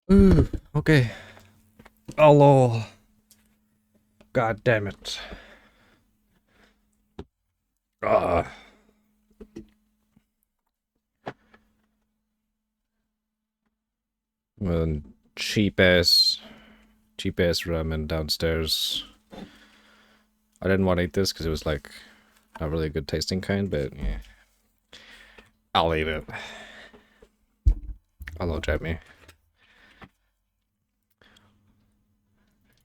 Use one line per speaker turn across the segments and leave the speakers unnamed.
Okay. Oh, lol. God damn it. Ah. Well, cheap ass ramen downstairs. I didn't want to eat this because it was like not really a good tasting kind, but yeah, I'll eat it. Hello, Jamie.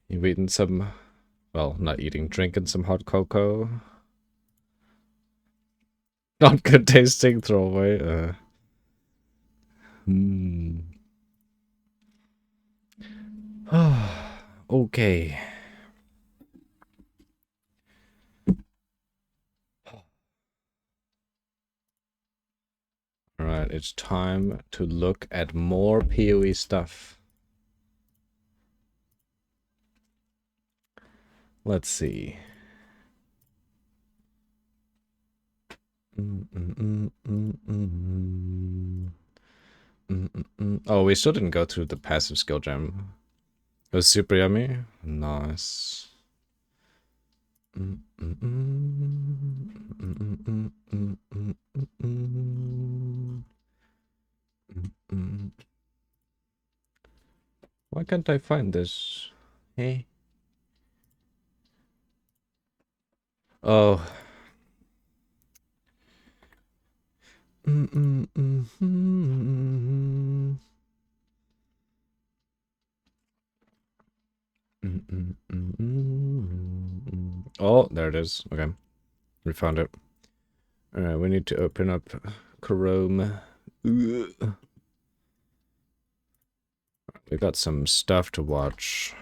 You eating some? Well, not eating, drinking some hot cocoa. Not good tasting. Throw away. Hmm. Okay. Alright, it's time to look at more POE stuff. Let's see. Oh, we still didn't go through the passive skill gem. It was super yummy. Nice. Why can't I find this? Hey. Oh. Oh, there it is. Okay. We found it. Alright, we need to open up Chrome. We got some stuff to watch.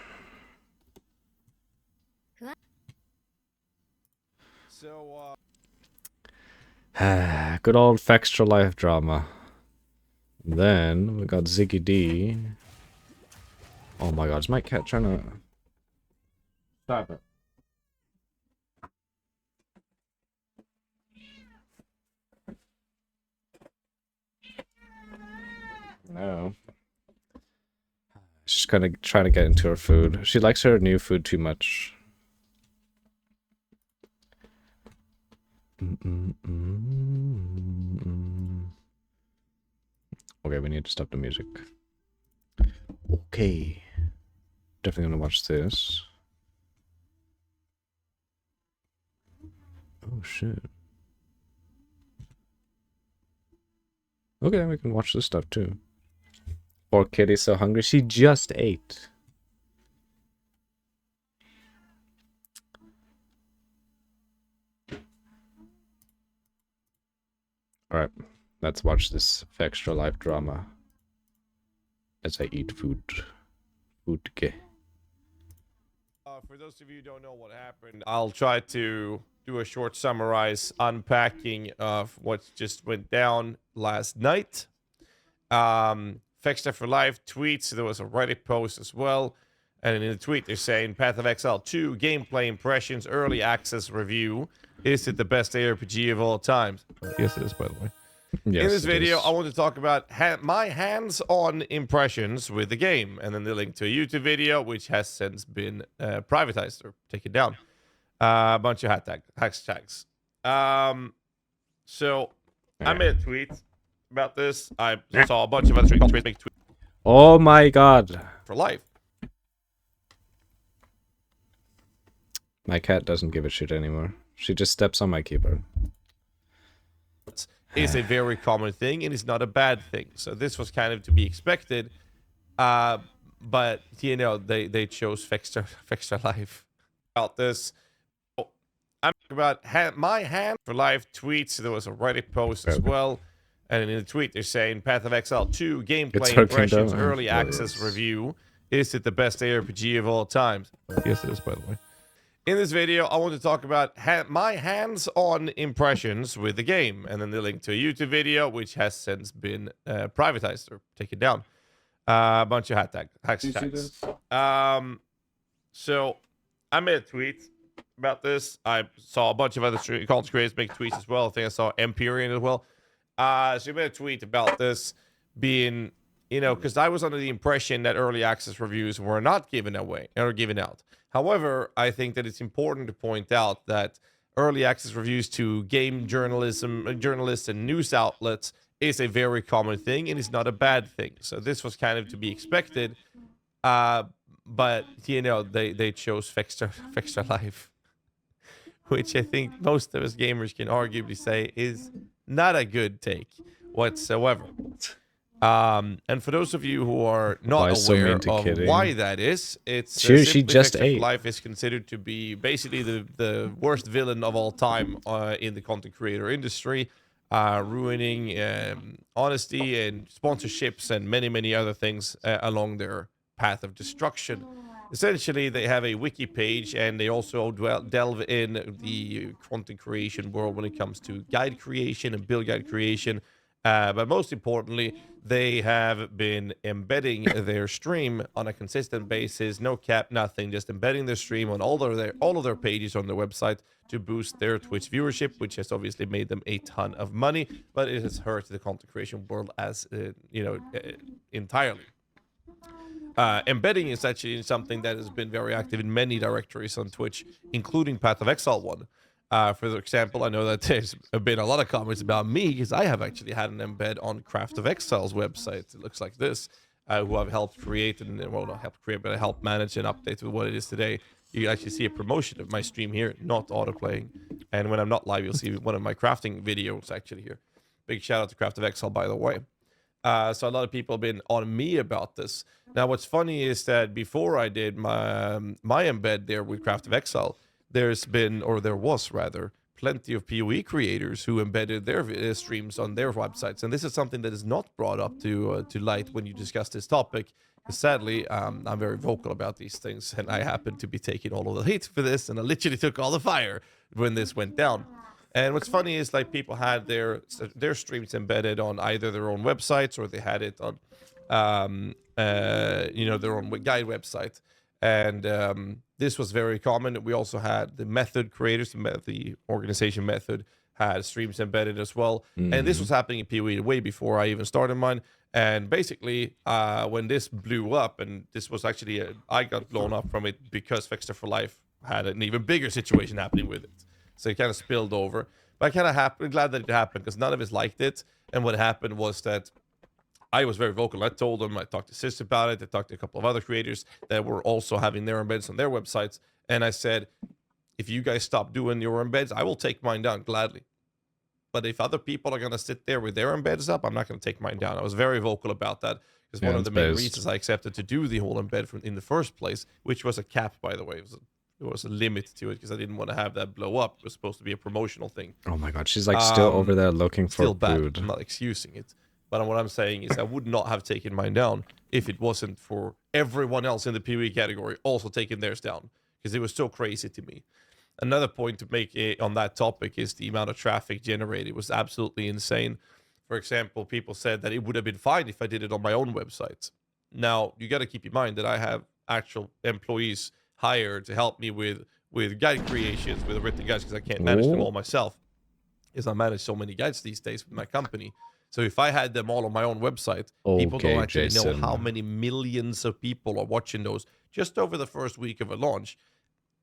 So,
Good old Fextra Life drama. Then we got Ziggy D. Oh my god, is my cat trying to... Stop it. No. She's kind of trying to get into her food. She likes her new food too much. Okay, we need to stop the music. Okay. Definitely gonna watch this. Oh shit. Okay, we can watch this stuff too. Poor kitty's so hungry. She just ate. Alright, let's watch this extra life drama. As I eat food. Food.
for those of you who don't know what happened, I'll try to do a short summarize unpacking of what just went down last night. Fexter for Life tweets, there was a Reddit post as well. And in the tweet, they're saying Path of Exile 2 gameplay impressions, early access review. Is it the best ARPG of all time? Yes, it is, by the way.
Yes,
in this video,
is.
I want to talk about my hands-on impressions with the game, and then the link to a YouTube video, which has since been privatized or taken down. A bunch of hashtags. So I made a tweet about this. I saw a bunch of other tweets make tweets
Oh my god.
for life.
My cat doesn't give a shit anymore. She just steps on my keyboard.
Is a very common thing and it's not a bad thing. So this was kind of to be expected. But you know, they chose Fextra Life about this. I'm about my hand for live tweets. There was a Reddit post as well. And in the tweet, they're saying Path of Exile 2 gameplay impressions, early access review. Is it the best ARPG of all time? Yes, it is, by the way. In this video, I want to talk about my hands-on impressions with the game, and then the link to a YouTube video, which has since been privatized or taken down. A bunch of hashtags. So I made a tweet about this. I saw a bunch of other content creators make tweets as well. I think I saw Empyrean as well. So I made a tweet about this being, you know, because I was under the impression that early access reviews were not given away or given out. However, I think that it's important to point out that early access reviews to game journalism, journalists and news outlets is a very common thing, and it's not a bad thing. So this was kind of to be expected. But you know, they chose Fextra Life, which I think most of us gamers can arguably say is not a good take whatsoever. And for those of you who are not aware of why that is, it's
she just
Fextra
ate.
Life is considered to be basically the worst villain of all time in the content creator industry, ruining honesty and sponsorships and many other things along their path of destruction. Essentially, they have a wiki page, and they also delve in the content creation world when it comes to guide creation and build guide creation. But most importantly, they have been embedding their stream on a consistent basis, no cap, nothing, just embedding their stream on all of their pages on their website to boost their Twitch viewership, which has obviously made them a ton of money, but it has hurt the content creation world as entirely. Embedding is actually something that has been very active in many directories on Twitch, including Path of Exile one. For example, I know that there's been a lot of comments about me because I have actually had an embed on Craft of Exile's website. It looks like this, who I've helped create and, well, not helped create, but I helped manage and update with what it is today. You actually see a promotion of my stream here, not autoplaying. And when I'm not live, you'll see one of my crafting videos actually here. Big shout out to Craft of Exile, by the way. So a lot of people have been on me about this. Now, what's funny is that before I did my embed there with Craft of Exile, there was rather, plenty of POE creators who embedded their streams on their websites. And this is something that is not brought up to light when you discuss this topic. Because sadly, I'm very vocal about these things, and I happen to be taking all of the hate for this, and I literally took all the fire when this went down. And what's funny is, like, people had their streams embedded on either their own websites, or they had it on their own guide website. And this was very common. We also had the method creators, the organization method, had streams embedded as well. And this was happening in PoE way before I even started mine. And basically, when this blew up, and this was actually I got blown up from it because Fextra for Life had an even bigger situation happening with it. So it kind of spilled over. But I kind of glad that it happened, because none of us liked it. And what happened was that I was very vocal. I told them, I talked to Sis about it. I talked to a couple of other creators that were also having their embeds on their websites. And I said, if you guys stop doing your embeds, I will take mine down gladly. But if other people are going to sit there with their embeds up, I'm not going to take mine down. I was very vocal about that, because one of the main reasons I accepted to do the whole embed in the first place, which was a cap, by the way. There was a limit to it, because I didn't want to have that blow up. It was supposed to be a promotional thing.
Oh my god, she's like still over there looking for
still bad.
food.
I'm not excusing it. But what I'm saying is I would not have taken mine down if it wasn't for everyone else in the PoE category also taking theirs down, because it was so crazy to me. Another point to make on that topic is the amount of traffic generated. It was absolutely insane. For example, people said that it would have been fine if I did it on my own website. Now, you got to keep in mind that I have actual employees hired to help me with guide creations, with written guides, because I can't manage them all myself, because I manage so many guides these days with my company. So if I had them all on my own website, people don't actually know how many millions of people are watching those just over the first week of a launch.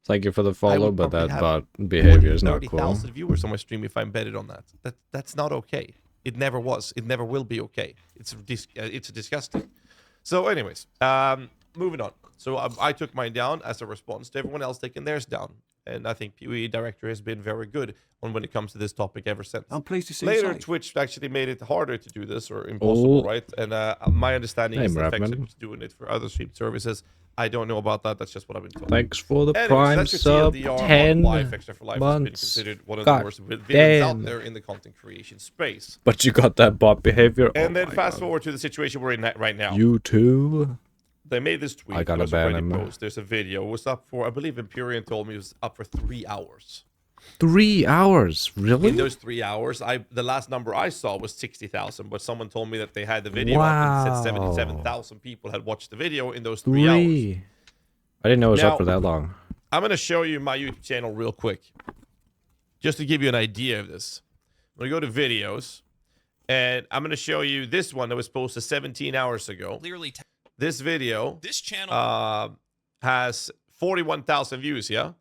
Thank you for the follow, but that bot behavior is not cool.
30,000 viewers on my stream if I'm embedded on that. That's not okay. It never was. It never will be okay. It's disgusting. So anyways, moving on. So I took mine down as a response to everyone else taking theirs down. And I think PoE Director has been very good on when it comes to this topic ever since.
I'm pleased to see
Later, Twitch actually made it harder to do this, or impossible, right? And my understanding is that Fextra was doing it for other stream services. I don't know about that. That's just what I've been told.
Thanks for the prime sub. 10
why Fextra for Life has been considered one of the worst villains out there in the content creation space.
But you got that bot behavior.
And then fast forward to the situation we're in right now.
You too.
They made this tweet.
I got a ban.
There's a video. It was up for, I believe Empyrean told me it was up for 3 hours.
3 hours? Really?
In those 3 hours, the last number I saw was 60,000, but someone told me that they had the video up and said 77,000 people had watched the video in those 3 hours.
I didn't know it was up for that long.
I'm going to show you my YouTube channel real quick, just to give you an idea of this. I'm going to go to videos, And I'm going to show you this one that was posted 17 hours ago.
Clearly,
this video
this channel
has 41,000 views, yeah?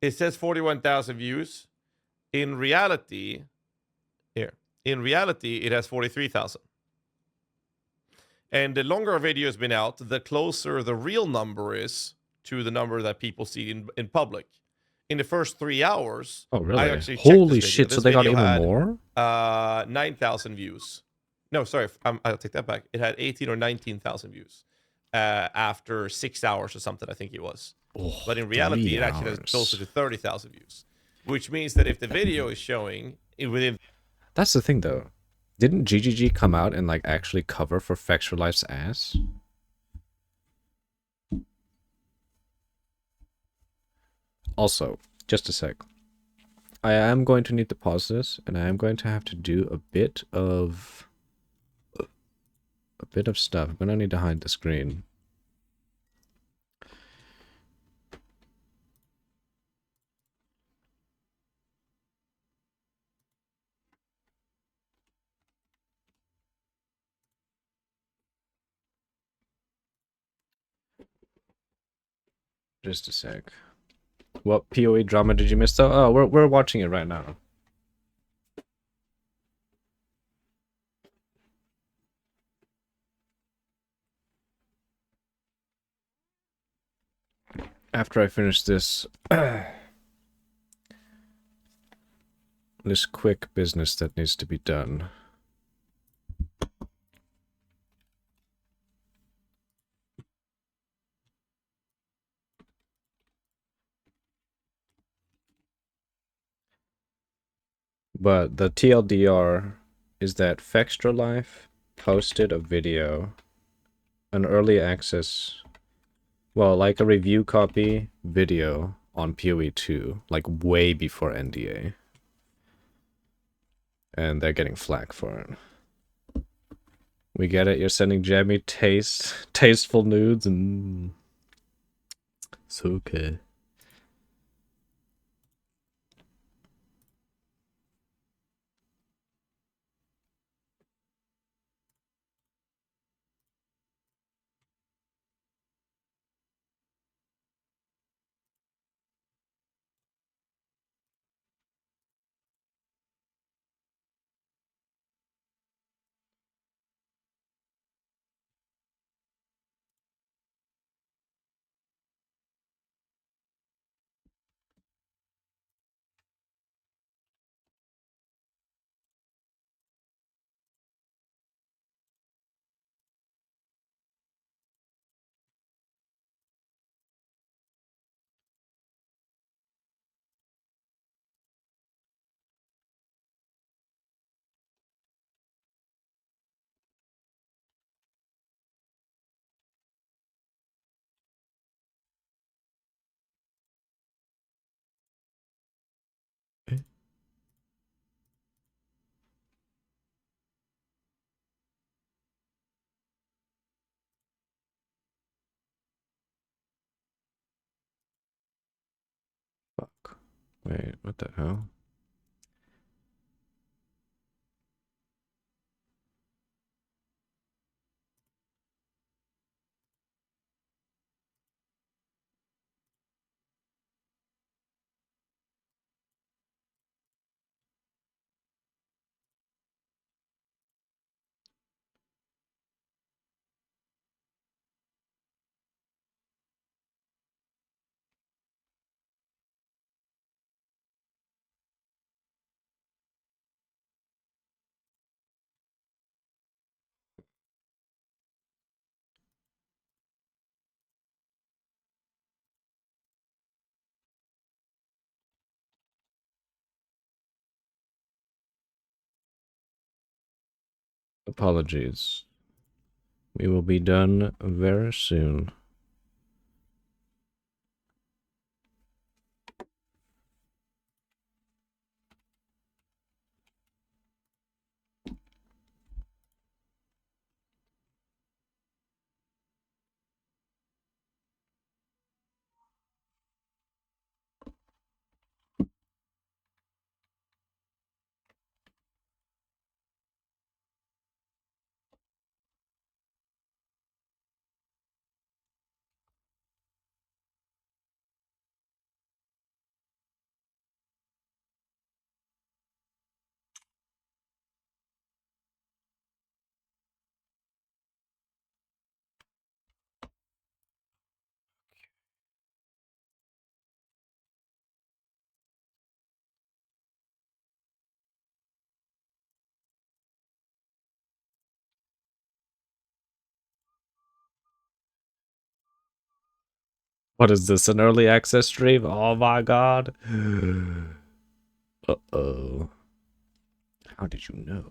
It says 41,000 views. In reality, it has 43,000. And the longer a video has been out, the closer the real number is to the number that people see in public. In the first 3 hours,
Oh, really?
I actually checked
Holy
this video.
shit, so
This
they got
video
even
had,
more?
9,000 views. No, sorry, I'll take that back. It had 18 or 19,000 views after 6 hours or something, I think it was.
Oh,
But in reality,
3
it actually has
hours.
closer to 30,000 views, which means that if the video is showing within...
That's the thing, though. Didn't GGG come out and, like, actually cover for Factual Life's ass? Also, just a sec. I am going to need to pause this, and I am going to have to do a bit of stuff. I'm gonna need to hide the screen. Just a sec. What POE drama did you miss though? Oh, we're watching it right now. After I finish this this quick business that needs to be done. But the TLDR is that Fextra Life posted a video, an early access, well, like a review copy video on PoE 2, like way before NDA. And they're getting flack for it. We get it, you're sending jammy tasteful nudes, and it's okay. Fuck. Wait, what the hell? Apologies. We will be done very soon. What is this? An early access stream? Oh my god. Uh-oh. How did you know?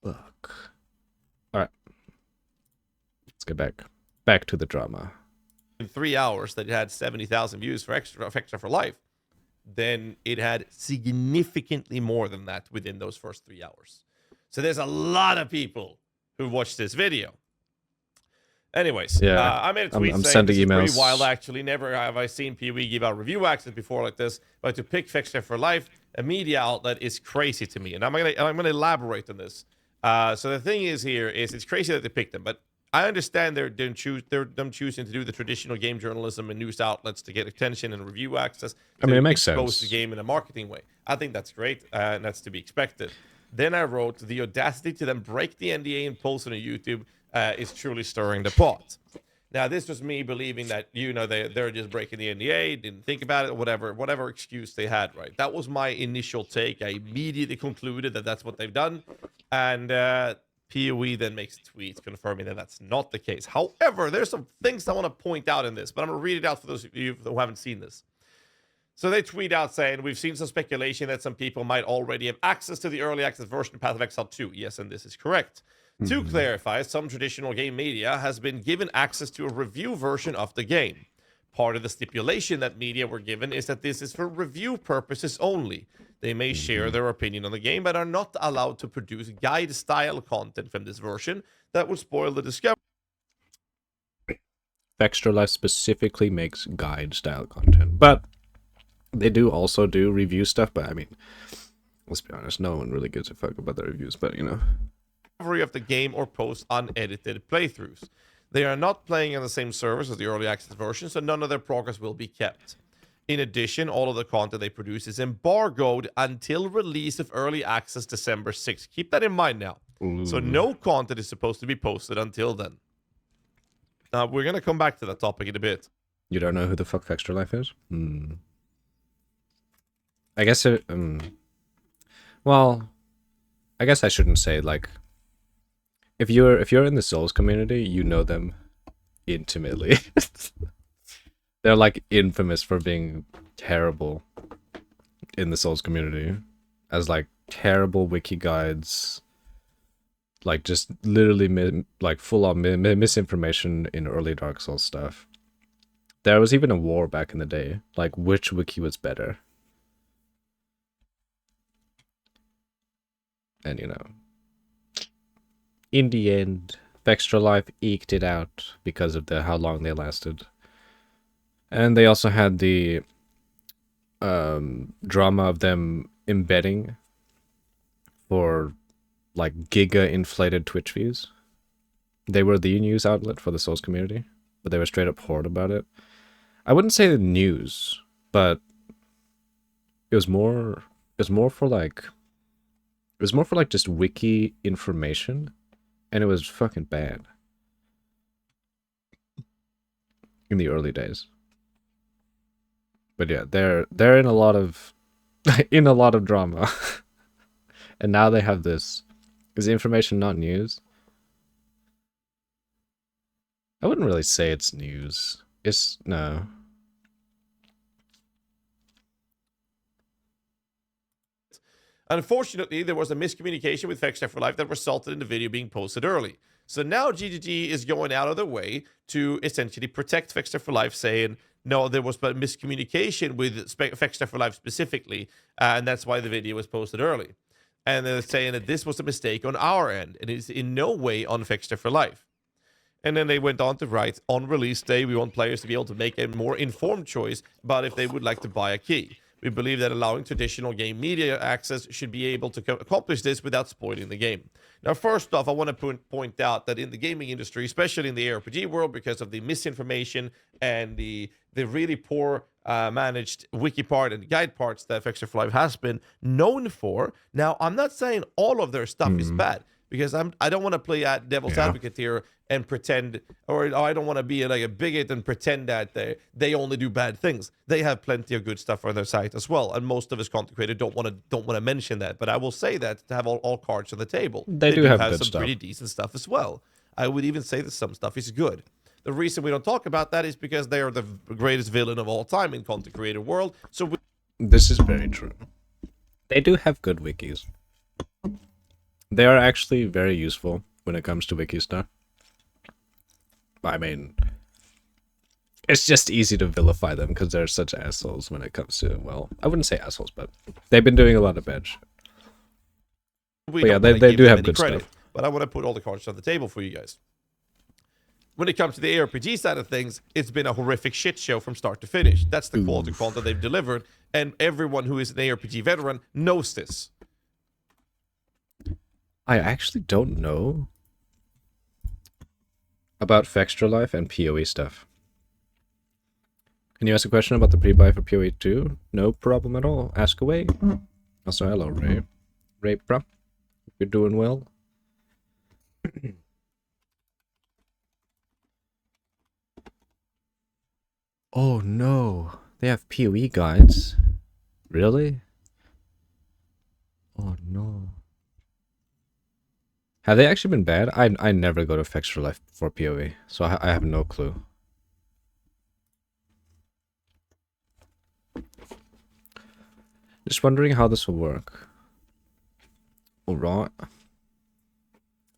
Fuck. Alright. Let's get back to the drama.
In 3 hours that it had 70,000 views for Extra for Life, then it had significantly more than that within those first 3 hours. So there's a lot of people who watched this video. Anyways,
Yeah,
I made a tweet
I'm
saying
sending
this is pretty
emails.
wild, actually. Never have I seen POE give out review access before like this, but to pick Fixer for Life, a media outlet, is crazy to me. And I'm gonna elaborate on this. So the thing is here is it's crazy that they picked them, but I understand they're them choosing to do the traditional game journalism and news outlets to get attention and review access.
I mean, it makes
expose
sense.
the game in a marketing way. I think that's great, and that's to be expected. Then I wrote, the audacity to then break the NDA and post it on YouTube is truly stirring the pot. Now, this was me believing that, they're just breaking the NDA, didn't think about it, whatever excuse they had, right? That was my initial take. I immediately concluded that that's what they've done. And POE then makes a tweet confirming that that's not the case. However, there's some things I want to point out in this, but I'm going to read it out for those of you who haven't seen this. So they tweet out saying, we've seen some speculation that some people might already have access to the early access version of Path of Exile 2. Yes, and this is correct. To clarify, some traditional game media has been given access to a review version of the game. Part of the stipulation that media were given is that this is for review purposes only. They may share their opinion on the game, but are not allowed to produce guide-style content from this version that would spoil the discovery.
Extra Life specifically makes guide-style content, but they do also do review stuff. But I mean, let's be honest, no one really gives a fuck about the reviews. But
Of the game or post unedited playthroughs. They are not playing on the same servers as the early access version, so none of their progress will be kept. In addition, all of the content they produce is embargoed until release of early access December 6th. Keep that in mind now. So no content is supposed to be posted until then. We're going to come back to that topic in a bit.
You don't know who the fuck Extra Life is? I guess it. Well, I guess I shouldn't say like. If you're in the Souls community, you know them intimately. They're like infamous for being terrible in the Souls community, as like terrible wiki guides, like just literally like full on misinformation in early Dark Souls stuff. There was even a war back in the day, like which wiki was better. And in the end, Extra Life eked it out because of how long they lasted. And they also had the drama of them embedding for like giga inflated Twitch views. They were the news outlet for the Souls community, but they were straight up horrid about it. I wouldn't say the news, but it was more for like just wiki information, and it was fucking bad in the early days. But yeah, they're in a lot of drama. And now they have this. Is the information not news? I wouldn't really say it's news. No.
Unfortunately, there was a miscommunication with Fextech for Life that resulted in the video being posted early. So now GGG is going out of their way to essentially protect Fextech for Life, saying, no, there was but miscommunication with Fextech for Life specifically, and that's why the video was posted early. And they're saying that this was a mistake on our end, and it's in no way on Fextech for Life. And then they went on to write, on release day, we want players to be able to make a more informed choice about if they would like to buy a key. We believe that allowing traditional game media access should be able to accomplish this without spoiling the game. Now, first off, I want to point out that in the gaming industry, especially in the ARPG world, because of the misinformation and the really poor managed wiki part and guide parts that Fextech for Life has been known for. Now, I'm not saying all of their stuff is bad, because I don't want to play at devil's advocate here and pretend, or I don't want to be like a bigot and pretend that they only do bad things. They have plenty of good stuff on their site as well, and most of us content creators don't want to mention that. But I will say that to have all cards on the table,
They do have good
some
stuff.
pretty decent stuff as well. I would even say that some stuff is good. The reason we don't talk about that is because they are the greatest villain of all time in content creator world. So
This is very true. They do have good wikis. They are actually very useful when it comes to wiki stuff. I mean, it's just easy to vilify them because they're such assholes when it comes to, well, I wouldn't say assholes, but they've been doing a lot of bad shit.
we
But yeah,
don't
they
give
do
them
have
any
good
credit.
stuff.
But I want to put all the cards on the table for you guys. When it comes to the ARPG side of things, it's been a horrific shit show from start to finish. That's the quality content they've delivered, and everyone who is an ARPG veteran knows this.
I actually don't know about Fextra Life and POE stuff. Can you ask a question about the pre-buy for POE 2? No problem at all. Ask away. Also, hello, Ray. Ray, bro. You're doing well. Oh no, they have POE guides. Really? Oh no. Have they actually been bad? I never go to Fix for Life for POE, so I have no clue. Just wondering how this will work. Alright.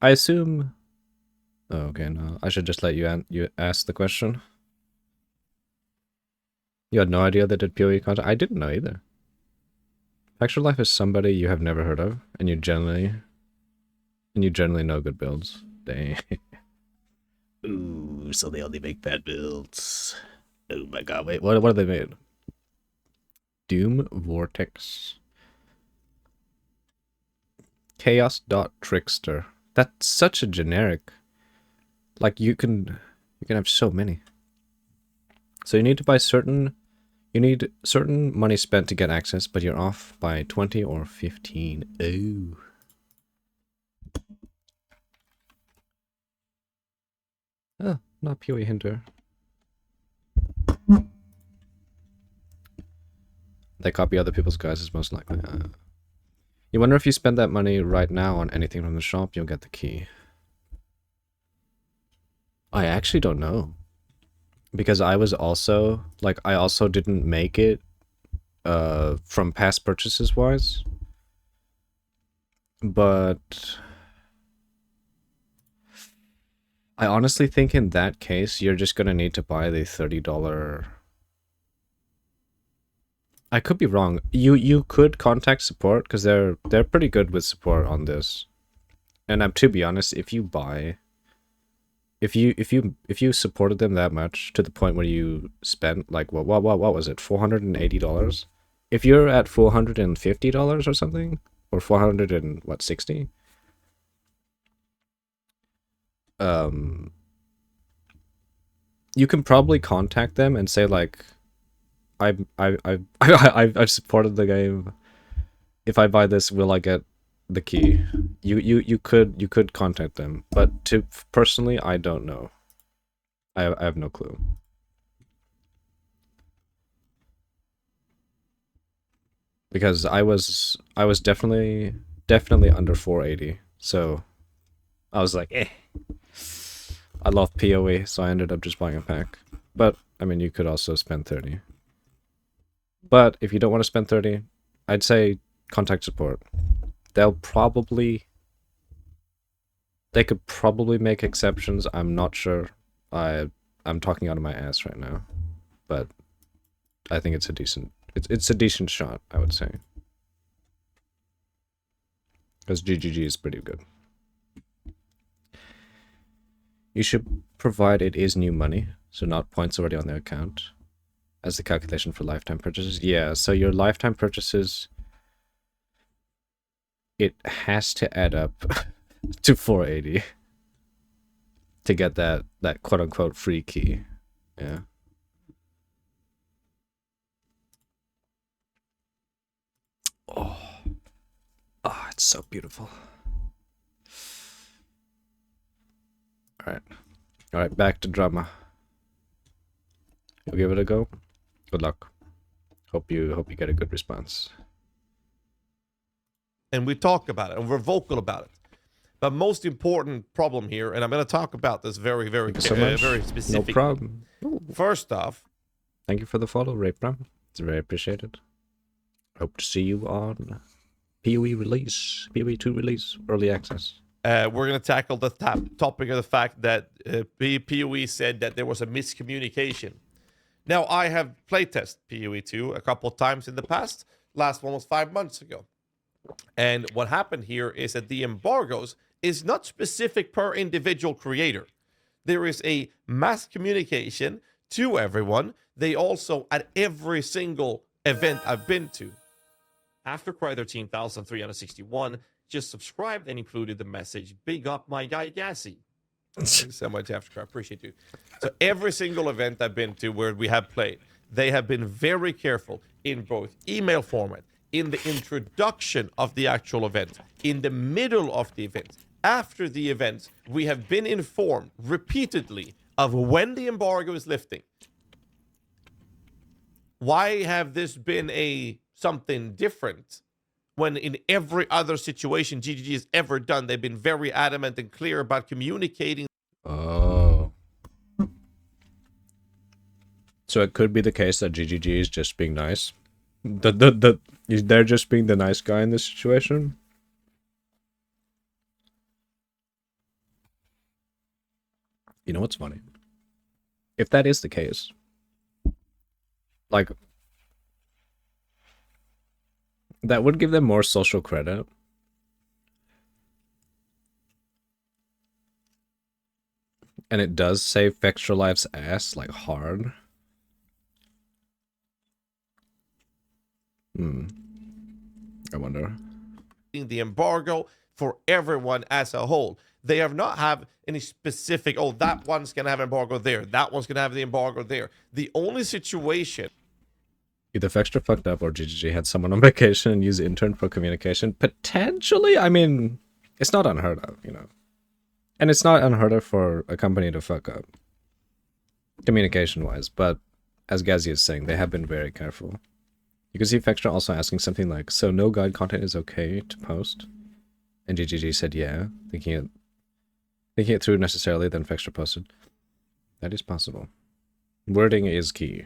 I assume... Oh, okay, no. I should just let you ask the question. You had no idea they did POE content? I didn't know either. Factual Life is somebody you have never heard of, and you generally know good builds. Dang. Ooh, so they only make bad builds. Oh my god, wait, what have they made? Doom Vortex. Chaos.Trickster. That's such a generic. Like you can have so many. So you need to buy certain money spent to get access, but you're off by 20 or 15. Oh. Oh, not POE Hinter. They copy other people's guys is most likely. You wonder if you spend that money right now on anything from the shop, you'll get the key. I actually don't know. Because I was also, like, I also didn't make it from past purchases wise. But I honestly think in that case, you're just gonna need to buy the $30. I could be wrong. You could contact support because they're pretty good with support on this. And to be honest, if you supported them that much to the point where you spent like what was it, $480? If you're at $450 or something, or 460, you can probably contact them and say like, I've supported the game. If I buy this, will I get the key? You could contact them, but personally, I don't know. I have no clue. Because I was definitely under 480, so I was like, eh. I love POE, so I ended up just buying a pack. But I mean, you could also spend 30. But if you don't want to spend 30, I'd say contact support. They could probably make exceptions. I'm not sure. I'm talking out of my ass right now, but I think it's a decent shot, I would say. Because GGG is pretty good. You should provide it is new money, so not points already on their account, as the calculation for lifetime purchases. Yeah, so your lifetime purchases, it has to add up to 480 to get that quote-unquote free key. Yeah. Oh, it's so beautiful. All right, back to drama. You'll give it a go. Good luck. Hope you get a good response.
And we talk about it, and we're vocal about it. The most important problem here, and I'm going to talk about this very, very,
Thank you so much.
very
No
specifically.
problem.
First off,
thank you for the follow, Rapra. It's very appreciated. Hope to see you on POE release, POE 2 release, early access.
we're going to tackle the topic of the fact that POE said that there was a miscommunication. Now, I have playtested POE 2 a couple of times in the past. Last one was 5 months ago. And what happened here is that the embargoes is not specific per individual creator. There is a mass communication to everyone. They also, at every single event I've been to, after Cry 13,361, just subscribed and included the message, "Big up my guy Gassy." Thanks so much, Aftercry. I appreciate you. So every single event I've been to where we have played, they have been very careful in both email format, in the introduction of the actual event, in the middle of the event, after the event. We have been informed repeatedly of when the embargo is lifting. Why have this been something different when in every other situation GGG has ever done, they've been very adamant and clear about communicating?
Oh. So it could be the case that GGG is just being nice. They're just being the nice guy in this situation. You know what's funny? If that is the case, like, that would give them more social credit. And it does save Extra Life's ass, like, hard. I wonder.
The embargo for everyone as a whole. They have not have any specific, oh, that one's going to have embargo there. That one's going to have the embargo there. The only situation...
Either Fextra fucked up or GGG had someone on vacation and used intern for communication. Potentially, I mean, it's not unheard of, you know. And it's not unheard of for a company to fuck up, communication-wise. But as Gazi is saying, they have been very careful. You can see Fextra also asking something like, so no guide content is okay to post? And GGG said yeah, thinking it through necessarily, then Fextra posted. That is possible. Wording is key.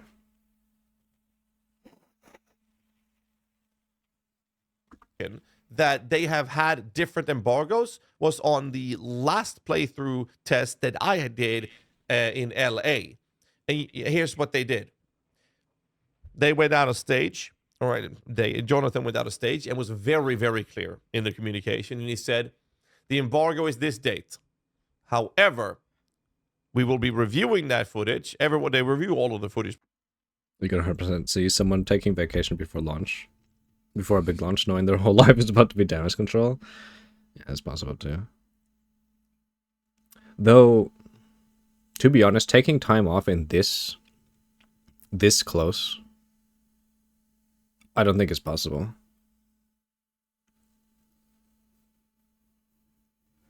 That they have had different embargoes was on the last playthrough test that I did in LA. And here's what they did. They went out of stage. All right, Jonathan went out of stage and was very, very clear in the communication. And he said, the embargo is this date. However, we will be reviewing that footage. Everyone, they review all of the footage.
You can 100% see someone taking vacation before launch. Before a big launch, knowing their whole life is about to be damage control. Yeah, it's possible too. Though, to be honest, taking time off in this close, I don't think it's possible.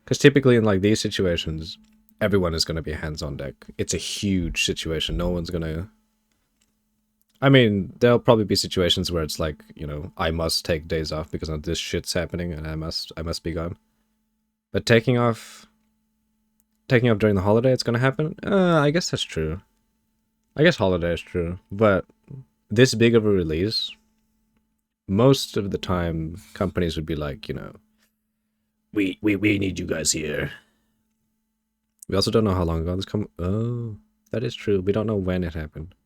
Because typically in like these situations, everyone is going to be hands on deck. It's a huge situation. No one's going to... I mean, there'll probably be situations where it's like, you know, I must take days off because this shit's happening and I must be gone. But taking off during the holiday, it's gonna happen? I guess that's true. I guess holiday is true. But this big of a release, most of the time, companies would be like, you know, we need you guys here. We also don't know how long ago this Oh, that is true. We don't know when it happened.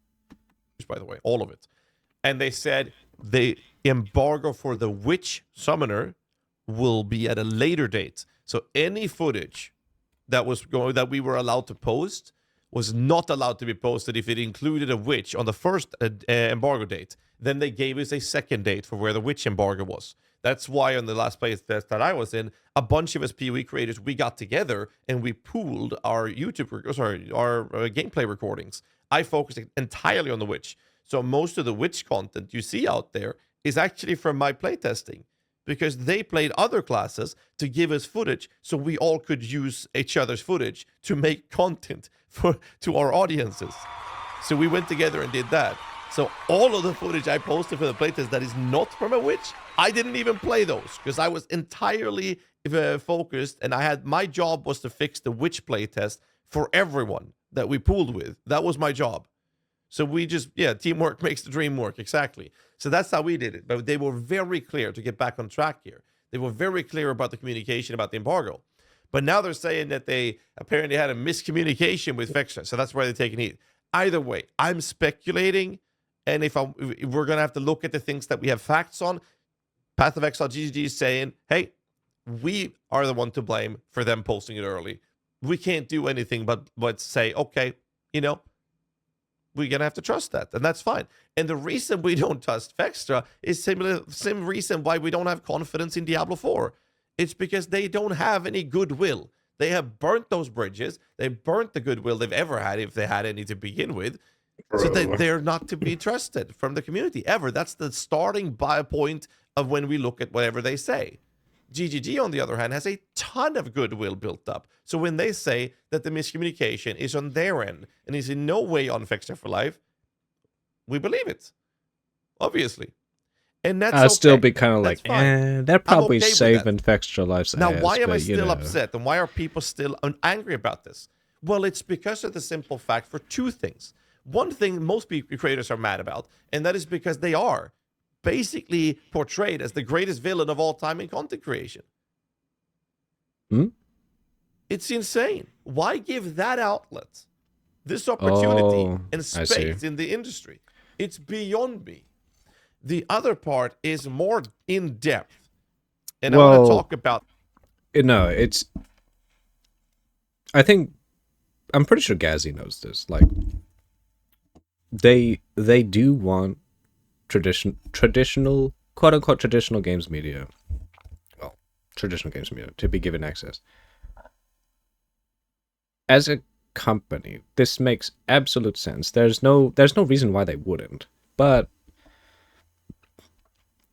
By the way, all of it. And they said the embargo for the witch summoner will be at a later date. So any footage that we were allowed to post was not allowed to be posted if it included a witch on the first embargo date. Then they gave us a second date for where the witch embargo was. That's why on the last place that I was in, a bunch of us POE creators, we got together and we pooled our gameplay recordings. I focused entirely on the witch. So most of the witch content you see out there is actually from my playtesting, because they played other classes to give us footage so we all could use each other's footage to make content to our audiences. So we went together and did that. So all of the footage I posted for the playtest that is not from a witch I didn't even play those because I was entirely focused, and my job was to fix the witch playtest for everyone that we pooled with. That was my job. So we just, teamwork makes the dream work. Exactly. So that's how we did it. But they were very clear, to get back on track here. They were very clear about the communication about the embargo. But now they're saying that they apparently had a miscommunication with Vextra. So that's why they're taking heat. Either way, I'm speculating. And if we're going to have to look at the things that we have facts on, Path of Exile GGG is saying, hey, we are the one to blame for them posting it early. We can't do anything but say, okay, we're going to have to trust that. And that's fine. And the reason we don't trust Vextra is same reason why we don't have confidence in Diablo 4. It's because they don't have any goodwill. They have burnt those bridges. They burnt the goodwill they've ever had, if they had any to begin with. Bro. So they're not to be trusted from the community ever. That's the starting point of when we look at whatever they say. GGG, on the other hand, has a ton of goodwill built up. So when they say that the miscommunication is on their end and is in no way on Vextra for Life, we believe it, obviously. And that's
I'll still be kind of like, they're probably
okay
saving Vextra Life's
Now,
ass,
why am I
but,
still upset? And why are people still angry about this? Well, it's because of the simple fact for two things. One thing most creators are mad about, and that is because they are basically portrayed as the greatest villain of all time in content creation. It's insane. Why give that outlet this opportunity and space in the industry? It's beyond me. The other part is more in depth, and I want to talk about.
No, I'm pretty sure Gazzy knows this. Like, they do want traditional, quote unquote, traditional games media. Well, traditional games media to be given access. As a company, this makes absolute sense. There's no reason why they wouldn't. But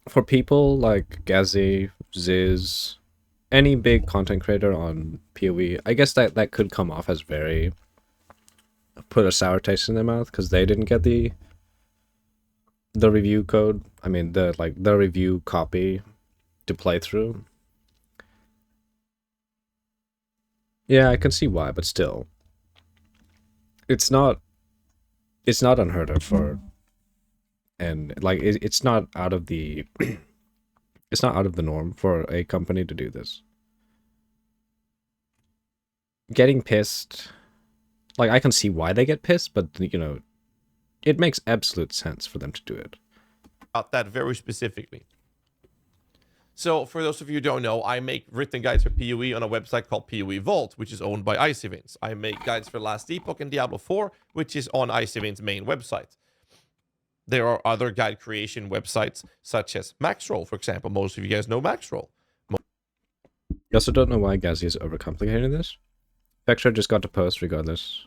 for people like Gazzy, Ziz, any big content creator on POE, I guess that could come off as very put a sour taste in their mouth because they didn't get the review code. I mean, the review copy to play through. Yeah, I can see why, but still, it's not unheard of for, and like it's not out of the it's not out of the norm for a company to do this. Getting pissed, like, I can see why they get pissed, but it makes absolute sense for them to do it.
About that very specifically. So, for those of you who don't know, I make written guides for PoE on a website called PoE Vault, which is owned by Ice Events. I make guides for Last Epoch and Diablo 4, which is on Ice Events' main website. There are other guide creation websites, such as Maxroll, for example. Most of you guys know Maxroll.
You also don't know why Gazzy is overcomplicating this. Vextra just got to post regardless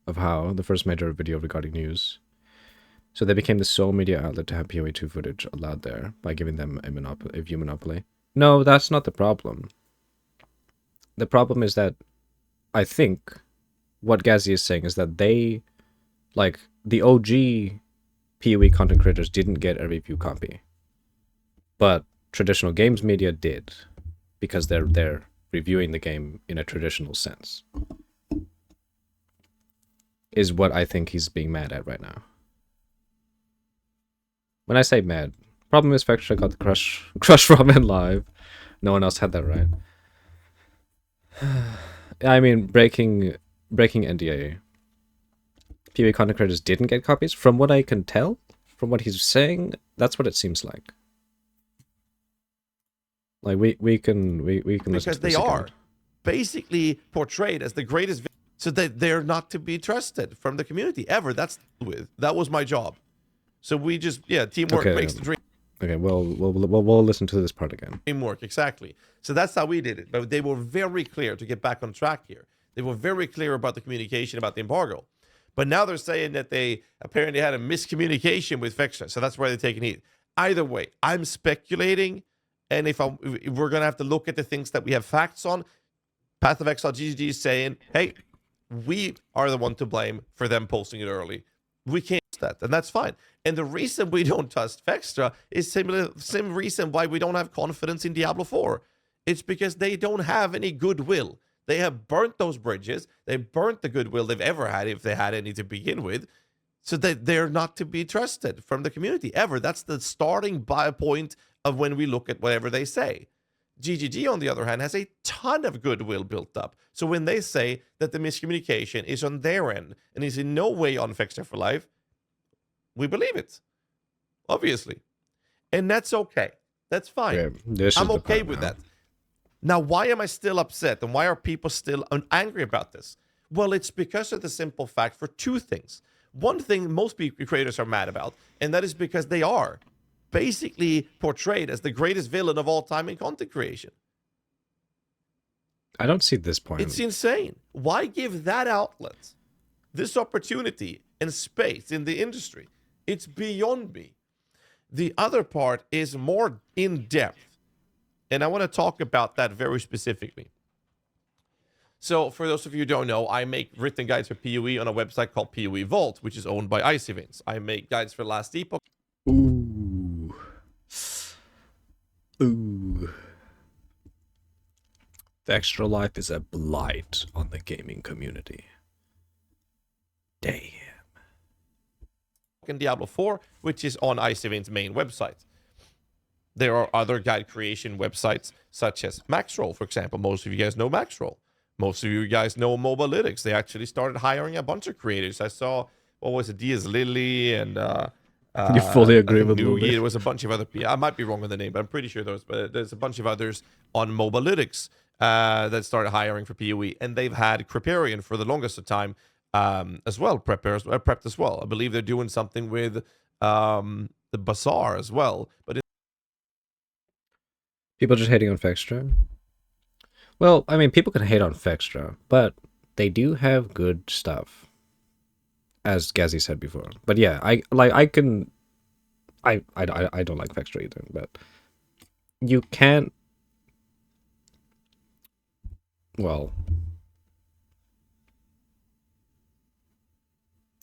of how, the first major video regarding news. So they became the sole media outlet to have PoE 2 footage allowed there by giving them a view monopoly. No, that's not the problem. The problem is that I think what Gazzy is saying is that they, like, the OG PoE content creators didn't get a review copy. But traditional games media did, because they're reviewing the game in a traditional sense. Is what I think he's being mad at right now. When I say mad, problem is Vextra got the crush Robin live. No one else had that right. I mean, breaking NDA. PoE content creators didn't get copies. From what I can tell, from what he's saying, that's what it seems like. Like we can listen
because
to
they are basically portrayed as the greatest, so that they're not to be trusted from the community ever. That was my job. So we just teamwork makes the dream.
Okay, we'll listen to this part again.
Teamwork, exactly. So that's how we did it. But they were very clear, to get back on track here. They were very clear about the communication about the embargo. But now they're saying that they apparently had a miscommunication with Vextra. So that's why they're taking heat. Either way, I'm speculating. And if we're going to have to look at the things that we have facts on, Path of Exile GGG is saying, hey, we are the one to blame for them posting it early. We can't that, and that's fine. And the reason we don't trust Vextra is same reason why we don't have confidence in Diablo 4. It's because they don't have any goodwill. They have burnt those bridges. They burnt the goodwill they've ever had, if they had any to begin with. So that they're not to be trusted from the community ever. That's the starting point of when we look at whatever they say. GGG, on the other hand, has a ton of goodwill built up. So when they say that the miscommunication is on their end and is in no way on Vextra for Life, we believe it, obviously. And that's okay. That's fine. I'm okay with that. Now, why am I still upset? And why are people still angry about this? Well, it's because of the simple fact for two things. One thing most creators are mad about, and that is because they are basically portrayed as the greatest villain of all time in content creation.
I don't see this point.
It's insane. Why give that outlet this opportunity and space in the industry? It's beyond me. The other part is more in-depth, and I want to talk about that very specifically. So, for those of you who don't know, I make written guides for POE on a website called POE Vault, which is owned by Ice Events. I make guides for Last Epoch.
Ooh. The Extra Life is a blight on the gaming community. Damn.
And Diablo 4, which is on Ice Events' main website. There are other guide creation websites, such as Maxroll, for example. Most of you guys know Maxroll. Most of you guys know Mobalytics. They actually started hiring a bunch of creators. I saw, what was it, Diaz Lily and...
you fully agree with
me.
me.
There was a bunch of other people. I might be wrong with the name, but I'm pretty sure there's a bunch of others on Mobalytics that started hiring for POE. And they've had Creparian for the longest of time as well, prepped as well. I believe they're doing something with the Bazaar as well. But
people just hating on Vextra? Well, I mean, people can hate on Vextra, but they do have good stuff, as Gazzy said before. But yeah, I don't like Vextra either, but you can't. Well,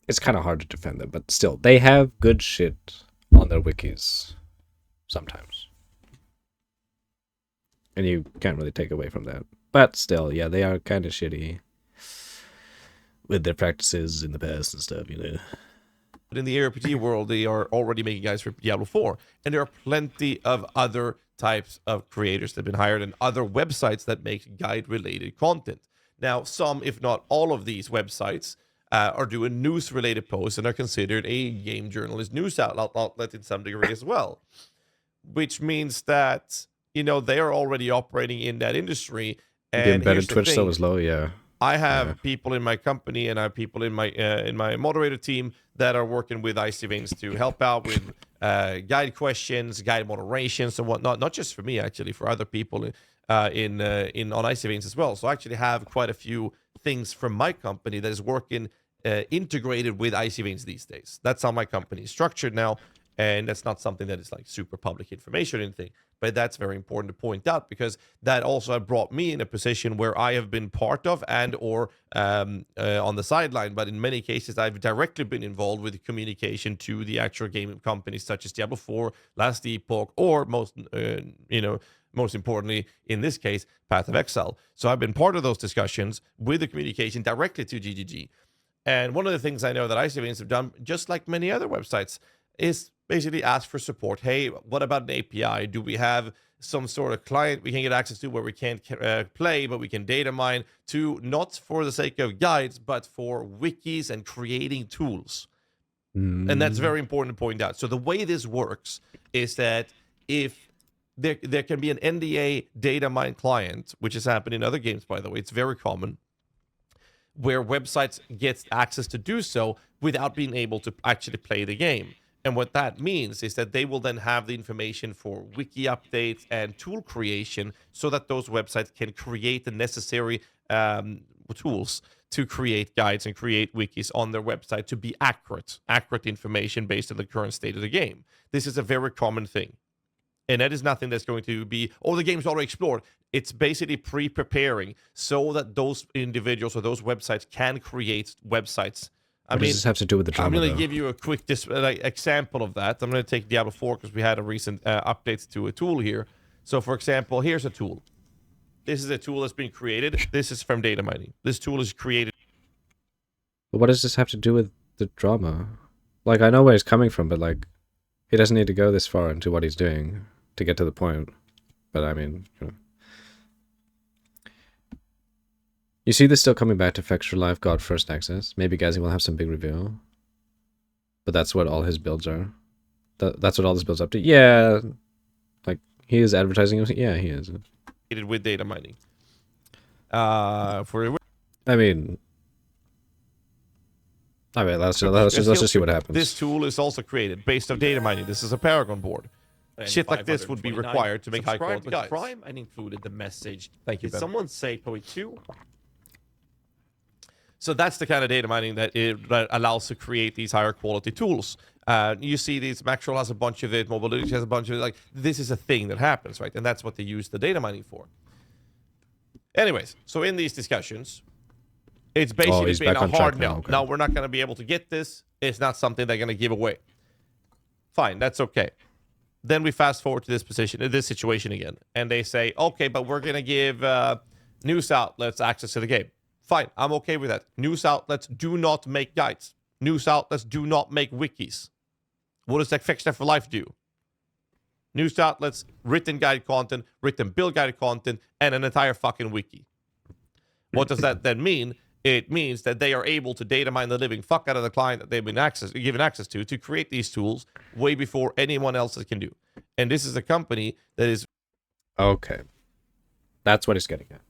it's kind of hard to defend them, but still, they have good shit on their wikis sometimes. And you can't really take away from that. But still, yeah, they are kind of shitty with their practices in the past and stuff, you know.
But in the ARPG world, they are already making guides for Diablo 4. And there are plenty of other types of creators that have been hired and other websites that make guide-related content. Now, some, if not all of these websites, are doing news-related posts and are considered a game journalist news outlet in some degree as well. Which means that, you know, they are already operating in that industry. And
the embedded Twitch so was low, yeah.
I have people in my company and I have people in my moderator team that are working with Ice Events to help out with guide questions, guide moderations, and whatnot. Not just for me, actually, for other people on Ice Events as well. So I actually have quite a few things from my company that is working integrated with Ice Events these days. That's how my company is structured now. And that's not something that is like super public information or anything, but that's very important to point out because that also brought me in a position where I have been part of and or on the sideline, but in many cases I've directly been involved with communication to the actual gaming companies such as Diablo 4, Last Epoch, or most importantly in this case, Path of Exile. So I've been part of those discussions with the communication directly to GGG. And one of the things I know that Ice Events have done, just like many other websites, is basically ask for support. Hey, what about an API? Do we have some sort of client we can get access to where we can't play, but we can data mine to, not for the sake of guides, but for wikis and creating tools. And that's very important to point out. So the way this works is that if there can be an NDA data mine client, which has happened in other games, by the way, it's very common, where websites get access to do so without being able to actually play the game. And what that means is that they will then have the information for wiki updates and tool creation so that those websites can create the necessary tools to create guides and create wikis on their website to be accurate information based on the current state of the game. This is a very common thing. And that is nothing that's going to be, oh, the game's already explored. It's basically pre-preparing so that those individuals or those websites can create websites
What does this have to do with the drama,
I'm going to
though?
give you a quick example of that. I'm going to take Diablo 4 because we had a recent update to a tool here. So, for example, here's a tool. This is a tool that's been created. This is from data mining. This tool is created.
But what does this have to do with the drama? Like, I know where he's coming from, but, like, he doesn't need to go this far into what he's doing to get to the point. But, I mean, you know. You see this still coming back to Fextra Life God First Access. Maybe Gazzy will have some big reveal. But that's what all his builds are. That's what all this builds up to. Yeah. Like, he is advertising. Yeah, he is.
With data mining.
Let's just see what happens.
This tool is also created based on data mining. This is a Paragon board. Shit like this would be required to make high quality guides. Prime and included the message. Thank you. Did someone say POE 2? So that's the kind of data mining that that allows to create these higher quality tools. You see these, Maxwell has a bunch of it, Mobility has a bunch of it. Like, this is a thing that happens, right? And that's what they use the data mining for. Anyways, so in these discussions, it's basically been a hard no. Okay. No, we're not going to be able to get this. It's not something they're going to give away. Fine, that's okay. Then we fast forward to this situation again. And they say, okay, but we're going to give news outlets access to the game. Fine, I'm okay with that. News outlets do not make guides. News outlets do not make wikis. What does that Fextra for Life do? News outlets, written guide content, written build guide content, and an entire fucking wiki. What does that then mean? It means that they are able to data mine the living fuck out of the client that they've been given access to create these tools way before anyone else can do. And this is a company that is...
Okay. That's what he's getting at.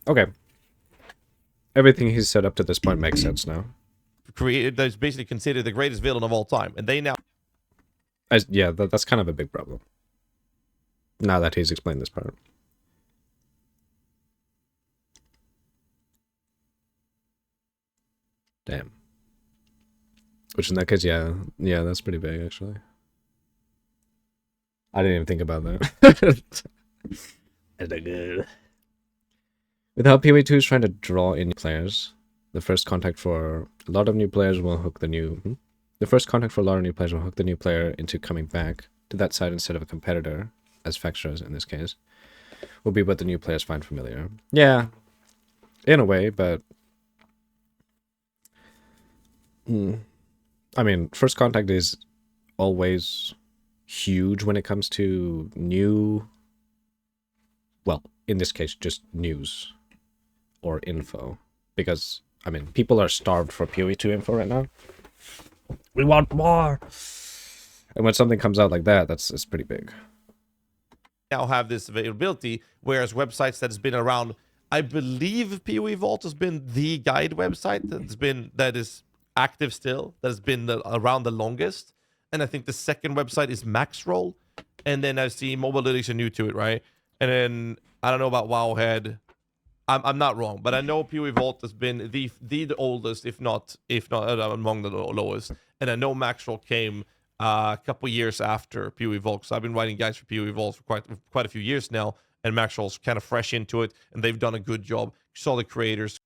Okay. Everything he's said up to this point makes sense now.
Created, that's basically considered the greatest villain of all time. And they now...
yeah, that's kind of a big problem. Now that he's explained this part. Damn. Which in that case, yeah, that's pretty big, actually. I didn't even think about that. That's good. With how POE 2 is trying to draw in players, the first contact for a lot of new players will hook the new... The first contact for a lot of new players will hook the new player into coming back to that side instead of a competitor, as Fextras in this case, will be what the new players find familiar. Yeah, in a way, but... I mean, first contact is always huge when it comes to new... Well, in this case, just news or info. Because, I mean, people are starved for POE 2 info right now. We want more! And when something comes out like that, it's pretty big.
Now have this availability, whereas websites that has been around, I believe POE Vault has been the guide website that is active still, that has been around the longest. And I think the second website is Maxroll. And then I see Mobile Lytics are new to it, right? And then I don't know about Wowhead. I'm not wrong, but I know POE Vault has been the oldest, if not among the lowest. And I know Maxroll came a couple years after POE Vault. So I've been writing guides for POE Vault for quite a few years now, and Maxroll's kind of fresh into it, and they've done a good job. Saw the creators.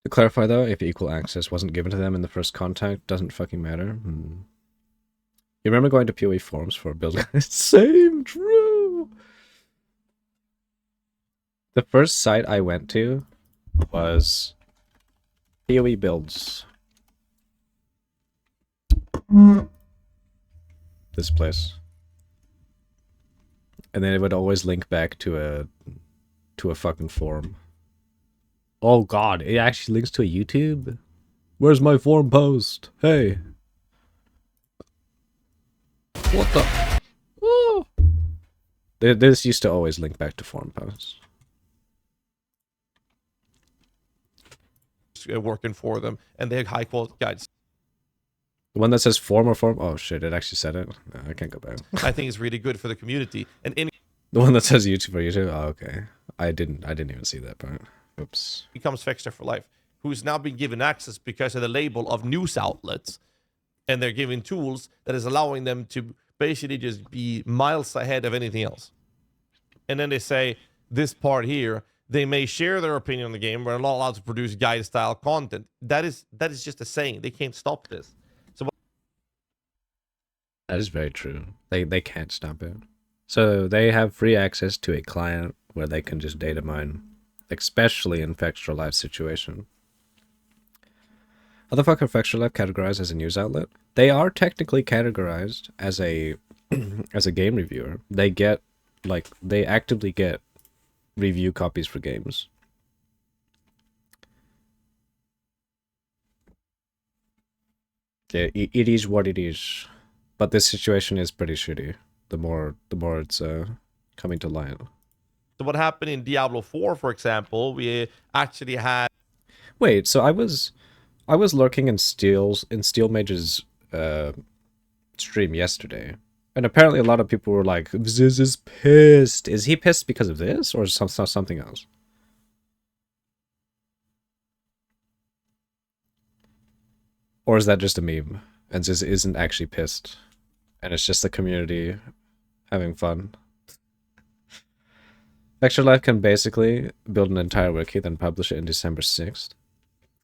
To clarify though, if equal access wasn't given to them in the first contact, doesn't fucking matter. You remember going to POE forums for building? Same, true. The first site I went to was POE builds. This place. And then it would always link back to a fucking forum. Oh god, it actually links to a YouTube? Where's my forum post? Hey. What the? Oh. This used to always link back to forum posts.
Working for them, and they have high quality guides.
The one that says forum or forum? Oh shit, it actually said it. No, I can't go back.
I think it's really good for the community. And
the one that says YouTube or YouTube? Oh, okay. I didn't even see that part. Oops.
Becomes Fextra for Life, who's now been given access because of the label of news outlets, and they're given tools that is allowing them to basically just be miles ahead of anything else. And then they say, this part here, They may share their opinion on the game, but are not allowed to produce guide style content. That is just a saying. They can't stop this. So
That is very true. They can't stop it. So they have free access to a client where they can just data mine, especially in Fextra Live situation. How the fuck are Fextra Live categorized as a news outlet? They are technically categorized as a as a game reviewer. They get they actively get review copies for games. Yeah, it is what it is. But this situation is pretty shitty. The more it's coming to light.
So what happened in Diablo 4, for example, we actually had.
Wait, so I was lurking in Steel Mage's stream yesterday, and apparently a lot of people were like, "Ziz is pissed." Is he pissed because of this, or something else? Or is that just a meme, and Ziz isn't actually pissed, and it's just the community having fun? Extra Life can basically build an entire wiki, then publish it in December 6th.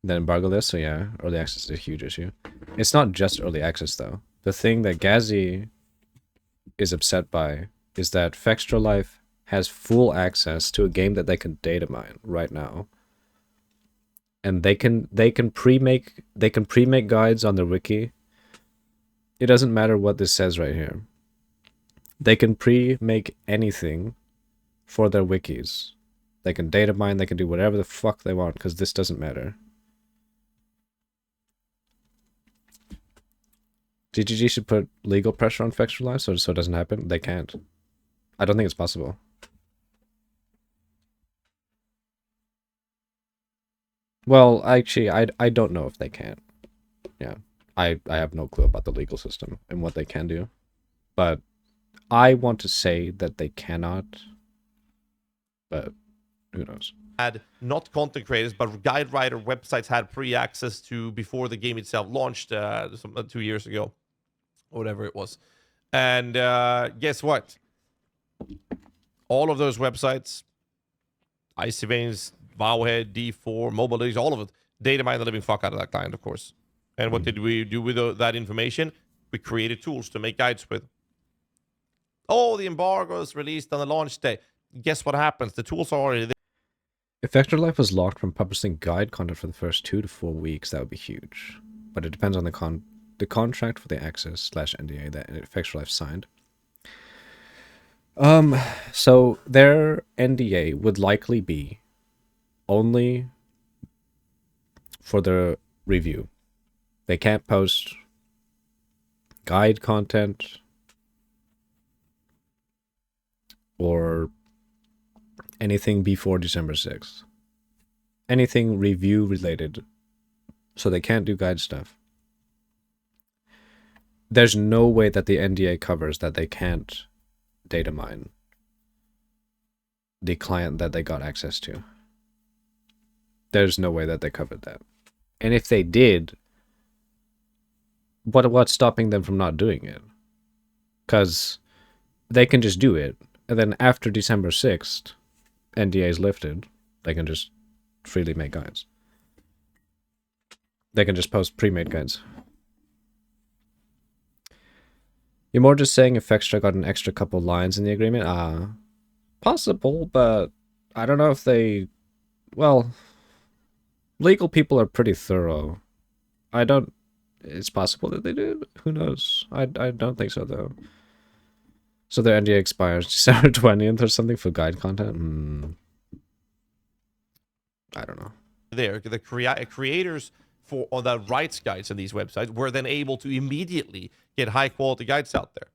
Then embargo this, so yeah, early access is a huge issue. It's not just early access, though. The thing that Gazi is upset by is that Fextra Life has full access to a game that they can data mine right now. And they can pre-make guides on their wiki. It doesn't matter what this says right here. They can pre-make anything for their wikis. They can data mine, they can do whatever the fuck they want, because this doesn't matter. GGG should put legal pressure on Fextra Life so it doesn't happen. They can't. I don't think it's possible. Well, actually, I don't know if they can. Yeah. I have no clue about the legal system and what they can do. But I want to say that they cannot. But who knows?
Had not content creators, but guide writer websites had pre-access to before the game itself launched 2 years ago, or whatever it was. And guess what? All of those websites, Icy Veins, Wowhead, D4, Mobile Leagues, all of it, data mine the living fuck out of that client, of course. And what did we do with that information? We created tools to make guides with. Oh, the embargo is released on the launch day. Guess what happens? The tools are already there.
If Extra Life was locked from publishing guide content for the first 2 to 4 weeks, that would be huge. But it depends on the contract for the access / NDA that Extra Life signed. So their NDA would likely be only for the review. They can't post guide content or anything before December 6th. Anything review related. So they can't do guide stuff. There's no way that the NDA covers that they can't data mine the client that they got access to. There's no way that they covered that. And if they did, what's stopping them from not doing it? Because they can just do it, and then after December 6th, NDA is lifted, they can just freely make guides. They can just post pre-made guides. You're more just saying if Fextra got an extra couple lines in the agreement? Possible, but I don't know if they... Well, legal people are pretty thorough. It's possible that they did. Who knows? I don't think so, though. So their NDA expires December 20th or something for guide content? I don't know.
There, the creators on the rights guides on these websites were then able to immediately get high quality guides out there.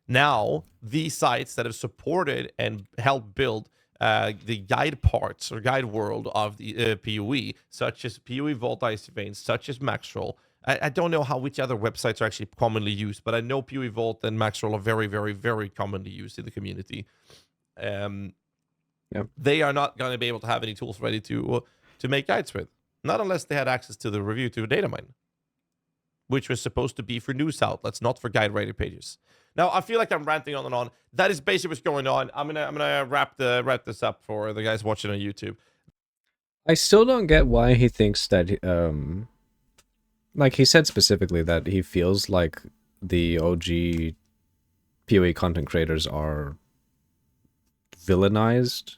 Now, these sites that have supported and helped build the guide parts or guide world of the POE, such as POE Vault Icy Veins, such as Maxroll. I don't know which other websites are actually commonly used, but I know POE Vault and Maxroll are very, very, very commonly used in the community. They are not going to be able to have any tools ready to make guides with. Not unless they had access to the review to a data mine. which was supposed to be for news outlets, not for guide rating pages. Now, I feel like I'm ranting on and on. That is basically what's going on. I'm gonna wrap this up for the guys watching on YouTube.
I still don't get why he thinks that, like he said specifically that he feels like the OG POE content creators are villainized.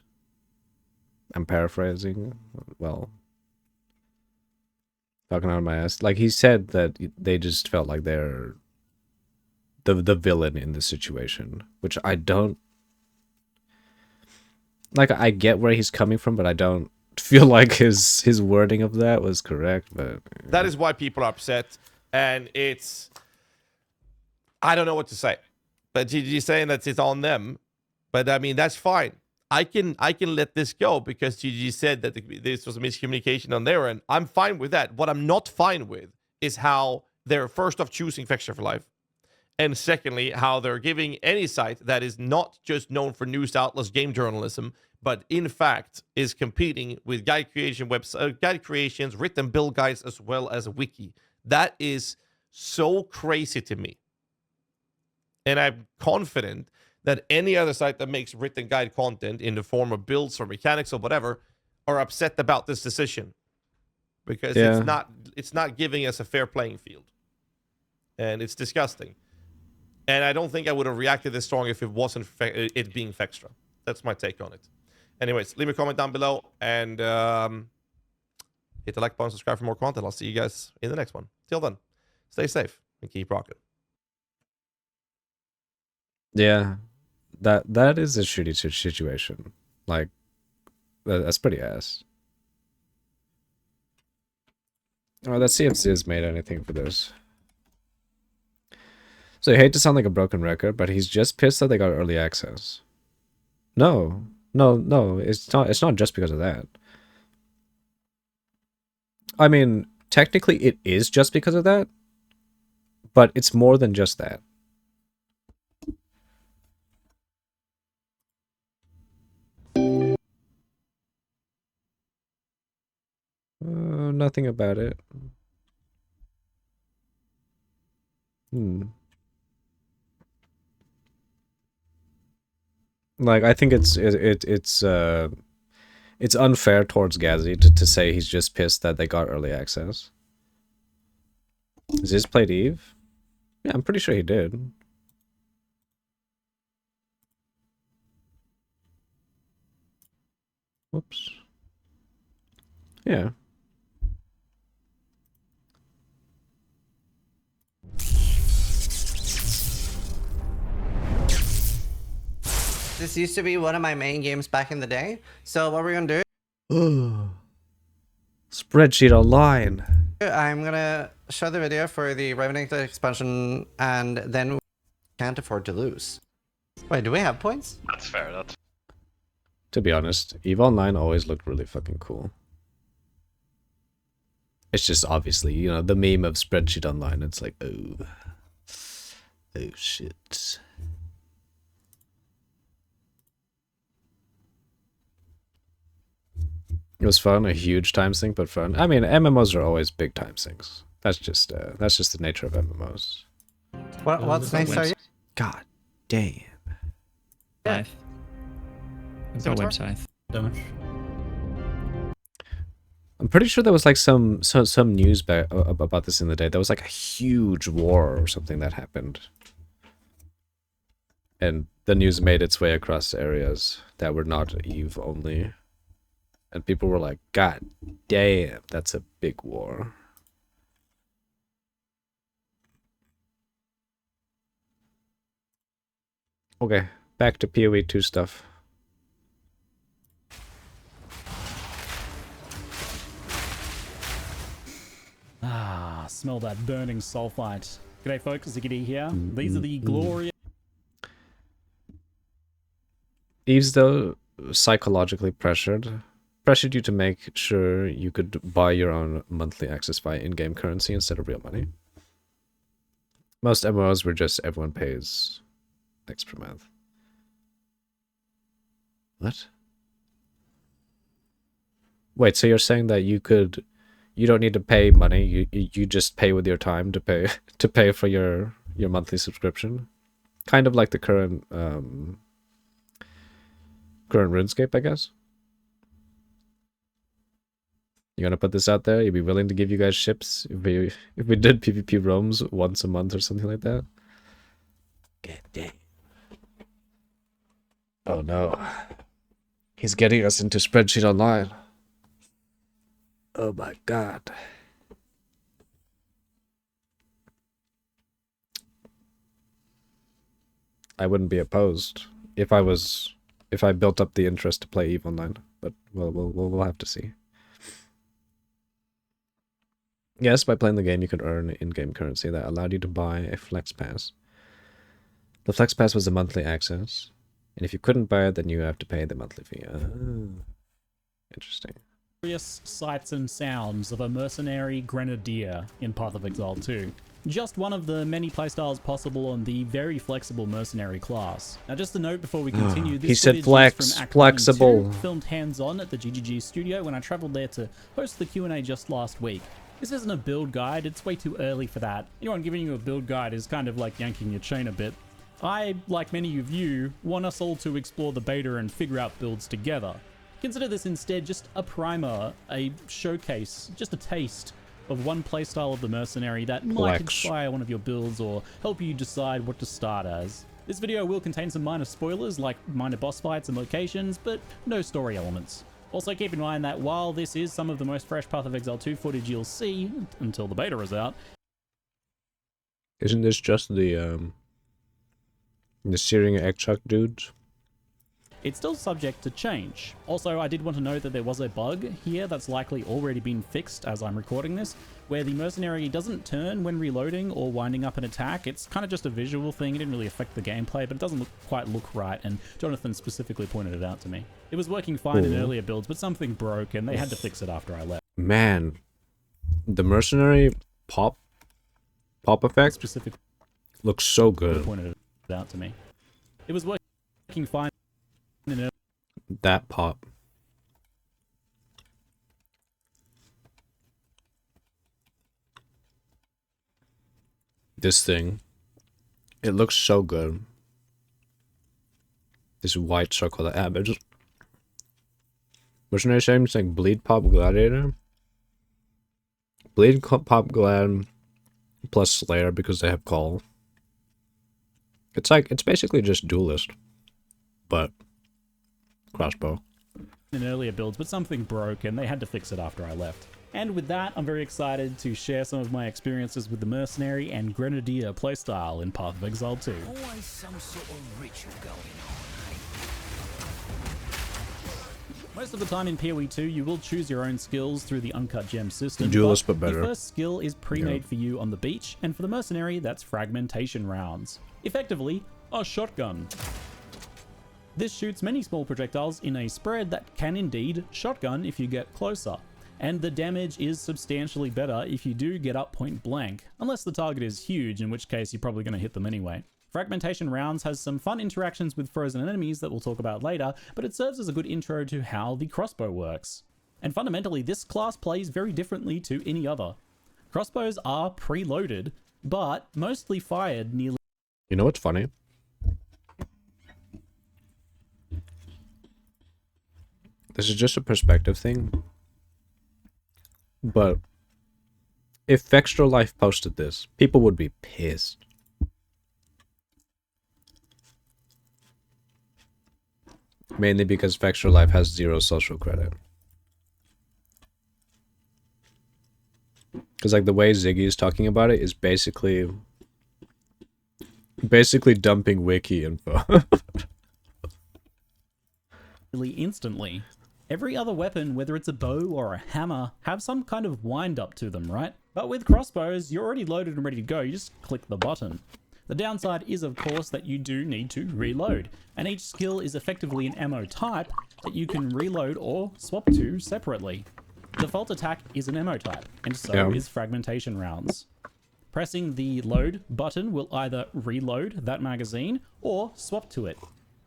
I'm paraphrasing. Well, talking out of my ass. Like he said that they just felt like they're the villain in the situation, which I don't like. I get where he's coming from, but I don't feel like his wording of that was correct. But
that is why people are upset, and it's, I don't know what to say. But GG saying that it's on them, but I mean that's fine. I can let this go because GG said that this was a miscommunication on their end. I'm fine with that. What I'm not fine with is how they're first off choosing Fexture for Life, and secondly, how they're giving any site that is not just known for news outlets, game journalism, but in fact is competing with guide creation website, guide creations, written build guides, as well as a wiki. That is so crazy to me. And I'm confident that any other site that makes written guide content in the form of builds or mechanics or whatever are upset about this decision. Because it's not giving us a fair playing field. And it's disgusting. And I don't think I would have reacted this strong if it wasn't it being Fextra. That's my take on it. Anyways, leave a comment down below and hit the like button, subscribe for more content. I'll see you guys in the next one. Till then, stay safe and keep rocking.
yeah, that is a shitty situation. Like that's pretty ass. Oh, let's see if Ziz made anything for this. So I hate to sound like a broken record, but he's just pissed that they got early access. No, it's not just because of that. I mean, technically it is just because of that, but it's more than just that. Nothing about it. Like I think it's unfair towards Gazzy to say he's just pissed that they got early access. Ziz played Eve? Yeah, I'm pretty sure he did. Whoops. Yeah.
This used to be one of my main games back in the day. So what we're gonna do?
Spreadsheet online.
I'm gonna show the video for the Revenant expansion, and then we can't afford to lose. Wait, do we have points?
That's fair. That's.
To be honest, EVE Online always looked really fucking cool. It's just obviously, you know, the meme of Spreadsheet Online. It's like, oh shit. It was fun, a huge time sink, but fun. I mean, MMOs are always big time sinks. That's just the nature of MMOs.
What's next? Are you?
God damn.
Yeah.
It's a website.
Damage.
I'm pretty sure there was like some news about this in the day. There was like a huge war or something that happened, and the news made its way across areas that were not EVE only, and people were like, "God damn, that's a big war." Okay, back to PoE 2 stuff.
Ah, smell that burning sulfite. G'day folks, Ziggity here. These are the glorious...
EVE's though psychologically pressured you to make sure you could buy your own monthly access via in-game currency instead of real money. Most MMOs were just everyone pays X per month. What? Wait, so you're saying that you could you don't need to pay money. You just pay with your time to pay for your monthly subscription. Kind of like the current RuneScape, I guess. You gonna put this out there? You'd be willing to give you guys ships if we did PvP roams once a month or something like that? God damn. Oh no. He's getting us into Spreadsheet Online. Oh my god. I wouldn't be opposed if I built up the interest to play EVE Online, but we'll have to see. Yes, by playing the game, you could earn in-game currency that allowed you to buy a Flex Pass. The Flex Pass was a monthly access, and if you couldn't buy it, then you have to pay the monthly fee. Interesting.
Various sights and sounds of a mercenary grenadier in Path of Exile 2. Just one of the many playstyles possible on the very flexible mercenary class. Now, just a note before we continue, this
He said
footage
flex,
is from Act 1 and
flexible.
2, filmed hands-on at the GGG studio when I travelled there to host the Q&A just last week. This isn't a build guide, it's way too early for that. Anyone giving you a build guide is kind of like yanking your chain a bit. I, like many of you, want us all to explore the beta and figure out builds together. Consider this instead just a primer, a showcase, just a taste of one playstyle of the mercenary that might inspire one of your builds or help you decide what to start as. This video will contain some minor spoilers like minor boss fights and locations, but no story elements. Also keep in mind that while this is some of the most fresh Path of Exile 2 footage you'll see until the beta is out.
Isn't this just the Syrian egg chuck dudes?
It's still subject to change. Also, I did want to note that there was a bug here that's likely already been fixed as I'm recording this, where the mercenary doesn't turn when reloading or winding up an attack. It's kind of just a visual thing. It didn't really affect the gameplay, but it doesn't quite look right, and Jonathan specifically pointed it out to me. It was working fine in earlier builds, but something broke, and they had to fix it after I left.
Man, the mercenary pop effect
Specifically
looks so good.
pointed it out to me. It was working fine in
That pop. This thing. It looks so good. This white circle that app. Just mercenary name's like Bleed Pop Gladiator. Bleed Pop Glad plus Slayer because they have call. It's basically just Duelist, but crossbow.
in earlier builds, but something broke and they had to fix it after I left. And with that, I'm very excited to share some of my experiences with the Mercenary and Grenadier playstyle in Path of Exile 2.
Always some sort of ritual going on.
Most of the time in POE 2, you will choose your own skills through the Uncut Gem system.
Duelist, but better.
The first skill is pre-made for you on the beach, and for the Mercenary, that's fragmentation rounds. Effectively, a shotgun. This shoots many small projectiles in a spread that can indeed shotgun if you get closer. And the damage is substantially better if you do get up point blank, unless the target is huge, in which case you're probably going to hit them anyway. Fragmentation rounds has some fun interactions with frozen enemies that we'll talk about later, but it serves as a good intro to how the crossbow works. And fundamentally, this class plays very differently to any other. Crossbows are preloaded, but mostly fired nearly...
You know what's funny? This is just a perspective thing. But if Extra Life posted this, people would be pissed. Mainly because Extra Life has 0 social credit. Because like the way Ziggy is talking about it is basically dumping wiki info.
instantly. Every other weapon, whether it's a bow or a hammer, have some kind of wind up to them, right? But with crossbows, you're already loaded and ready to go, you just click the button. The downside is, of course, that you do need to reload, and each skill is effectively an ammo type that you can reload or swap to separately. Default attack is an ammo type, and so is fragmentation rounds. Pressing the load button will either reload that magazine or swap to it.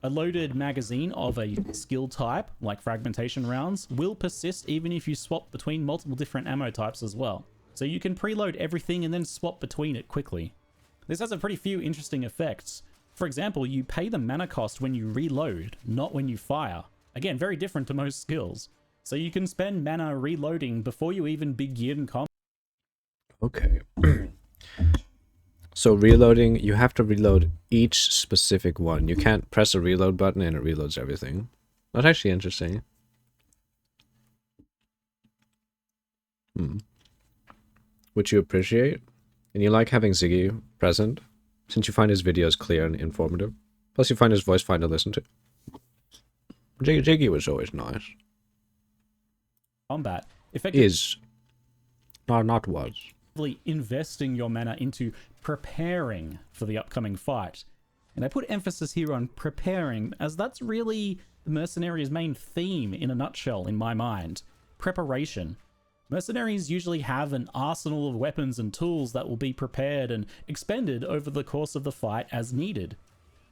A loaded magazine of a skill type, like fragmentation rounds, will persist even if you swap between multiple different ammo types as well. So you can preload everything and then swap between it quickly. This has a pretty few interesting effects. For example, you pay the mana cost when you reload, not when you fire. Again, very different to most skills. So you can spend mana reloading before you even begin combat.
Okay. So reloading, you have to reload each specific one. You can't press a reload button and it reloads everything. That's actually interesting. Which you appreciate? And you like having Ziggy present, since you find his videos clear and informative. Plus you find his voice fun to listen to. Jiggy was always nice.
Combat. Effectively
Is. No, not was.
investing your mana into preparing for the upcoming fight. And I put emphasis here on preparing, as that's really the Mercenaries' main theme in a nutshell in my mind. Preparation. Mercenaries usually have an arsenal of weapons and tools that will be prepared and expended over the course of the fight as needed.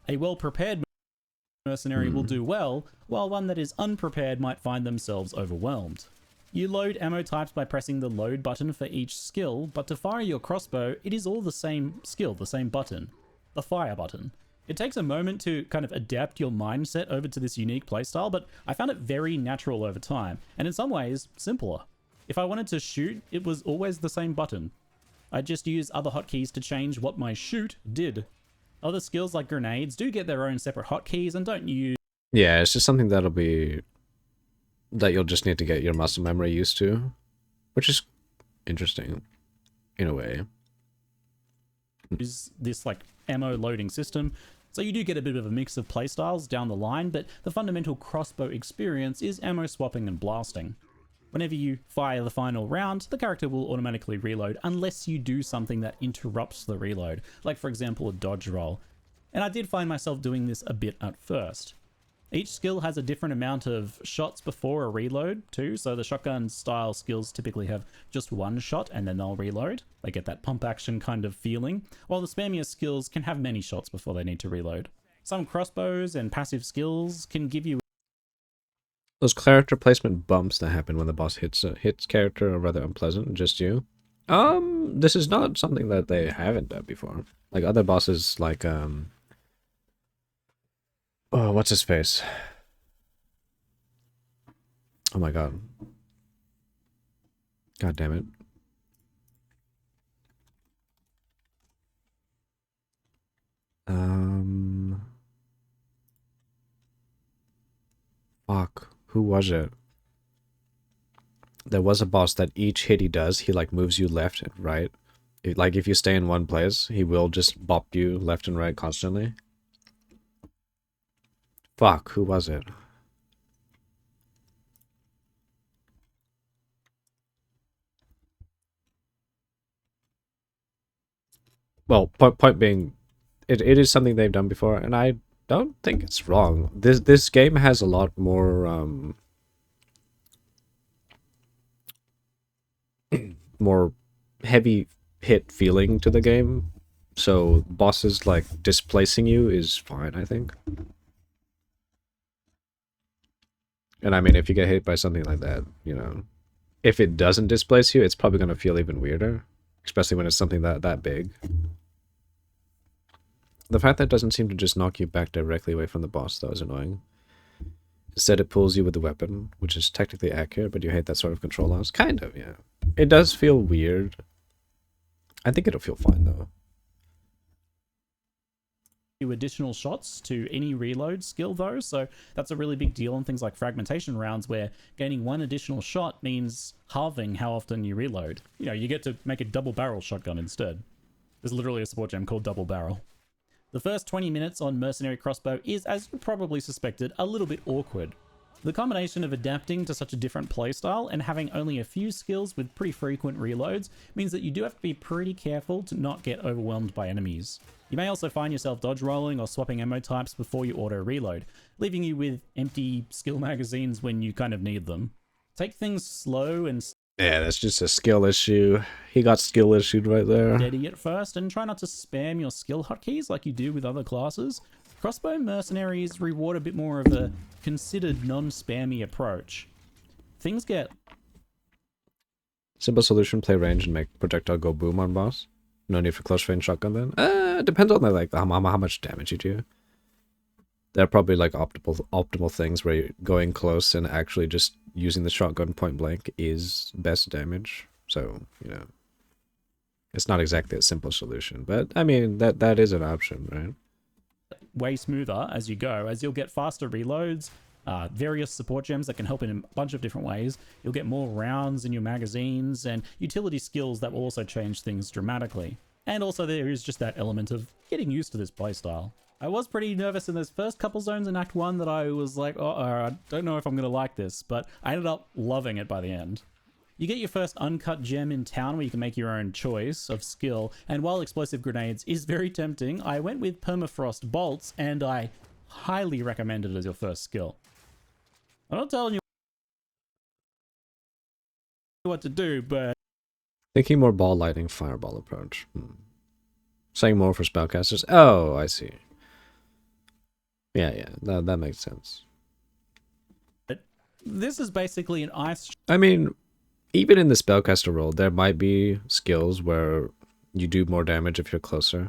A well-prepared mercenary will do well, while one that is unprepared might find themselves overwhelmed. You load ammo types by pressing the load button for each skill, but to fire your crossbow, it is all the same skill, the same button, the fire button. It takes a moment to kind of adapt your mindset over to this unique playstyle, but I found it very natural over time, and in some ways, simpler. If I wanted to shoot, it was always the same button. I just use other hotkeys to change what my shoot did. Other skills like grenades do get their own separate hotkeys and don't use...
Yeah, it's just something that you'll just need to get your muscle memory used to, which is interesting in a way.
Use this like ammo loading system, so you do get a bit of a mix of playstyles down the line, but the fundamental crossbow experience is ammo swapping and blasting. Whenever you fire the final round, the character will automatically reload unless you do something that interrupts the reload, like for example a dodge roll. And I did find myself doing this a bit at first. Each skill has a different amount of shots before a reload too, so the shotgun style skills typically have just one shot and then they'll reload. They get that pump action kind of feeling, while the spammier skills can have many shots before they need to reload. Some crossbows and passive skills can give you
Those character placement bumps that happen when the boss hits character are rather unpleasant, just you. This is not something that they haven't done before. Like other bosses like oh, what's his face? Oh my god. God damn it. Fuck. Who was it? There was a boss that each hit he does, he like moves you left and right. Like if you stay in one place, he will just bop you left and right constantly. Fuck, who was it? Well, point being, it is something they've done before, and I don't think it's wrong. This game has a lot more more heavy hit feeling to the game, so bosses like displacing you is fine, I think. And I mean, if you get hit by something like that, you know, if it doesn't displace you, it's probably gonna feel even weirder, especially when it's something that big. The fact that it doesn't seem to just knock you back directly away from the boss, though, is annoying. Instead, it pulls you with the weapon, which is technically accurate, but you hate that sort of control loss. Kind of, yeah. It does feel weird. I think it'll feel fine, though.
Additional shots to any reload skill though, so that's a really big deal in things like fragmentation rounds where gaining one additional shot means halving how often you reload. You know, you get to make a double barrel shotgun instead. There's literally a support gem called double barrel. The first 20 minutes on Mercenary Crossbow is, as you probably suspected, a little bit awkward. The combination of adapting to such a different playstyle and having only a few skills with pretty frequent reloads means that you do have to be pretty careful to not get overwhelmed by enemies. You may also find yourself dodge rolling or swapping ammo types before you auto reload, leaving you with empty skill magazines when you kind of need them. Take things slow and
Yeah, that's just a skill issue. He got skill issued right there.
steady at first, and try not to spam your skill hotkeys like you do with other classes. Crossbow mercenaries reward a bit more of a considered non-spammy approach. Things get...
Simple solution, play range and make projectile go boom on boss. No need for close range shotgun then. It depends on how much damage you do. There are probably like optimal things where you're going close and actually just using the shotgun point blank is best damage. So, you know, it's not exactly a simple solution, but I mean, that is an option, right?
way smoother as you go, as you'll get faster reloads, various support gems that can help in a bunch of different ways. You'll get more rounds in your magazines and utility skills that will also change things dramatically. And also there is just that element of getting used to this playstyle. I was pretty nervous in those first couple zones in Act 1 that I was like, I don't know if I'm going to like this, but I ended up loving it by the end. You get your first uncut gem in town where you can make your own choice of skill, and while explosive grenades is very tempting, I went with permafrost bolts, and I highly recommend it as your first skill. I'm not telling you what to do, but...
Thinking more ball lightning fireball approach. Saying more for spellcasters. Oh, I see. Yeah, that makes sense.
This is basically an ice...
I mean, even in the spellcaster role, there might be skills where you do more damage if you're closer.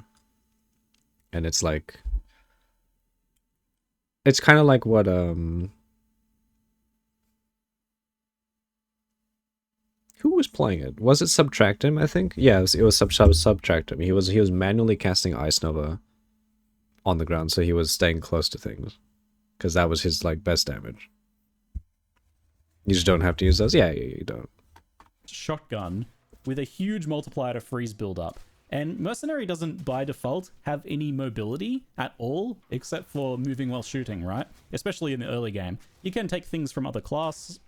And it's like... It's kind of like what, Who was playing it? Was it Subtract Him, I think? Yeah, it was Subtract Him. He was manually casting Ice Nova on the ground, so he was staying close to things. Because that was his, like, best damage. You just don't have to use those? Yeah, you don't.
Shotgun with a huge multiplier to freeze build-up. And Mercenary doesn't, by default, have any mobility at all, except for moving while shooting, right? Especially in the early game. You can take things from other class,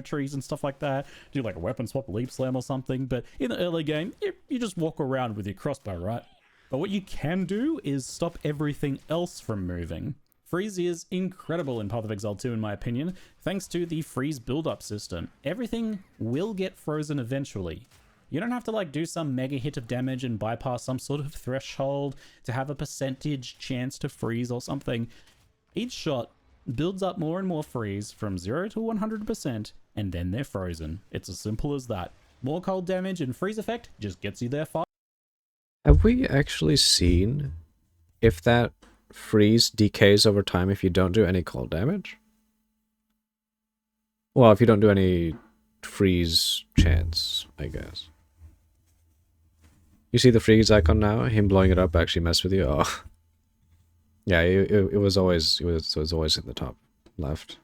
trees and stuff like that, do like a weapon swap, leap slam or something, but in the early game, you just walk around with your crossbow, right? But what you can do is stop everything else from moving. Freeze is incredible in Path of Exile 2, in my opinion, thanks to the freeze build-up system. Everything will get frozen eventually. You don't have to like do some mega hit of damage and bypass some sort of threshold to have a percentage chance to freeze or something. Each shot builds up more and more freeze from 0 to 100%, and then they're frozen. It's as simple as that. More cold damage and freeze effect just gets you there fast.
Have we actually seen if that freeze decays over time if you don't do any cold damage? Well, if you don't do any freeze chance, I guess. You see the freeze icon now? Him blowing it up actually messed with you? Oh. Yeah, it was always in the top left.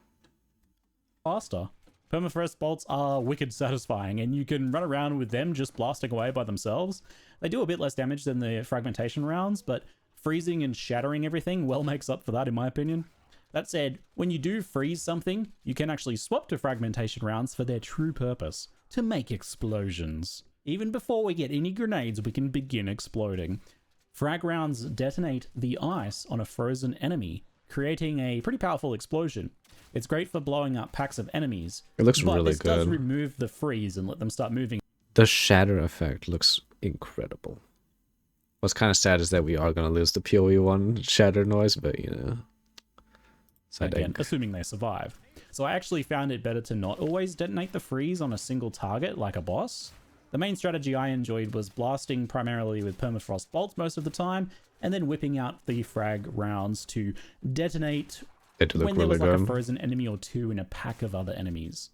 Faster. Permafrost bolts are wicked satisfying, and you can run around with them just blasting away by themselves. They do a bit less damage than the fragmentation rounds, but freezing and shattering everything well makes up for that, in my opinion. That said, when you do freeze something, you can actually swap to fragmentation rounds for their true purpose, to make explosions. Even before we get any grenades, we can begin exploding. Frag rounds detonate the ice on a frozen enemy, creating a pretty powerful explosion. It's great for blowing up packs of enemies.
It looks
but
really
this
good.
Does remove the freeze and let them start moving.
The shatter effect looks incredible. What's kind of sad is that we are going to lose the POE 1 shatter noise, but
Again, assuming they survive. So I actually found it better to not always detonate the freeze on a single target like a boss. The main strategy I enjoyed was blasting primarily with permafrost bolts most of the time, and then whipping out the frag rounds to detonate when there was like a frozen enemy or two in a pack of other enemies.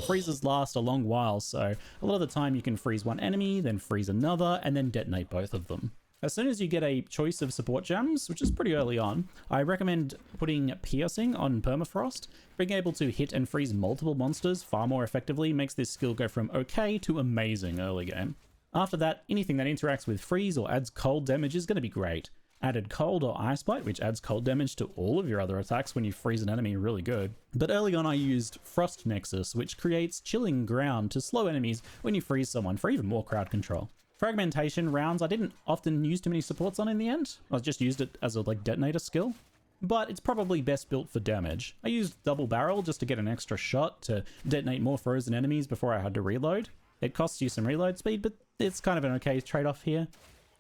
Freezes last a long while, so a lot of the time you can freeze one enemy, then freeze another, and then detonate both of them. As soon as you get a choice of support gems, which is pretty early on, I recommend putting Piercing on Permafrost. Being able to hit and freeze multiple monsters far more effectively makes this skill go from okay to amazing early game. After that, anything that interacts with freeze or adds cold damage is going to be great. Added cold or ice bite, which adds cold damage to all of your other attacks when you freeze an enemy, really good. But early on I used Frost Nexus, which creates chilling ground to slow enemies when you freeze someone for even more crowd control. Fragmentation rounds I didn't often use too many supports on in the end. I just used it as a detonator skill. But it's probably best built for damage. I used double barrel just to get an extra shot to detonate more frozen enemies before I had to reload. It costs you some reload speed, but it's kind of an okay trade-off here.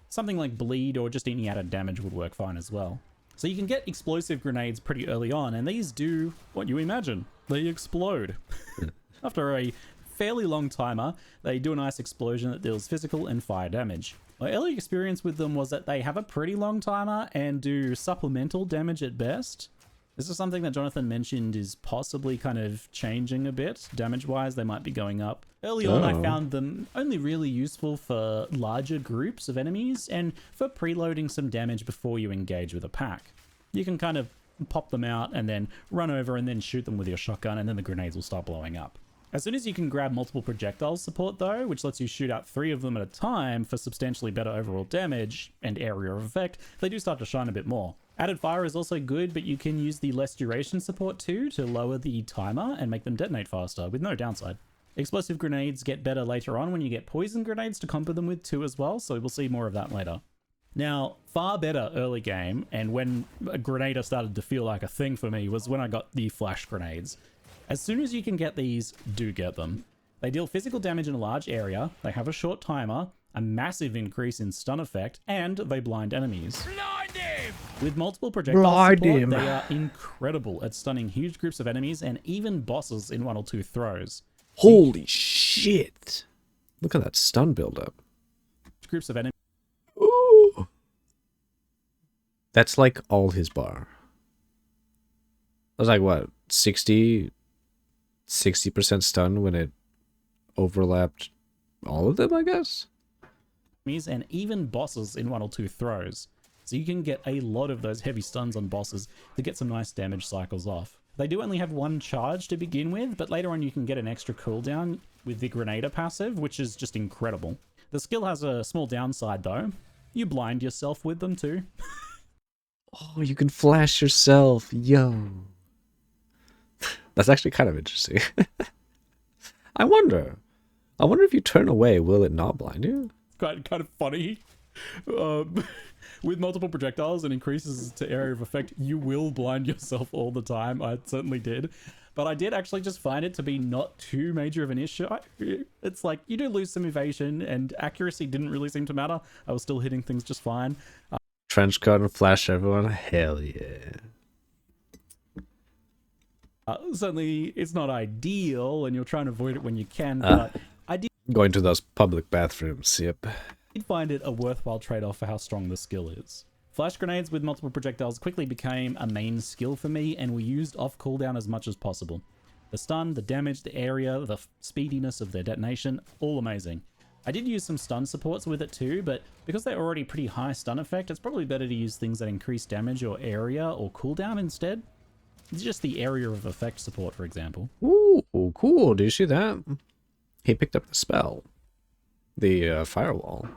Something like bleed or just any added damage would work fine as well. So you can get explosive grenades pretty early on, and these do what you imagine. They explode. After a fairly long timer, they do a nice explosion that deals physical and fire damage. My early experience with them was that they have a pretty long timer and do supplemental damage at best. This is something that Jonathan mentioned is possibly kind of changing a bit. Damage-wise, they might be going up. Early on, I found them only really useful for larger groups of enemies and for preloading some damage before you engage with a pack. You can kind of pop them out and then run over and then shoot them with your shotgun, and then the grenades will start blowing up. As soon as you can grab multiple projectiles support though, which lets you shoot out 3 of them at a time for substantially better overall damage and area of effect, they do start to shine a bit more. Added fire is also good, but you can use the less duration support too to lower the timer and make them detonate faster with no downside. Explosive grenades get better later on when you get poison grenades to combo them with too as well, so we'll see more of that later. Now, far better early game, and when a grenader started to feel like a thing for me, was when I got the flash grenades. As soon as you can get these, do get them. They deal physical damage in a large area, they have a short timer, a massive increase in stun effect, and they blind enemies.
Blind him!
With multiple projectile support, they are incredible at stunning huge groups of enemies and even bosses in 1 or 2 throws.
Holy shit! Look at that stun buildup.
Groups of enemies.
Ooh. That's like all his bar. That's like what, 60% stun when it overlapped all of them, I guess?
And even bosses in 1 or 2 throws. So you can get a lot of those heavy stuns on bosses to get some nice damage cycles off. They do only have 1 charge to begin with, but later on you can get an extra cooldown with the Grenader passive, which is just incredible. The skill has a small downside though. You blind yourself with them too.
Oh, you can flash yourself, yo. That's actually kind of interesting. I wonder if you turn away, will it not blind you?
Kind of funny. With multiple projectiles and increases to area of effect, you will blind yourself all the time. I certainly did. But I did actually just find it to be not too major of an issue. It's like, you do lose some evasion, and accuracy didn't really seem to matter. I was still hitting things just fine.
Trench coat and flash everyone? Hell yeah.
Certainly, it's not ideal, and you're trying to avoid it when you can, but I did
Going to those public bathrooms, yep.
find it a worthwhile trade-off for how strong the skill is. Flash grenades with multiple projectiles quickly became a main skill for me, and we used off cooldown as much as possible. The stun, the damage, the area, the speediness of their detonation, all amazing. I did use some stun supports with it too, but because they're already pretty high stun effect, it's probably better to use things that increase damage or area or cooldown instead. It's just the area of effect support, for example.
Ooh, cool. Do you see that? He picked up the spell. The firewall.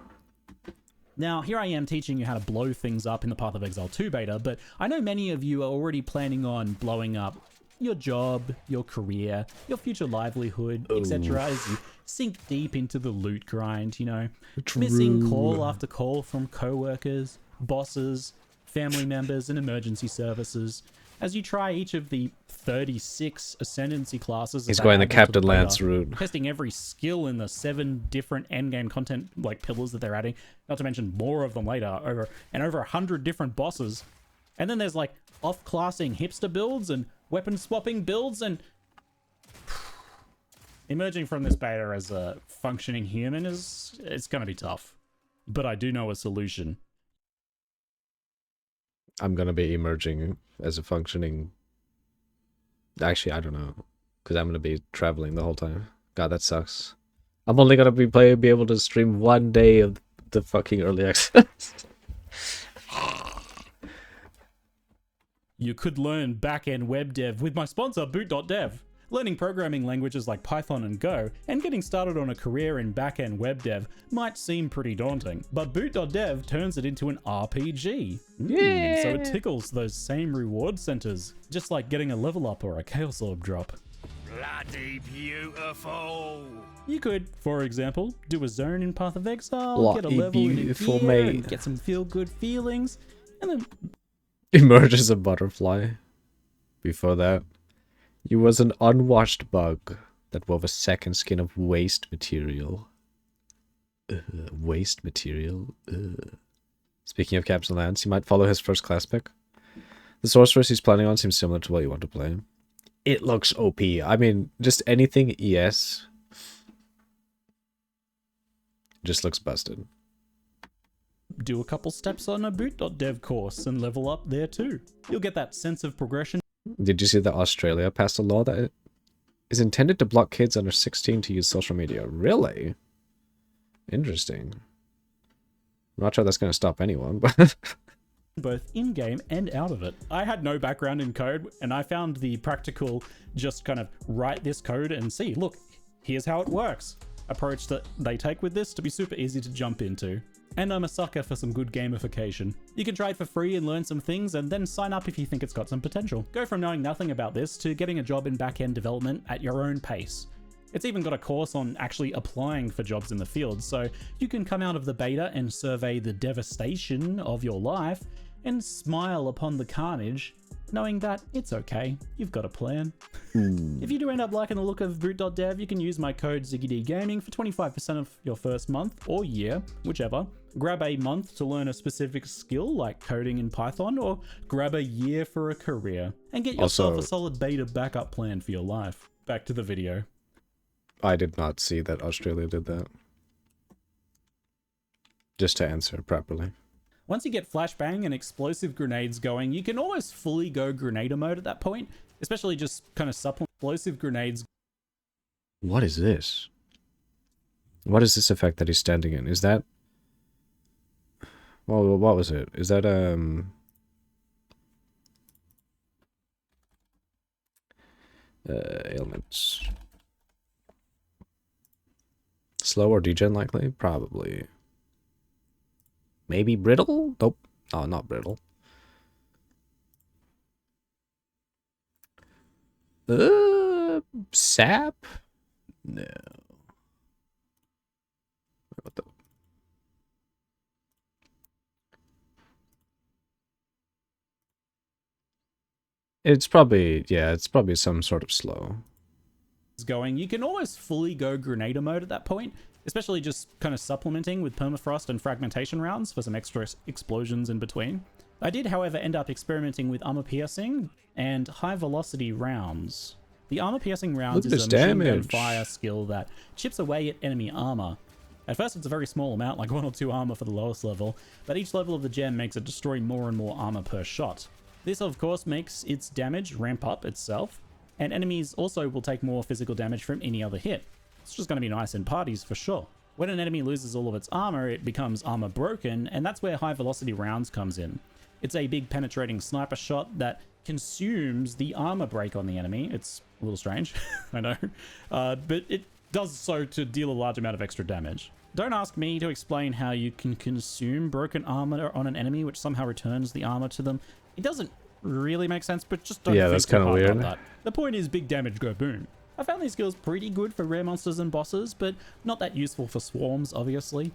Now, here I am teaching you how to blow things up in the Path of Exile 2 beta, but I know many of you are already planning on blowing up your job, your career, your future livelihood, etc. as you sink deep into the loot grind, you know. Missing call after call from co-workers, bosses, family members, and emergency services. As you try each of the 36 ascendancy classes.
He's going the Captain Lance route.
Testing every skill in the 7 different endgame content like pillars that they're adding, not to mention more of them later, over 100 different bosses. And then there's like off-classing hipster builds and weapon swapping builds, and emerging from this beta as a functioning human it's gonna be tough. But I do know a solution.
I'm gonna be emerging as a functioning... Actually, I don't know. Because I'm gonna be traveling the whole time. God, that sucks. I'm only gonna be able to stream 1 day of the fucking early access.
You could learn back-end web dev with my sponsor, boot.dev. Learning programming languages like Python and Go, and getting started on a career in back-end web dev might seem pretty daunting, but boot.dev turns it into an RPG.
Yeah.
So it tickles those same reward centers, just like getting a level up or a Chaos Orb drop.
Bloody beautiful!
You could, for example, do a zone in Path of Exile,
Bloody
get a level in
beautiful,
gear,
mate.
and get some feel-good feelings, and then
Emerge as a butterfly. Before that, you was an unwashed bug that wove a second skin of waste material. Waste material. Speaking of Captain Lance, you might follow his first class pick. The sorceress he's planning on seems similar to what you want to play. It looks OP. I mean, just anything ES just looks busted.
Do a couple steps on a boot.dev course and level up there too. You'll get that sense of progression.
Did you see that Australia passed a law that is intended to block kids under 16 to use social media? Really? Interesting. I'm not sure that's going to stop anyone, but...
both in-game and out of it. I had no background in code, and I found the practical just kind of write this code and see, look, here's how it works approach that they take with this to be super easy to jump into. And I'm a sucker for some good gamification. You can try it for free and learn some things, and then sign up if you think it's got some potential. Go from knowing nothing about this to getting a job in back-end development at your own pace. It's even got a course on actually applying for jobs in the field, so you can come out of the beta and survey the devastation of your life and smile upon the carnage, knowing that it's okay, you've got a plan. If you do end up liking the look of boot.dev, you can use my code ZiggyDGaming for 25% of your first month or year, whichever. Grab a month to learn a specific skill like coding in Python, or grab a year for a career, and get yourself a solid beta backup plan for your life. Back to the video.
I did not see that Australia did that. Just to answer properly.
Once you get flashbang and explosive grenades going, you can almost fully go grenader mode at that point, especially just kind of supplement explosive grenades.
What is this? What is this effect that he's standing in? Is that... Well, what was it? Is that, ailments. Slow or degen likely? Probably. Maybe brittle? Nope. Oh, not brittle. Sap? No. What the... It's probably, yeah, it's probably some sort of slow.
Going, you can almost fully go grenader mode at that point, especially just kind of supplementing with permafrost and fragmentation rounds for some extra explosions in between. I did, however, end up experimenting with armor piercing and high velocity rounds. The armor piercing rounds is a machine gun fire skill that chips away at enemy armor. At first it's a very small amount, like 1 or 2 armor for the lowest level, but each level of the gem makes it destroy more and more armor per shot. This of course makes its damage ramp up itself, and enemies also will take more physical damage from any other hit. It's just going to be nice in parties for sure. When an enemy loses all of its armor, it becomes armor broken, and that's where high velocity rounds comes in. It's a big penetrating sniper shot that consumes the armor break on the enemy. It's a little strange, I know, but it does so to deal a large amount of extra damage. Don't ask me to explain how you can consume broken armor on an enemy which somehow returns the armor to them. It doesn't really make sense, but just don't think
that's
too
kind of
hard
weird.
about that. The point is big damage go boom. I found these skills pretty good for rare monsters and bosses, but not that useful for swarms, obviously.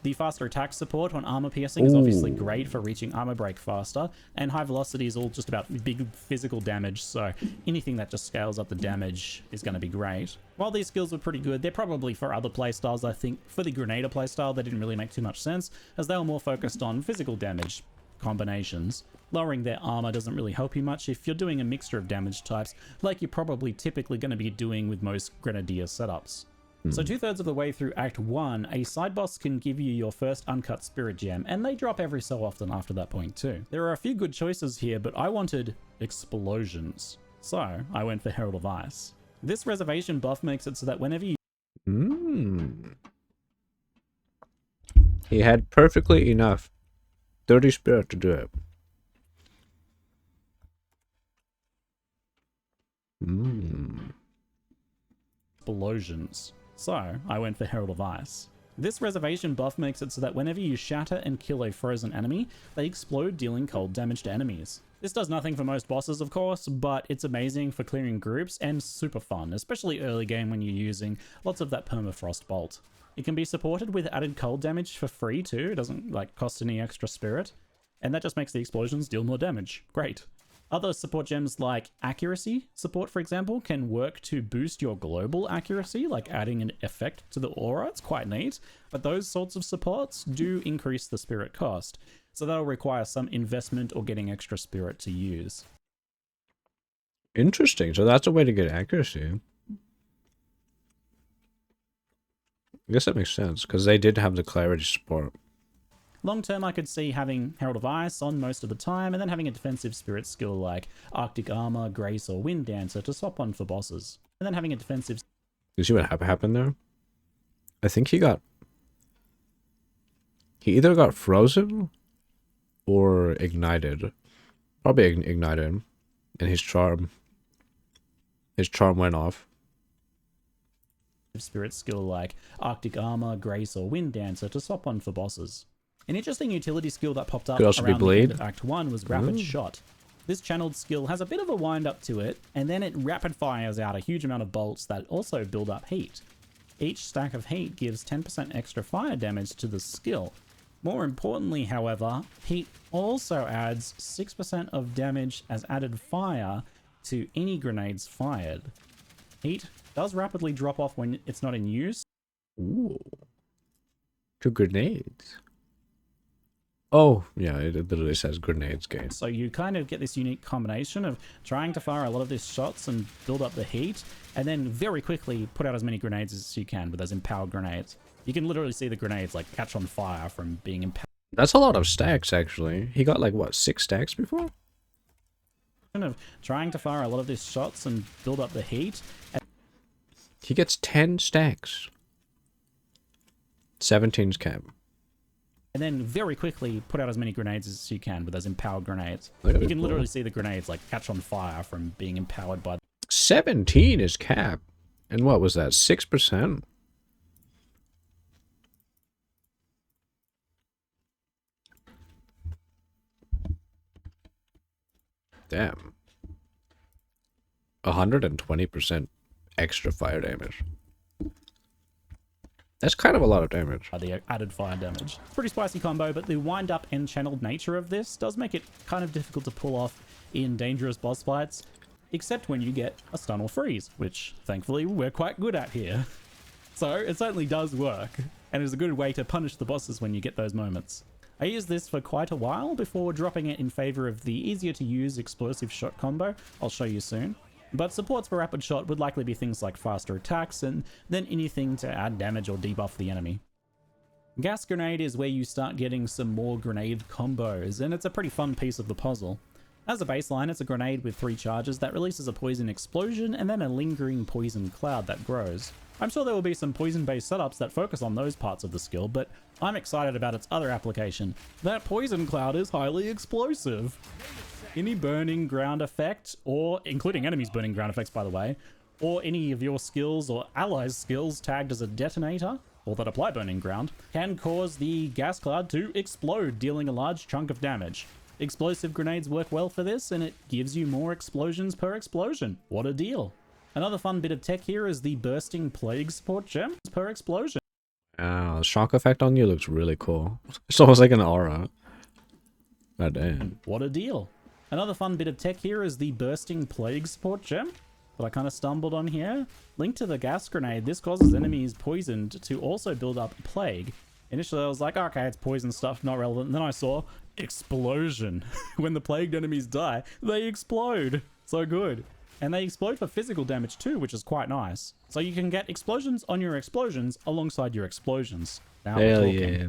The faster attack support on armor piercing is obviously great for reaching armor break faster, and high velocity is all just about big physical damage, so anything that just scales up the damage is going to be great. While these skills were pretty good, they're probably for other playstyles. I think for the Grenader playstyle they didn't really make too much sense, as they were more focused on physical damage combinations. Lowering their armor doesn't really help you much if you're doing a mixture of damage types, like you're probably typically going to be doing with most Grenadier setups. So 2/3 of the way through Act 1, a side boss can give you your first uncut spirit gem, and they drop every so often after that point too. There are a few good choices here, but I wanted explosions, so I went for Herald of Ice. This reservation buff makes it so that whenever you
He had perfectly enough dirty spirit to do it.
explosions. So I went for Herald of Ice. This reservation buff makes it so that whenever you shatter and kill a frozen enemy, they explode, dealing cold damage to enemies. This does nothing for most bosses, of course, but it's amazing for clearing groups and super fun, especially early game when you're using lots of that permafrost bolt. It can be supported with added cold damage for free too. It doesn't cost any extra spirit, and that just makes the explosions deal more damage. Great. Other support gems like accuracy support, for example, can work to boost your global accuracy, like adding an effect to the aura. It's quite neat, but those sorts of supports do increase the spirit cost. so that'll require some investment or getting extra spirit to use.
Interesting. So that's a way to get accuracy. I guess that makes sense, because they did have the clarity support.
Long term, I could see having Herald of Ice on most of the time, and then having a defensive spirit skill like Arctic Armor, Grace, or Wind Dancer to swap on for bosses. And then having a defensive...
You see what happened there? I think he either got frozen or ignited. Probably ignited. And his charm went off.
Spirit skill like Arctic Armor, Grace, or Wind Dancer to swap on for bosses. An interesting utility skill that popped up
Could also be
around the end
Bleed.
of Act 1 was Rapid Shot. This channeled skill has a bit of a wind up to it, and then it rapid fires out a huge amount of bolts that also build up heat. Each stack of heat gives 10% extra fire damage to the skill. More importantly, however, heat also adds 6% of damage as added fire to any grenades fired. Heat does rapidly drop off when it's not in use.
Ooh. 2 grenades. Oh, yeah, it literally says grenades gain.
So you kind of get this unique combination of trying to fire a lot of these shots and build up the heat, and then very quickly put out as many grenades as you can with those empowered grenades. You can literally see the grenades like catch on fire from being empowered.
That's a lot of stacks, actually. He got like, what, 6 stacks before?
Of trying to fire a lot of these shots and build up the heat.
He gets 10 stacks. 17's cap.
And then very quickly put out as many grenades as you can with those empowered grenades.
Very
You can
cool.
literally see the grenades like catch on fire from being empowered by...
17 is cap. And what was that, 6%? Damn. 120% extra fire damage. That's kind of a lot of damage.
the added fire damage. Pretty spicy combo, but the wind up and channeled nature of this does make it kind of difficult to pull off in dangerous boss fights, except when you get a stun or freeze, which thankfully we're quite good at here. So it certainly does work, and is a good way to punish the bosses when you get those moments. I used this for quite a while before dropping it in favor of the easier to use explosive shot combo I'll show you soon. But supports for rapid shot would likely be things like faster attacks and then anything to add damage or debuff the enemy. Gas grenade is where you start getting some more grenade combos, and it's a pretty fun piece of the puzzle. As a baseline, it's a grenade with 3 charges that releases a poison explosion and then a lingering poison cloud that grows. I'm sure there will be some poison-based setups that focus on those parts of the skill, but I'm excited about its other application. That poison cloud is highly explosive. Any burning ground effect, or including enemies burning ground effects by the way, or any of your skills or allies' skills tagged as a detonator, or that apply burning ground, can cause the gas cloud to explode, dealing a large chunk of damage. Explosive grenades work well for this, and it gives you more explosions per explosion. What a deal. Another fun bit of tech here is the bursting plague support gem per explosion.
Wow, the shock effect on you looks really cool. It's almost like an aura. God damn.
What a deal. Another fun bit of tech here is the bursting plague support gem that I kind of stumbled on here. Linked to the gas grenade, this causes enemies poisoned to also build up plague. Initially I was like, okay, it's poison stuff, not relevant. And then I saw explosion. When the plagued enemies die, they explode. So good. And they explode for physical damage too, which is quite nice. So you can get explosions on your explosions alongside your explosions. Now we're
Hell
talking.
yeah.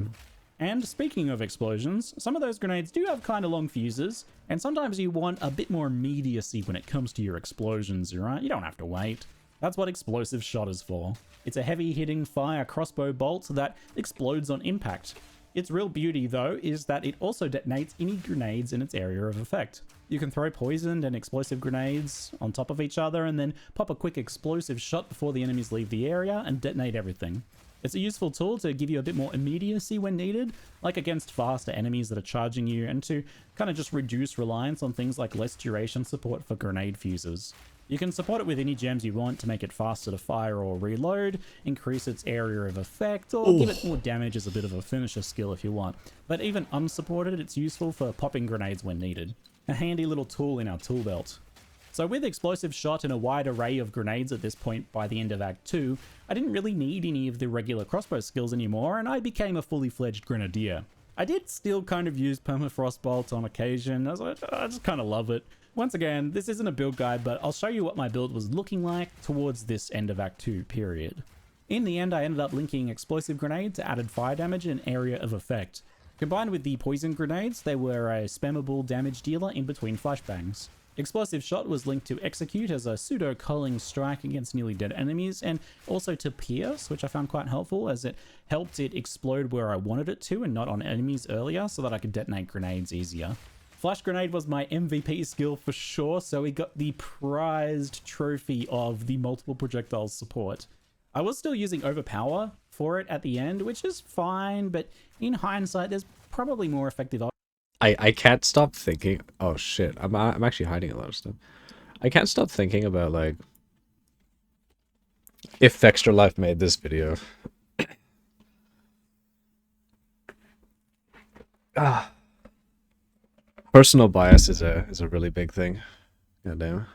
And speaking of explosions, some of those grenades do have kind of long fuses, and sometimes you want a bit more immediacy when it comes to your explosions, right? You don't have to wait. That's what explosive shot is for. It's a heavy hitting fire crossbow bolt that explodes on impact. Its real beauty though is that it also detonates any grenades in its area of effect. You can throw poisoned and explosive grenades on top of each other and then pop a quick explosive shot before the enemies leave the area and detonate everything. It's a useful tool to give you a bit more immediacy when needed, like against faster enemies that are charging you, and to kind of just reduce reliance on things like less duration support for grenade fuses. You can support it with any gems you want to make it faster to fire or reload, increase its area of effect, or give it more damage as a bit of a finisher skill if you want. But even unsupported, it's useful for popping grenades when needed. A handy little tool in our tool belt. So with explosive shot and a wide array of grenades at this point by the end of Act 2, I didn't really need any of the regular crossbow skills anymore, and I became a fully fledged grenadier. I did still kind of use permafrost bolts on occasion. I was like, I just kind of love it. Once again, this isn't a build guide, but I'll show you what my build was looking like towards this end of Act 2 period. In the end, I ended up linking explosive grenade to added fire damage and area of effect. Combined with the poison grenades, they were a spammable damage dealer in between flashbangs. Explosive shot was linked to execute as a pseudo culling strike against nearly dead enemies, and also to pierce, which I found quite helpful as it helped it explode where I wanted it to and not on enemies earlier so that I could detonate grenades easier. Flash grenade was my MVP skill for sure, so we got the prized trophy of the multiple projectiles support. I was still using overpower for it at the end, which is fine, but in hindsight, there's probably more effective.
I can't stop thinking. Oh shit! I'm actually hiding a lot of stuff. I can't stop thinking about like if Extra Life made this video. Personal bias is a really big thing. Goddamn.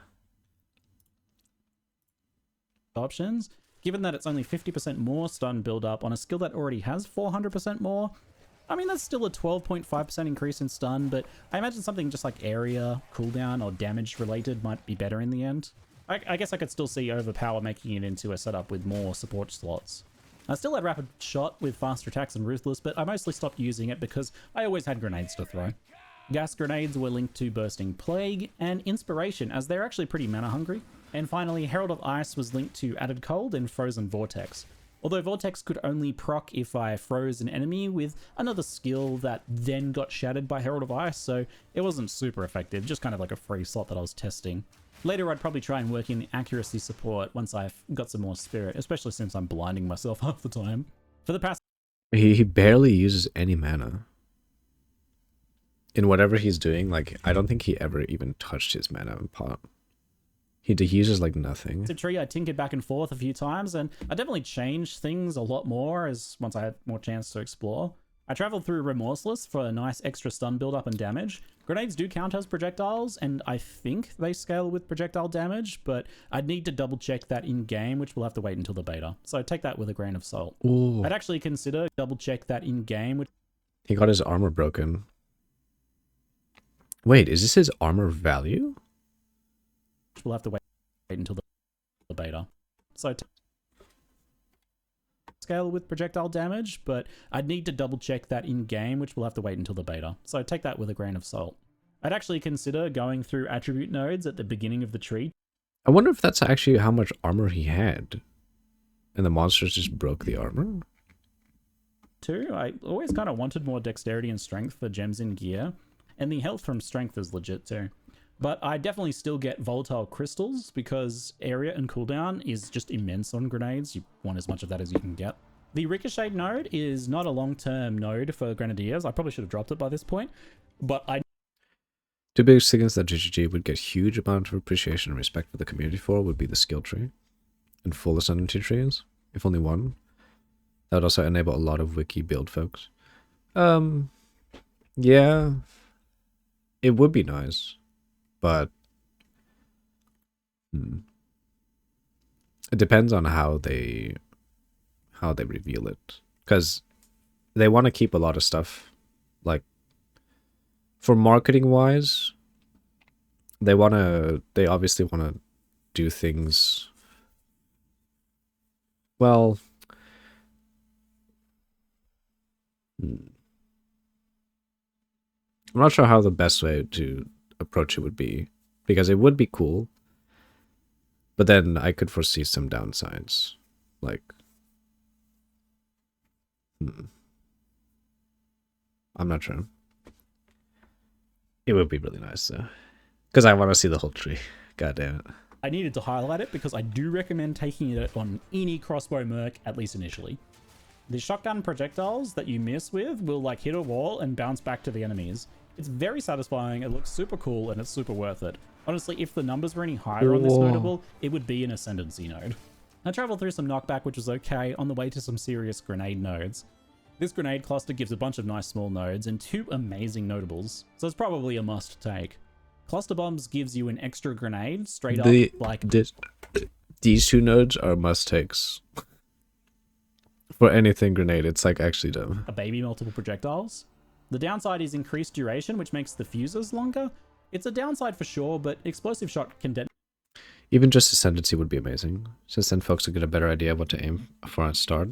Options, given that it's only 50% more stun build up on a skill that already has 400% more. I mean, that's still a 12.5% increase in stun, but I imagine something just like area, cooldown, or damage related might be better in the end. I guess I could still see overpower making it into a setup with more support slots. I still had rapid shot with faster attacks and ruthless, but I mostly stopped using it because I always had grenades to throw. Gas grenades were linked to bursting plague and inspiration, as they're actually pretty mana hungry. And finally, Herald of Ice was linked to added cold and frozen vortex. Although Vortex could only proc if I froze an enemy with another skill that then got shattered by Herald of Ice, so it wasn't super effective, just kind of like a free slot that I was testing. Later I'd probably try and work in the accuracy support once I've got some more spirit, especially since I'm blinding myself half the time. For the past...
He barely uses any mana. In whatever he's doing, like, I don't think he ever even touched his mana pot. He uses like nothing.
Tree, I tinkered back and forth a few times, and I definitely changed things a lot more as once I had more chance to explore. I traveled through Remorseless for a nice extra stun build up and damage. Grenades do count as projectiles, and I think they scale with projectile damage, but I'd need to double check that in game, which we'll have to wait until the beta. So take that with a grain of salt.
Ooh.
I'd actually consider double check that in game. Which...
He got his armor broken. Wait, is this his armor value?
We'll have to wait until the beta. So scale with projectile damage, but I'd need to double check that in game, which we'll have to wait until the beta. So take that with a grain of salt. I'd actually consider going through attribute nodes at the beginning of the tree.
I wonder if that's actually how much armor he had. And the monsters just broke the armor?
Too, I always kind of wanted more dexterity and strength for gems in gear. And the health from strength is legit too. But I definitely still get volatile crystals because area and cooldown is just immense on grenades. You want as much of that as you can get. The ricochet node is not a long-term node for grenadiers. I probably should have dropped it by this point, but I...
Two biggest things that GGG would get huge amount of appreciation and respect for the community for would be the skill tree and full ascendancy trees, if only one. That would also enable a lot of wiki build folks. Yeah, it would be nice. But it depends on how they reveal it, because they want to keep a lot of stuff, like for marketing wise, they obviously want to do things well. I'm not sure how the best way to approach it would be, because it would be cool, but then I could foresee some downsides, like I'm not sure. It would be really nice though, because I want to see the whole tree. God damn it.
I needed to highlight it because I do recommend taking it on any crossbow merc, at least initially. The shotgun projectiles that you miss with will like hit a wall and bounce back to the enemies. It's very satisfying, it looks super cool, and it's super worth it. Honestly, if the numbers were any higher on this notable, it would be an ascendancy node. I traveled through some knockback, which was okay, on the way to some serious grenade nodes. This grenade cluster gives a bunch of nice small nodes and two amazing notables, so it's probably a must take. Cluster bombs gives you an extra grenade straight up like...
These two nodes are must takes. For anything grenade, it's like actually dumb.
A baby multiple projectiles. The downside is increased duration, which makes the fuses longer. It's a downside for sure, but explosive shot can detonate.
Even just ascendancy would be amazing, since then folks will get a better idea of what to aim for at start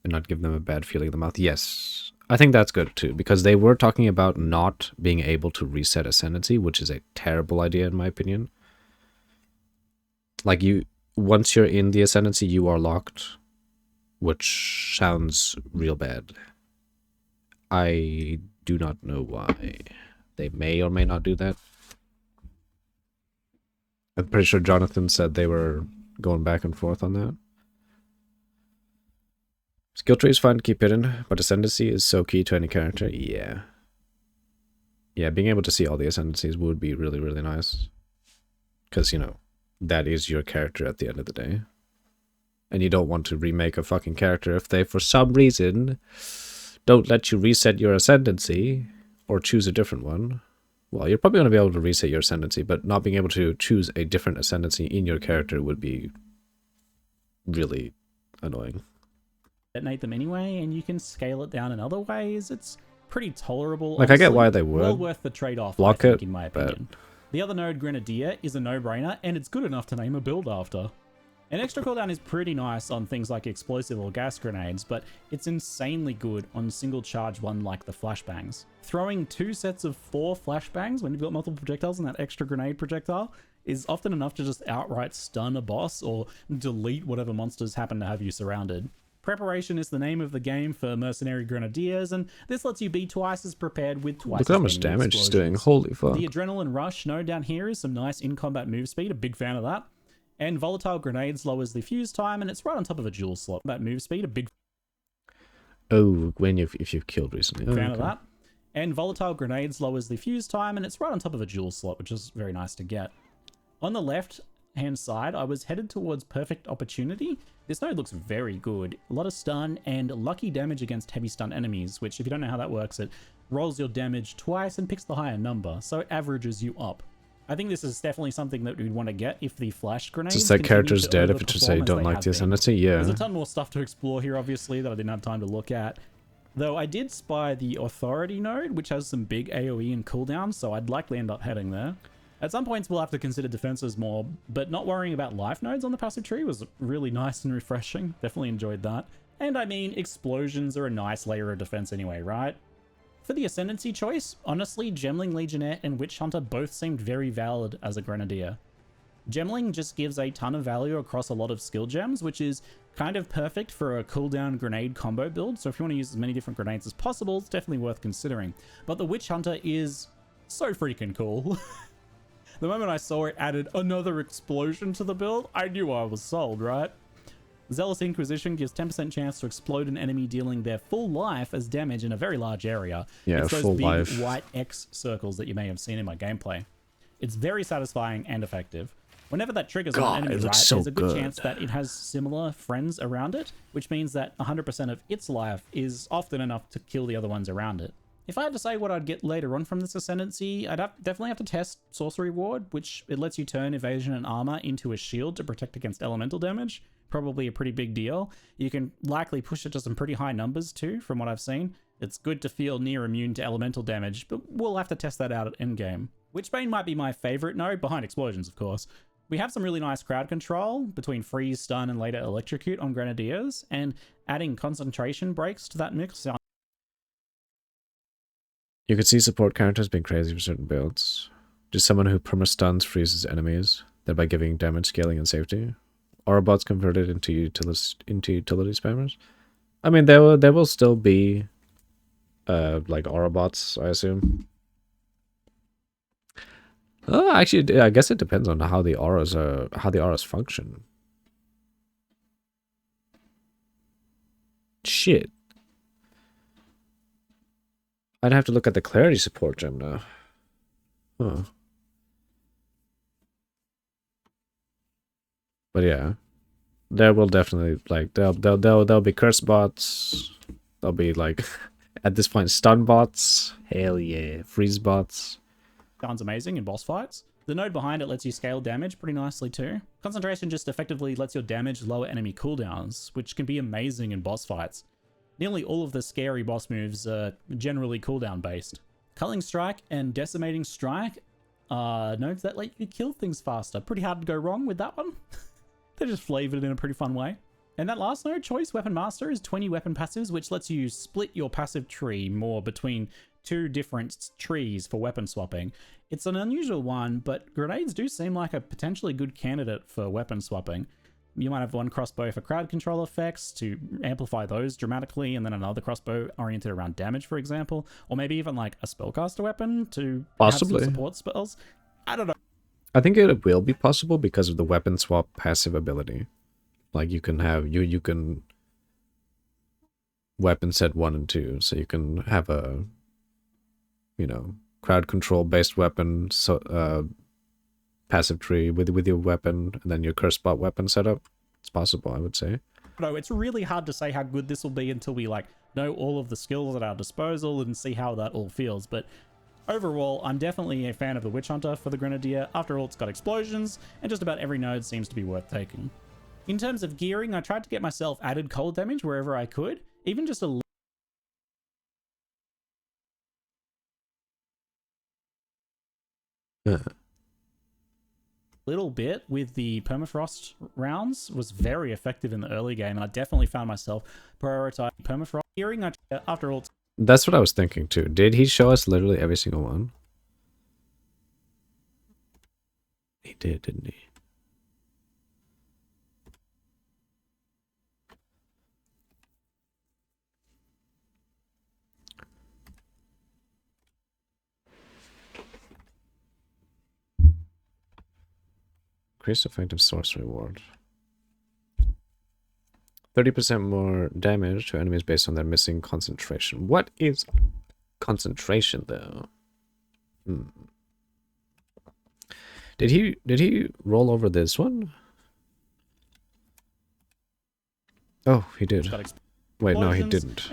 and not give them a bad feeling in the mouth. Yes, I think that's good too, because they were talking about not being able to reset ascendancy, which is a terrible idea in my opinion. Like, once you're in the ascendancy, you are locked, which sounds real bad. I do not know why. They may or may not do that. I'm pretty sure Jonathan said they were going back and forth on that. Skill tree is fine to keep hidden, but ascendancy is so key to any character. Yeah. Yeah, being able to see all the ascendancies would be really, really nice. Because, you know, that is your character at the end of the day. And you don't want to remake a fucking character if they, for some reason, don't let you reset your ascendancy or choose a different one. Well, you're probably going to be able to reset your ascendancy, but not being able to choose a different ascendancy in your character would be really annoying.
Detonate them anyway, and you can scale it down in other ways. It's pretty tolerable.
Like, I get
honestly.
why they would
Well worth the trade-off,
block
I think,
it,
in my
but-
opinion. The other node, Grenadier, is a no-brainer, and it's good enough to name a build after. An extra cooldown is pretty nice on things like explosive or gas grenades, but it's insanely good on single charge one like the flashbangs. Throwing 2 sets of 4 flashbangs when you've got multiple projectiles and that extra grenade projectile is often enough to just outright stun a boss or delete whatever monsters happen to have you surrounded. Preparation is the name of the game for mercenary grenadiers, and this lets you be twice as prepared with twice
Look
as
how much
many
damage it's doing.
explosions.
Holy fuck.
The Adrenaline Rush node down here is some nice in-combat move speed, a big fan of that. And Volatile Grenades lowers the fuse time, and it's right on top of a dual slot. That move speed, a big
Oh, if you've killed recently. Oh,
fan of
okay.
that. And Volatile Grenades lowers the fuse time, and it's right on top of a dual slot, which is very nice to get. On the left-hand side, I was headed towards Perfect Opportunity. This node looks very good. A lot of stun and lucky damage against heavy stun enemies, which if you don't know how that works, it rolls your damage twice and picks the higher number, so it averages you up. I think this is definitely something that we'd want to get if the flash grenades
Just that
continue
character's
to
dead if it should say
overperform as
don't
they
like
have
the
been.
ascendancy. Yeah.
There's a ton more stuff to explore here, obviously, that I didn't have time to look at. Though I did spy the Authority node, which has some big AoE and cooldowns, so I'd likely end up heading there. At some points, we'll have to consider defenses more, but not worrying about life nodes on the passive tree was really nice and refreshing. Definitely enjoyed that. And I mean, explosions are a nice layer of defense anyway, right? For the Ascendancy choice, honestly, Gemling Legionnaire and Witch Hunter both seemed very valid as a Grenadier. Gemling just gives a ton of value across a lot of skill gems, which is kind of perfect for a cooldown grenade combo build, so if you want to use as many different grenades as possible, it's definitely worth considering. But the Witch Hunter is so freaking cool. The moment I saw it added another explosion to the build, I knew I was sold, right? Zealous Inquisition gives 10% chance to explode an enemy, dealing their full life as damage in a very large area.
Yeah,
it's those
full
big
life.
white X circles that you may have seen in my gameplay. It's very satisfying and effective. Whenever that triggers on
God,
an enemy,
it
right,
looks so
there's a good
good.
chance that it has similar friends around it, which means that 100% of its life is often enough to kill the other ones around it. If I had to say what I'd get later on from this Ascendancy, definitely have to test Sorcery Ward, which it lets you turn evasion and armor into a shield to protect against elemental damage. Probably a pretty big deal. You can likely push it to some pretty high numbers too, from what I've seen. It's good to feel near immune to elemental damage, but we'll have to test that out at endgame. Witchbane might be my favorite node, behind explosions, of course. We have some really nice crowd control between freeze, stun, and later electrocute on Grenadiers, and adding concentration breaks to that mix.
You could see support characters being crazy for certain builds. Just someone who perma-stuns freezes enemies, thereby giving damage scaling and safety. Autobots converted into utility spammers. I mean, there will still be like Autobots, I assume. Actually, I guess it depends on how the auras function. Shit. I'd have to look at the clarity support gem now. Huh. But yeah, there will definitely like there'll be curse bots. There'll be like at this point stun bots. Hell yeah, freeze bots.
Sounds amazing in boss fights. The node behind it lets you scale damage pretty nicely too. Concentration just effectively lets your damage lower enemy cooldowns, which can be amazing in boss fights. Nearly all of the scary boss moves are generally cooldown based. Culling Strike and Decimating Strike are nodes that let you kill things faster. Pretty hard to go wrong with that one. They're just flavored in a pretty fun way. And that last node, Choice Weapon Master, is 20 weapon passives, which lets you split your passive tree more between 2 different trees for weapon swapping. It's an unusual one, but grenades do seem like a potentially good candidate for weapon swapping. You might have one crossbow for crowd control effects to amplify those dramatically, and then another crossbow oriented around damage, for example. Or maybe even like a spellcaster weapon to
Possibly.
have some support spells. I don't know.
I think it will be possible because of the weapon swap passive ability. Like you can have you can weapon set 1 and 2, so you can have a crowd control based weapon passive tree with your weapon, and then your curse spot weapon setup. It's possible, I would say.
No, it's really hard to say how good this will be until we like know all of the skills at our disposal and see how that all feels. But overall, I'm definitely a fan of the Witch Hunter for the Grenadier. After all, it's got explosions, and just about every node seems to be worth taking. In terms of gearing, I tried to get myself added cold damage wherever I could, even just a little bit with the permafrost rounds was very effective in the early game, and I definitely found myself prioritizing permafrost gearing. After all,
That's what I was thinking too. Did he show us literally every single one? He did, didn't he? Increase effective source reward. 30% more damage to enemies based on their missing concentration. What is concentration though? Did he roll over this one? Oh, he did. Wait, no, he didn't.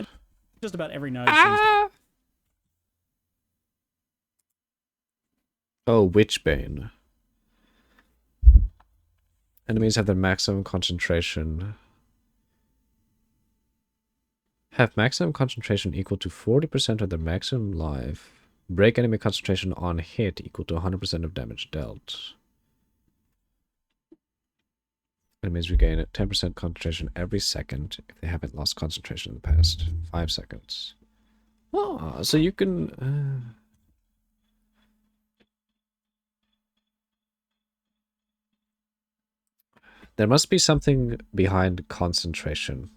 just about every node seems
Oh, Witchbane. Enemies have their maximum concentration. Have maximum concentration equal to 40% of their maximum life. Break enemy concentration on hit equal to 100% of damage dealt. Enemies regain 10% concentration every second if they haven't lost concentration in the past 5 seconds. Oh, so you can... There must be something behind concentration.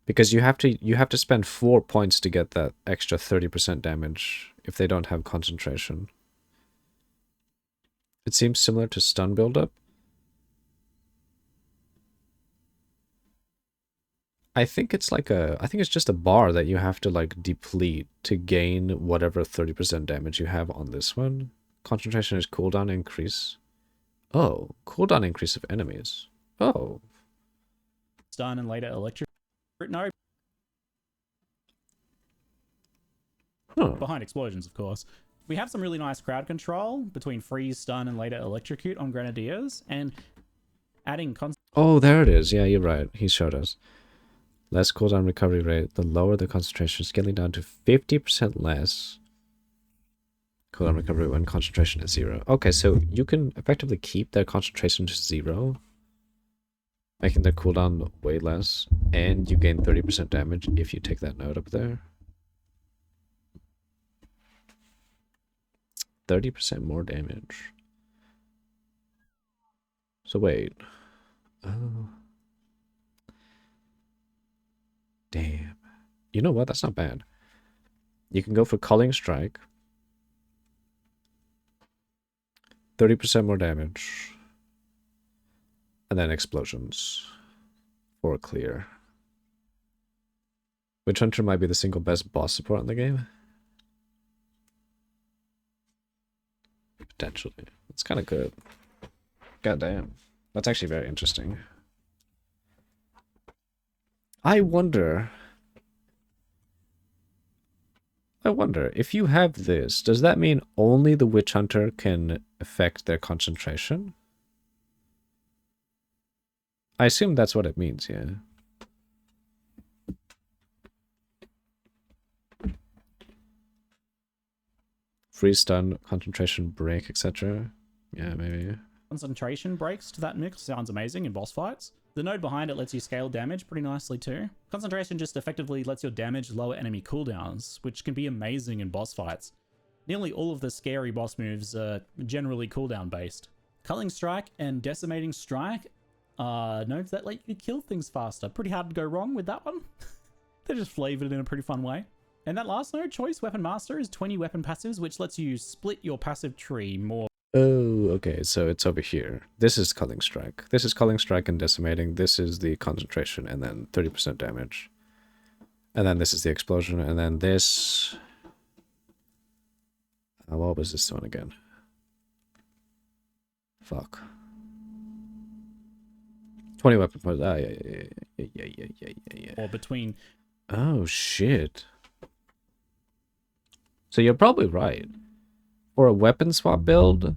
Because you have to spend 4 points to get that extra 30% damage if they don't have concentration. It seems similar to stun buildup. I think it's just a bar that you have to like deplete to gain whatever 30% damage you have on this one. Concentration is cooldown increase. Oh, cooldown increase of enemies. Oh.
stun and later electric. No.
Huh.
Behind explosions, of course. We have some really nice crowd control between freeze, stun, and later electrocute on Grenadiers, and adding constant.
Oh, there it is. Yeah, you're right. He showed us. Less cooldown recovery rate, the lower the concentration, scaling down to 50% less cooldown recovery when concentration is 0. Okay, so you can effectively keep their concentration to 0, making their cooldown way less, and you gain 30% damage if you take that node up there. 30% more damage. So wait. Oh. Damn. You know what? That's not bad. You can go for Culling Strike. 30% more damage. And then explosions. For a clear. Witch Hunter might be the single best boss support in the game. Potentially. It's kind of good. God damn. That's actually very interesting. I wonder if you have this, does that mean only the Witch Hunter can affect their concentration? I assume that's what it means, yeah. Freeze stun, concentration break, etc. Yeah, maybe.
Concentration breaks to that mix sounds amazing in boss fights. The node behind it lets you scale damage pretty nicely too. Concentration just effectively lets your damage lower enemy cooldowns, which can be amazing in boss fights. Nearly all of the scary boss moves are generally cooldown based. Culling Strike and Decimating Strike are nodes that let you kill things faster. Pretty hard to go wrong with that one. They're just flavored in a pretty fun way. And that last node, Choice Weapon Master, is 20 weapon passives, which lets you split your passive tree more.
Oh, okay, so it's over here. This is Culling Strike. This is Culling Strike and Decimating. This is the concentration, and then 30% damage. And then this is the explosion, and then this... what was this one again? Fuck. 20 weapon points. Ah, yeah.
Or between...
Oh, shit. So you're probably right. For a weapon swap build,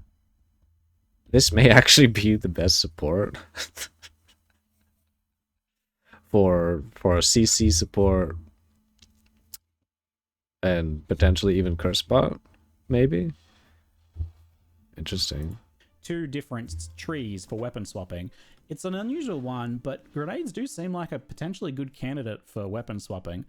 this may actually be the best support. for a CC support and potentially even curse bot, maybe. Interesting.
Two different trees for weapon swapping. It's an unusual one, but grenades do seem like a potentially good candidate for weapon swapping.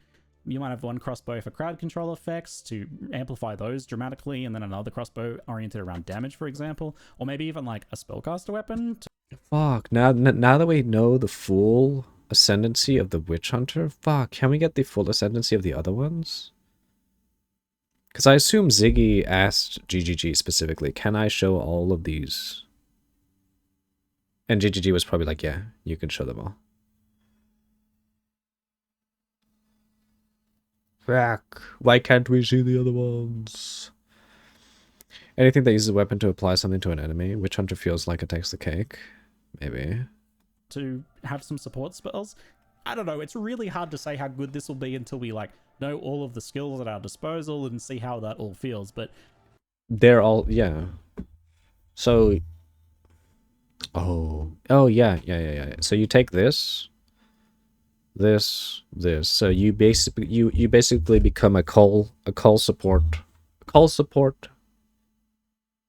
You might have one crossbow for crowd control effects to amplify those dramatically, and then another crossbow oriented around damage, for example, or maybe even like a spellcaster weapon.
Fuck, now that we know the full ascendancy of the Witch Hunter, fuck, can we get the full ascendancy of the other ones? Because I assume Ziggy asked GGG specifically, can I show all of these? And GGG was probably like, yeah, you can show them all. Fuck, why can't we see the other ones? Anything that uses a weapon to apply something to an enemy, Witch Hunter feels like it takes the cake. Maybe.
To have some support spells. I don't know, it's really hard to say how good this will be until we like know all of the skills at our disposal and see how that all feels, but
they're all, yeah. So, oh yeah. So you take this, so you basically become a call support,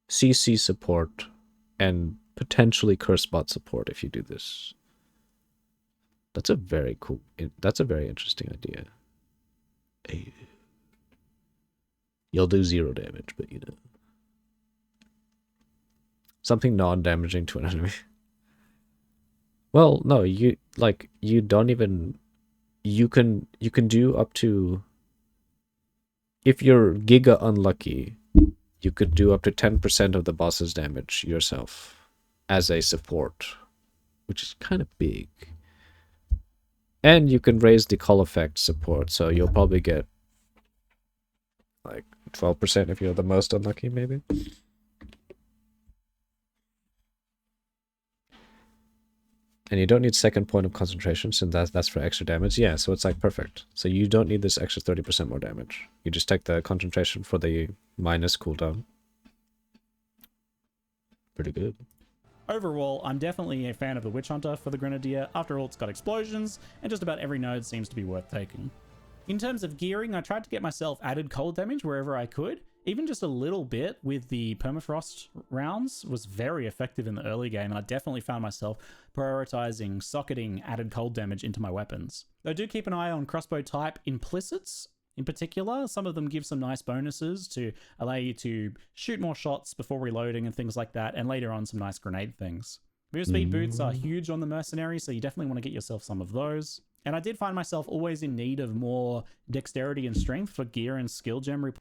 CC support, and potentially curse bot support if you do this. That's a very cool, that's a very interesting idea. You'll do 0 damage, but you know. Something non-damaging to an enemy. Well, no, you don't even, you can do up to, if you're giga unlucky, you could do up to 10% of the boss's damage yourself as a support, which is kind of big. And you can raise the call effect support, so you'll probably get like 12% if you're the most unlucky, maybe. And you don't need second point of concentration, since that's for extra damage. Yeah, so it's like perfect. So you don't need this extra 30% more damage. You just take the concentration for the minus cooldown. Pretty good.
overall, I'm definitely a fan of the Witch Hunter for the Grenadier. After all, it's got explosions, and just about every node seems to be worth taking. In terms of gearing, I tried to get myself added cold damage wherever I could. Even just a little bit with the permafrost rounds was very effective in the early game, and I definitely found myself prioritizing socketing added cold damage into my weapons. I do keep an eye on crossbow type implicits. In particular, some of them give some nice bonuses to allow you to shoot more shots before reloading and things like that, and later on some nice grenade things. Move speed boots are huge on the mercenary, so you definitely want to get yourself some of those. And I did find myself always in need of more dexterity and strength for gear and skill gem.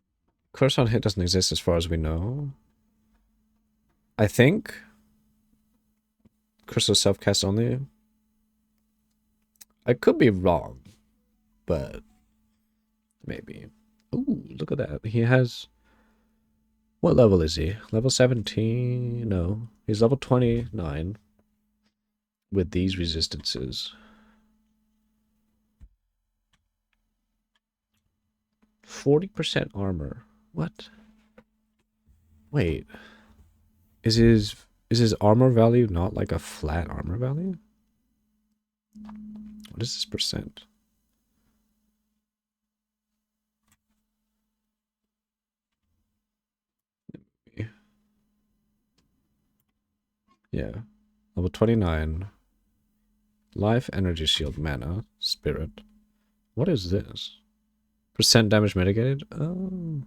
Curse on hit doesn't exist as far as we know. I think Curse of self-cast only. I could be wrong, but maybe. Ooh, look at that. He has... What level is he? Level 17? No. He's level 29 with these resistances. 40% armor. What? Wait. Is his armor value not like a flat armor value? What is this percent? Yeah. Level 29. Life, energy shield, mana, spirit. What is this? Percent damage mitigated? Oh.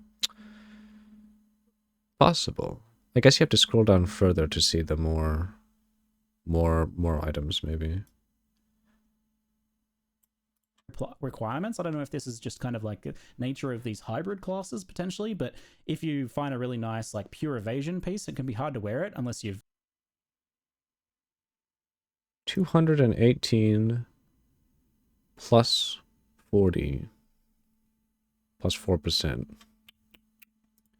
Possible. I guess you have to scroll down further to see the more items, maybe.
Requirements. I don't know if this is just kind of like the nature of these hybrid classes potentially, but if you find a really nice like pure evasion piece, it can be hard to wear it unless you've
218 plus 40 plus 4%.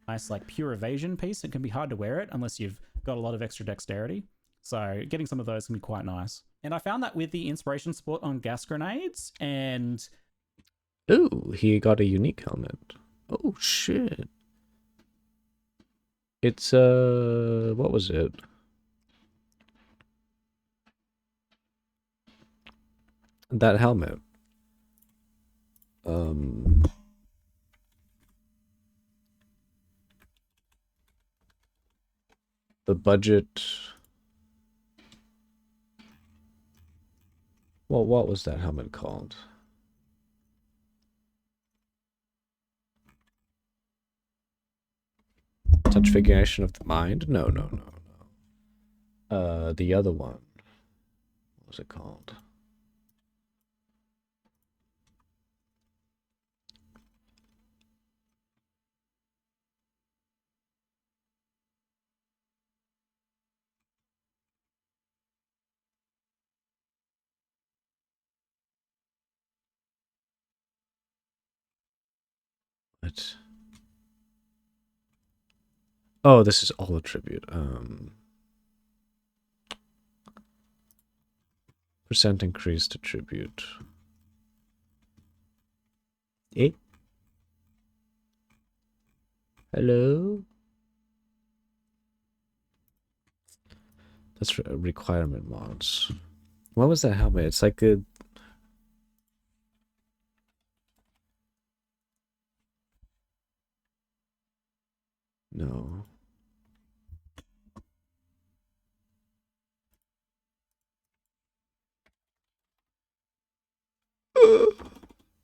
nice like pure evasion piece. It can be hard to wear it unless you've got a lot of extra dexterity. So getting some of those can be quite nice. And I found that with the inspiration support on gas grenades and
Ooh, he got a unique helmet. Oh shit. It's what was it? That helmet. The budget. Well, what was that helmet called? Transfiguration of the mind? No. The other one. What was it called? What? Oh, this is all a tribute. Percent increase to tribute. Eh? Hello? That's requirement mods. What was that helmet? It's like a... No.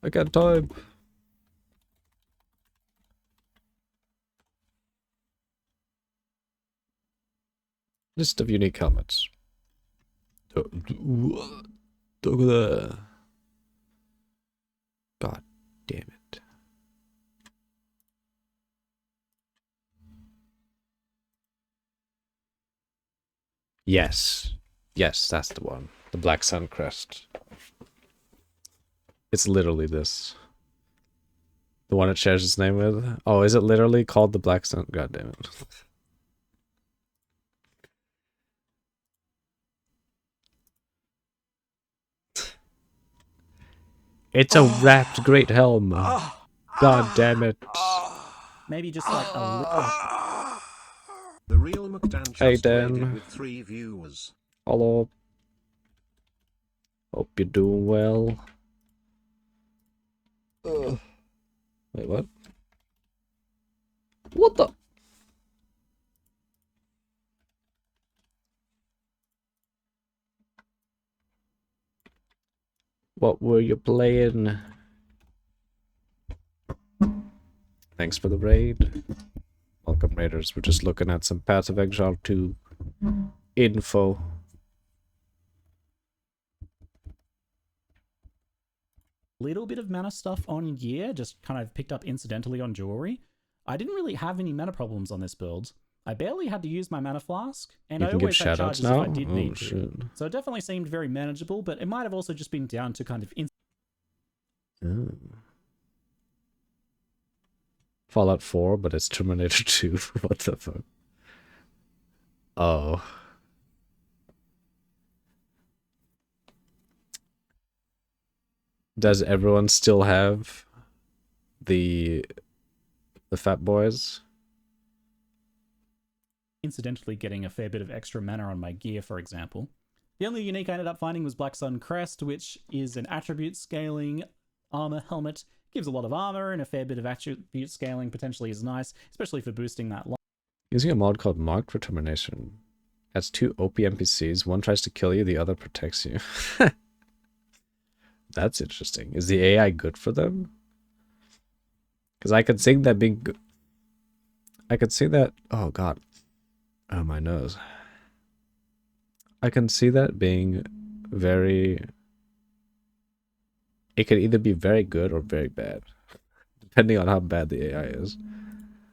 I got time. List of unique helmets. Look at that. God damn it. Yes. Yes, that's the one. The Black Sun Crest. It's literally this. The one it shares its name with? Oh, is it literally called the Black Sun? God damn it. It's a wrapped great helm. God damn it.
maybe just like a little
The real McDan
Hey,
just raided
Dan.
with 3 viewers.
Hello. Hope you're doing well. Wait, what? What the? What were you playing? Thanks for the raid. Welcome, raiders. We're just looking at some Path of Exile 2 info.
little bit of mana stuff on gear, just kind of picked up incidentally on jewelry. I didn't really have any mana problems on this build. I barely had to use my mana flask, and
You
I
can give
always had
shoutouts
charges
now?
if I did
Oh,
need
shit.
to. So it definitely seemed very manageable, but it might have also just been down to kind of
Oh. Fallout 4, but it's Terminator 2. What the fuck? Oh. Does everyone still have the Fat Boys?
incidentally getting a fair bit of extra mana on my gear, for example. The only unique I ended up finding was Black Sun Crest, which is an attribute scaling armor helmet. Gives a lot of armor, and a fair bit of attribute scaling potentially is nice, especially for boosting that life.
Using a mod called Marked for Termination. Has two OP NPCs. One tries to kill you, the other protects you. That's interesting. Is the AI good for them? Because I could see that being good. I could see that. Oh god. Oh, my nose. I can see that being very. It could either be very good or very bad, depending on how bad the AI is.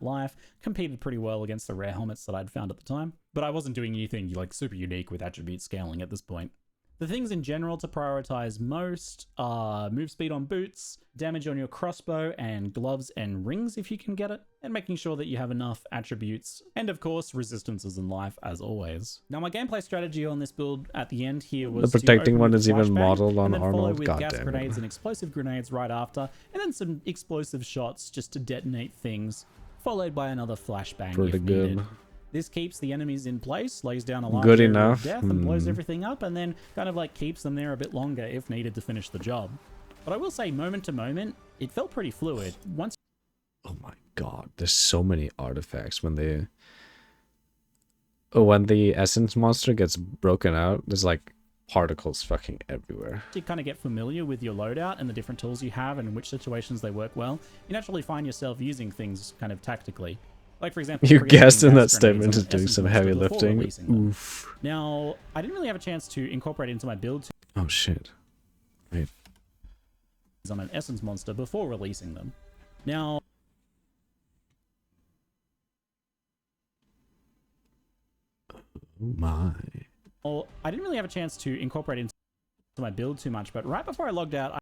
Life competed pretty well against the rare helmets that I'd found at the time, but I wasn't doing anything like super unique with attribute scaling at this point. The things in general to prioritize most are move speed on boots, damage on your crossbow, and gloves and rings if you can get it, and making sure that you have enough attributes, and of course resistances in life as always. Now my gameplay strategy on this build at the end here was
The protecting
to open
one
with
is even
flashbang,
modeled on
and then follow
Arnold.
with
God
gas
damn
grenades
it.
and explosive grenades right after, and then some explosive shots just to detonate things, followed by another flashbang
Pretty
if needed.
good.
This keeps the enemies in place, lays down a large
Good
area
enough.
of death, and blows everything up, and then kind of like keeps them there a bit longer if needed to finish the job. But I will say, moment to moment, it felt pretty fluid. Once
Oh my god, there's so many artifacts when they. Oh, when the essence monster gets broken out, there's like particles fucking everywhere.
you kind of get familiar with your loadout and the different tools you have and in which situations they work well, you naturally find yourself using things kind of tactically. Like, for example,
You
preempting
guessed in that
gas grenades
statement
on
is
an
doing
essence
some
monster
heavy
before
lifting.
releasing them.
Oof.
Now, I didn't really have a chance to incorporate it into my build
Oh shit. Wait.
on an essence monster before releasing them. Now,
Oh my.
well, I didn't really have a chance to incorporate it into my build too much, but right before I logged out, I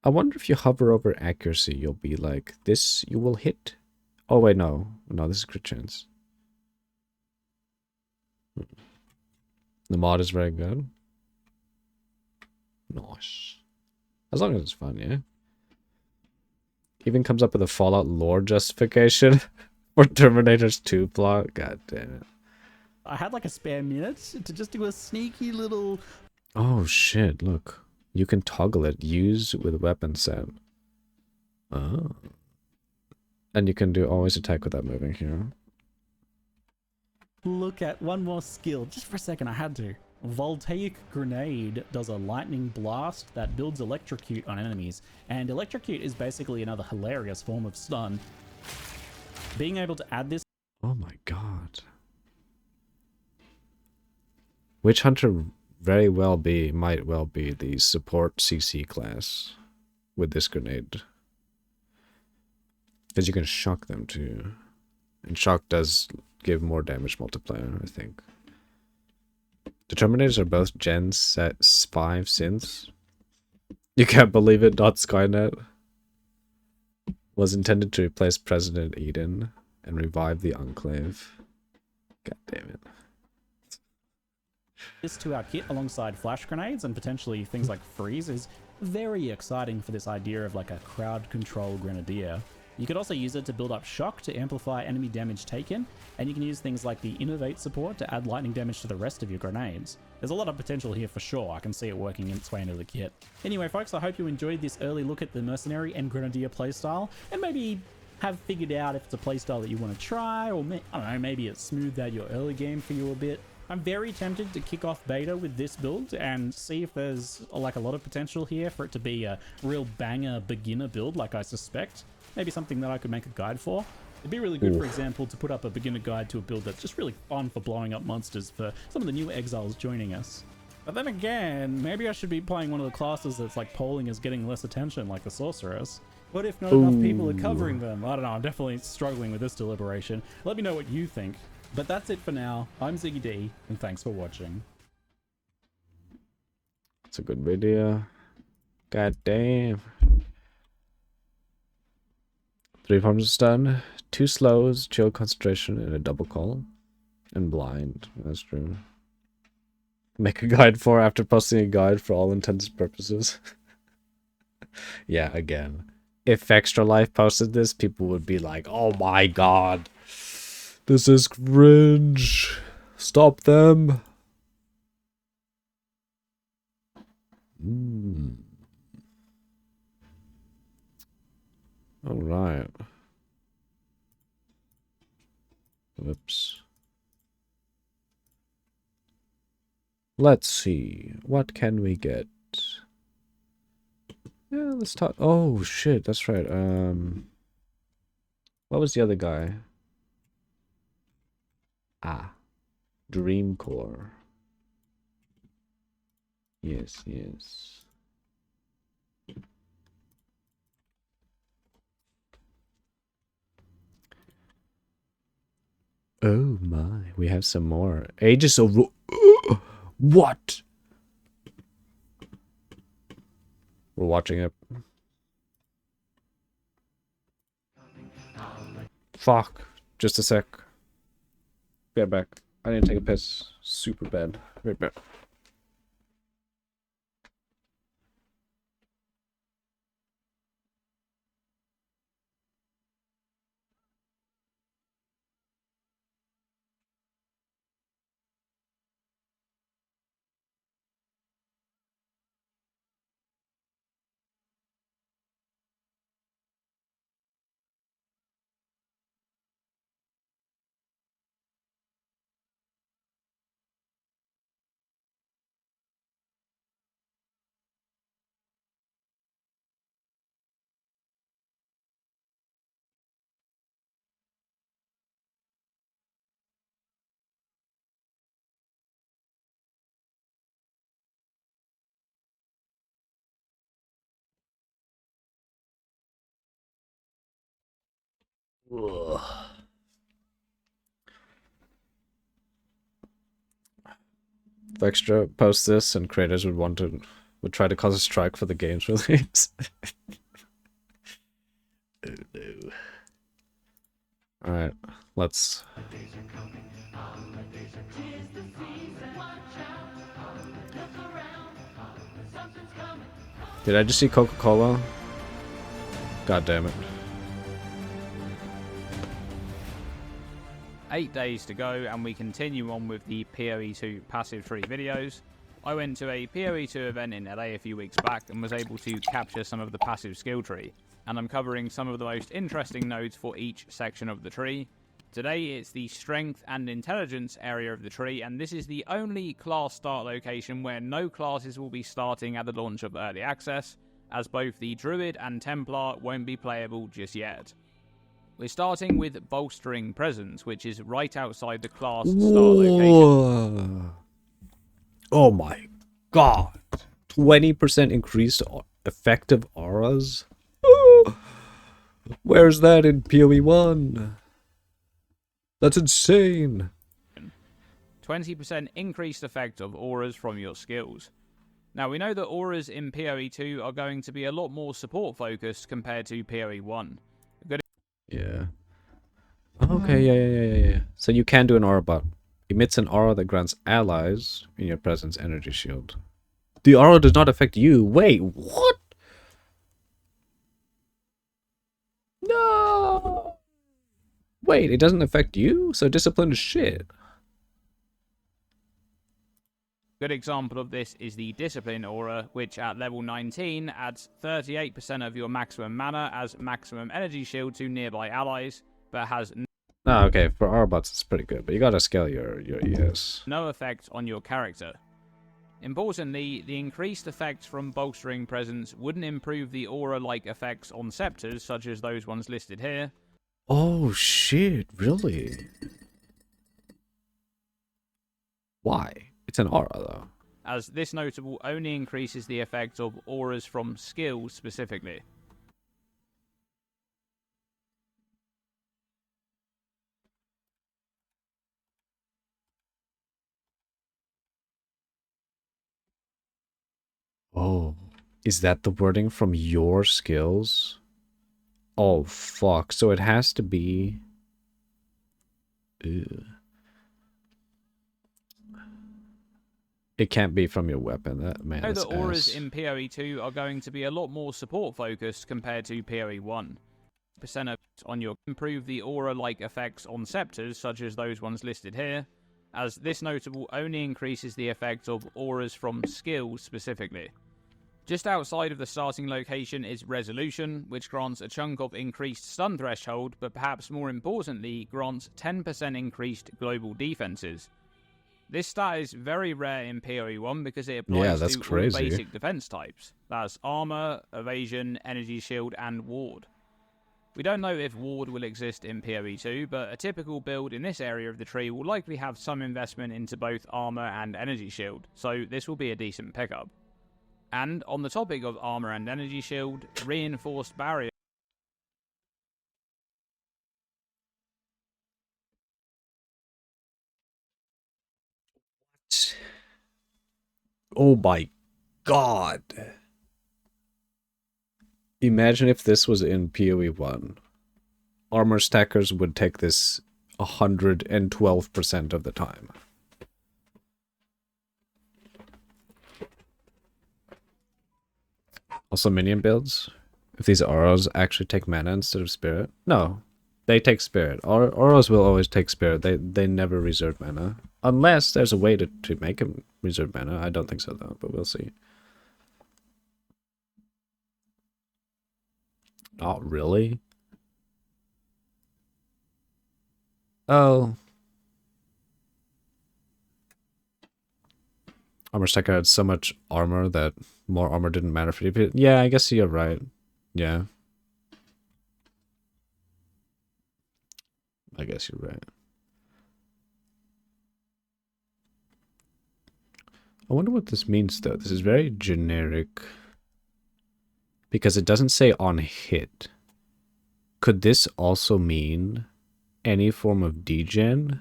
I wonder if you hover over accuracy, you'll be like, this you will hit. Oh wait, no. No, this is crit chance. The mod is very good. Nice. As long as it's fun, yeah. Even comes up with a Fallout lore justification for Terminator's 2 plot. God damn it.
I had like a spare minute to just do a sneaky little
Oh shit, look. You can toggle it. Use with weapon set. Oh. And you can do always attack without moving here.
look at one more skill. Just for a second, I had to. Voltaic Grenade does a lightning blast that builds electrocute on enemies, and electrocute is basically another hilarious form of stun. Being able to add this
Oh my god. Witch Hunter might well be the support CC class with this grenade. Because you can shock them too. And shock does give more damage multiplier, I think. The Terminators are both Gen 5 synths. You can't believe it, not Skynet. Was intended to replace President Eden and revive the Enclave. God damn it.
to our kit alongside flash grenades and potentially things like freeze is very exciting for this idea of like a crowd control grenadier. You could also use it to build up shock to amplify enemy damage taken, and you can use things like the innovate support to add lightning damage to the rest of your grenades. There's a lot of potential here for sure. I can see it working its way into the kit. Anyway, folks, I hope you enjoyed this early look at the mercenary and grenadier playstyle, and maybe have figured out if it's a playstyle that you want to try, or I don't know, maybe it smoothed out your early game for you a bit. I'm very tempted to kick off beta with this build and see if there's like a lot of potential here for it to be a real banger beginner build like I suspect. Maybe something that I could make a guide for. It'd be really good, for example, to put up a beginner guide to a build that's just really fun for blowing up monsters for some of the new exiles joining us. But then again, maybe I should be playing one of the classes that's like polling as getting less attention, like the Sorceress. What if not enough people are covering them? I don't know, I'm definitely struggling with this deliberation. Let me know what you think. But that's it for now. I'm Ziggy D, and thanks for watching.
It's a good video. God damn. 3 forms of stun, 2 slows, chill concentration, and a double call. And blind. That's true. Make a guide for after posting a guide for all intents and purposes. Yeah, again. If Extra Life posted this, people would be like, oh my god. This is cringe. Stop them. All right. Whoops. Let's see. What can we get? Yeah, let's talk. Oh shit, that's right. What was the other guy? Ah, Dreamcore. Yes, yes. Oh my, we have some more. Ages of what? We're watching it. Fuck. Just a sec. Be right back. I need to take a piss. Super bad. Right back. Ugh. If Extra post this and creators would try to cause a strike for the game's release. Oh no. Alright, let's Did I just see Coca-Cola? God damn it.
8 days to go, and we continue on with the POE2 passive tree videos. I went to a POE2 event in LA a few weeks back and was able to capture some of the passive skill tree, and I'm covering some of the most interesting nodes for each section of the tree. Today it's the strength and intelligence area of the tree, and this is the only class start location where no classes will be starting at the launch of early access, as both the Druid and Templar won't be playable just yet. We're starting with Bolstering Presence, which is right outside the class start location.
Oh my god. 20% increased effective auras? Where's that in PoE 1? That's insane.
20% increased effect of auras from your skills. Now we know that auras in PoE 2 are going to be a lot more support focused compared to PoE 1.
Yeah. Okay, yeah. So you can do an aura bot. Emits an aura that grants allies in your presence energy shield. The aura does not affect you. Wait, what? No. Wait, it doesn't affect you? So discipline is shit.
Good example of this is the Discipline aura, which at level 19 adds 38% of your maximum mana as maximum energy shield to nearby allies, but has
Ah, okay, for aura bots it's pretty good, but you gotta scale your ES.
no effect on your character. Importantly, the increased effects from Bolstering Presence wouldn't improve the aura-like effects on scepters, such as those ones listed here.
Oh shit, really? Why? It's an aura though.
As this notable only increases the effect of auras from skills specifically.
Oh, is that the wording from your skills? Oh fuck, so it has to be... Ew. It can't be from your weapon, that man.
I know
That's
that auras
ass.
in PoE 2 are going to be a lot more support focused compared to PoE 1. Percent on your improve the aura-like effects on scepters, such as those ones listed here, as this notable only increases the effect of auras from skills specifically. Just outside of the starting location is Resolution, which grants a chunk of increased stun threshold, but perhaps more importantly, grants 10% increased global defenses. This stat is very rare in PoE 1 because it applies
that's
to
crazy.
all basic defense types. That's armor, evasion, energy shield, and ward. We don't know if ward will exist in PoE 2, but a typical build in this area of the tree will likely have some investment into both armor and energy shield, so this will be a decent pickup. And on the topic of armor and energy shield, reinforced barrier.
Oh my god. Imagine if this was in PoE 1. Armor stackers would take this 112% of the time. Also minion builds. If these auras actually take mana instead of spirit. No, they take spirit. Auras will always take spirit. They never reserve mana. Unless there's a way to make them reserve mana. I don't think so though, but we'll see. Oh, really? Oh. Armor stacker had so much armor that more armor didn't matter for you. Yeah, I guess you're right. Yeah. I guess you're right. I wonder what this means though. This is very generic. Because it doesn't say on hit. Could this also mean any form of degen?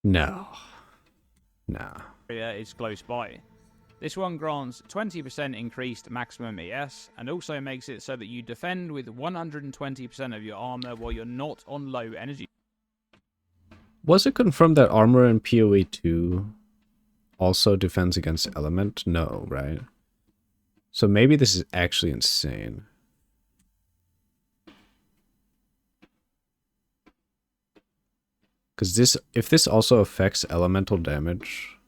No. No.
Is close by. This one grants 20% increased maximum ES, and also makes it so that you defend with 120% of your armor while you're not on low energy.
Was it confirmed that armor in PoE 2 also defends against element? No, right? So maybe this is actually insane. Because if this also affects elemental damage,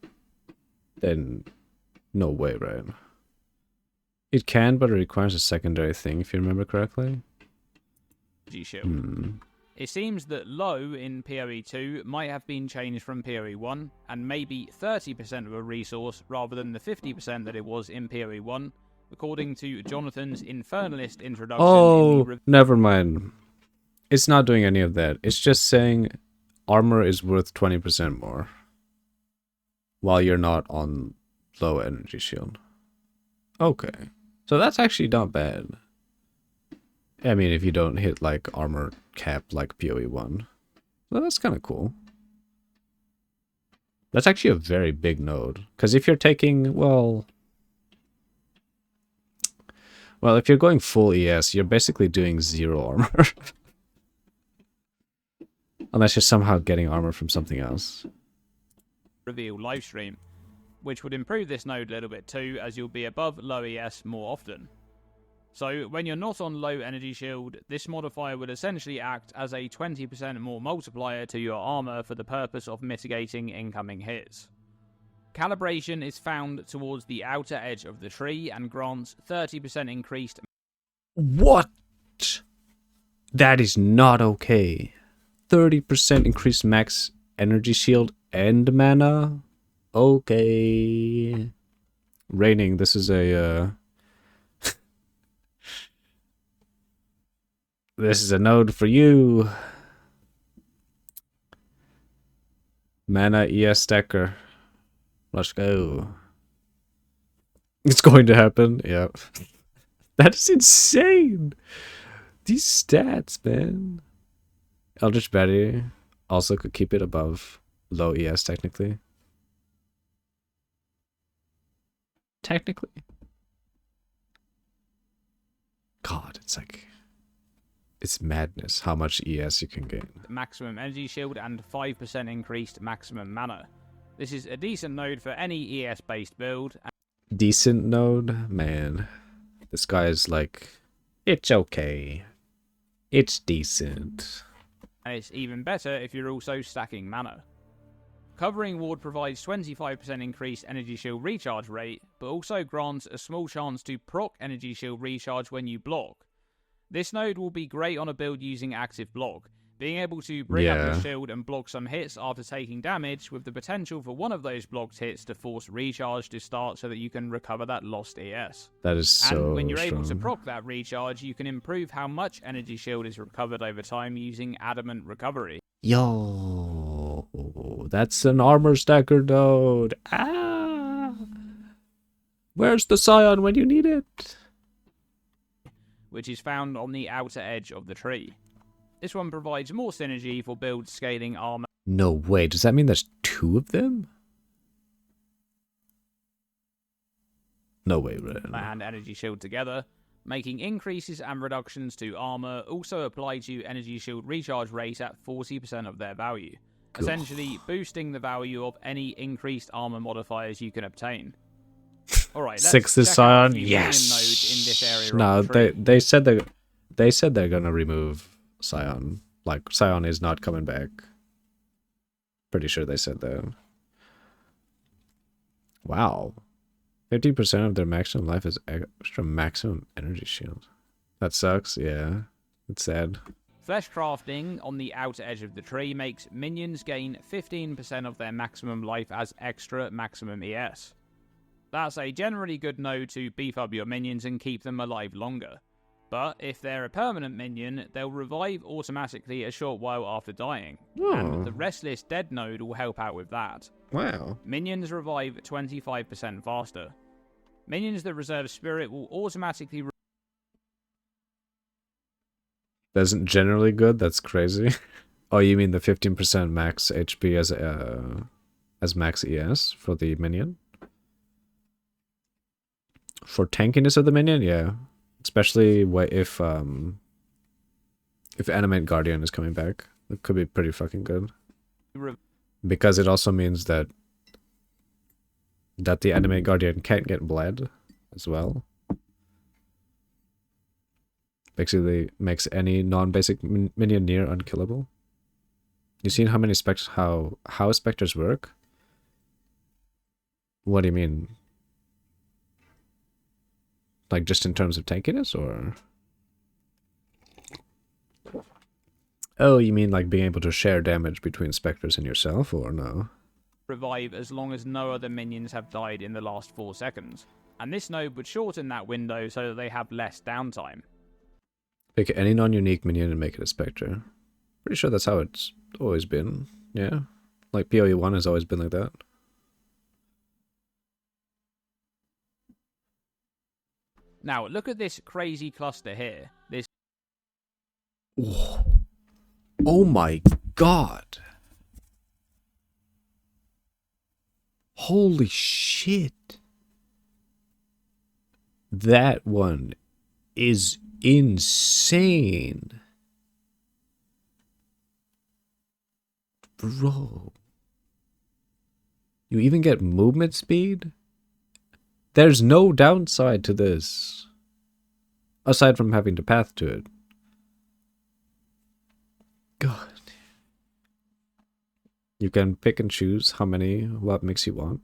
then no way, right? It can, but it requires a secondary thing, if you remember correctly.
Shield. It seems that low in PoE 2 might have been changed from PoE 1, and maybe 30% of a resource rather than the 50% that it was in PoE 1, according to Jonathan's Infernalist introduction.
Oh, never mind. It's not doing any of that. It's just saying armor is worth 20% more while you're not on low energy shield. Okay. So that's actually not bad. I mean, if you don't hit like armor cap like PoE 1. Well, that's kind of cool. That's actually a very big node. Because if you're taking, well, if you're going full ES, you're basically doing 0 armor. Unless you're somehow getting armor from something else.
Reveal livestream, which would improve this node a little bit too, as you'll be above low ES more often. So when you're not on low energy shield, this modifier would essentially act as a 20% more multiplier to your armor for the purpose of mitigating incoming hits. Calibration is found towards the outer edge of the tree and grants 30% increased.
What? That is not okay. 30% increased max energy shield and mana? Okay. Raining, this is a this is a node for you. Mana ES stacker. Let's go. It's going to happen. Yep. That is insane. These stats, man. Eldritch Betty also could keep it above low ES technically. Technically. God, it's like... It's madness how much ES you can gain.
Maximum energy shield and 5% increased maximum mana. This is a decent node for any ES based build.
Decent node? Man. This guy is like It's okay. It's decent.
And it's even better if you're also stacking mana. Covering Ward provides 25% increased energy shield recharge rate, but also grants a small chance to proc energy shield recharge when you block. This node will be great on a build using active block, being able to bring up your
Yeah.
shield and block some hits after taking damage, with the potential for one of those blocked hits to force recharge to start so that you can recover that lost ES.
That is so
And when you're able to
strong.
proc that recharge, you can improve how much energy shield is recovered over time using adamant recovery.
Yo, that's an armor stacker node. Ah, where's the Scion when you need it?
Which is found on the outer edge of the tree. This one provides more synergy for build scaling armor
No way. Does that mean there's two of them? No way, Ren.
and energy shield together, making increases and reductions to armor also apply to energy shield recharge rate at 40% of their value, essentially boosting the value of any increased armor modifiers you can obtain. Alright, let's
Six is
check out
Scion.
the minion
Yes.
node in this area
No,
of the tree.
they said they're gonna remove Scion. Like Scion is not coming back. Pretty sure they said that. Wow. 50% of their maximum life is extra maximum energy shield. That sucks, yeah. It's sad.
Flesh crafting on the outer edge of the tree makes minions gain 15% of their maximum life as extra maximum ES. That's a generally good node to beef up your minions and keep them alive longer. But if they're a permanent minion, they'll revive automatically a short while after dying,
Oh.
and the Restless Dead node will help out with that.
Wow.
Minions revive 25% faster. Minions that reserve spirit will automatically
That's generally good? That's crazy. Oh, you mean the 15% max HP as max ES for the minion? For tankiness of the minion, yeah. Especially if Animate Guardian is coming back. It could be pretty fucking good. Because it also means that the Animate Guardian can't get bled as well. Basically makes any non-basic minion near unkillable. You seen how many how specters work? What do you mean? Like just in terms of tankiness, or? Oh, you mean like being able to share damage between specters and yourself, or no?
revive as long as no other minions have died in the last 4 seconds. And this node would shorten that window so that they have less downtime.
Pick any non-unique minion and make it a specter. Pretty sure that's how it's always been. Yeah. Like POE 1 has always been like that.
Now, look at this crazy cluster here. This
Oh my god. Holy shit. That one is insane. Bro. You even get movement speed? There's no downside to this. Aside from having to path to it. God. You can pick and choose what mix you want.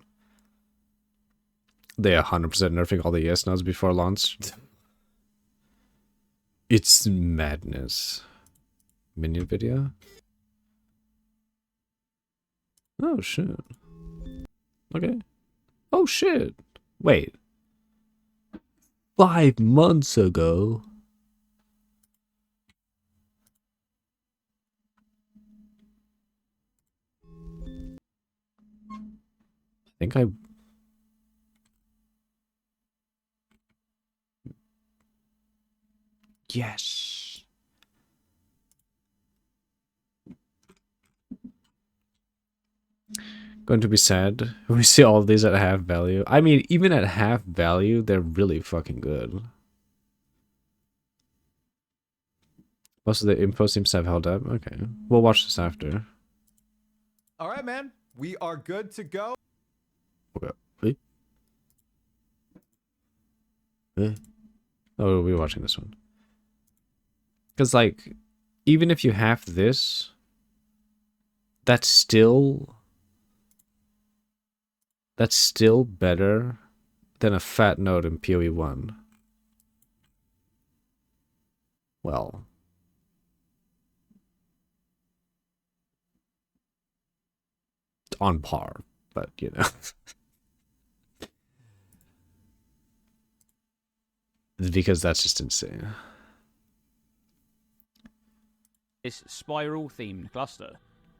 They are 100% nerfing all the ES nodes before launch. It's madness. Minion video? Oh shit. Okay. Oh shit. Wait. 5 months ago. I think I... Yes. Going to be sad. We see all of these at half value. I mean, even at half value, they're really fucking good. Most of the info seems to have held up. Okay. We'll watch this after.
All right, man. We are good to go.
Okay. Wait. Oh, we're watching this one. Because, like, even if you have this, that's still better than a fat node in PoE 1. Well, on par, but you know. Because that's just insane.
This spiral-themed cluster.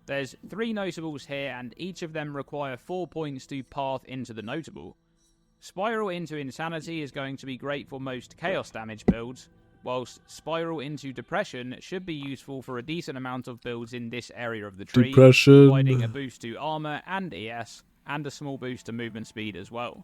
There's 3 notables here, and each of them require 4 points to path into the notable. Spiral into Insanity is going to be great for most Chaos damage builds, whilst Spiral into Depression should be useful for a decent amount of builds in this area of the tree,
Depression.
providing a boost to armor and ES, and a small boost to movement speed as well.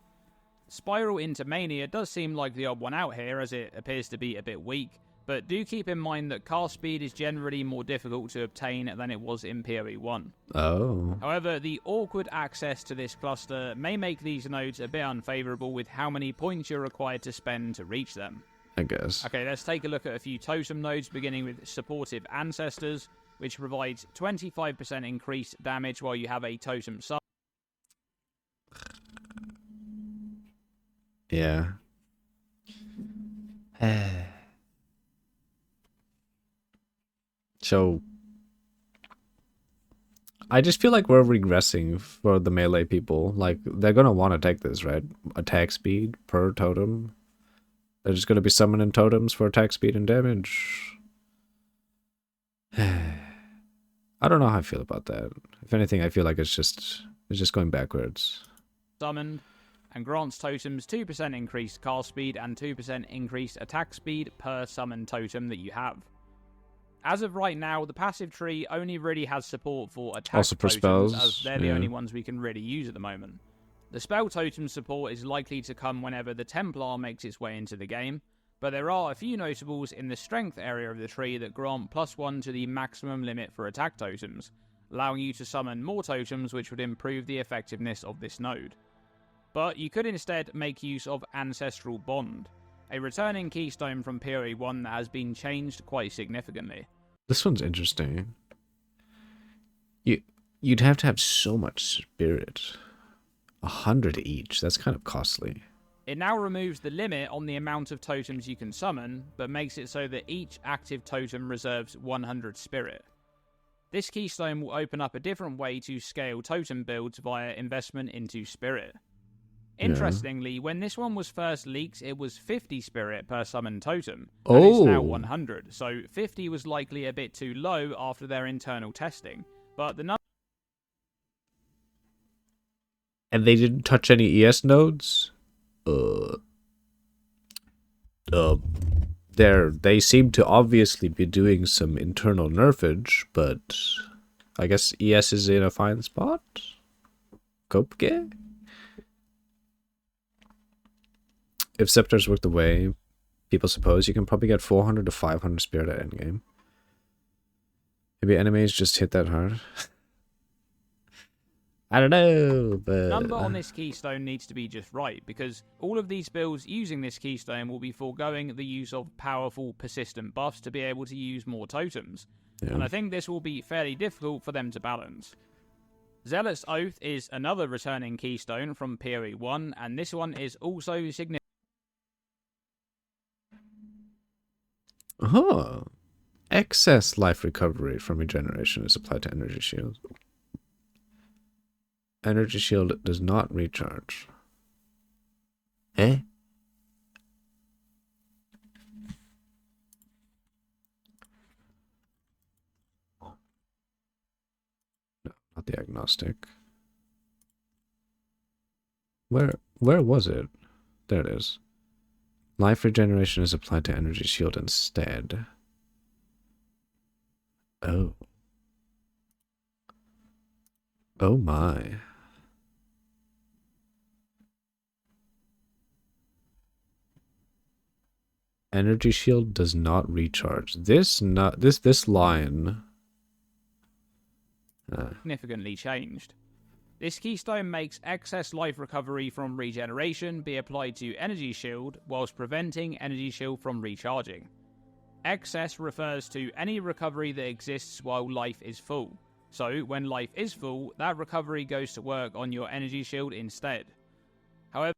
Spiral into Mania does seem like the odd one out here, as it appears to be a bit weak, but do keep in mind that cast speed is generally more difficult to obtain than it was in PoE 1.
Oh.
However, the awkward access to this cluster may make these nodes a bit unfavourable with how many points you're required to spend to reach them.
I guess.
Okay, let's take a look at a few totem nodes, beginning with Supportive Ancestors, which provides 25% increased damage while you have a totem summon.
Yeah. So, I just feel like we're regressing for the melee people. Like, they're gonna want to take this, right? Attack speed per totem. They're just gonna be summoning totems for attack speed and damage. I don't know how I feel about that. If anything, I feel like it's just going backwards.
Summoned, and grants totems 2% increased cast speed and 2% increased attack speed per summoned totem that you have. As of right now, the passive tree only really has support for attack
Also for
totems,
spells,
as they're the
yeah.
only ones we can really use at the moment. The spell totem support is likely to come whenever the Templar makes its way into the game, but there are a few notables in the strength area of the tree that grant +1 to the maximum limit for attack totems, allowing you to summon more totems, which would improve the effectiveness of this node. But you could instead make use of Ancestral Bond, a returning keystone from PoE 1 that has been changed quite significantly.
This one's interesting. You'd have to have so much spirit. 100 each. That's kind of costly.
It now removes the limit on the amount of totems you can summon, but makes it so that each active totem reserves 100 spirit. This keystone will open up a different way to scale totem builds via investment into spirit. Interestingly, when this one was first leaked, it was 50 spirit per summoned totem, and it's now 100, so 50 was likely a bit too low after their internal testing, but the number...
And they didn't touch any ES nodes? They seem to obviously be doing some internal nerfage, but I guess ES is in a fine spot? Kopke? If scepters work the way people suppose, you can probably get 400 to 500 spirit at endgame. Maybe enemies just hit that hard. I don't know, but...
number on this keystone needs to be just right, because all of these builds using this keystone will be foregoing the use of powerful, persistent buffs to be able to use more totems.
Yeah.
And I think this will be fairly difficult for them to balance. Zealot's Oath is another returning keystone from PoE 1, and this one is also significant.
Oh, excess life recovery from regeneration is applied to energy shield. Energy shield does not recharge. Eh? No, not the agnostic. Where was it? There it is. Life regeneration is applied to energy shield instead. Oh. Oh my. Energy shield does not recharge. This line
significantly changed. This keystone makes excess life recovery from regeneration be applied to energy shield whilst preventing energy shield from recharging. Excess refers to any recovery that exists while life is full. So, when life is full, that recovery goes to work on your energy shield instead. However,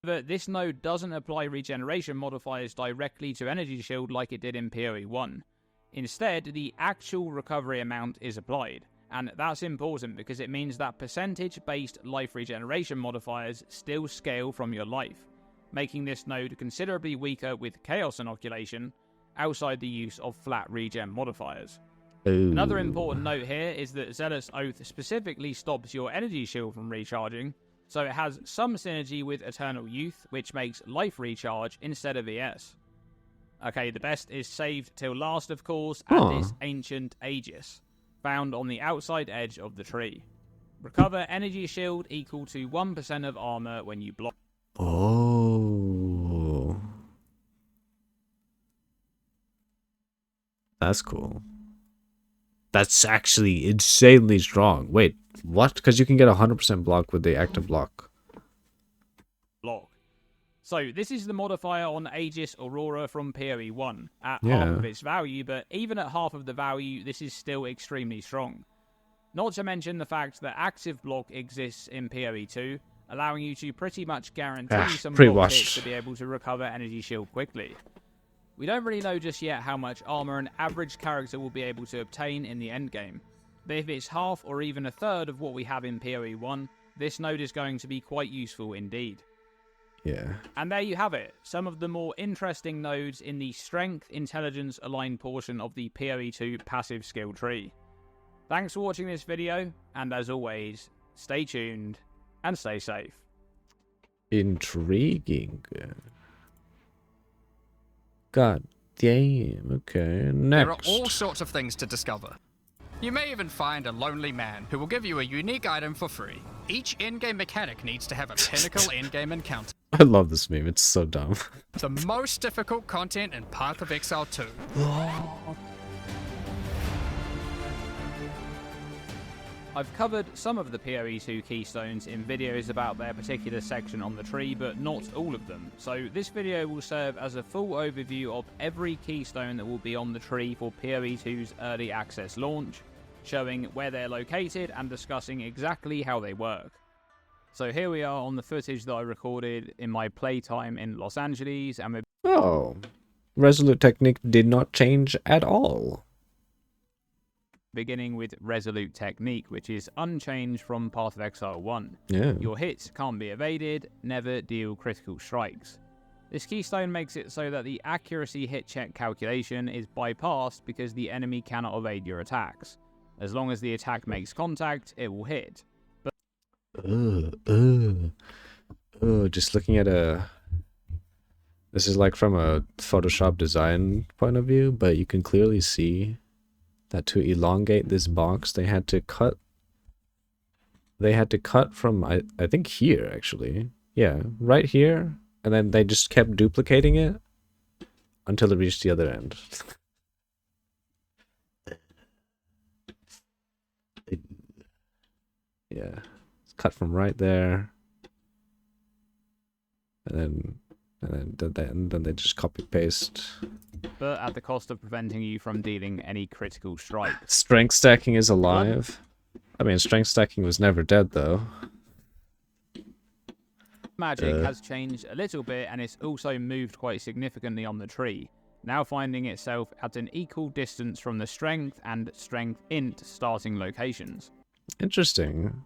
this node doesn't apply regeneration modifiers directly to energy shield like it did in POE 1. Instead, the actual recovery amount is applied, and that's important because it means that percentage-based life regeneration modifiers still scale from your life, making this node considerably weaker with Chaos Inoculation outside the use of flat regen modifiers.
Ooh.
Another important note here is that Zealous Oath specifically stops your energy shield from recharging, so it has some synergy with Eternal Youth, which makes life recharge instead of ES. Okay, the best is saved till last, of course, and is Ancient Aegis, found on the outside edge of the tree. Recover energy shield equal to 1% of armor when you block.
Oh. That's cool. That's actually insanely strong. Wait, what? Because you can get 100% block with the active block.
So this is the modifier on Aegis Aurora from POE 1 at half
Yeah.
of its value, but even at half of the value, this is still extremely strong. Not to mention the fact that active block exists in POE 2, allowing you to pretty much guarantee some block
pre-washed.
hits to be able to recover energy shield quickly. We don't really know just yet how much armor an average character will be able to obtain in the endgame, but if it's half or even a third of what we have in POE 1, this node is going to be quite useful indeed.
Yeah.
And there you have it, some of the more interesting nodes in the Strength Intelligence aligned portion of the POE 2 passive skill tree. Thanks for watching this video, and as always, stay tuned and stay safe.
Intriguing. God damn. Okay. Next.
There are all sorts of things to discover. You may even find a lonely man who will give you a unique item for free. Each in-game mechanic needs to have a pinnacle in-game encounter.
I love this meme. It's so dumb.
The most difficult content in Path of Exile 2.
I've covered some of the POE 2 keystones in videos about their particular section on the tree, but not all of them. So this video will serve as a full overview of every keystone that will be on the tree for POE 2's early access launch, showing where they're located and discussing exactly how they work. So here we are on the footage that I recorded in my playtime in Los Angeles, and we're
Oh. Resolute technique did not change at all.
beginning with Resolute Technique, which is unchanged from Path of Exile 1.
Yeah.
Your hits can't be evaded, never deal critical strikes. This keystone makes it so that the accuracy hit check calculation is bypassed because the enemy cannot evade your attacks. As long as the attack makes contact, it will hit.
Just looking at this is like from a Photoshop design point of view, but you can clearly see that to elongate this box, they had to cut from, I think here, actually. Yeah, right here, and then they just kept duplicating it until it reached the other end. Yeah, it's cut from right there, and then they just copy paste.
But at the cost of preventing you from dealing any critical strikes.
Strength stacking is alive. I mean, strength stacking was never dead though.
Magic has changed a little bit, and it's also moved quite significantly on the tree, now finding itself at an equal distance from the strength and strength int starting locations.
Interesting.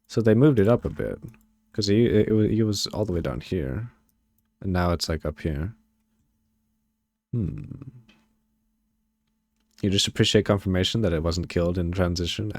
So they moved it up a bit, because he was all the way down here, and now it's like up here. You just appreciate confirmation that it wasn't killed in transition.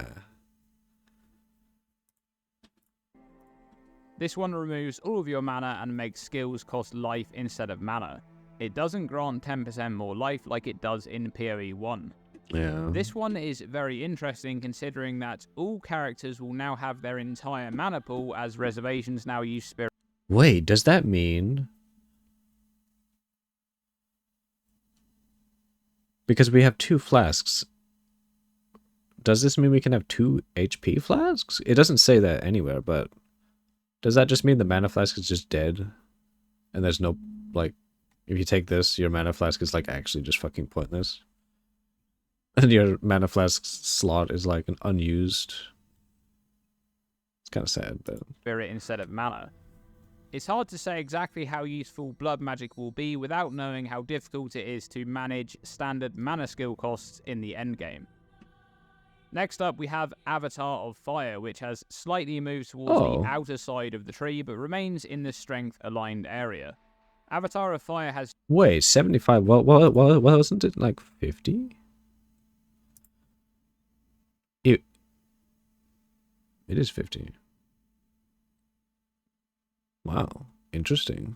This one removes all of your mana and makes skills cost life instead of mana. It doesn't grant 10% more life like it does in POE 1.
Yeah.
This one is very interesting considering that all characters will now have their entire mana pool, as reservations now use spirit.
Wait, does that mean? Because we have 2 flasks. Does this mean we can have 2 HP flasks? It doesn't say that anywhere, but does that just mean the mana flask is just dead? And there's no, like, If you take this, your mana flask is like actually just fucking pointless. And your mana flask slot is like an unused. It's kind of sad, but
spirit instead of mana. It's hard to say exactly how useful blood magic will be without knowing how difficult it is to manage standard mana skill costs in the endgame. Next up, we have Avatar of Fire, which has slightly moved towards the outer side of the tree, but remains in the strength-aligned area. Avatar of Fire has...
Wait, 75? Well, wasn't it like 50? It is 50. Wow, interesting.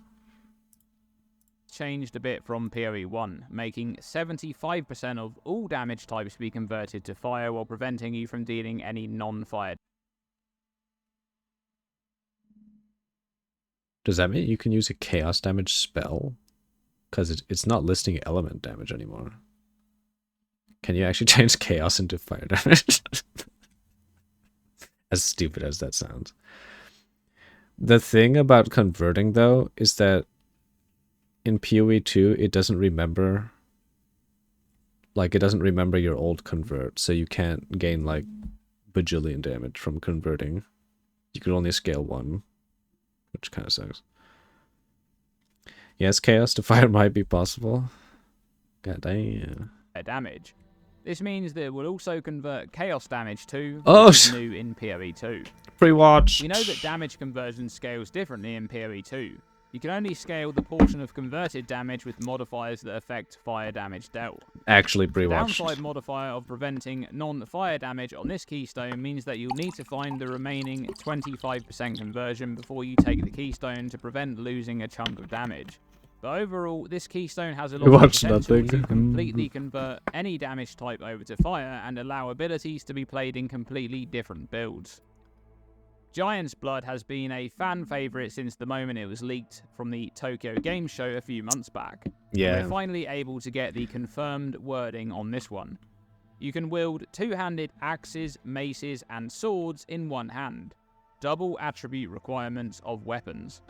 Changed a bit from PoE 1, making 75% of all damage types be converted to fire while preventing you from dealing any non-fire.
Does that mean you can use a chaos damage spell? Because it's not listing element damage anymore. Can you actually change chaos into fire damage? As stupid as that sounds. The thing about converting, though, is that in PoE 2, it doesn't remember... Like, it doesn't remember your old convert, so you can't gain, like, bajillion damage from converting. You can only scale 1, which kind of sucks. Yes, chaos to fire might be possible. God damn.
Damage. This means that it will also convert chaos damage to,
Oh,
which is new in PoE 2.
Pre-watch.
We know that damage conversion scales differently in PoE 2. You can only scale the portion of converted damage with modifiers that affect fire damage dealt.
Actually
The
pre-watched.
downside modifier of preventing non-fire damage on this keystone means that you'll need to find the remaining 25% conversion before you take the keystone to prevent losing a chunk of damage. But overall, this keystone has a lot of potential to completely convert any damage type over to fire and allow abilities to be played in completely different builds. Giant's Blood has been a fan favourite since the moment it was leaked from the Tokyo Game Show a few months back.
Yeah.
We're finally able to get the confirmed wording on this one. You can wield two-handed axes, maces, and swords in one hand. Double attribute requirements of weapons.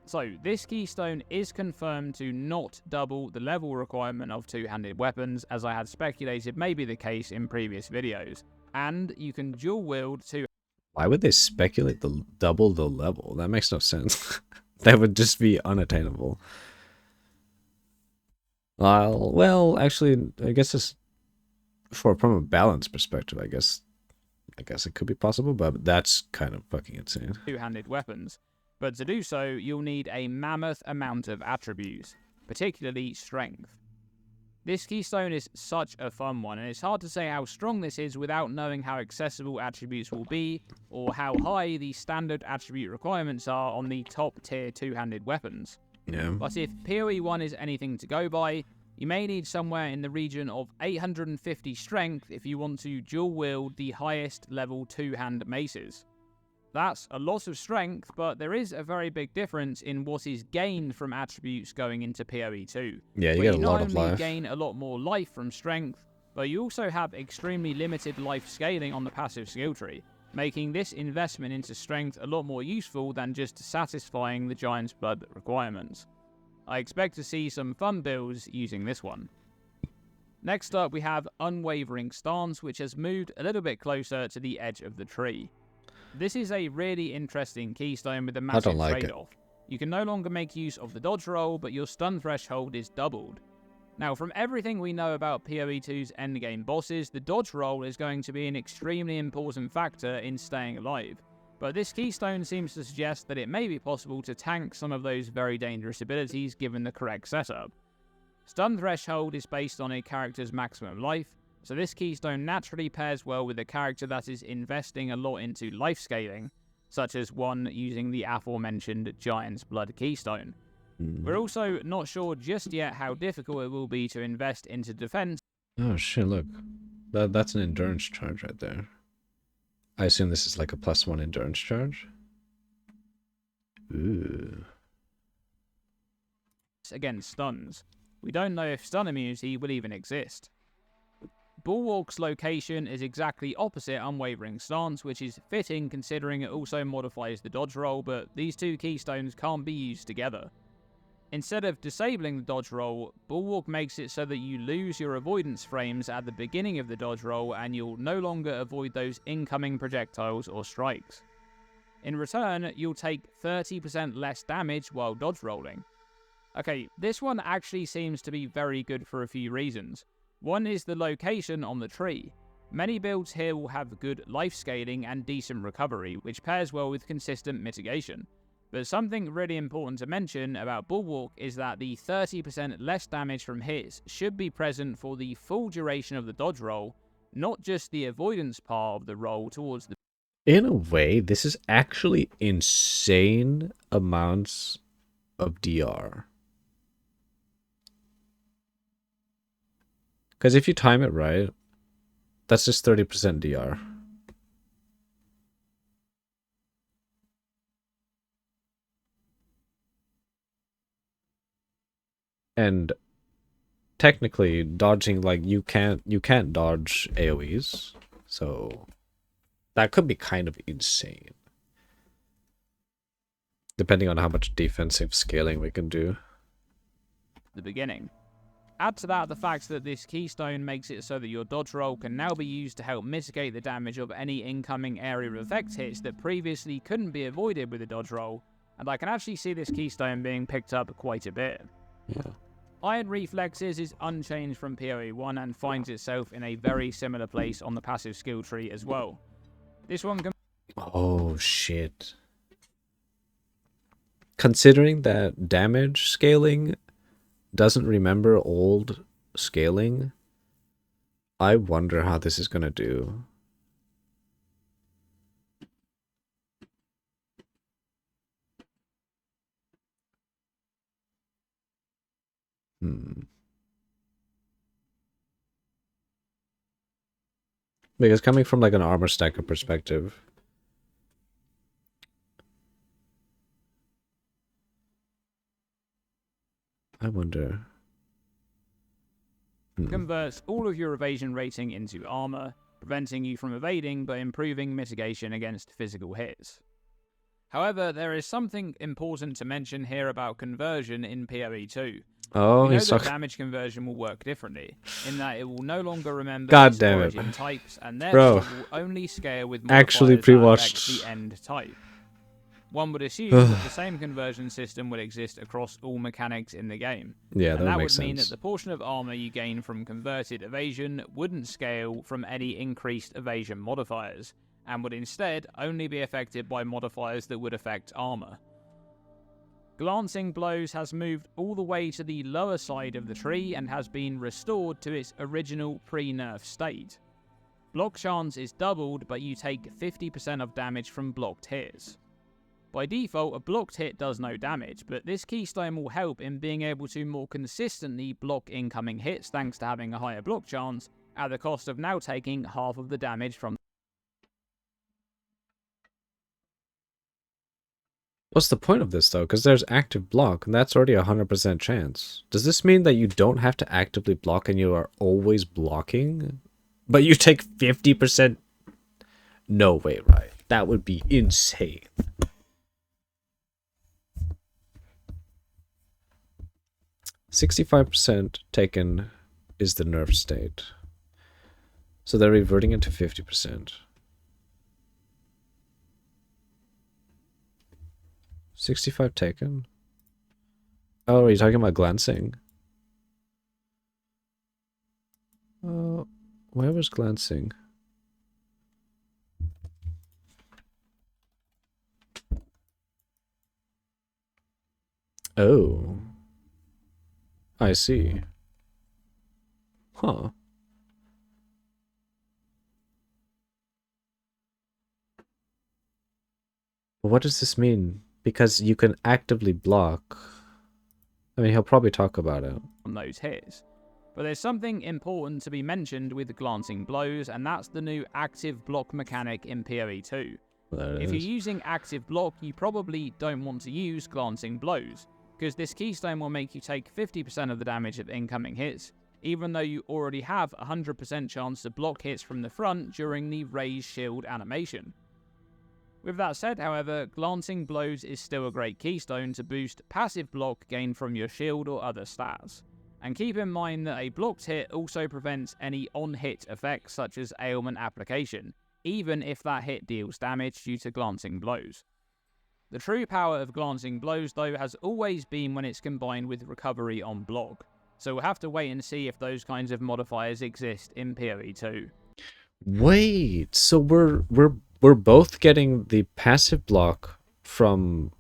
So, this keystone is confirmed to not double the level requirement of two-handed weapons, as I had speculated may be the case in previous videos. And you can dual wield two...
Why would they speculate the double the level? That makes no sense. That would just be unattainable. Well, actually, I guess it's from a balance perspective, I guess it could be possible, but that's kind of fucking insane.
Two-handed weapons. But to do so, you'll need a mammoth amount of attributes, particularly strength. This keystone is such a fun one, and it's hard to say how strong this is without knowing how accessible attributes will be, or how high the standard attribute requirements are on the top tier two-handed weapons.
Yeah.
But if PoE 1 is anything to go by, you may need somewhere in the region of 850 strength if you want to dual wield the highest level two-hand maces. That's a lot of strength, but there is a very big difference in what is gained from attributes going into PoE 2.
Yeah, you get a lot of
life. You not only
life.
gain a lot more life from strength, but you also have extremely limited life scaling on the passive skill tree, making this investment into strength a lot more useful than just satisfying the Giant's Blood requirements. I expect to see some fun builds using this one. Next up, we have Unwavering Stance, which has moved a little bit closer to the edge of the tree. This is a really interesting keystone with a massive trade-off. You can no longer make use of the dodge roll, but your stun threshold is doubled. Now, from everything we know about PoE 2's endgame bosses, the dodge roll is going to be an extremely important factor in staying alive. But this keystone seems to suggest that it may be possible to tank some of those very dangerous abilities given the correct setup. Stun threshold is based on a character's maximum life, so this keystone naturally pairs well with a character that is investing a lot into life scaling, such as one using the aforementioned Giant's Blood keystone. We're also not sure just yet how difficult it will be to invest into defense.
Oh shit, look. That's an endurance charge right there. I assume this is like a +1 endurance charge. Ooh.
Against stuns. We don't know if stun immunity will even exist. Bulwark's location is exactly opposite Unwavering Stance, which is fitting considering it also modifies the dodge roll, but these two keystones can't be used together. Instead of disabling the dodge roll, Bulwark makes it so that you lose your avoidance frames at the beginning of the dodge roll and you'll no longer avoid those incoming projectiles or strikes. In return, you'll take 30% less damage while dodge rolling. Okay, this one actually seems to be very good for a few reasons. One is the location on the tree. Many builds here will have good life scaling and decent recovery, which pairs well with consistent mitigation. But something really important to mention about Bulwark is that the 30% less damage from hits should be present for the full duration of the dodge roll, not just the avoidance part of the roll towards the...
In a way, this is actually insane amounts of DR. Because if you time it right, that's just 30% DR. And technically, dodging, like, you can't dodge AoEs, so that could be kind of insane. Depending on how much defensive scaling we can do.
the beginning. Add to that the fact that this keystone makes it so that your dodge roll can now be used to help mitigate the damage of any incoming area of effect hits that previously couldn't be avoided with a dodge roll, and I can actually see this keystone being picked up quite a bit.
Yeah.
Iron Reflexes is unchanged from POE 1 and finds itself in a very similar place on the passive skill tree as well. This one can...
Oh, shit. Considering that damage scaling doesn't remember old scaling, I wonder how this is gonna do. Because coming from like an armor stacker perspective, I wonder.
converts all of your evasion rating into armor, preventing you from evading but improving mitigation against physical hits. However, there is something important to mention here about conversion in POE 2.
Oh,
we know
he's
that
talking.
damage conversion will work differently, in that it will no longer remember
God
its
damn it.
origin types, and therefore will only scale with modifiers
Actually
that
pre-watched.
affect the end type. One would assume that the same conversion system would exist across all mechanics in the game.
Yeah,
And
that
that
makes
would mean
sense.
that the portion of armor you gain from converted evasion wouldn't scale from any increased evasion modifiers, and would instead only be affected by modifiers that would affect armor. Glancing Blows has moved all the way to the lower side of the tree and has been restored to its original pre-nerf state. Block chance is doubled, but you take 50% of damage from blocked hits. By default, a blocked hit does no damage, but this keystone will help in being able to more consistently block incoming hits thanks to having a higher block chance, at the cost of now taking half of the damage from...
What's the point of this though? Because there's active block, and that's already 100% chance. Does this mean that you don't have to actively block and you are always blocking? But you take 50%? No way, right? That would be insane. %65 taken is the nerf state. So they're reverting it to 50%. 65 taken? Oh, are you talking about glancing? Where was glancing? Oh. I see. Huh. What does this mean? Because you can actively block. I mean, he'll probably talk about it.
on those hits. But there's something important to be mentioned with Glancing Blows, and that's the new active block mechanic in PoE 2.
There it
If you're
is.
using active block, you probably don't want to use Glancing Blows, because this keystone will make you take 50% of the damage of incoming hits, even though you already have a 100% chance to block hits from the front during the Raise Shield animation. With that said, however, Glancing Blows is still a great keystone to boost passive block gained from your shield or other stats. And keep in mind that a blocked hit also prevents any on-hit effects such as ailment application, even if that hit deals damage due to Glancing Blows. The true power of Glancing Blows, though, has always been when it's combined with recovery on block, so we'll have to wait and see if those kinds of modifiers exist in PoE 2.
Wait, so we're both getting the passive block from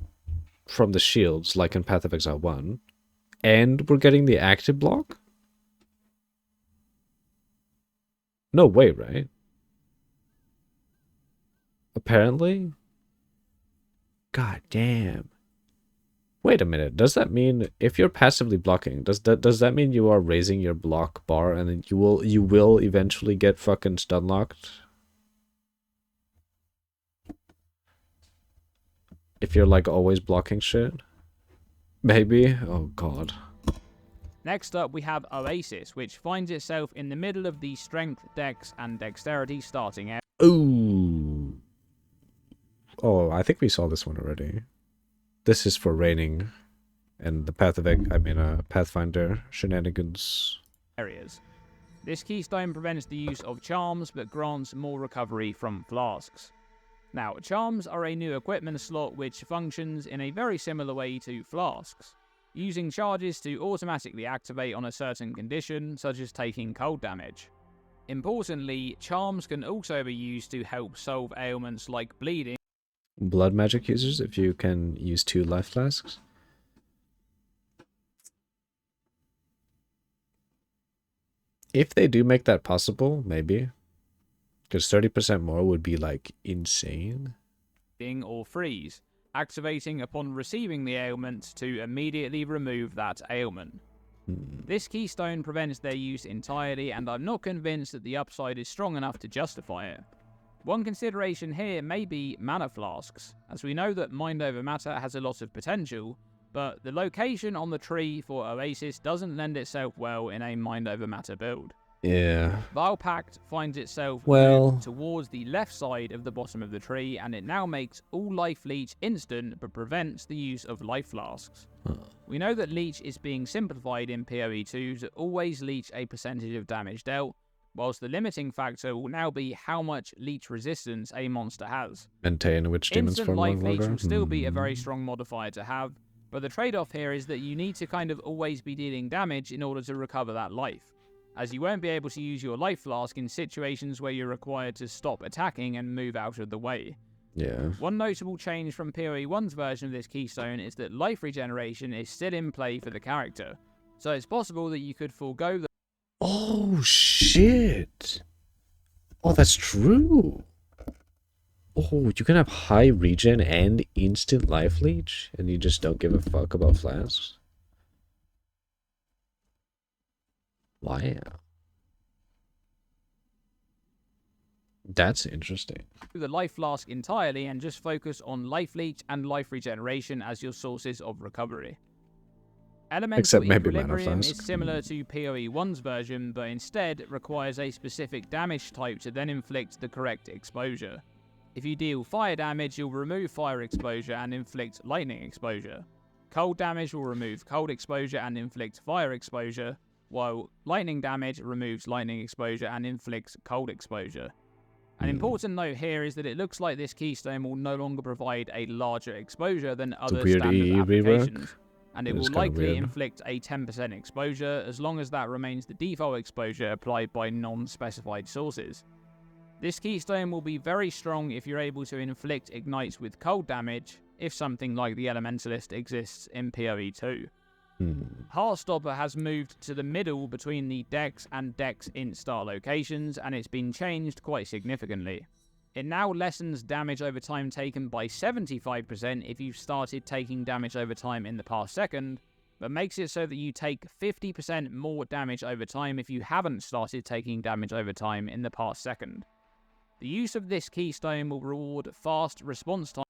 the shields, like in Path of Exile 1, and we're getting the active block? No way, right? Apparently? God damn. Wait a minute, does that mean if you're passively blocking, does that mean you are raising your block bar and then you will eventually get fucking stun locked? If you're like always blocking shit? Maybe? Oh god.
Next up we have Oasis, which finds itself in the middle of the Strength, Dex, and Dexterity starting area.
Ooh. Oh, I think we saw this one already. This is for raining and the Pathfinder shenanigans.
Areas. This keystone prevents the use of charms, but grants more recovery from flasks. Now, charms are a new equipment slot which functions in a very similar way to flasks, using charges to automatically activate on a certain condition, such as taking cold damage. Importantly, charms can also be used to help solve ailments like bleeding.
Blood magic users, if you can use 2 life flasks. If they do make that possible, maybe. Because 30% more would be, like, insane.
Or freeze, activating upon receiving the ailment to immediately remove that ailment. This keystone prevents their use entirely, and I'm not convinced that the upside is strong enough to justify it. One consideration here may be mana flasks, as we know that Mind Over Matter has a lot of potential, but the location on the tree for Oasis doesn't lend itself well in a Mind Over Matter build.
Yeah.
Vile Pact finds itself
well
towards the left side of the bottom of the tree, and it now makes all Life Leech instant, but prevents the use of Life Flasks. We know that Leech is being simplified in PoE 2 to always leech a percentage of damage dealt, whilst the limiting factor will now be how much leech resistance a monster has.
Maintain which demons
Instant
form
Life
Long
Leech
Order.
will still be a very strong modifier to have, but the trade-off here is that you need to kind of always be dealing damage in order to recover that life, as you won't be able to use your Life Flask in situations where you're required to stop attacking and move out of the way.
Yeah.
One notable change from PoE 1's version of this keystone is that life regeneration is still in play for the character, so it's possible that you could forego the...
Oh shit! Oh, that's true! Oh, you can have high regen and instant life leech, and you just don't give a fuck about flasks? Wow. That's interesting.
The Life Flask entirely and just focus on Life Leech and Life Regeneration as your sources of recovery. Elemental
Except maybe Mana
Equilibrium is
Flask.
similar to PoE 1's version, but instead requires a specific damage type to then inflict the correct exposure. If you deal fire damage, you'll remove fire exposure and inflict lightning exposure. Cold damage will remove cold exposure and inflict fire exposure, while lightning damage removes lightning exposure and inflicts cold exposure. An important note here is that it looks like this keystone will no longer provide a larger exposure than other
weird
standard
EE
applications,
rework.
and it
It's
will
kinda
likely
weird.
inflict a 10% exposure as long as that remains the default exposure applied by non-specified sources. This keystone will be very strong if you're able to inflict ignites with cold damage, if something like the Elementalist exists in PoE 2. Heartstopper has moved to the middle between the Dex and Dex Int star locations, and it's been changed quite significantly. It now lessens damage over time taken by 75% if you've started taking damage over time in the past second, but makes it so that you take 50% more damage over time if you haven't started taking damage over time in the past second. The use of this keystone will reward fast response time.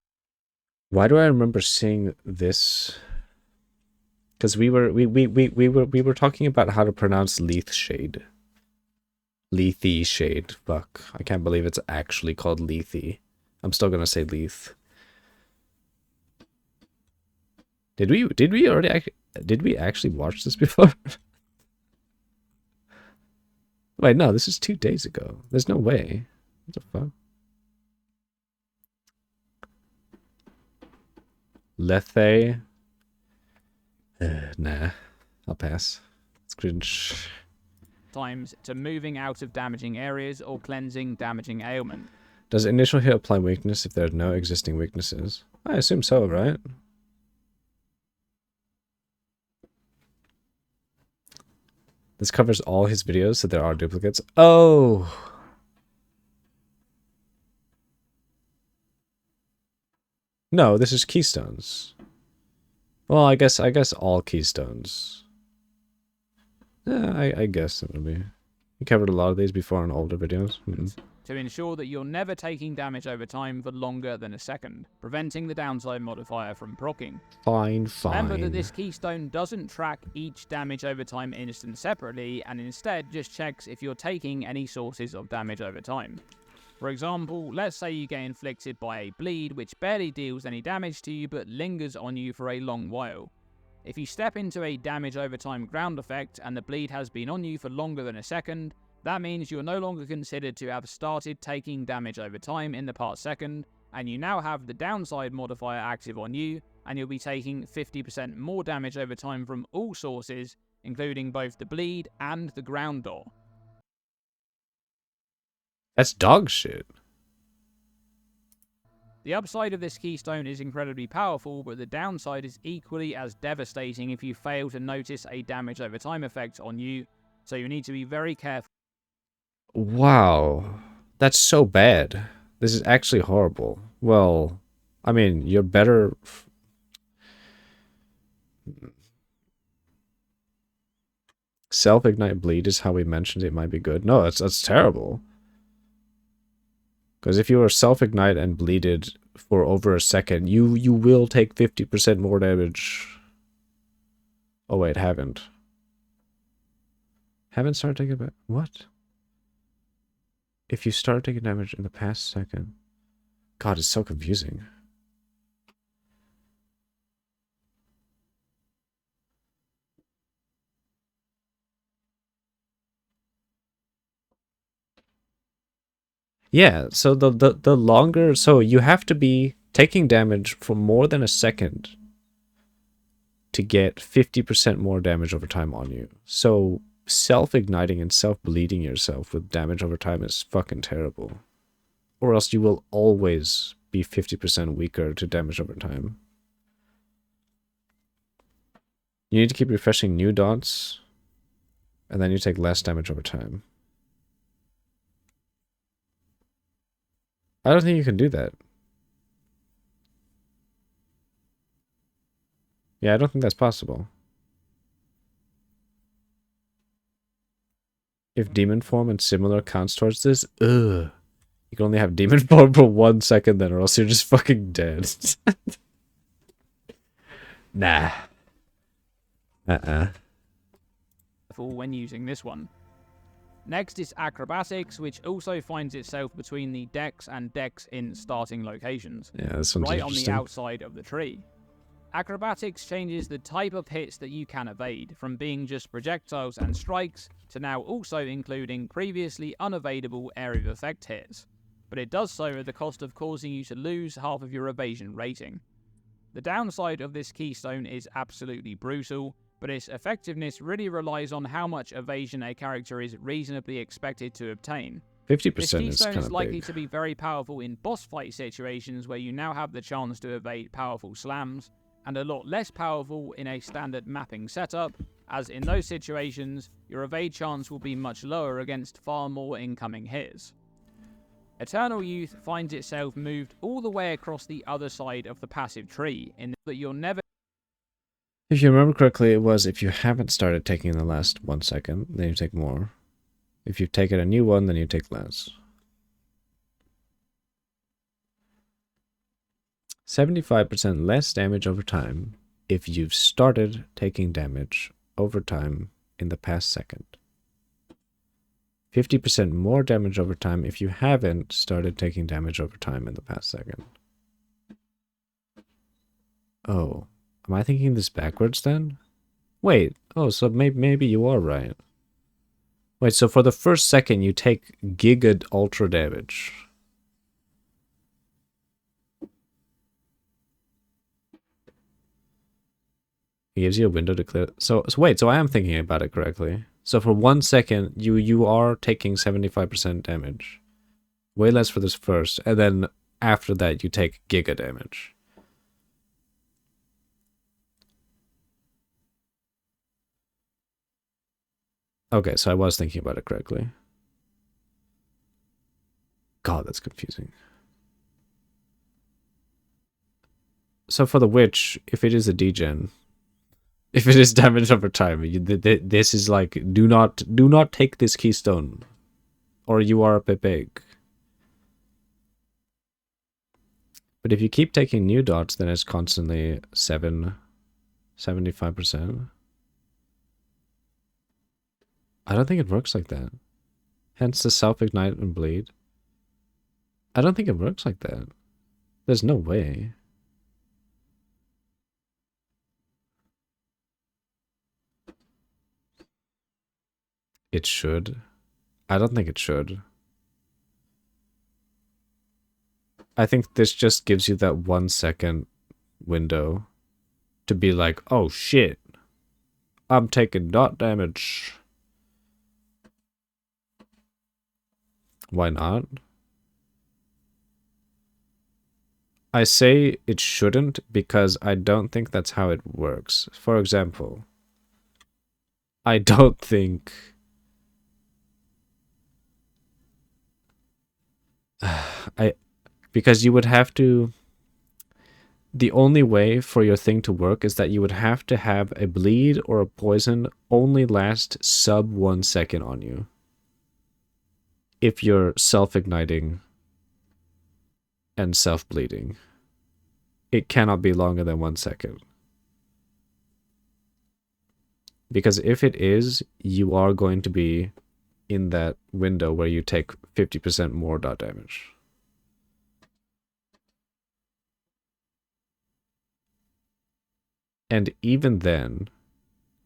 Why do I remember seeing this? Because we were talking about how to pronounce Leith Shade. Lethe Shade. Fuck. I can't believe it's actually called Lethe. I'm still gonna say Leith. Did we already did we actually watch this before? Wait, no, this is 2 days ago. There's no way. What the fuck? Lethe. Nah, I'll pass. It's cringe.
times to moving out of damaging areas or cleansing damaging ailment.
Does initial hit apply weakness if there are no existing weaknesses? I assume so, right? This covers all his videos, so there are duplicates. Oh! No, this is keystones. Well, I guess all keystones. Yeah, I guess it would be. We covered a lot of these before in older videos.
To ensure that you're never taking damage over time for longer than a second, preventing the downside modifier from proccing.
Fine.
Remember that this keystone doesn't track each damage over time instant separately, and instead just checks if you're taking any sources of damage over time. For example, let's say you get inflicted by a bleed which barely deals any damage to you but lingers on you for a long while. If you step into a damage over time ground effect and the bleed has been on you for longer than a second, that means you're no longer considered to have started taking damage over time in the past second, and you now have the downside modifier active on you, and you'll be taking 50% more damage over time from all sources, including both the bleed and the ground door.
That's dog shit.
The upside of this keystone is incredibly powerful, but the downside is equally as devastating if you fail to notice a damage over time effect on you, so you need to be very careful.
Wow. That's so bad. This is actually horrible. Well, I mean, you're better... Self-ignite bleed is how we mentioned it might be good. No, that's terrible. Because if you are self-ignite and bleeded for over a second, you will take 50% more damage. Oh wait, haven't. Haven't started taking back. What? If you start taking damage in the past second. God, it's so confusing. Yeah, so the longer, so you have to be taking damage for more than a second to get 50% more damage over time on you. So self-igniting and self-bleeding yourself with damage over time is fucking terrible. Or else you will always be 50% weaker to damage over time. You need to keep refreshing new dots, and then you take less damage over time. I don't think you can do that. Yeah, I don't think that's possible. If demon form and similar counts towards this, ugh. You can only have demon form for 1 second then, or else you're just fucking dead. Nah.
When using this one. Next is acrobatics, which also finds itself between the dex and dex in starting locations,
Yeah, this one's
right on the
interesting.
outside of the tree. Acrobatics changes the type of hits that you can evade, from being just projectiles and strikes, to now also including previously unevadable area of effect hits, but it does so at the cost of causing you to lose half of your evasion rating. The downside of this keystone is absolutely brutal, but its effectiveness really relies on how much evasion a character is reasonably expected to obtain.
50%
This
is
keystone
kind
is
of
likely
big.
to be very powerful in boss fight situations where you now have the chance to evade powerful slams, and a lot less powerful in a standard mapping setup, as in those situations, your evade chance will be much lower against far more incoming hits. Eternal Youth finds itself moved all the way across the other side of the passive tree, in that you're never...
If you remember correctly, it was if you haven't started taking the last 1 second, then you take more. If you've taken a new one, then you take less. 75% less damage over time if you've started taking damage over time in the past second. 50% more damage over time if you haven't started taking damage over time in the past second. Oh, am I thinking this backwards then? Wait, oh, so maybe you are right. Wait, so for the first second you take giga ultra damage. It gives you a window to clear. So wait, so I am thinking about it correctly. So for 1 second, you are taking 75% damage. Way less for this first, and then after that you take giga damage. Okay, so I was thinking about it correctly. God, that's confusing. So for the witch, if it is a degen, if it is damage over time, this is like, do not take this keystone, or you are a pepeg. But if you keep taking new dots, then it's constantly 75%. I don't think it works like that. Hence the self-ignite and bleed. I don't think it works like that. There's no way. It should. I don't think it should. I think this just gives you that 1 second window to be like, oh shit, I'm taking dot damage. Why not? I say it shouldn't because I don't think that's how it works. For example, I don't think... because you would have to... The only way for your thing to work is that you would have to have a bleed or a poison only last sub 1 second on you. If you're self-igniting and self-bleeding. It cannot be longer than 1 second. Because if it is, you are going to be in that window where you take 50% more dot damage. And even then,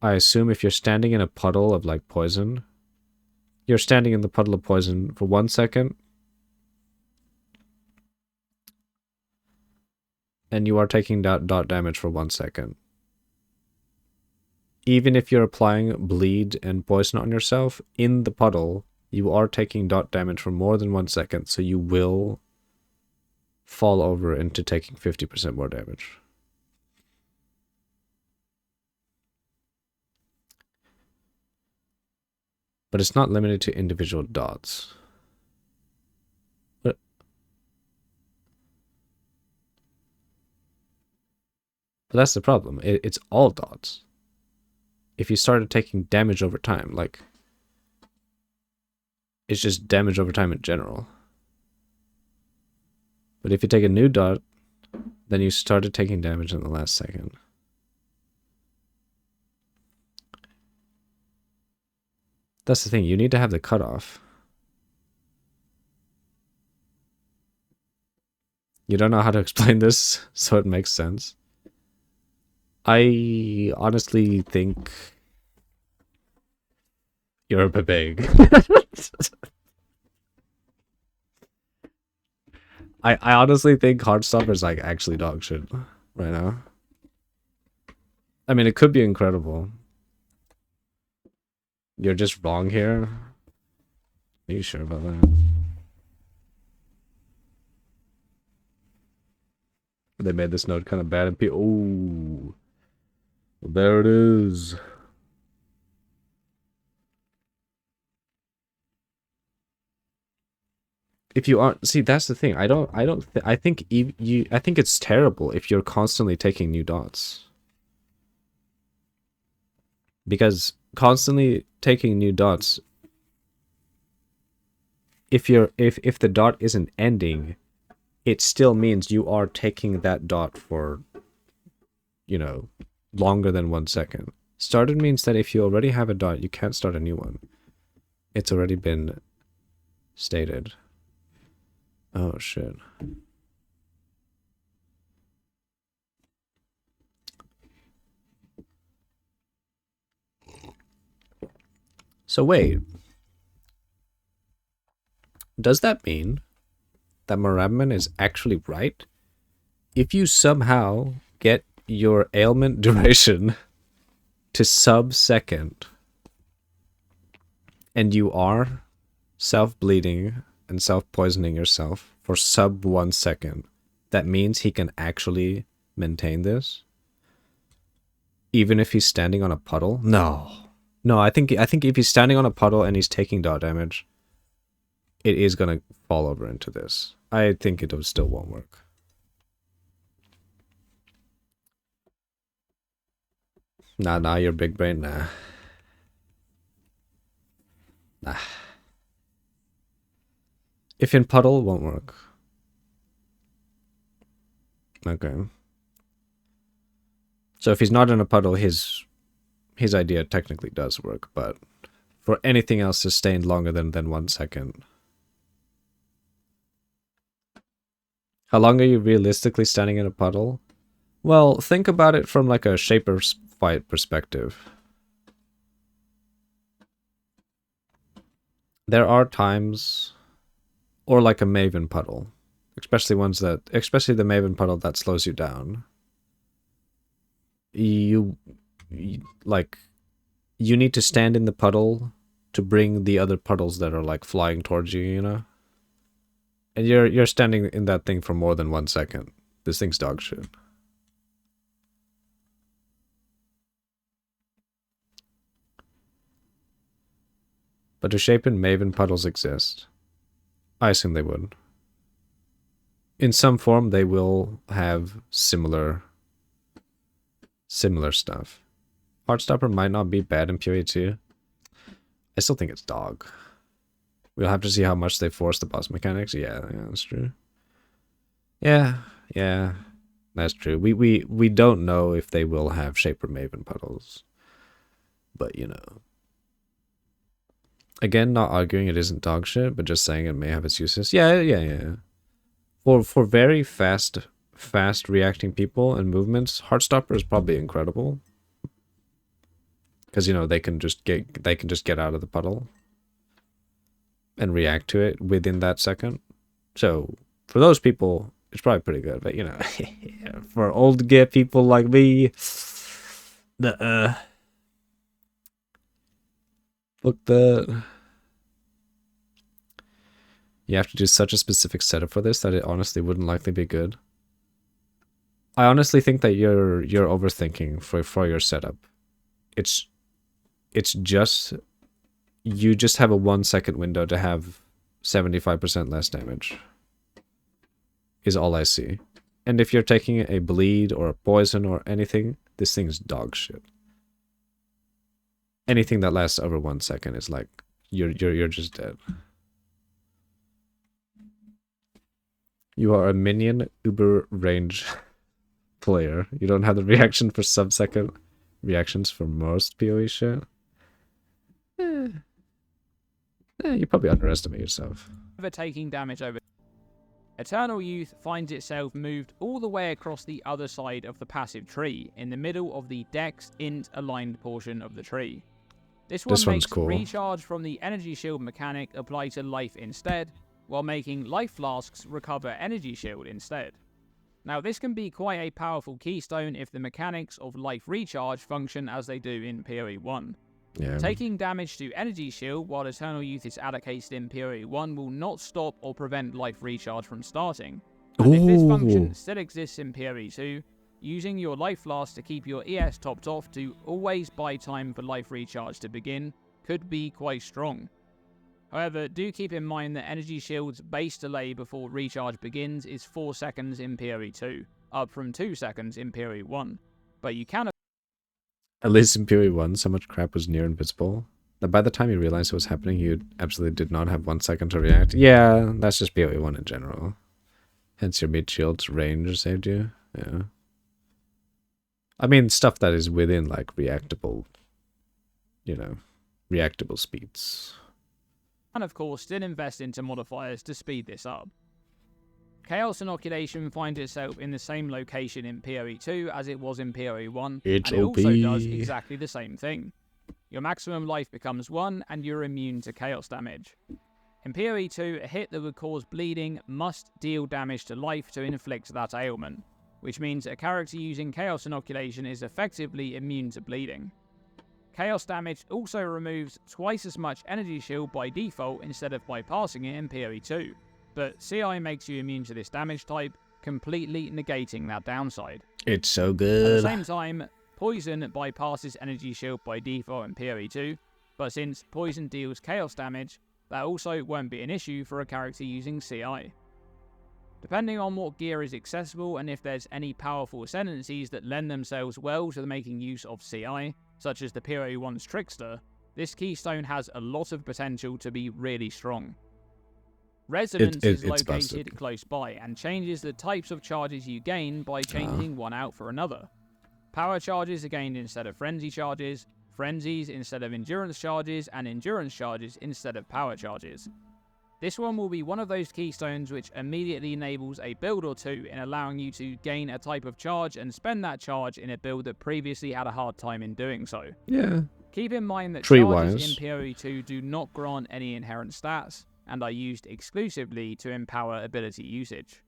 I assume if you're standing in a puddle of like poison, you're standing in the puddle of poison for 1 second, and you are taking dot damage for 1 second. Even if you're applying bleed and poison on yourself, in the puddle, you are taking dot damage for more than 1 second, so you will fall over into taking 50% more damage. But it's not limited to individual dots. But that's the problem. It's all dots. If you started taking damage over time, like, it's just damage over time in general. But if you take a new dot, then you started taking damage in the last second. That's the thing, you need to have the cutoff. You don't know how to explain this, so it makes sense. I honestly think you're a big. I honestly think Heartstopper is like actually dog shit right now. I mean, it could be incredible. You're just wrong here. Are you sure about that? They made this note kind of bad and oh, there it is. If you aren't, see, that's the thing. I think I think it's terrible if you're constantly taking new dots. Because constantly taking new dots, if the dot isn't ending, it still means you are taking that dot for, you know, longer than 1 second. Started means that if you already have a dot, you can't start a new one. It's already been stated. Oh shit. So wait. Does that mean that Moravman is actually right? If you somehow get your ailment duration to sub-second, and you are self-bleeding and self-poisoning yourself for sub 1 second, that means he can actually maintain this? Even if he's standing on a puddle? No. No, I think if he's standing on a puddle and he's taking dot damage, it is gonna fall over into this. I think it still won't work. Nah, you're big brain, nah. Nah. If in puddle, won't work. Okay. So if he's not in a puddle, his idea technically does work, but for anything else sustained longer than 1 second. How long are you realistically standing in a puddle? Well, think about it from like a Shaper's fight perspective. There are times, or like a Maven puddle, especially the Maven puddle that slows you down. You need to stand in the puddle to bring the other puddles that are like flying towards you, you know? And you're standing in that thing for more than 1 second. This thing's dog shit. But do Shapen Maven puddles exist? I assume they would. In some form, they will have similar stuff. Heartstopper might not be bad in PoE 2. I still think it's dog. We'll have to see how much they force the boss mechanics. Yeah, that's true. Yeah, that's true. We don't know if they will have Shaper Maven puddles. But, you know. Again, not arguing it isn't dog shit, but just saying it may have its uses. Yeah. For very fast reacting people and movements, Heartstopper is probably incredible. Because, you know, they can just get out of the puddle and react to it within that second. So for those people, it's probably pretty good. But, you know, for old get people like me, fuck that. You have to do such a specific setup for this that it honestly wouldn't likely be good. I honestly think that you're overthinking for your setup. It's just, you just have a 1 second window to have 75% less damage. Is all I see. And if you're taking a bleed or a poison or anything, this thing's dog shit. Anything that lasts over 1 second is like, you're just dead. You are a minion uber range player. You don't have the reaction for sub-second reactions for most PoE shit. You probably underestimate yourself.
Taking damage over. Eternal Youth finds itself moved all the way across the other side of the passive tree, in the middle of the Dex int aligned portion of the tree. This one makes
cool.
recharge from the energy shield mechanic apply to life instead, while making life flasks recover energy shield instead. Now this can be quite a powerful keystone if the mechanics of life recharge function as they do in PoE 1.
Yeah.
Taking damage to energy shield while Eternal Youth is allocated in PoE 1 will not stop or prevent life recharge from starting. And if this function still exists in PoE 2, using your life flask to keep your ES topped off to always buy time for life recharge to begin could be quite strong. However, do keep in mind that Energy Shield's base delay before recharge begins is 4 seconds in PoE 2, up from 2 seconds in PoE 1. But you can...
At least in PoE 1, so much crap was near invisible that by the time you realized it was happening, you absolutely did not have 1 second to react. Yeah, that's just PoE 1 in general. Hence your mid-shield's range saved you. Yeah. I mean, stuff that is within, like, reactable, you know, reactable speeds.
and of course still invest into modifiers to speed this up. Chaos Inoculation finds itself in the same location in PoE 2 as it was in PoE 1,
It's
and it
OP.
also does exactly the same thing. Your maximum life becomes 1, and you're immune to chaos damage. In PoE 2, a hit that would cause bleeding must deal damage to life to inflict that ailment, which means a character using Chaos Inoculation is effectively immune to bleeding. Chaos damage also removes twice as much energy shield by default instead of bypassing it in PoE 2, but CI makes you immune to this damage type, completely negating that downside.
It's so
At
good.
the same time, Poison bypasses energy shield by default in PoE 2, but since Poison deals chaos damage, that also won't be an issue for a character using CI. Depending on what gear is accessible and if there's any powerful ascendancies that lend themselves well to making use of CI, such as the PoE 1's Trickster, this keystone has a lot of potential to be really strong. Resonance is
it's
located
busted.
close by and changes the types of charges you gain by changing one out for another. Power charges are gained instead of frenzy charges, frenzies instead of endurance charges, and endurance charges instead of power charges. This one will be one of those keystones which immediately enables a build or two in allowing you to gain a type of charge and spend that charge in a build that previously had a hard time in doing so.
Yeah.
Keep in mind that
Tree-wise.
charges in PoE 2 do not grant any inherent stats, and are used exclusively to empower ability usage.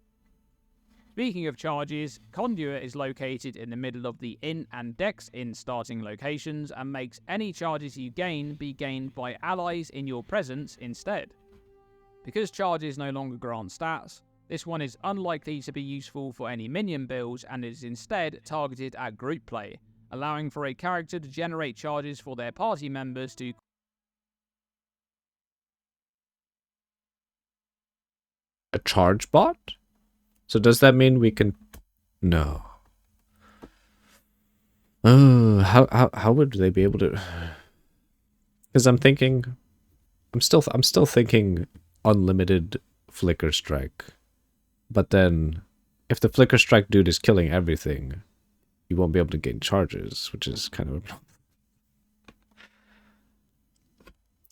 Speaking of charges, Conduit is located in the middle of the Int and Dex in starting locations and makes any charges you gain be gained by allies in your presence instead. Because charges no longer grant stats, this one is unlikely to be useful for any minion builds and is instead targeted at group play, allowing for a character to generate charges for their party members to
A charge bot? So does that mean we can... No. Oh, how would they be able to... Because I'm thinking... I'm still thinking unlimited Flicker Strike. But then, if the Flicker Strike dude is killing everything, you won't be able to gain charges, which is kind of...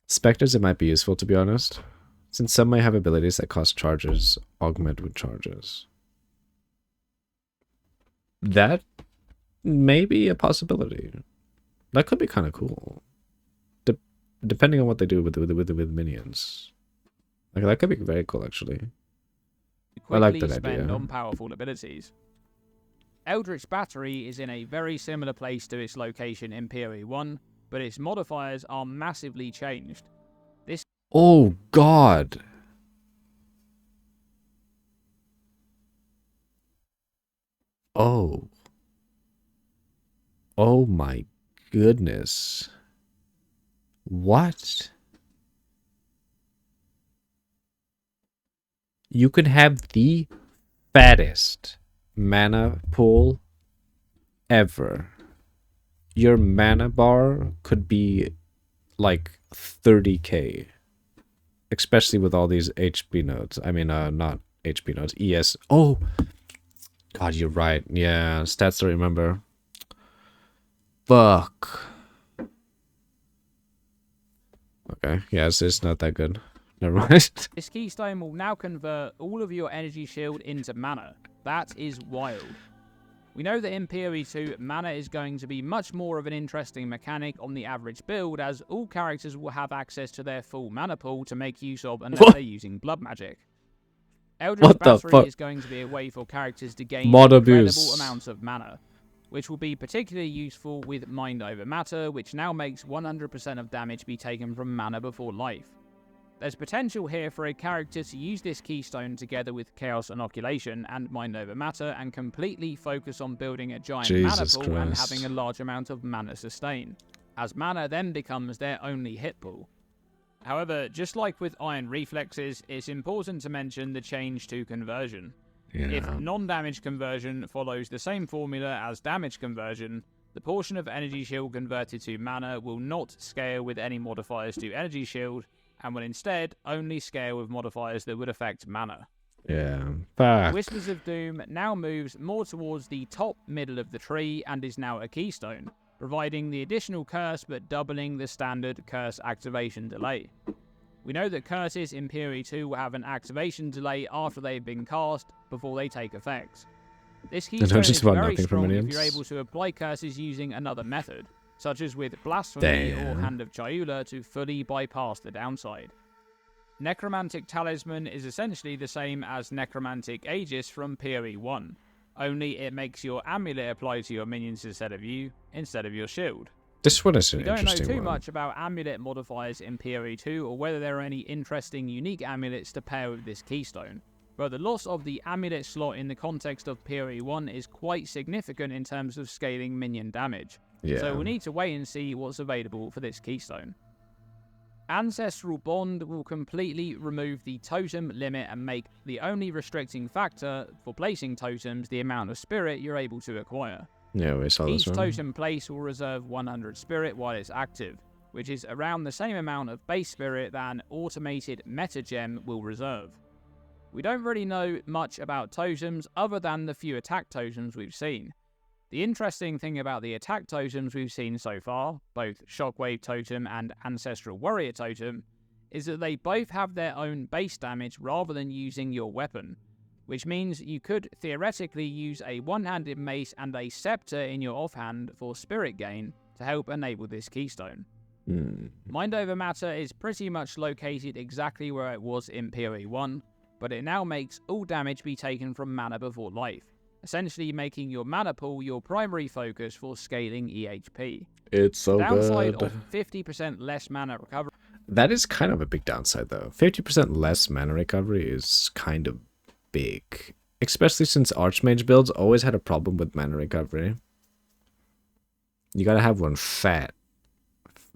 Spectres, it might be useful, to be honest. Since some may have abilities that cost charges, augment with charges. That may be a possibility. That could be kind of cool. Depending on what they do with minions. Like, that could be very cool, actually. I like that
spend
idea.
on powerful abilities. Eldritch Battery is in a very similar place to its location in PoE 1, but its modifiers are massively changed. This
Oh, God. Oh. Oh, my goodness. What? You could have the fattest mana pool ever. Your mana bar could be like 30k. Especially with all these HP nodes. I mean, not HP nodes, ES. Oh! God, you're right. Yeah, stats to remember. Fuck. Okay, yeah, it's not that good. Never mind.
This keystone will now convert all of your energy shield into mana. That is wild. We know that in PoE 2, mana is going to be much more of an interesting mechanic on the average build, as all characters will have access to their full mana pool to make use of unless they're using blood magic. Eldritch
What the
Battery
fuck?
is going to be a way for characters to gain
Mod
incredible
abuse.
amounts of mana, which will be particularly useful with Mind Over Matter, which now makes 100% of damage be taken from mana before life. There's potential here for a character to use this keystone together with Chaos Inoculation and Mind Over Matter and completely focus on building a giant
Jesus
mana pool and
Christ.
having a large amount of mana sustain, as mana then becomes their only hit pool. However, just like with Iron Reflexes, it's important to mention the change to conversion. If non-damage conversion follows the same formula as damage conversion, the portion of energy shield converted to mana will not scale with any modifiers to energy shield, and will instead only scale with modifiers that would affect mana.
Yeah. Fuck.
Whispers of Doom now moves more towards the top middle of the tree and is now a keystone, providing the additional curse but doubling the standard curse activation delay. We know that curses in PoE 2 will have an activation delay after they've been cast before they take effect. This keystone
just
is
want
very
nothing from
strong if
minions.
you're able to apply curses using another method, such as with Blasphemy or
Damn.
Hand of Chayula to fully bypass the downside. Necromantic Talisman is essentially the same as Necromantic Aegis from PoE 1, only it makes your amulet apply to your minions instead of your shield.
This one is an
We don't know
interesting
too
one.
much about amulet modifiers in PoE 2 or whether there are any interesting unique amulets to pair with this keystone, but the loss of the amulet slot in the context of PoE 1 is quite significant in terms of scaling minion damage,
Yeah.
so we'll need to wait and see what's available for this keystone. Ancestral Bond will completely remove the totem limit and make the only restricting factor for placing totems the amount of spirit you're able to acquire.
Yeah, we saw
Each
this one.
totem place will reserve 100 spirit while it's active, which is around the same amount of base spirit that an automated meta gem will reserve. We don't really know much about totems other than the few attack totems we've seen. The interesting thing about the attack totems we've seen so far, both Shockwave Totem and Ancestral Warrior Totem, is that they both have their own base damage rather than using your weapon, which means you could theoretically use a one-handed mace and a scepter in your offhand for spirit gain to help enable this keystone. Mind over Matter is pretty much located exactly where it was in PoE 1, but it now makes all damage be taken from mana before life, essentially making your mana pool your primary focus for scaling EHP.
It's so
Downside
good.
of 50% less mana recovery.
That is kind of a big downside, though. 50% less mana recovery is kind of big. Especially since Archmage builds always had a problem with mana recovery. You gotta have one fat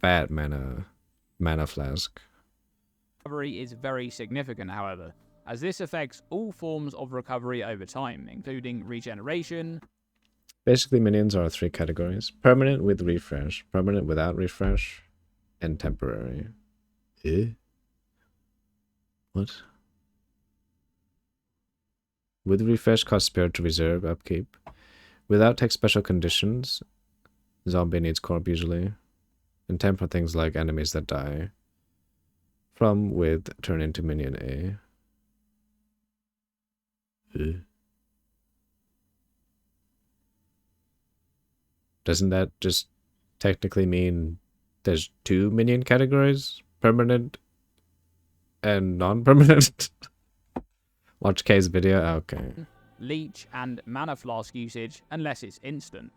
mana flask.
Recovery is very significant, however, as this affects all forms of recovery over time, including regeneration.
Basically, minions are 3 categories. Permanent with refresh, permanent without refresh, and temporary. What? With refresh costs spirit to reserve, upkeep. Without takes special conditions. Zombie needs corp usually. And temper things like enemies that die. From with turn into minion A. Doesn't that just technically mean there's 2 minion categories? Permanent and non-permanent? Watch K's video? Okay.
Leech and mana flask usage unless it's instant.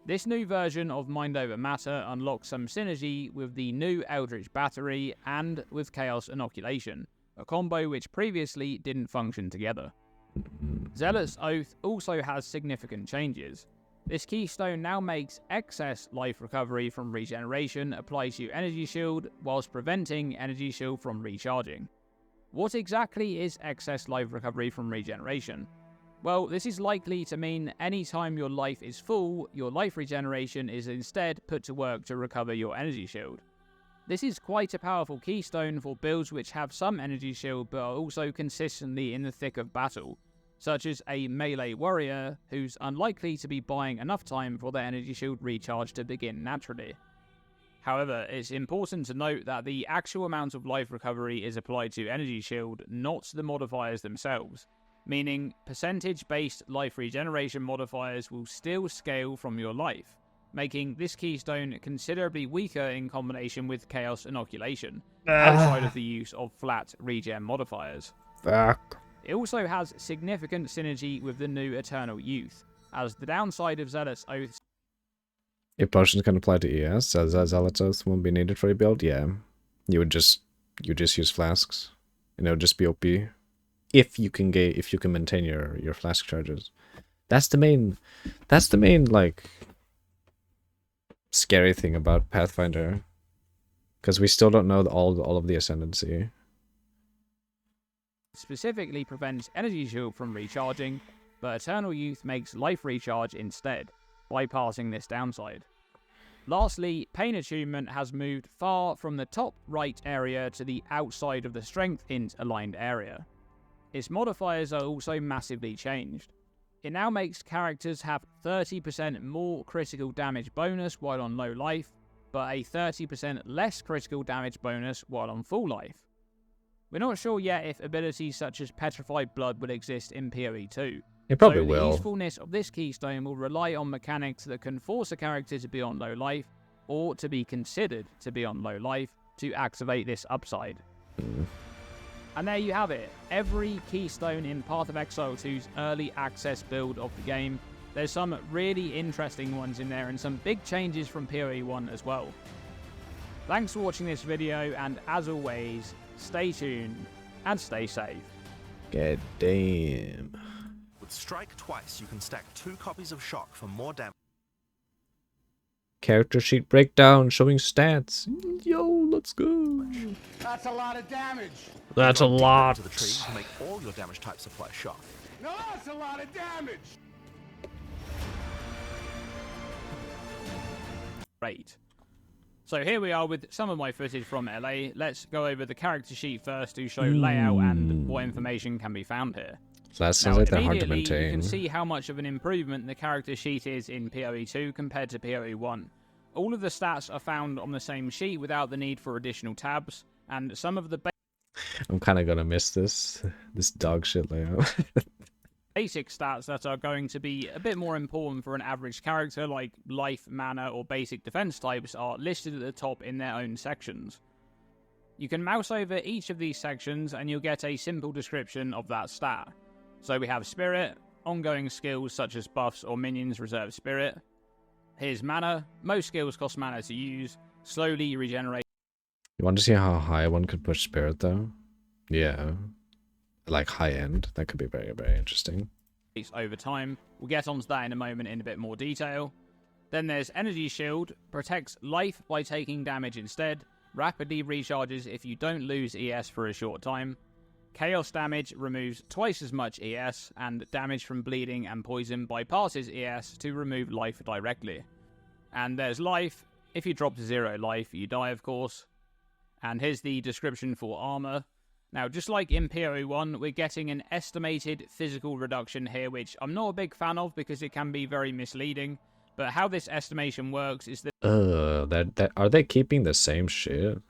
This new version of Mind Over Matter unlocks some synergy with the new Eldritch Battery and with Chaos Inoculation, a combo which previously didn't function together. Zealot's Oath also has significant changes. This keystone now makes excess life recovery from regeneration applied to Energy Shield whilst preventing Energy Shield from recharging. What exactly is excess life recovery from regeneration? Well, this is likely to mean any time your life is full, your life regeneration is instead put to work to recover your Energy Shield. This is quite a powerful keystone for builds which have some Energy Shield but are also consistently in the thick of battle, such as a melee warrior who's unlikely to be buying enough time for their Energy Shield recharge to begin naturally. However, it's important to note that the actual amount of life recovery is applied to Energy Shield, not the modifiers themselves, meaning percentage-based life regeneration modifiers will still scale from your life, making this keystone considerably weaker in combination with Chaos Inoculation, outside of the use of flat regen modifiers.
Fuck.
It also has significant synergy with the new Eternal Youth, as the downside of Zealot's Oath.
If potions can apply to ES, as Zealot's Oath won't be needed for your build, yeah. You just use flasks. And it'll just be OP. If you can maintain your flask charges. That's the main like scary thing about Pathfinder. Because we still don't know all of the ascendancy.
Specifically prevents Energy Shield from recharging, but Eternal Youth makes life recharge instead, bypassing this downside. Lastly, Pain Attunement has moved far from the top right area to the outside of the Strength Int aligned area. Its modifiers are also massively changed. It now makes characters have 30% more critical damage bonus while on low life, but a 30% less critical damage bonus while on full life. We're not sure yet if abilities such as Petrified Blood will exist in PoE 2.
It probably
so
will.
The usefulness of this keystone will rely on mechanics that can force a character to be on low life, or to be considered to be on low life, to activate this upside. And there you have it. Every keystone in Path of Exile 2's early access build of the game. There's some really interesting ones in there and some big changes from PoE 1 as well. Thanks for watching this video, and as always, stay tuned and stay safe.
God damn.
With Strike twice, you can stack 2 copies of Shock for more damage.
Character sheet breakdown showing stats. Yo, let's go.
That's a lot of damage.
That's a lot.
To the tree to make all your damage types apply Shock.
No, that's a lot of damage.
Great. So here we are with some of my footage from LA. Let's go over the character sheet first to show layout and what information can be found here.
So that sounds like they're hard to
Immediately, you
maintain.
can see how much of an improvement the character sheet is in PoE 2 compared to PoE 1. All of the stats are found on the same sheet without the need for additional tabs, and some of the
I'm kind of gonna miss this dog shit layout.
basic stats that are going to be a bit more important for an average character, like life, mana, or basic defense types, are listed at the top in their own sections. You can mouse over each of these sections and you'll get a simple description of that stat. So we have Spirit, ongoing skills such as buffs or minions reserve Spirit. Here's mana, most skills cost mana to use, slowly regenerate.
You want to see how high one could push Spirit though? Yeah. Like high end. That could be very, very interesting.
Over time. We'll get onto that in a moment in a bit more detail. Then there's Energy Shield, protects life by taking damage instead, rapidly recharges if you don't lose ES for a short time. Chaos damage removes twice as much ES, and damage from bleeding and poison bypasses ES to remove life directly. And there's life. If you drop to 0 life, you die of course. And here's the description for armor. Now, just like in PoE 1, we're getting an estimated physical reduction here, which I'm not a big fan of because it can be very misleading. But how this estimation works is that...
are they keeping the same shit?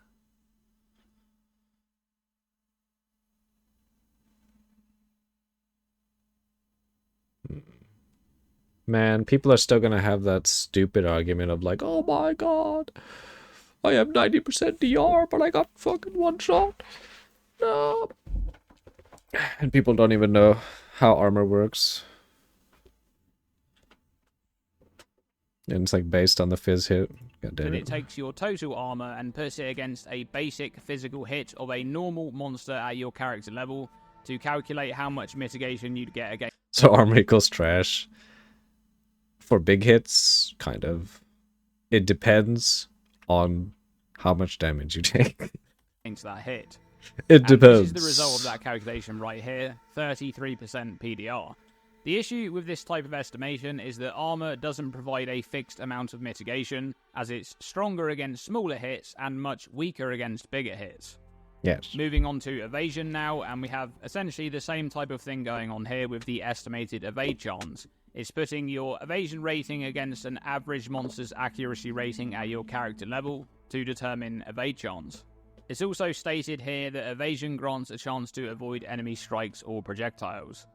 Man, people are still gonna have that stupid argument of like, oh my god, I have 90% DR, but I got fucking one shot. No. And people don't even know how armor works. And it's like based on the fizz hit. God damn
that
it.
it takes your total armor and puts it against a basic physical hit of a normal monster at your character level to calculate how much mitigation you'd get against.
So armor equals trash. For big hits, kind of. It depends on how much damage you take.
Against that hit.
It depends.
This is the result of that calculation right here, 33% PDR. The issue with this type of estimation is that armor doesn't provide a fixed amount of mitigation, as it's stronger against smaller hits and much weaker against bigger hits.
Yes.
Moving on to evasion now, and we have essentially the same type of thing going on here with the estimated evade chance. It's putting your evasion rating against an average monster's accuracy rating at your character level to determine evade chance. It's also stated here that evasion grants a chance to avoid enemy strikes or projectiles.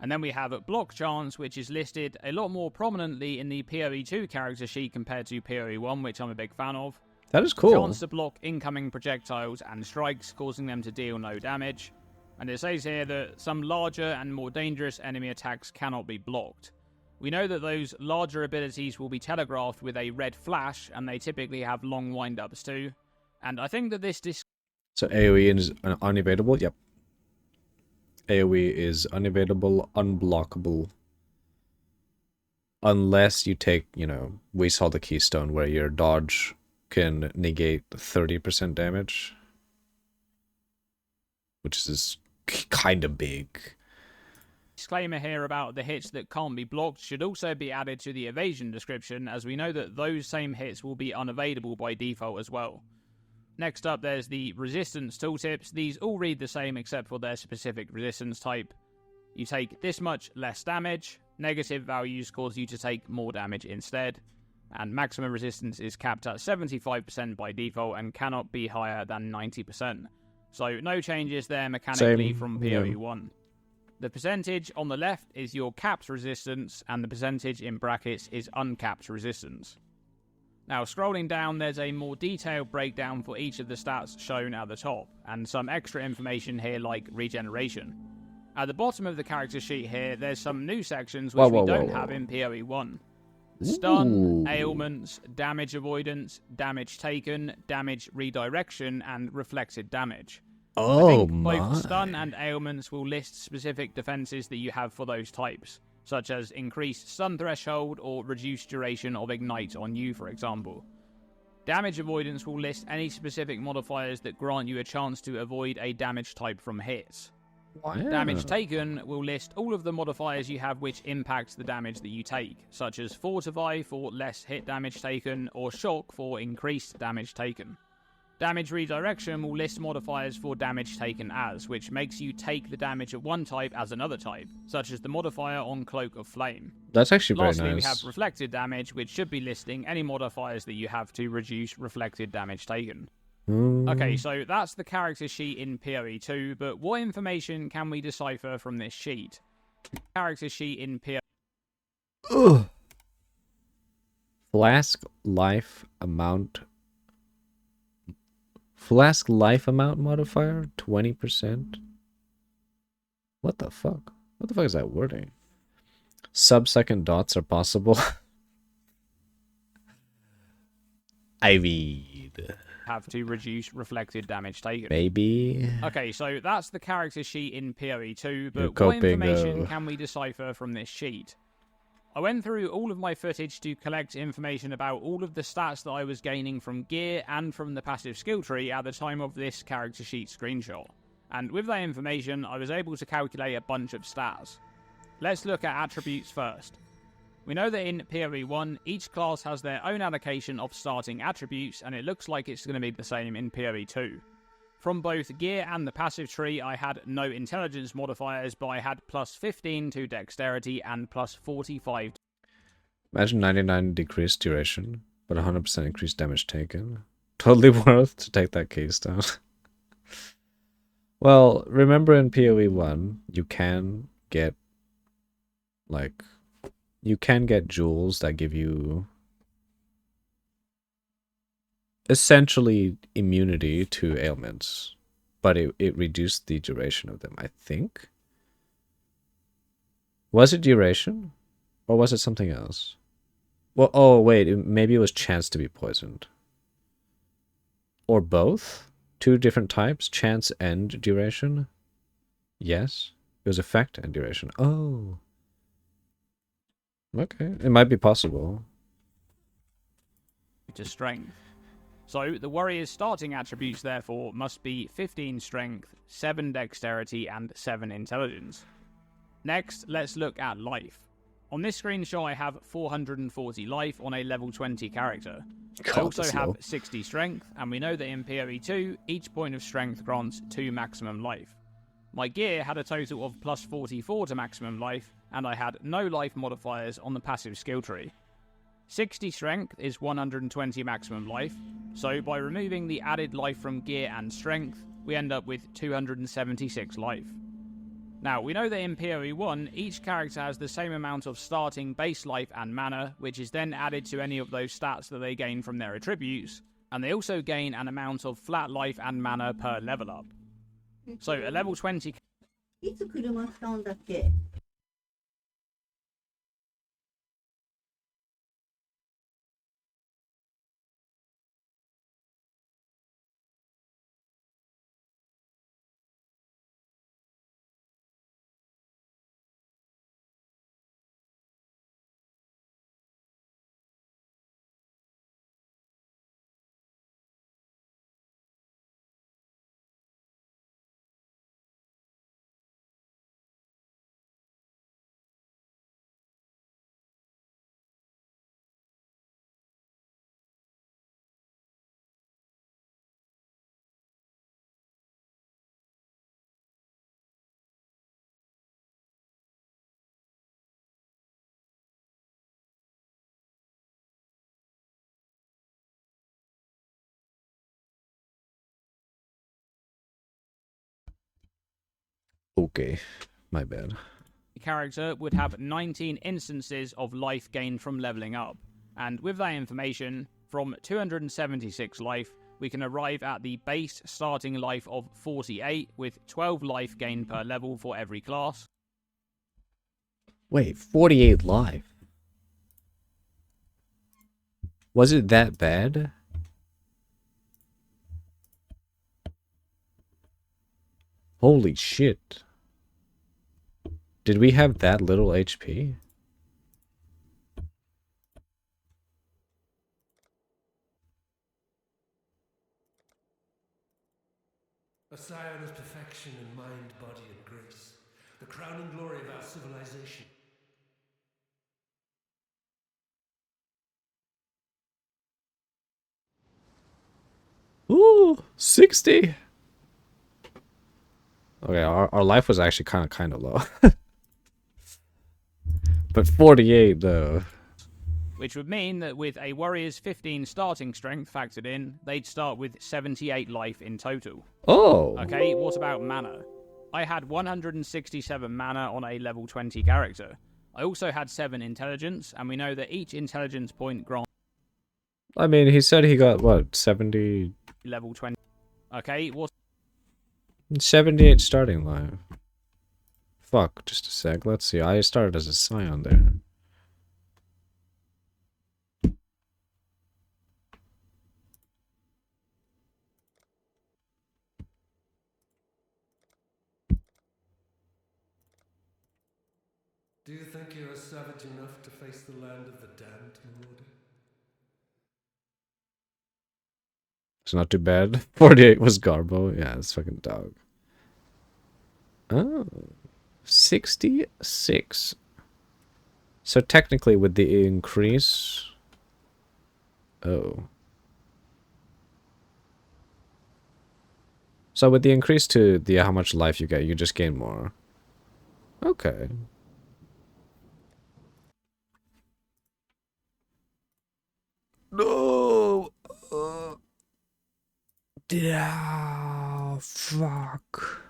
And then we have block chance, which is listed a lot more prominently in the PoE 2 character sheet compared to PoE 1, which I'm a big fan of.
That is cool.
Chance to block incoming projectiles and strikes, causing them to deal no damage. And it says here that some larger and more dangerous enemy attacks cannot be blocked. We know that those larger abilities will be telegraphed with a red flash, and they typically have long wind-ups too. And I think that this...
So AoE is unevadable? Yep. AoE is unevadable, unblockable. Unless you take, you know, we saw the Keystone where your dodge can negate 30% damage. Which is kind of big.
Disclaimer here about the hits that can't be blocked should also be added to the evasion description, as we know that those same hits will be unevadable by default as well. Next up, there's the resistance tooltips. These all read the same except for their specific resistance type. You take this much less damage. Negative values cause you to take more damage instead. and maximum resistance is capped at 75% by default and cannot be higher than 90%. So no changes there mechanically
Same,
from
yeah.
PoE 1. The percentage on the left is your capped resistance, and the percentage in brackets is uncapped resistance. Now, scrolling down, there's a more detailed breakdown for each of the stats shown at the top, and some extra information here like regeneration. At the bottom of the character sheet here, there's some new sections which we don't have in PoE 1. Stun, ailments, damage avoidance, damage taken, damage redirection, and reflected damage. I think both stun and ailments will list specific defenses that you have for those types, such as increased stun threshold or reduced duration of ignite on you, for example. Damage avoidance will list any specific modifiers that grant you a chance to avoid a damage type from hits. Damage taken will list all of the modifiers you have which impact the damage that you take, such as Fortify for less hit damage taken, or Shock for increased damage taken. Damage redirection will list modifiers for damage taken as, which makes you take the damage of one type as another type, such as the modifier on Cloak of Flame.
That's actually very
Lastly,
nice.
we have reflected damage, which should be listing any modifiers that you have to reduce reflected damage taken. Okay, so that's the character sheet in PoE 2, but what information can we decipher from this sheet? Character sheet in PoE...
Flask life amount modifier 20%. What the fuck? What the fuck is that wording? Sub-second dots are possible. I mean,
have to reduce reflected damage taken.
Maybe.
Okay, so that's the character sheet in PoE 2, but
You're
what
coping,
information
though.
can we decipher from this sheet? I went through all of my footage to collect information about all of the stats that I was gaining from gear and from the passive skill tree at the time of this character sheet screenshot. And with that information, I was able to calculate a bunch of stats. Let's look at attributes first. We know that in PoE 1, each class has their own allocation of starting attributes, and it looks like it's going to be the same in PoE 2. From both gear and the passive tree, I had no intelligence modifiers, but I had plus 15 to dexterity and plus 45.
Imagine 99 decreased duration, but 100% increased damage taken. Totally worth to take that case down. Well, remember in PoE 1, you can get, like, you can get jewels that give you essentially immunity to ailments, but it reduced the duration of them, I think. Was it duration? Or was it something else? Well, oh wait, maybe it was chance to be poisoned. Or both? Two different types, chance and duration? Yes, it was effect and duration. Oh. Okay, it might be possible.
To strength. So the warrior's starting attributes therefore must be 15 strength, 7 dexterity, and 7 intelligence. Next, let's look at life. On this screenshot I have 440 life on a level 20 character. I also have 60 strength, and we know that in PoE 2, each point of strength grants 2 maximum life. My gear had a total of plus 44 to maximum life, and I had no life modifiers on the passive skill tree. 60 strength is 120 maximum life, so by removing the added life from gear and strength, we end up with 276 life. Now, we know that in PoE 1, each character has the same amount of starting base life and mana, which is then added to any of those stats that they gain from their attributes, and they also gain an amount of flat life and mana per level up. So a level 20...
Okay, my bad.
Character would have 19 instances of life gained from leveling up. And with that information, from 276 life, we can arrive at the base starting life of 48 with 12 life gained per level for every class.
Wait, 48 life? Was it that bad? Holy shit. Did we have that little HP?
A scion of perfection in mind, body, and grace. The crowning glory of our civilization.
Ooh, 60. Okay, our life was actually kind of low. But 48 though.
Which would mean that with a warrior's 15 starting strength factored in, they'd start with 78 life in total.
Oh.
Okay, what about mana? I had 167 mana on a level 20 character. I also had 7 intelligence, and we know that each intelligence point grants
I mean, he said he got what, 70
level 20. Okay, what
78 starting life. Fuck, just a sec. Let's see. I started as a scion there.
Do you think you are savage enough to face the land of the damned, Marauder?
It's not too bad. 48 was Garbo. Yeah, it's fucking dog. Oh. 66. So technically with the increase... Oh. So with the increase to the how much life you get, you just gain more. Okay. No! Yeah, fuck.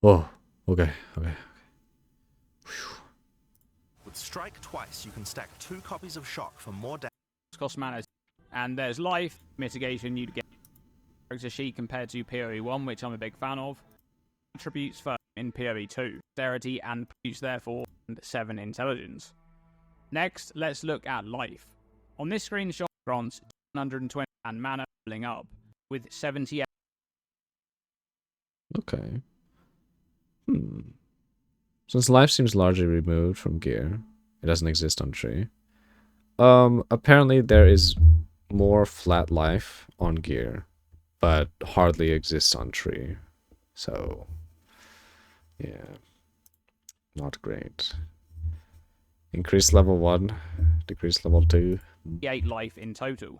Oh, okay.
With Strike Twice, you can stack 2 copies of Shock for more damage.
cost mana? And there's life, mitigation, you'd get character sheet compared to POE 1, which I'm a big fan of. Attributes for in POE 2, dexterity and produce therefore, and 7 intelligence. Next, let's look at life. On this screenshot, grants 120 and mana leveling up with 78.
Okay. Since life seems largely removed from gear, it doesn't exist on tree. Apparently there is more flat life on gear, but hardly exists on tree. So, yeah, not great. Increase level 1, decrease level 2.
8 life in total.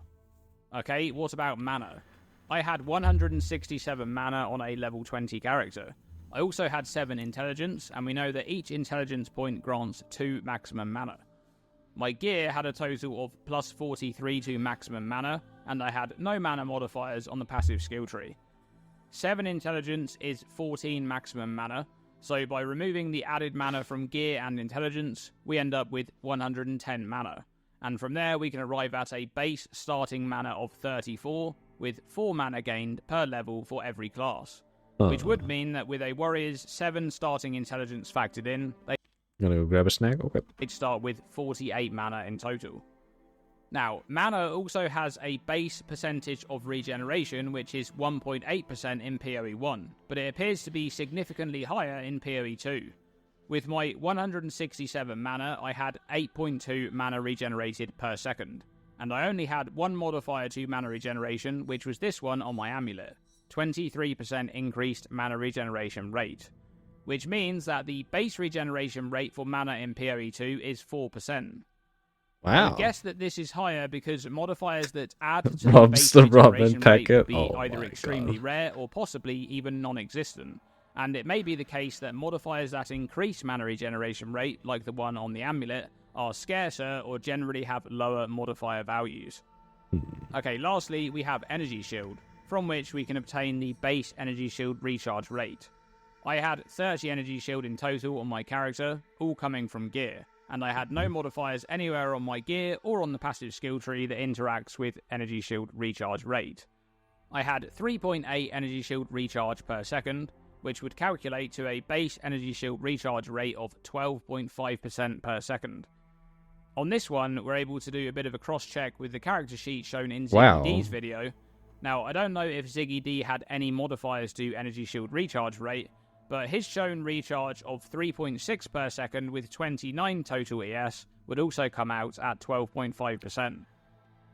Okay, what about mana? I had 167 mana on a level 20 character. I also had 7 intelligence, and we know that each intelligence point grants 2 maximum mana. My gear had a total of plus 43 to maximum mana, and I had no mana modifiers on the passive skill tree. 7 intelligence is 14 maximum mana, so by removing the added mana from gear and intelligence, we end up with 110 mana. And from there we can arrive at a base starting mana of 34, with 4 mana gained per level for every class. Which would mean that with a warrior's 7 starting intelligence factored in,
Gonna go grab a snack? Okay.
they'd start with 48 mana in total. Now, mana also has a base percentage of regeneration, which is 1.8% in POE 1, but it appears to be significantly higher in POE 2. With my 167 mana, I had 8.2 mana regenerated per second, and I only had 1 modifier to mana regeneration, which was this one on my amulet. 23% increased mana regeneration rate, which means that the base regeneration rate for mana in POE 2 is 4%.
Wow.
I would guess that this is higher because modifiers that add to the
Rob's
base
the
regeneration
Robin
rate
packet.
would be
Oh
either
my
extremely
God.
rare or possibly even non-existent. And it may be the case that modifiers that increase mana regeneration rate, like the one on the amulet, are scarcer or generally have lower modifier values. Okay, lastly, we have Energy Shield, from which we can obtain the base Energy Shield recharge rate. I had 30 Energy Shield in total on my character, all coming from gear, and I had no modifiers anywhere on my gear or on the passive skill tree that interacts with Energy Shield recharge rate. I had 3.8 Energy Shield recharge per second, which would calculate to a base Energy Shield recharge rate of 12.5% per second. On this one, we're able to do a bit of a cross-check with the character sheet shown in Ziggy D's video. Now, I don't know if Ziggy D had any modifiers to Energy Shield recharge rate, but his shown recharge of 3.6 per second with 29 total ES would also come out at 12.5%.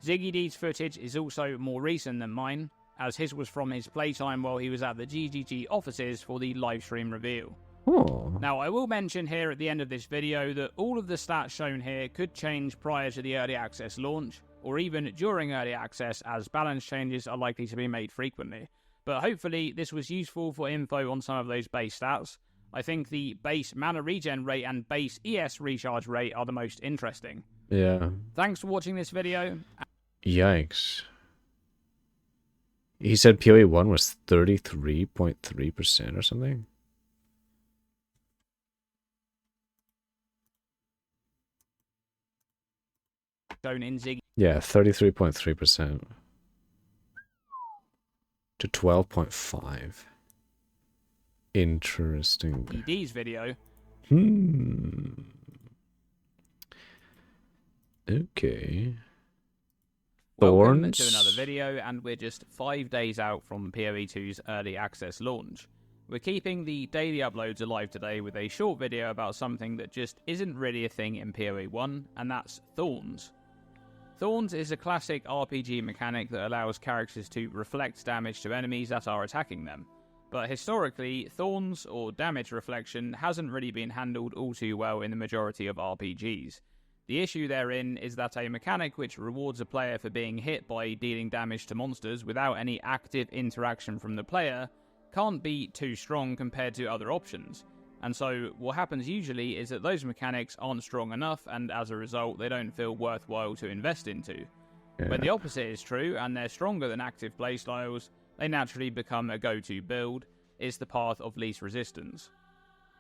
Ziggy D's footage is also more recent than mine, as his was from his playtime while he was at the GGG offices for the livestream reveal.
Oh.
Now, I will mention here at the end of this video that all of the stats shown here could change prior to the early access launch, or even during early access, as balance changes are likely to be made frequently. But hopefully this was useful for info on some of those base stats. I think the base mana regen rate and base ES recharge rate are the most interesting.
Yeah.
Thanks for watching this video.
Yikes. He said POE 1 was 33.3% or something?
Shown in Ziggy.
Yeah, 33.3% to 12.5. Interesting.
D's video.
Okay.
Welcome
Thorns.
to another video, and we're just 5 days out from POE 2's early access launch. We're keeping the daily uploads alive today with a short video about something that just isn't really a thing in POE 1, and that's Thorns. Thorns is a classic RPG mechanic that allows characters to reflect damage to enemies that are attacking them. But historically, Thorns, or damage reflection, hasn't really been handled all too well in the majority of RPGs. The issue therein is that a mechanic which rewards a player for being hit by dealing damage to monsters without any active interaction from the player can't be too strong compared to other options. And so, what happens usually is that those mechanics aren't strong enough, and as a result, they don't feel worthwhile to invest into.
Yeah.
When the opposite is true, and they're stronger than active playstyles, they naturally become a go-to build. It's the path of least resistance.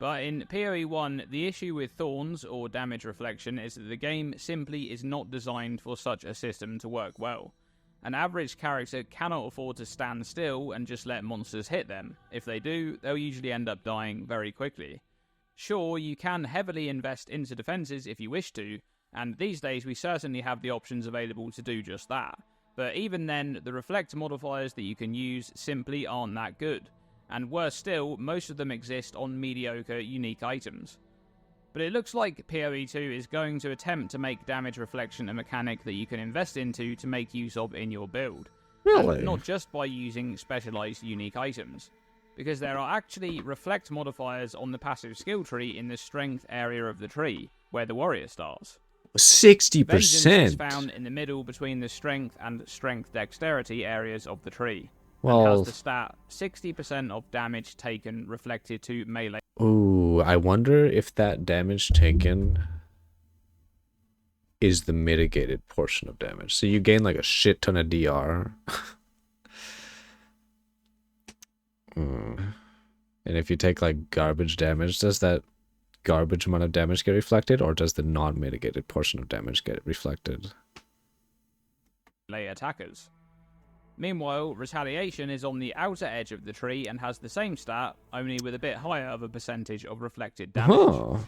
But in POE 1, the issue with Thorns, or damage reflection, is that the game simply is not designed for such a system to work well. An average character cannot afford to stand still and just let monsters hit them. If they do, they'll usually end up dying very quickly. Sure, you can heavily invest into defenses if you wish to, and these days we certainly have the options available to do just that. But even then, the reflect modifiers that you can use simply aren't that good. And worse still, most of them exist on mediocre unique items. But it looks like POE 2 is going to attempt to make damage reflection a mechanic that you can invest into to make use of in your build.
Really?
And not just by using specialized unique items, because there are actually reflect modifiers on the passive skill tree in the strength area of the tree, where the warrior starts.
60%?
Vengeance is found in the middle between the strength and strength dexterity areas of the tree.
Well,
and has the stat 60% of damage taken reflected to melee.
Ooh, I wonder if that damage taken is the mitigated portion of damage. So you gain like a shit ton of DR. And if you take like garbage damage, does that garbage amount of damage get reflected, or does the non-mitigated portion of damage get reflected?
Melee attackers. Meanwhile, retaliation is on the outer edge of the tree and has the same stat, only with a bit higher of a percentage of reflected damage.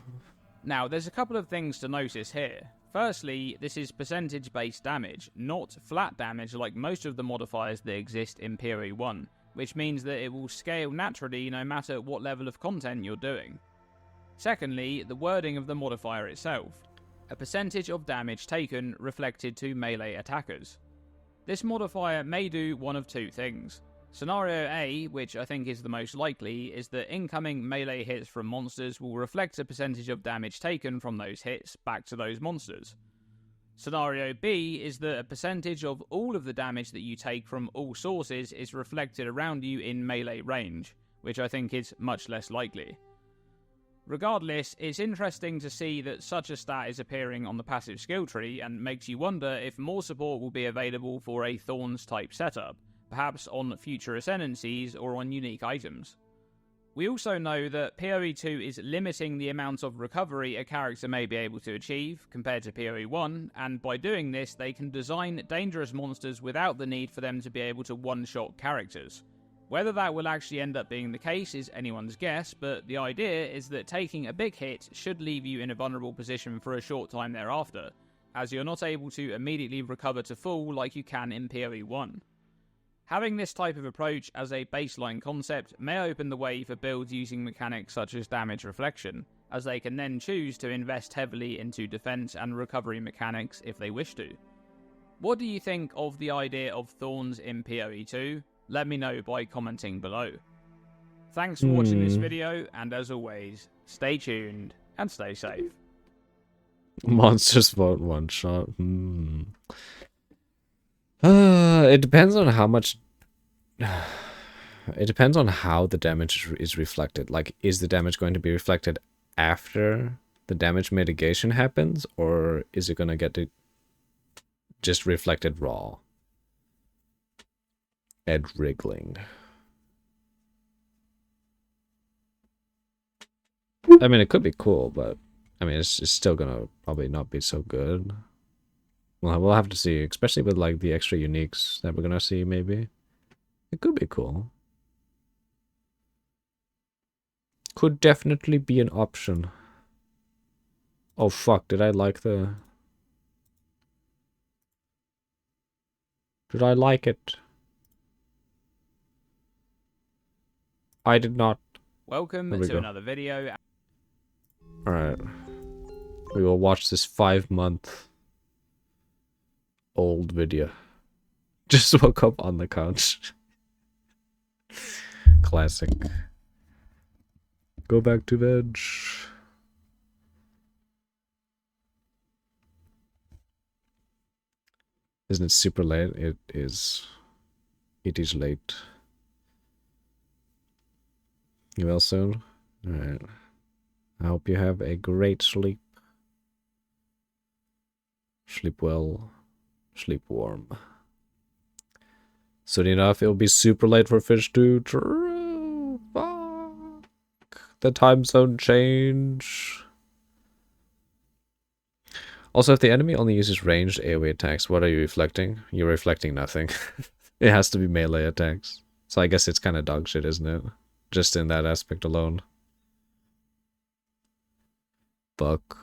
Now, there's a couple of things to notice here. Firstly, this is percentage-based damage, not flat damage like most of the modifiers that exist in POE 1, which means that it will scale naturally no matter what level of content you're doing. Secondly, the wording of the modifier itself. A percentage of damage taken reflected to melee attackers. This modifier may do one of two things. Scenario A, which I think is the most likely, is that incoming melee hits from monsters will reflect a percentage of damage taken from those hits back to those monsters. Scenario B is that a percentage of all of the damage that you take from all sources is reflected around you in melee range, which I think is much less likely. Regardless, it's interesting to see that such a stat is appearing on the passive skill tree and makes you wonder if more support will be available for a Thorns type setup, perhaps on future ascendancies or on unique items. We also know that PoE 2 is limiting the amount of recovery a character may be able to achieve compared to PoE 1, and by doing this they can design dangerous monsters without the need for them to be able to one-shot characters. Whether that will actually end up being the case is anyone's guess, but the idea is that taking a big hit should leave you in a vulnerable position for a short time thereafter, as you're not able to immediately recover to full like you can in PoE 1. Having this type of approach as a baseline concept may open the way for builds using mechanics such as damage reflection, as they can then choose to invest heavily into defense and recovery mechanics if they wish to. What do you think of the idea of Thorns in PoE 2? Let me know by commenting below. Thanks for watching this video, and as always, stay tuned and stay safe.
Monsters won't one shot. It depends on how much. It depends on how the damage is reflected. Like, is the damage going to be reflected after the damage mitigation happens, or is it going to get just reflected raw? Ed wriggling. I mean, it could be cool, but I mean, it's still gonna probably not be so good. Well, we'll have to see, especially with like the extra uniques that we're gonna see. Maybe it could be cool. Could definitely be an option. Oh fuck! Did I like the? Did I like it? I did not.
Welcome to another video.
Alright. We will watch this 5-month-old video. Just woke up on the couch. Classic. Go back to bed. Isn't it super late? It is. It is late. You will soon? Alright. I hope you have a great sleep. Sleep well. Sleep warm. Soon enough, it'll be super late for Fish to True. Fuck. The time zone change. Also, if the enemy only uses ranged AoE attacks, what are you reflecting? You're reflecting nothing. It has to be melee attacks. So I guess it's kind of dog shit, isn't it? Just in that aspect alone. Fuck.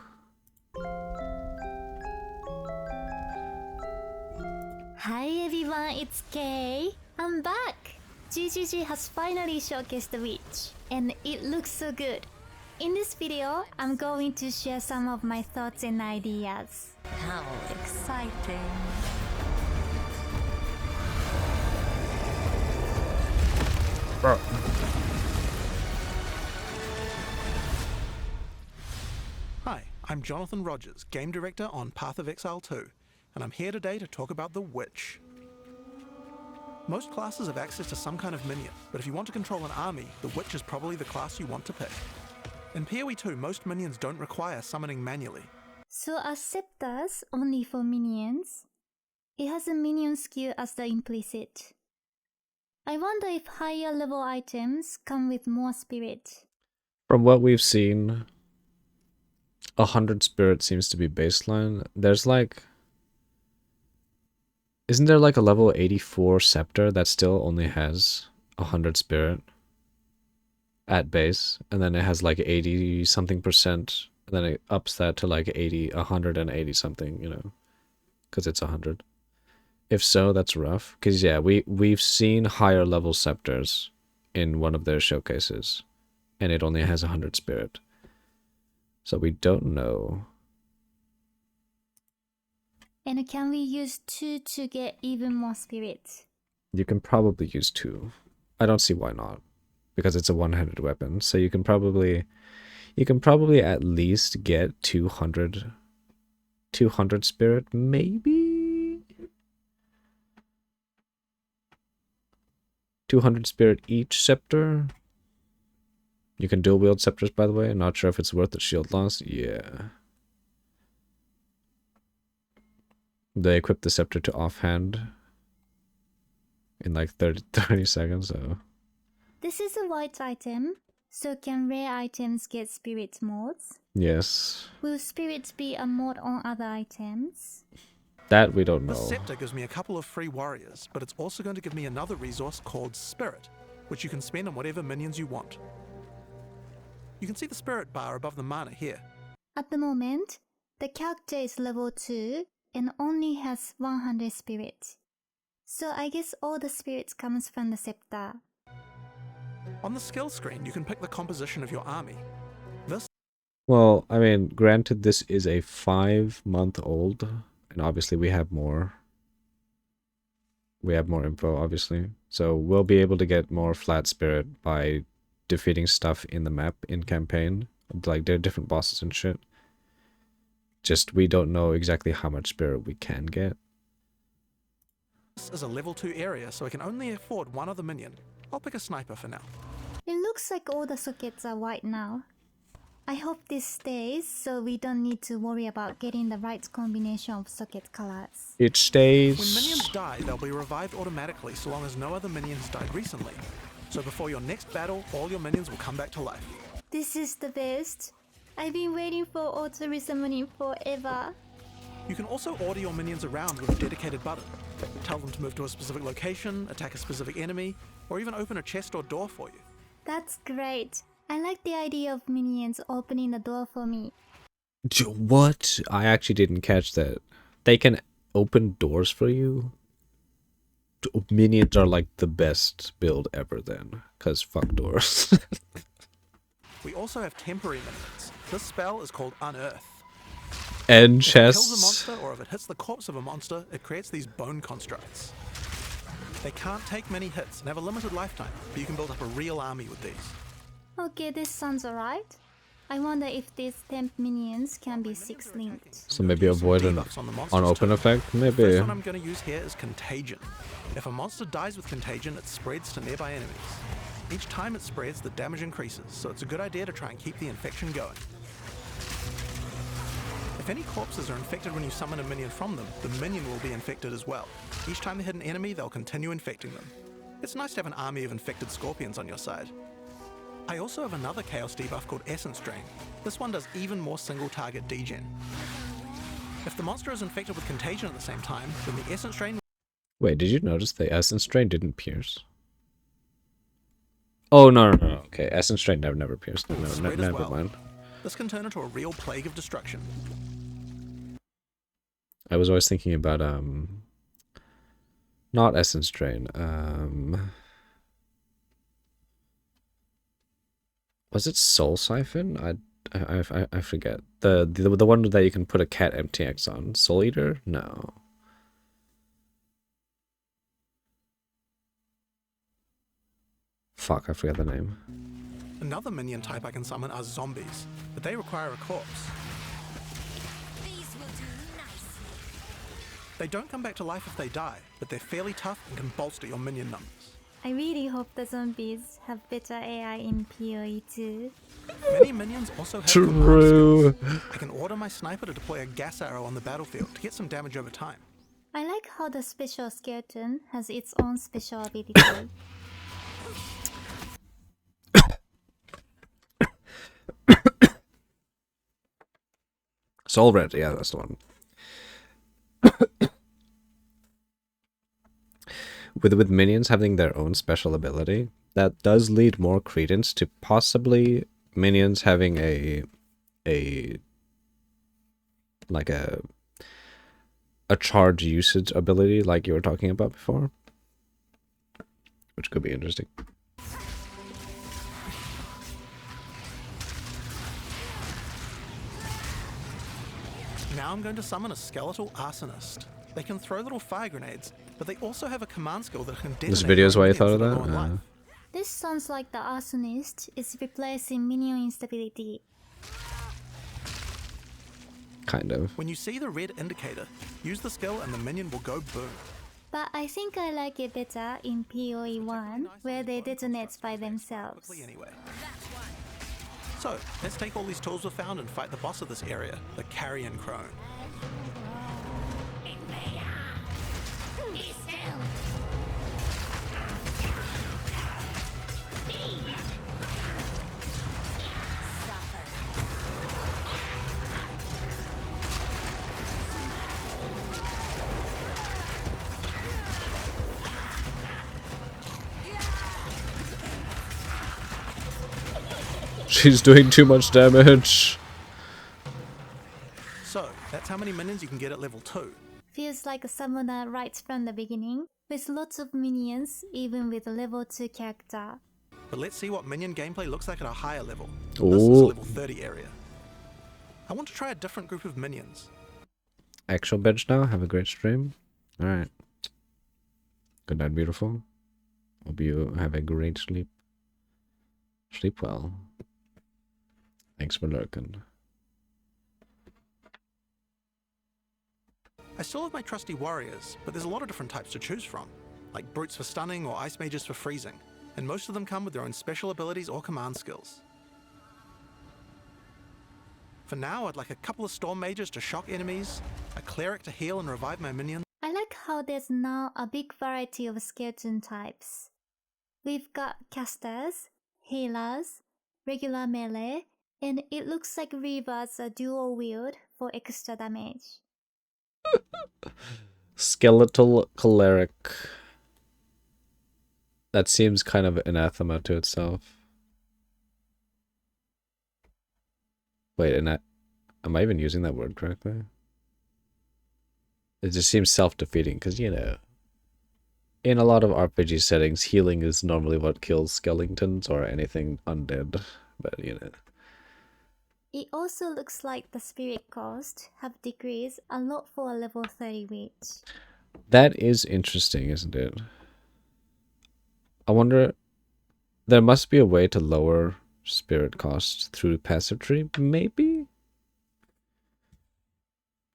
Hi everyone, it's Kay. I'm back. GGG has finally showcased the Witch, and it looks so good. In this video, I'm going to share some of my thoughts and ideas. How exciting!
Hi, I'm Jonathan Rogers, Game Director on Path of Exile 2, and I'm here today to talk about the Witch. Most classes have access to some kind of minion, but if you want to control an army, the Witch is probably the class you want to pick. In PoE 2, most minions don't require summoning manually.
So a scepter's only for minions? It has a minion skill as the implicit. I wonder if higher level items come with more spirit.
From what we've seen, 100 spirit seems to be baseline. There's like... Isn't there like a level 84 scepter that still only has 100 spirit at base? And then it has like 80 something percent. And then it ups that to like 180 something, you know. Because it's 100. If so, that's rough. Because yeah, we've seen higher level scepters in one of their showcases. And it only has 100 spirit. So we don't know.
And can we use 2 to get even more spirit?
You can probably use 2. I don't see why not. Because it's a one-handed weapon. So you can probably at least get 200 spirit, maybe? 200 spirit each scepter? You can dual wield scepters, by the way. Not sure if it's worth the shield loss. Yeah. They equip the scepter to offhand in like 30 seconds, so...
This is a white item, so can rare items get spirit mods?
Yes.
Will spirit be a mod on other items?
That we don't know.
The scepter gives me a couple of free warriors, but it's also going to give me another resource called Spirit, which you can spend on whatever minions you want. You can see the Spirit bar above the mana here.
At the moment, the character is level 2 and only has 100 spirit. So I guess all the spirits comes from the scepter.
On the skill screen, you can pick the composition of your army. This...
Well, I mean, granted this is a 5-month-old, and obviously we have more. We have more info, obviously. So we'll be able to get more flat spirit by defeating stuff in the map in campaign. Like, there are different bosses and shit. Just, we don't know exactly how much spirit we can get.
This is a level 2 area, so I can only afford one other minion. I'll pick a sniper for now.
It looks like all the sockets are white now. I hope this stays, so we don't need to worry about getting the right combination of socket colors.
It stays.
When minions die, they'll be revived automatically so long as no other minion has died recently. So before your next battle, all your minions will come back to life.
This is the best. I've been waiting for auto resummoning forever.
You can also order your minions around with a dedicated button. Tell them to move to a specific location, attack a specific enemy, or even open a chest or door for you.
That's great. I like the idea of minions opening the door for me.
What? I actually didn't catch that. They can open doors for you? Minions are like the best build ever then, because fuck doors.
We also have temporary minions. This spell is called Unearth.
And
if it kills a
chests.
monster, or if it hits the corpse of a monster, it creates these bone constructs. They can't take many hits and have a limited lifetime, but you can build up a real army with these.
Okay, this sounds alright. I wonder if these temp minions can be 6 linked.
So maybe avoid an on open effect?
The
Maybe.
first one I'm going to use here is Contagion. If a monster dies with Contagion, it spreads to nearby enemies. Each time it spreads, the damage increases, so it's a good idea to try and keep the infection going. If any corpses are infected when you summon a minion from them, the minion will be infected as well. Each time they hit an enemy, they'll continue infecting them. It's nice to have an army of infected scorpions on your side. I also have another Chaos debuff called Essence Drain. This one does even more single target degen. If the monster is infected with Contagion at the same time, then the Essence Drain...
Wait, did you notice the Essence Drain didn't pierce? Oh, no. Okay, Essence Drain never pierced. Never mind.
This can turn into a real plague of destruction.
I was always thinking about, not Essence Drain, was it Soul Siphon? I forget. The one that you can put a cat MTX on. Soul Eater? No. Fuck, I forget the name.
Another minion type I can summon are zombies, but they require a corpse. They don't come back to life if they die, but they're fairly tough and can bolster your minion numbers.
I really hope the zombies have better AI in POE too.
Many minions also have command
True.
skills. I can order my sniper to deploy a gas arrow on the battlefield to get some damage over time.
I like how the special skeleton has its own special ability.
Soul Red, yeah, that's the one. With minions having their own special ability, that does lead more credence to possibly minions having a charge usage ability like you were talking about before, which could be interesting.
Now I'm going to summon a skeletal arsonist. They can throw little fire grenades, but they also have a command skill that can detonate.
This video is why you thought of
minions
that?
low on life.
This sounds like the arsonist is replacing minion instability.
Kind of.
When you see the red indicator, use the skill and the minion will go boom.
But I think I like it better in POE 1, where they detonate by themselves.
Quickly anyway. So, let's take all these tools we found and fight the boss of this area, the Carrion Crone.
She's doing too much damage.
So, that's how many minions you can get at level 2.
Feels like a summoner right from the beginning, with lots of minions, even with a level 2 character.
But let's see what minion gameplay looks like at a higher level.
Ooh.
This is a level 30 area. I want to try a different group of minions.
Actual bench now. Have a great stream. Alright. Good night, beautiful. Hope you have a great sleep. Sleep well. Thanks for lurking.
I still have my trusty warriors, but there's a lot of different types to choose from, like brutes for stunning or ice mages for freezing, and most of them come with their own special abilities or command skills. For now, I'd like a couple of storm mages to shock enemies, a cleric to heal and revive my minions.
I like how there's now a big variety of skeleton types. We've got casters, healers, regular melee, and it looks like reavers are dual wield for extra damage.
Skeletal cleric. That seems kind of anathema to itself. Wait, am I even using that word correctly? It just seems self-defeating because, you know, in a lot of RPG settings, healing is normally what kills skeletons or anything undead. But, you know.
It also looks like the spirit cost have decreased a lot for a level 30 witch.
That is interesting, isn't it? I wonder, there must be a way to lower spirit cost through passive tree, maybe?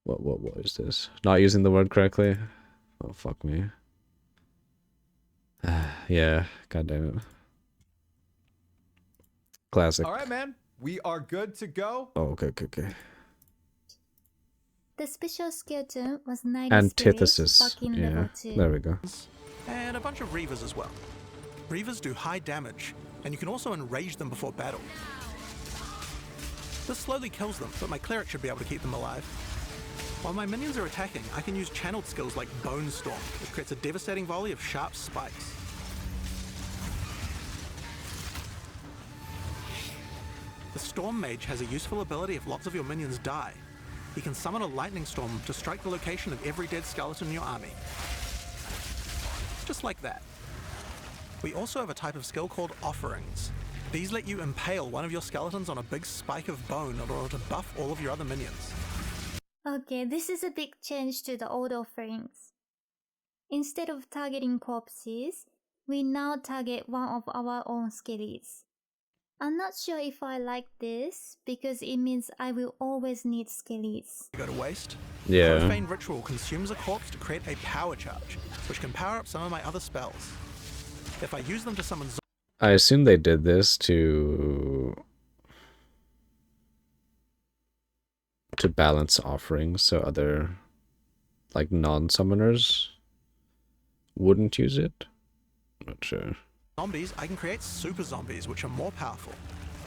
What is this? Not using the word correctly? Oh, fuck me. Yeah, god damn it. Classic.
All right, man. We are good to go.
Oh, okay.
The special skeleton was 90
Antithesis.
spirits back in
Yeah,
level 2.
there we go.
And a bunch of reavers as well. Reavers do high damage, and you can also enrage them before battle. This slowly kills them, but my cleric should be able to keep them alive. While my minions are attacking, I can use channeled skills like Bone Storm, which creates a devastating volley of sharp spikes. The Storm Mage has a useful ability if lots of your minions die. He can summon a lightning storm to strike the location of every dead skeleton in your army. Just like that. We also have a type of skill called Offerings. These let you impale one of your skeletons on a big spike of bone in order to buff all of your other minions.
Okay, this is a big change to the old offerings. Instead of targeting corpses, we now target one of our own skellies. I'm not sure if I like this, because it means I will always need skellies.
Go to waste.
Yeah.
Profane Ritual consumes a corpse to create a power charge, which can power up some of my other spells. If I use them to summon
I assume they did this to balance offerings so other, like, non-summoners wouldn't use it. I'm not sure.
zombies, I can create super zombies, which are more powerful.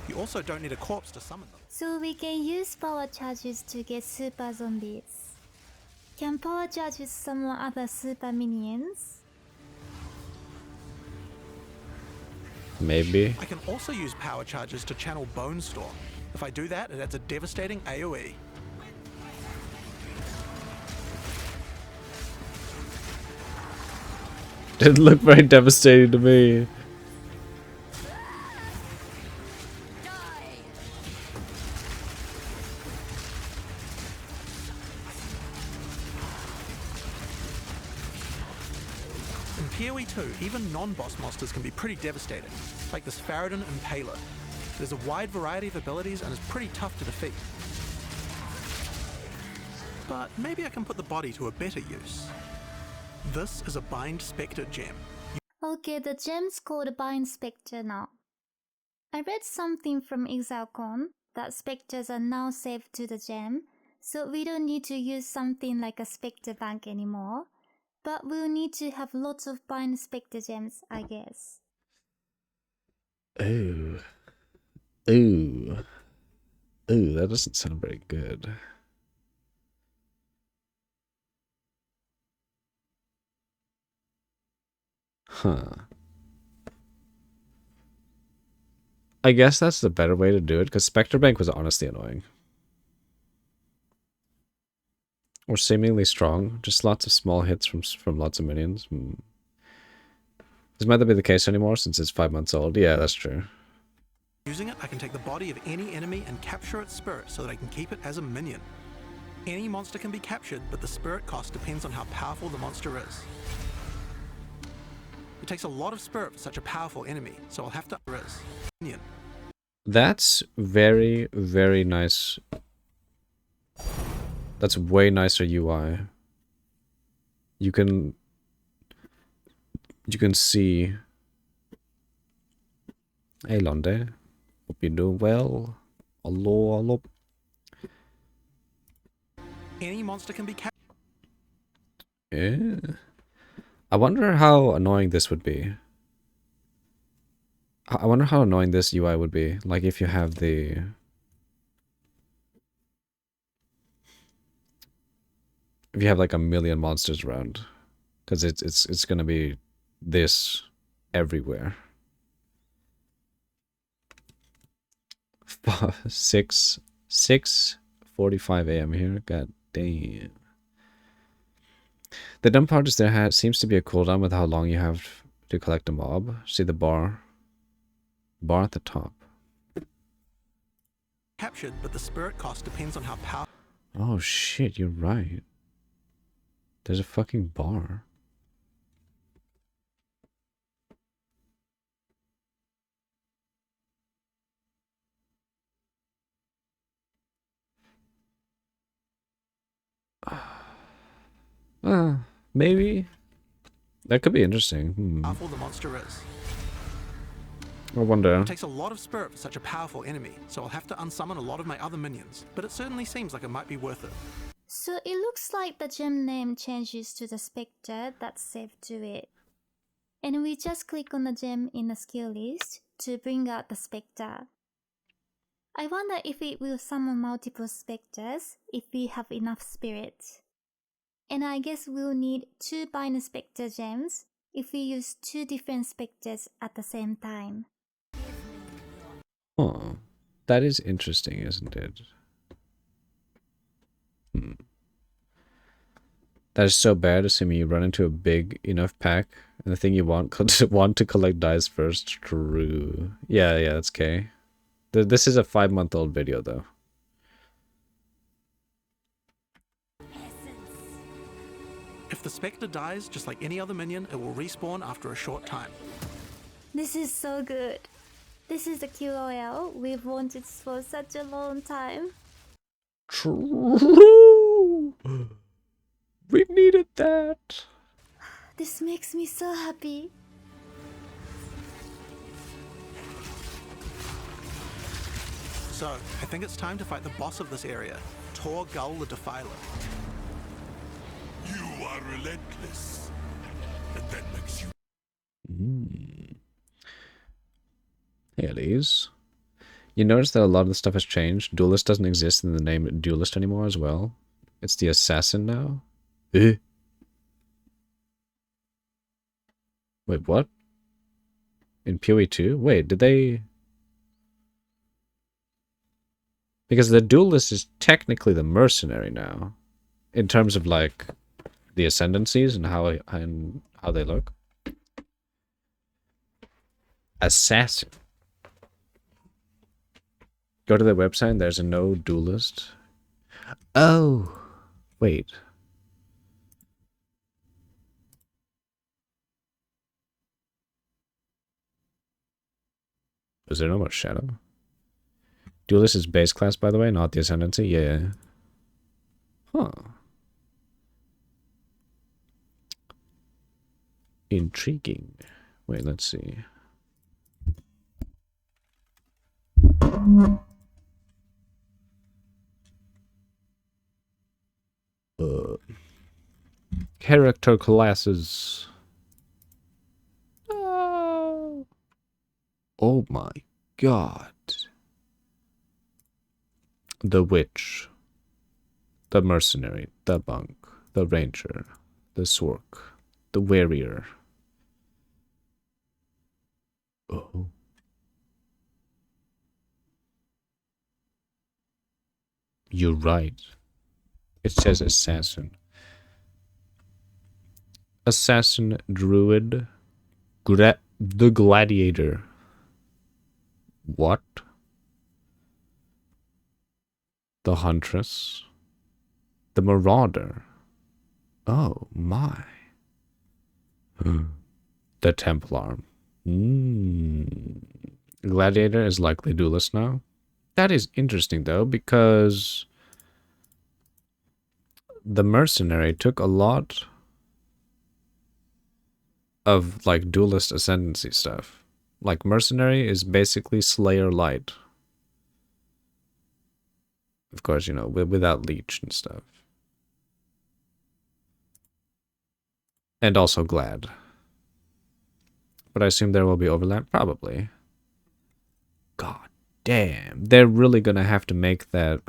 You also don't need a corpse to summon them.
So we can use power charges to get super zombies. Can power charges summon other super minions?
Maybe.
I can also use power charges to channel Bone Storm. If I do that, it adds a devastating AoE.
Didn't look very devastating to me.
In POE 2, even non-boss monsters can be pretty devastating, like this Faradin Impaler. There's a wide variety of abilities and is pretty tough to defeat. But maybe I can put the body to a better use. This is a Bind Spectre gem.
Okay, the gem's called Bind Spectre now. I read something from ExileCon that specters are now saved to the gem, so we don't need to use something like a specter bank anymore. But we'll need to have lots of bind specter gems, I guess.
Ooh. Ooh. Ooh, that doesn't sound very good. Huh. I guess that's the better way to do it, because Spectre Bank was honestly annoying. Or seemingly strong, just lots of small hits from lots of minions. This might not be the case anymore since it's 5 months old. Yeah, that's true.
Using it, I can take the body of any enemy and capture its spirit so that I can keep it as a minion. Any monster can be captured, but the spirit cost depends on how powerful the monster is. It takes a lot of spirit for such a powerful enemy, so I'll have to minion.
That's very, very nice. That's way nicer UI. You can see. Hey Londe, hope you're doing well. Hello, hello.
Any monster can be captured.
Yeah. I wonder how annoying this would be. I wonder how annoying this UI would be. Like if you have the... If you have like a million monsters around. Because it's gonna be this everywhere. 6:45 a.m. here. God damn. The dumb part is there seems to be a cooldown with how long you have to collect a mob. See the bar at the top.
Captured, but the spirit cost depends on how powerful.
Oh shit, you're right. There's a fucking bar. Maybe. That could be interesting.
Powerful the monster is.
I wonder.
It takes a lot of spirit for such a powerful enemy, so I'll have to unsummon a lot of my other minions, but it certainly seems like it might be worth it.
So it looks like the gem name changes to the specter that's saved to it. And we just click on the gem in the skill list to bring out the specter. I wonder if it will summon multiple specters if we have enough spirit. And I guess we'll need 2 bind specter gems if we use 2 different specters at the same time.
Oh, that is interesting, isn't it? That is so bad, assuming you run into a big enough pack, and the thing you want to collect dies first. True. Yeah, that's okay. This is a 5-month-old video, though.
If the specter dies, just like any other minion, it will respawn after a short time.
This is so good. This is the QOL we've wanted for such a long time.
True. We needed that.
This makes me so happy.
So, I think it's time to fight the boss of this area, Tor Gull the Defiler.
You are relentless, and that makes you...
Hey, Elise. You notice that a lot of the stuff has changed. Duelist doesn't exist in the name Duelist anymore as well. It's the Assassin now. Wait, what? In POE 2? Wait, did they... Because the Duelist is technically the Mercenary now. In terms of, like, the Ascendancies and how they look. Assassin. Go to their website and there's a no Duelist. Oh, wait. Is there no more Shadow? Duelist is base class, by the way, not the Ascendancy? Yeah. Huh. Intriguing. Wait, let's see. Character classes. Oh my god. The witch. The mercenary. The monk. The ranger. The sork. The warrior. Oh. You're right. It says assassin. Assassin, druid, the gladiator. What? The huntress. The marauder. Oh my. The Templar. Gladiator is likely duelist now. That is interesting though, because the mercenary took a lot of like duelist ascendancy stuff. Like mercenary is basically Slayer light. Of course, you know, without leech and stuff. And also glad. But I assume there will be overlap? Probably. God damn. They're really gonna have to make that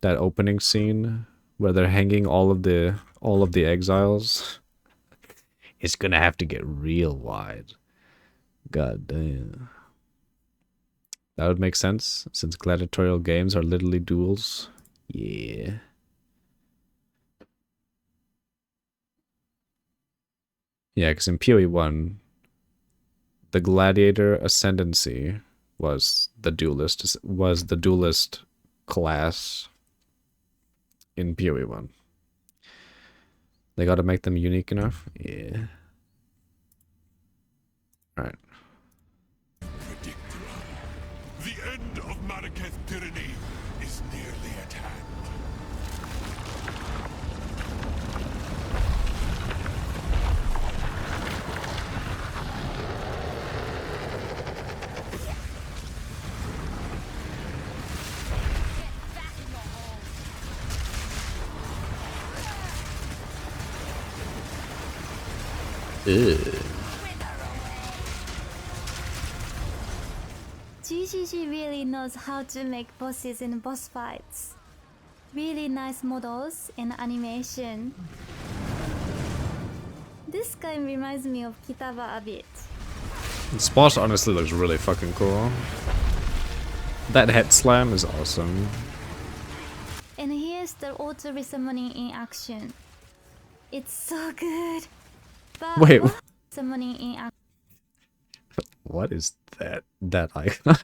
that opening scene where they're hanging all of the exiles. It's gonna have to get real wide. God damn. That would make sense, since gladiatorial games are literally duels. Yeah. Yeah, because in POE 1, the gladiator ascendancy was the duelist class in POE 1. They gotta make them unique enough? Yeah. Alright.
The end of Marraketh's tyranny is nearly at hand.
GGG really knows how to make bosses in boss fights. Really nice models and animation. This guy reminds me of Kitaba a bit.
This boss honestly looks really fucking cool. That head slam is awesome.
And here's the auto resummoning in action. It's so good. But
Wait,
summoning in action.
what is that icon?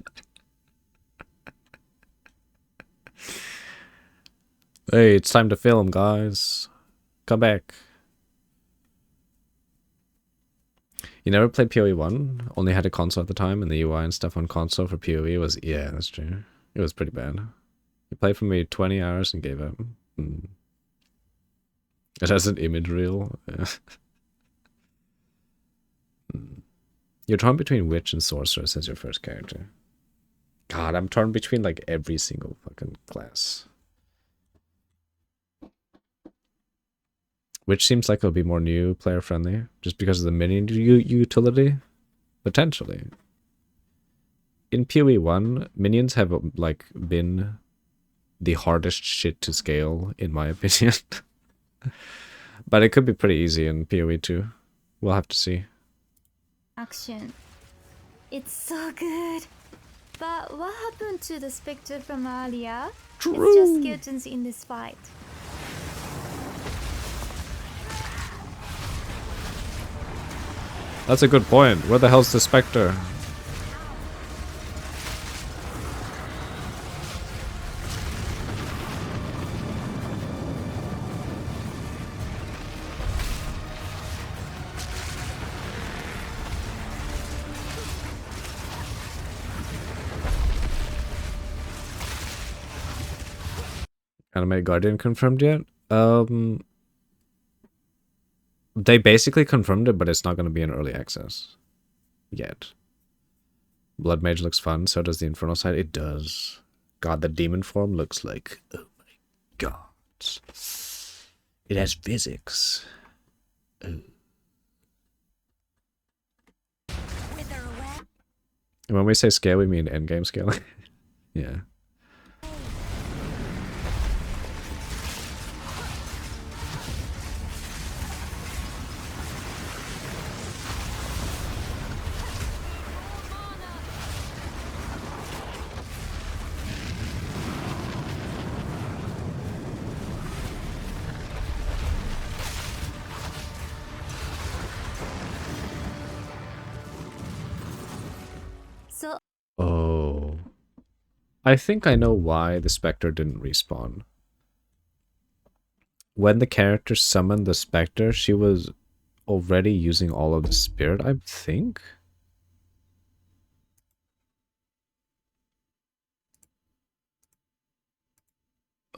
Hey, it's time to film, guys. Come back. You never played POE 1? Only had a console at the time, and the UI and stuff on console for POE was... Yeah, that's true. It was pretty bad. You played for me 20 hours and gave up. It has an image reel. Yeah. You're torn between witch and sorceress as your first character. God, I'm torn between like every single fucking class. Witch seems like it'll be more new player friendly, just because of the minion utility. Potentially. In POE 1, minions have like been the hardest shit to scale, in my opinion. But it could be pretty easy in POE 2. We'll have to see.
Action. It's so good. But what happened to the Spectre from earlier?
True.
It's just skeletons in this fight.
That's a good point. Where the hell's the Spectre? Anime Guardian confirmed yet? They basically confirmed it, but it's not going to be in early access yet. Blood Mage looks fun, so does the Infernal side. It does. God, the demon form looks like... Oh my god. It has physics. Oh. And when we say scale, we mean endgame scale. Yeah.
So
Oh. I think I know why the Spectre didn't respawn. When the character summoned the Spectre, she was already using all of the spirit, I think?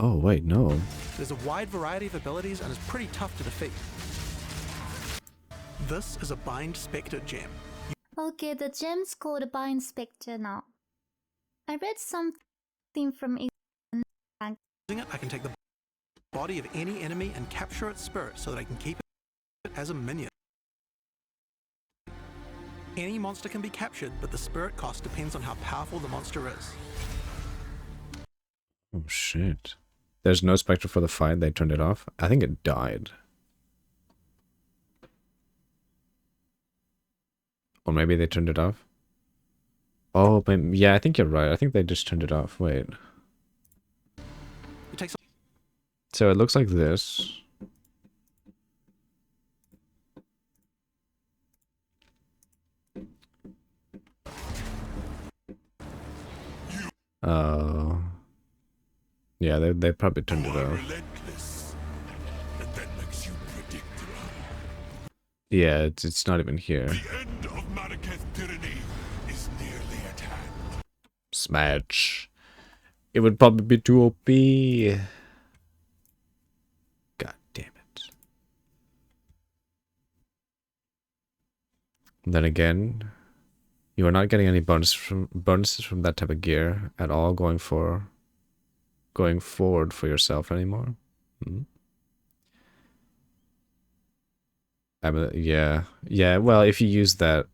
Oh, wait, no.
There's a wide variety of abilities and is pretty tough to defeat. This is a Bind Spectre gem.
okay, the gem's called Bind Spectre now. I read something from it.
Using it, I can take the body of any enemy and capture its spirit so that I can keep it as a minion. Any monster can be captured, but the spirit cost depends on how powerful the monster is.
Oh, shit. There's no Spectre for the fight, they turned it off. I think it died. Or maybe they turned it off. Oh, but yeah, I think you're right. I think they just turned it off. Wait.
It takes
So it looks like this. Oh. Yeah, they probably turned it off. Yeah, it's not even here. Smash. It would probably be too OP. God damn it. And then again, you are not getting any bonuses from that type of gear at all going forward for yourself anymore. Hmm? Yeah. Well, if you use that,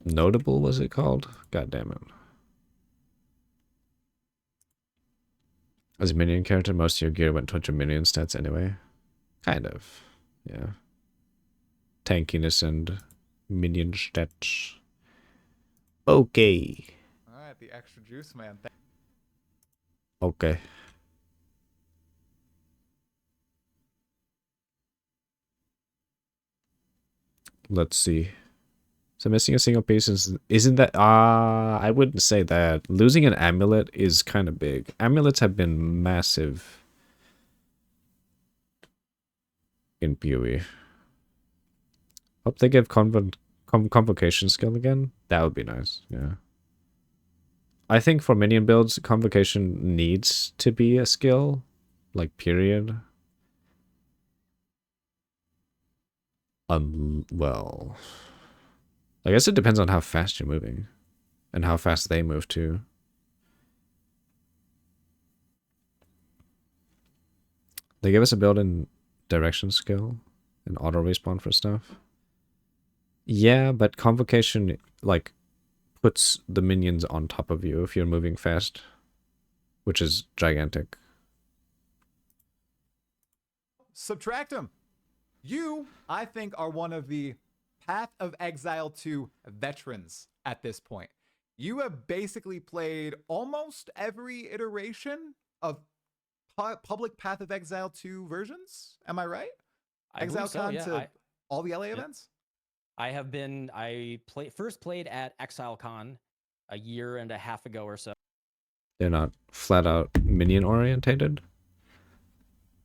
notable, was it called? God damn it. As a minion character, most of your gear went towards your minion stats anyway. Kind of, yeah. Tankiness and minion stats. Okay.
Alright, the extra juice, man.
Okay. Let's see. So missing a single piece isn't that I wouldn't say that. Losing an amulet is kind of big. Amulets have been massive in PoE. Hope they give convocation skill again. That would be nice, yeah. I think for minion builds, convocation needs to be a skill. Like, period. Well, I guess it depends on how fast you're moving. And how fast they move, too. They give us a built-in direction skill. And auto-respawn for stuff. Yeah, but convocation, like, puts the minions on top of you if you're moving fast. Which is gigantic.
Subtract them. You, I think, are one of the Path of Exile 2 veterans at this point. You have basically played almost every iteration of public Path of Exile 2 versions. Am I right? ExileCon to all the LA events?
I have been, first played at ExileCon a year and a half ago or so.
They're not flat out minion orientated.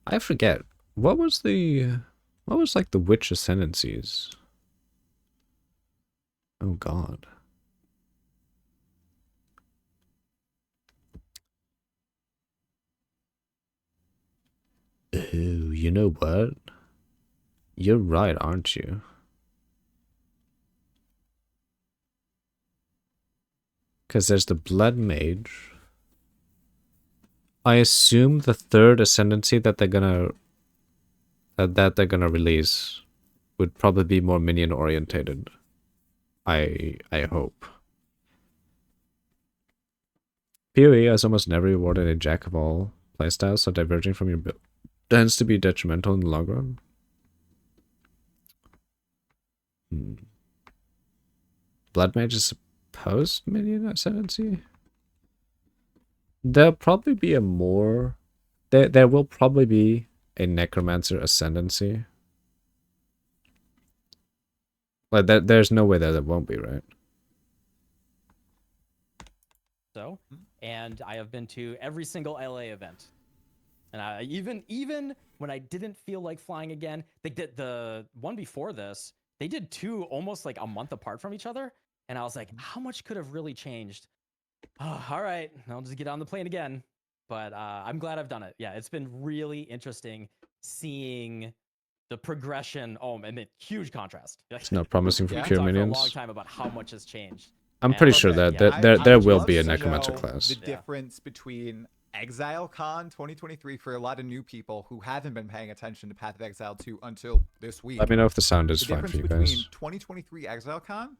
I forget. What was like the witch ascendancies? Oh god. Oh, you know what? You're right, aren't you? Because there's the Blood Mage. I assume the third ascendancy that they're gonna release would probably be more minion orientated. I hope. POE has almost never rewarded a jack of all playstyles, so diverging from your build tends to be detrimental in the long run. Blood Mage is post minion ascendancy. There'll probably be a more. There will probably be a Necromancer ascendancy. Like there's no way that there won't be, right?
So, and I have been to every single LA event. And I even when I didn't feel like flying again, they did the one before this, they did two almost like a month apart from each other. And I was like, how much could have really changed? Oh, all right, I'll just get on the plane again. But I'm glad I've done it. Yeah, it's been really interesting seeing the progression. Oh, and the huge contrast.
It's not promising for
We
pure
talked for a long
minions.
time about how much has changed.
I'm pretty sure that there will be a
to
Necromancer
know
class.
The difference between ExileCon 2023 for a lot of new people who haven't been paying attention to Path of Exile 2 until this week.
Let me know if the sound is
the
fine
difference
for you
between
guys.
2023 ExileCon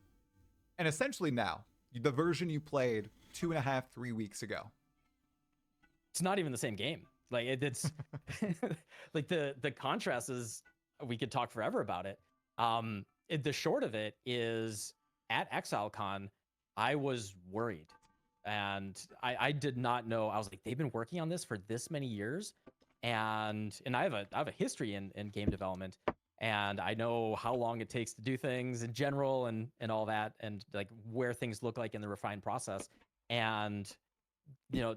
and essentially now, the version you played 2.5, 3 weeks ago.
It's not even the same game. Like it's like the contrast is, we could talk forever about it. The short of it is at ExileCon, I was worried. And I did not know. I was like, they've been working on this for this many years. And I have a history in game development. And I know how long it takes to do things in general and all that, and like where things look like in the refined process. And, you know,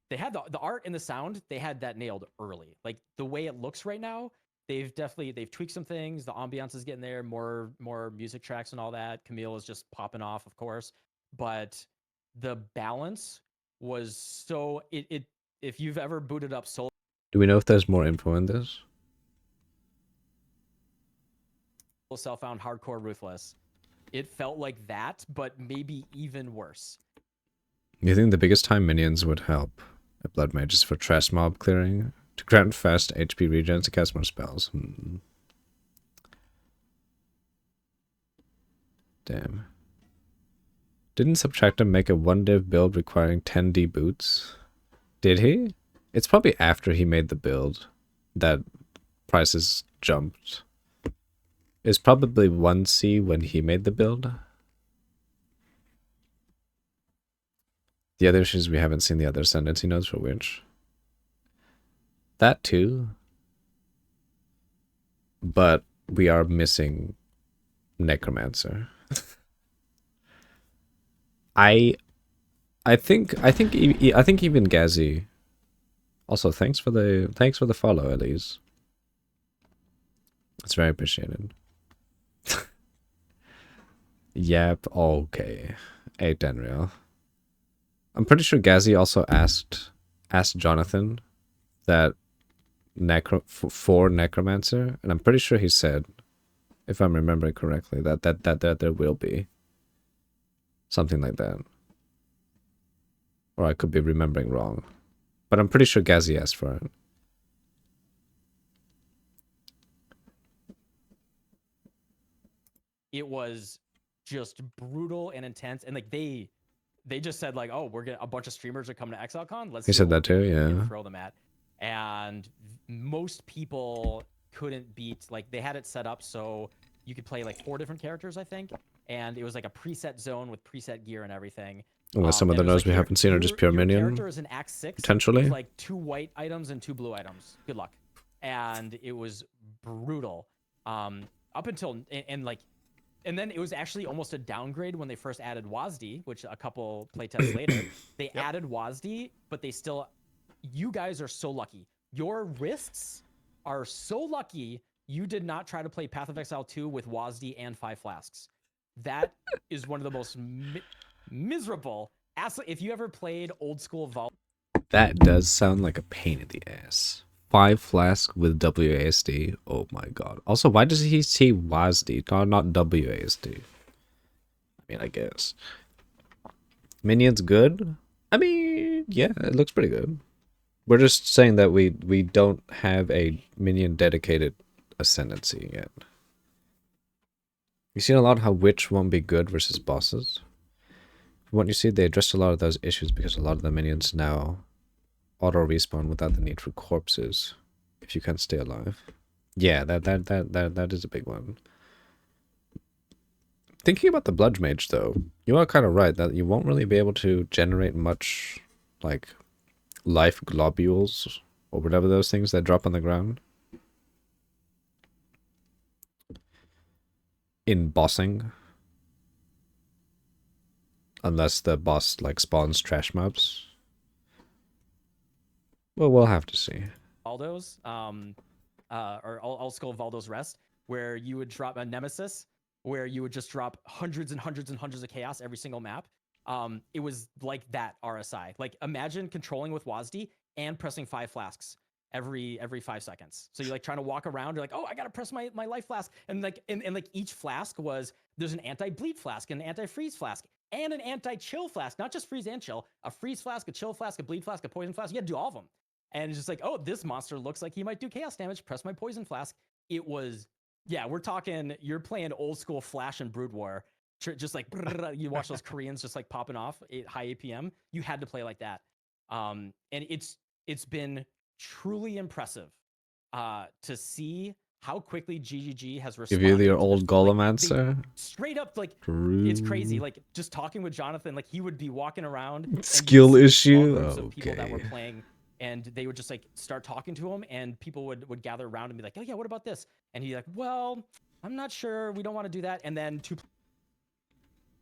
they had the art and the sound, they had that nailed early. Like the way it looks right now, they've tweaked some things. The ambiance is getting there, more music tracks and all that. Camille is just popping off, of course. But the balance was so it if you've ever booted up Soul
Do we know if there's more info in this?
Self-found hardcore ruthless, it felt like that, but maybe even worse.
You think the biggest time minions would help a Blood Mage is for trash mob clearing? To grant fast HP regens to cast more spells. Damn. Didn't Subtractor make a 1-div build requiring 10D boots? Did he? It's probably after he made the build that prices jumped. It's probably 1C when he made the build. The other issue is we haven't seen the other ascendancy nodes for which. That too. But we are missing Necromancer. I think even Gazi. Also, thanks for the follow, Elise. It's very appreciated. Yep. Okay. 8 Denreal. I'm pretty sure Gazi also asked Jonathan that for Necromancer, and I'm pretty sure he said, if I'm remembering correctly, that there will be something like that. Or I could be remembering wrong. But I'm pretty sure Gazi asked for it.
It was just brutal and intense, and like they just said like, oh, we're gonna, a bunch of streamers are coming to ExileCon. Let's
He
see
said
what
that too,
we can
yeah.
throw them at. And most people couldn't beat, like they had it set up so you could play like 4 different characters, I think, and it was like a preset zone with preset gear and everything.
Unless some of the nodes we haven't seen are just pure minion.
Character is an Act 6
potentially.
with like 2 white items and 2 blue items. Good luck. And it was brutal. Up until and then it was actually almost a downgrade when they first added WASD, which a couple playtests later, they added WASD, but they still, you guys are so lucky. Your wrists are so lucky you did not try to play Path of Exile 2 with WASD and 5 flasks. That is one of the most miserable. If you ever played old school Vault.
That does sound like a pain in the ass. 5 flask with WASD. Oh my god. Also, why does he say WASD, not WASD? I mean, I guess. Minions good? I mean, yeah, it looks pretty good. We're just saying that we don't have a minion dedicated ascendancy yet. You seen a lot how Witch won't be good versus bosses? From what you see, they addressed a lot of those issues because a lot of the minions now auto respawn without the need for corpses if you can't stay alive. Yeah, that is a big one. Thinking about the Bludge Mage though, you are kind of right that you won't really be able to generate much like life globules or whatever those things that drop on the ground in bossing, unless the boss like spawns trash mobs. Well, we'll have to see.
Valdo's, or Old School Valdo's Rest, where you would drop a Nemesis, where you would just drop hundreds and hundreds and hundreds of chaos every single map. It was like that RSI. Like imagine controlling with WASD and pressing 5 flasks every 5 seconds. So you're like trying to walk around, you're like, oh, I gotta press my life flask. And like like each flask was, there's an anti-bleed flask, an anti-freeze flask, and an anti-chill flask, not just freeze and chill, a freeze flask, a chill flask, a bleed flask, a poison flask. You had to do all of them. And it's just like, oh, this monster looks like he might do chaos damage. Press my poison flask. It was, yeah, we're talking, you're playing old school Flash and Brood War. Just like, you watch those Koreans just like popping off at high APM. You had to play like that. And it's been truly impressive to see how quickly GGG has responded.
Give you your old golem answer?
Straight up, like, it's crazy. Like, just talking with Jonathan, like, he would be walking around.
Skill issue?
Of people that were playing, and they would just, like, start talking to him, and people would gather around and be like, oh, yeah, what about this? And he's like, well, I'm not sure. We don't want to do that. And then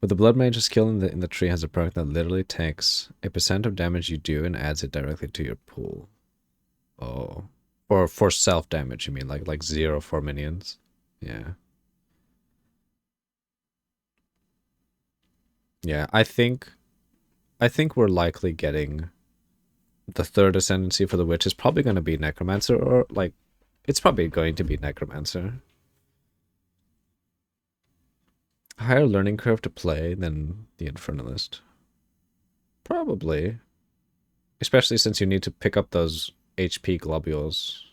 But the Blood Mage's skill in the tree has a perk that literally takes a % of damage you do and adds it directly to your pool. Oh. Or for self damage, you mean, like 0 for minions. Yeah. Yeah, I think we're likely getting the third ascendancy for the witch is probably going to be Necromancer, or like it's probably going to be Necromancer. Higher learning curve to play than the Infernalist. Probably. Especially since you need to pick up those HP globules.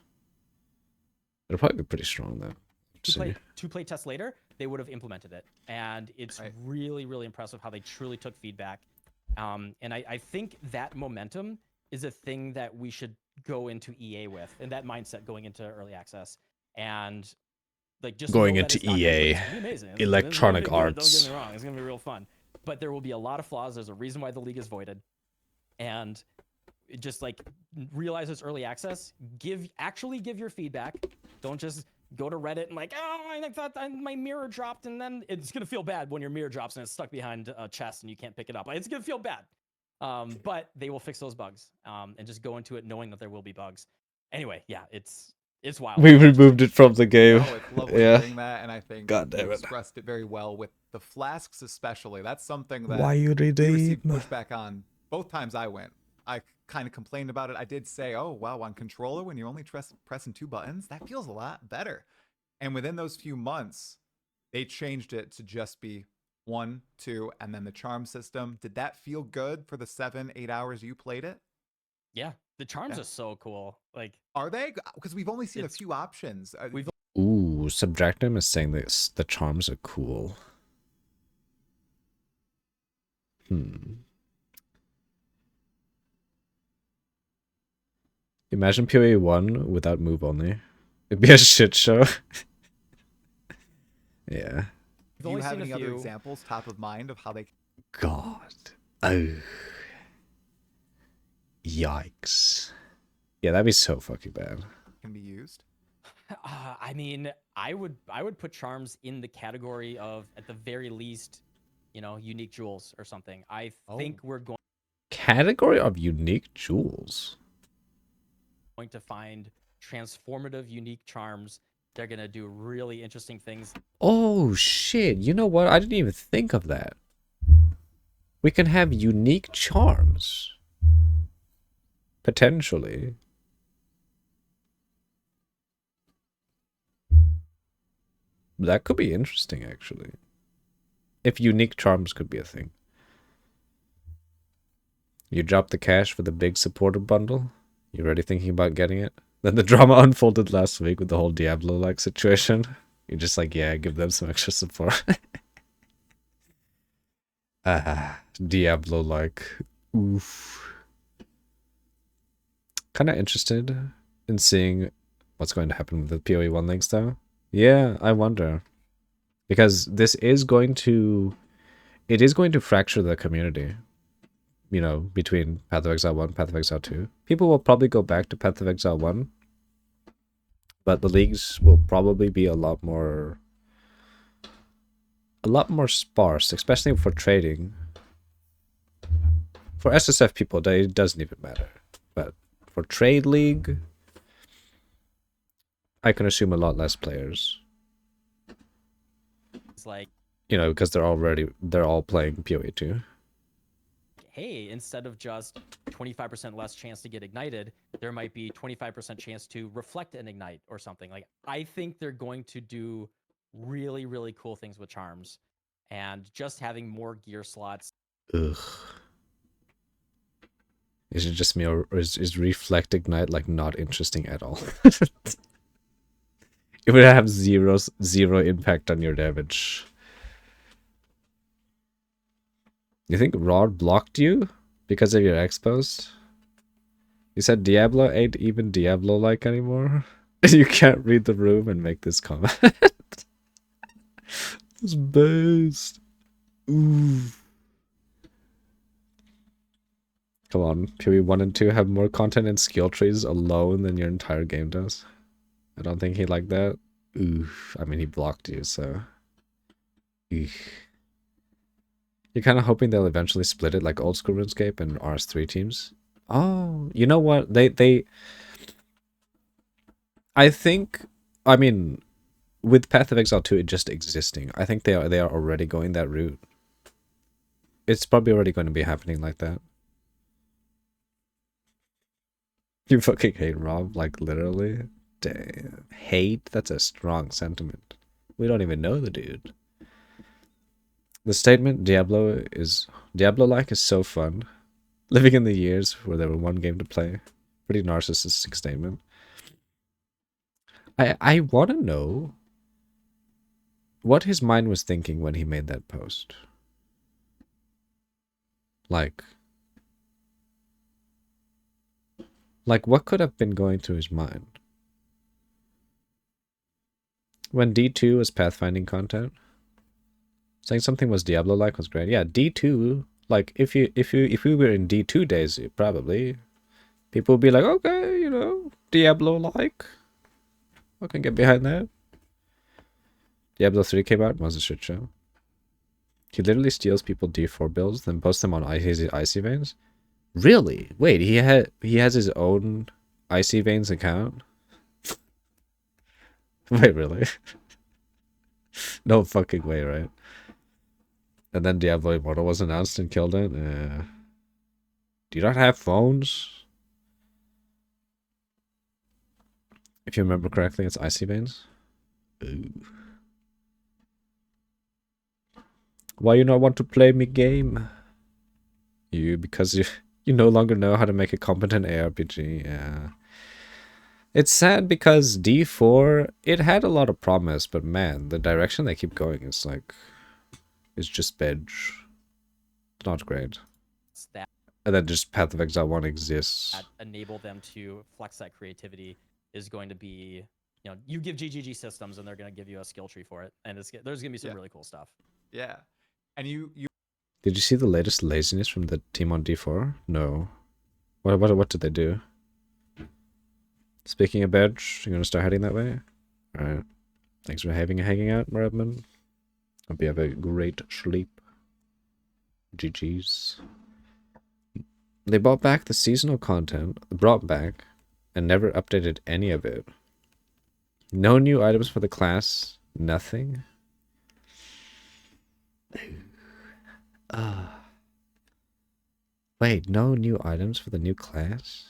It'll probably be pretty strong though.
Two play tests later, they would have implemented it. And it's really, really impressive how they truly took feedback. And I think that momentum is a thing that we should go into EA with, and that mindset going into early access. And like just
going into EA, Electronic Arts.
Don't get me wrong, it's gonna be real fun. But there will be a lot of flaws. There's a reason why the league is voided. And just like realize it's early access. Actually give your feedback. Don't just go to Reddit and like, oh, I thought my mirror dropped, and then it's gonna feel bad when your mirror drops and it's stuck behind a chest and you can't pick it up. It's gonna feel bad. But they will fix those bugs. And just go into it knowing that there will be bugs. Anyway, yeah, it's wild.
We removed it from the game.
No, it's lovely hearing that, and I think
God damn
you
it.
expressed it very well with the flasks, especially. That's something that
Why you
we
redeem?
received pushback on both times I went. I kind of complained about it. I did say, oh, wow, on controller, when you're only pressing 2 buttons, that feels a lot better. And within those few months, they changed it to just be 1, 2, and then the charm system. Did that feel good for the 7-8 hours you played it?
Yeah, the charms are so cool. Like,
are they? Because we've only seen a few options.
Ooh, Subtractum is saying this. The charms are cool. Imagine POE 1 without move only. It'd be a shit show. Yeah.
Do you have any other examples top of mind of how they...
God. Oh. Yikes. Yeah, that'd be so fucking bad.
Can be used?
I mean, I would put charms in the category of, at the very least, unique jewels or something. I think we're going...
Category of unique jewels?
Going to find transformative unique charms. They're going to do really interesting things.
Oh, shit. You know what? I didn't even think of that. We can have unique charms. Potentially. That could be interesting, actually. If unique charms could be a thing. You dropped the cash for the big supporter bundle? You already thinking about getting it? Then the drama unfolded last week with the whole Diablo-like situation. You're just like, yeah, give them some extra support. Diablo-like. Oof. Kind of interested in seeing what's going to happen with the PoE 1 links, though. Yeah, I wonder. Because this is going to... It is going to fracture the community. You know, between Path of Exile 1, Path of Exile 2. People will probably go back to Path of Exile 1. But the leagues will probably be a lot more sparse, especially for trading. For SSF people, it doesn't even matter. But for trade league, I can assume a lot less players.
It's like,
you know, because they're all playing PoE 2.
hey, instead of just 25% less chance to get ignited, there might be 25% chance to reflect and ignite or something. Like, I think they're going to do really, really cool things with charms, and just having more gear slots.
Ugh. Is it just me, or is reflect ignite like not interesting at all? It would have zero impact on your damage. You think Rod blocked you because of your expos? You said Diablo ain't even Diablo-like anymore? You can't read the room and make this comment. It's based. Ooh. Come on, PoE 1 and 2 have more content and skill trees alone than your entire game does. I don't think he liked that. Oof. I mean, he blocked you, so... Eesh. You're kind of hoping they'll eventually split it like old school RuneScape and RS3 teams? Oh, you know what? I think... I mean, with Path of Exile 2 it just existing, I think they are already going that route. It's probably already going to be happening like that. You fucking hate Rob, like literally? Damn. Hate? That's a strong sentiment. We don't even know the dude. The statement, Diablo-like is so fun. Living in the years where there were one game to play. Pretty narcissistic statement. I want to know what his mind was thinking when he made that post. Like what could have been going through his mind? When D2 was pathfinding content, saying something was Diablo-like was great. Yeah, D2, like if we were in D2 days, probably people would be like, okay, you know, Diablo-like. I can get behind that. Diablo 3 came out, was a shit show. He literally steals people D4 builds, then posts them on Icy Veins. Really? Wait, he has his own Icy Veins account? Wait, really? No fucking way, right? And then Diablo Immortal was announced and killed it? Do you not have phones? If you remember correctly, it's Icy Veins. Ooh. Why you not want to play me game? Because you no longer know how to make a competent ARPG, yeah. It's sad because D4, it had a lot of promise, but man, the direction they keep going is like... It's just bedge. It's not great.
That
And then just Path of Exile 1 exists.
that enable them to flex that creativity is going to be, you know, you give GGG systems and they're going to give you a skill tree for it, and there's going to be some really cool stuff.
Yeah, and you
Did you see the latest laziness from the team on D4? No. What did they do? Speaking of bedge, you're gonna start heading that way? Alright. Thanks for hanging out, Redman. Hope you have a great sleep. GG's. They brought back the seasonal content, and never updated any of it. No new items for the class, nothing. Wait, no new items for the new class?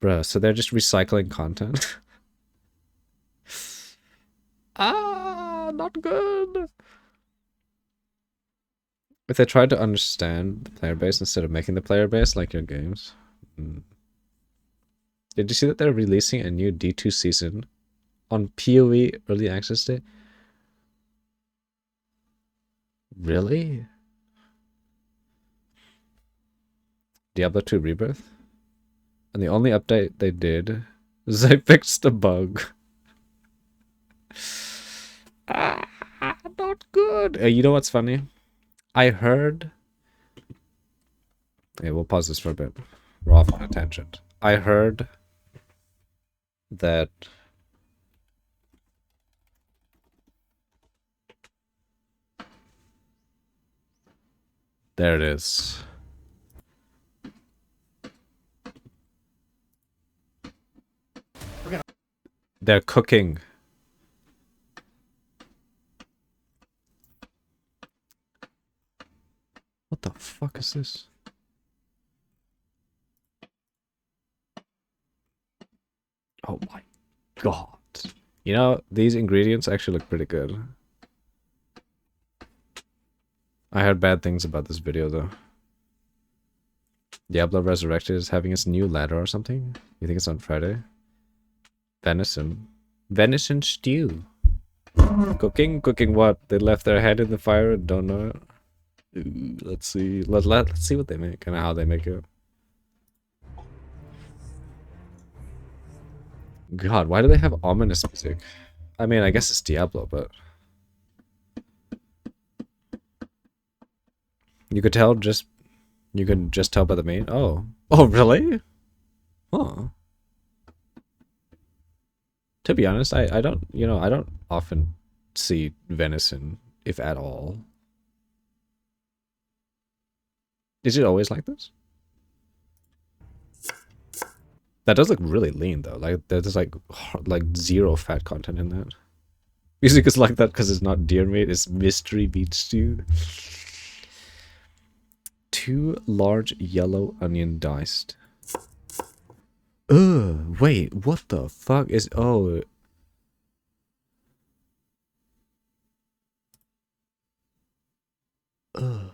Bruh, so they're just recycling content? Not good. If they tried to understand the player base instead of making the player base like your games. Did you see that they're releasing a new D2 season on POE Early Access Day? Really? Diablo 2 Rebirth? And the only update they did is they fixed a bug. Not good. You know what's funny? I heard... Okay, we'll pause this for a bit. We're off on a tangent. I heard that... There it is. They're cooking. What the fuck is this? Oh my god. You know, these ingredients actually look pretty good. I heard bad things about this video though. Diablo Resurrected is having its new ladder or something? You think it's on Friday? Venison. Venison stew. Cooking? Cooking what? They left their head in the fire and don't know it? Ooh, let's see. Let's see what they make and how they make it. God, why do they have ominous music? I mean, I guess it's Diablo, but... You could tell just... You could just tell by the main... Oh. Oh, really? Huh. To be honest, I don't... You know, I don't often see venison, if at all. Is it always like this? That does look really lean though. Like there's like zero fat content in that. Music is like that because it's not deer meat, it's mystery beef stew. 2 large yellow onion diced. Wait, what the fuck is... Oh. Oh.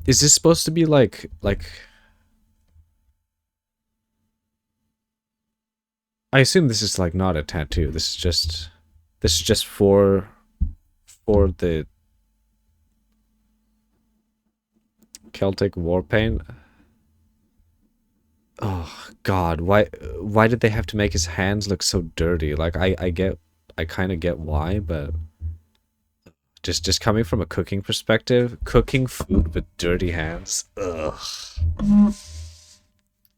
Is this supposed to be like... I assume this is like not a tattoo. This is just for the Celtic war paint. Oh god, why did they have to make his hands look so dirty? Like I kind of get why, but just coming from a cooking perspective, cooking food with dirty hands. Ugh.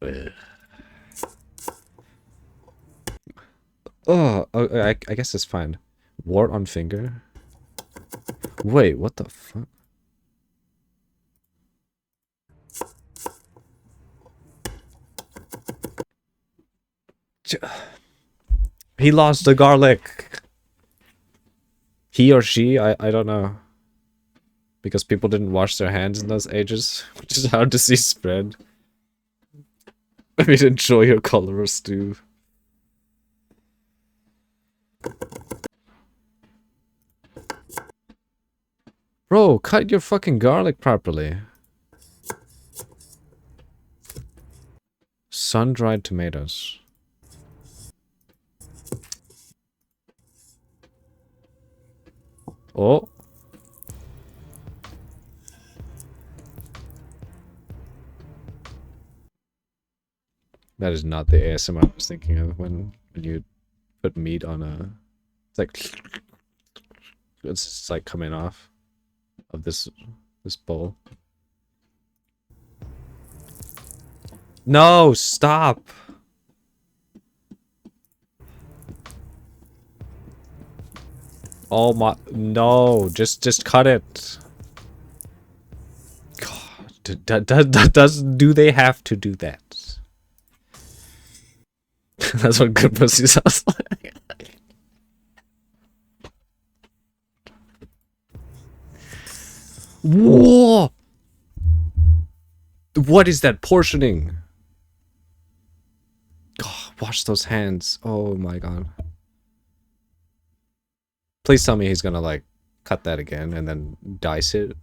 Ugh. Oh, I guess it's fine. Wart on finger. Wait, what the fuck? He lost the garlic. He or she, I don't know. Because people didn't wash their hands in those ages, which is hard to see spread. I mean, enjoy your cholera stew. Bro, cut your fucking garlic properly. Sun-dried tomatoes. Oh. That is not the ASMR I was thinking of when you put meat on a... It's like... It's just like coming off of this bowl. No, stop. Oh my, no, just cut it. God, do they have to do that? That's what good pussy sounds like. Whoa! What is that portioning? God, wash those hands. Oh my god. Please tell me he's gonna like cut that again and then dice it.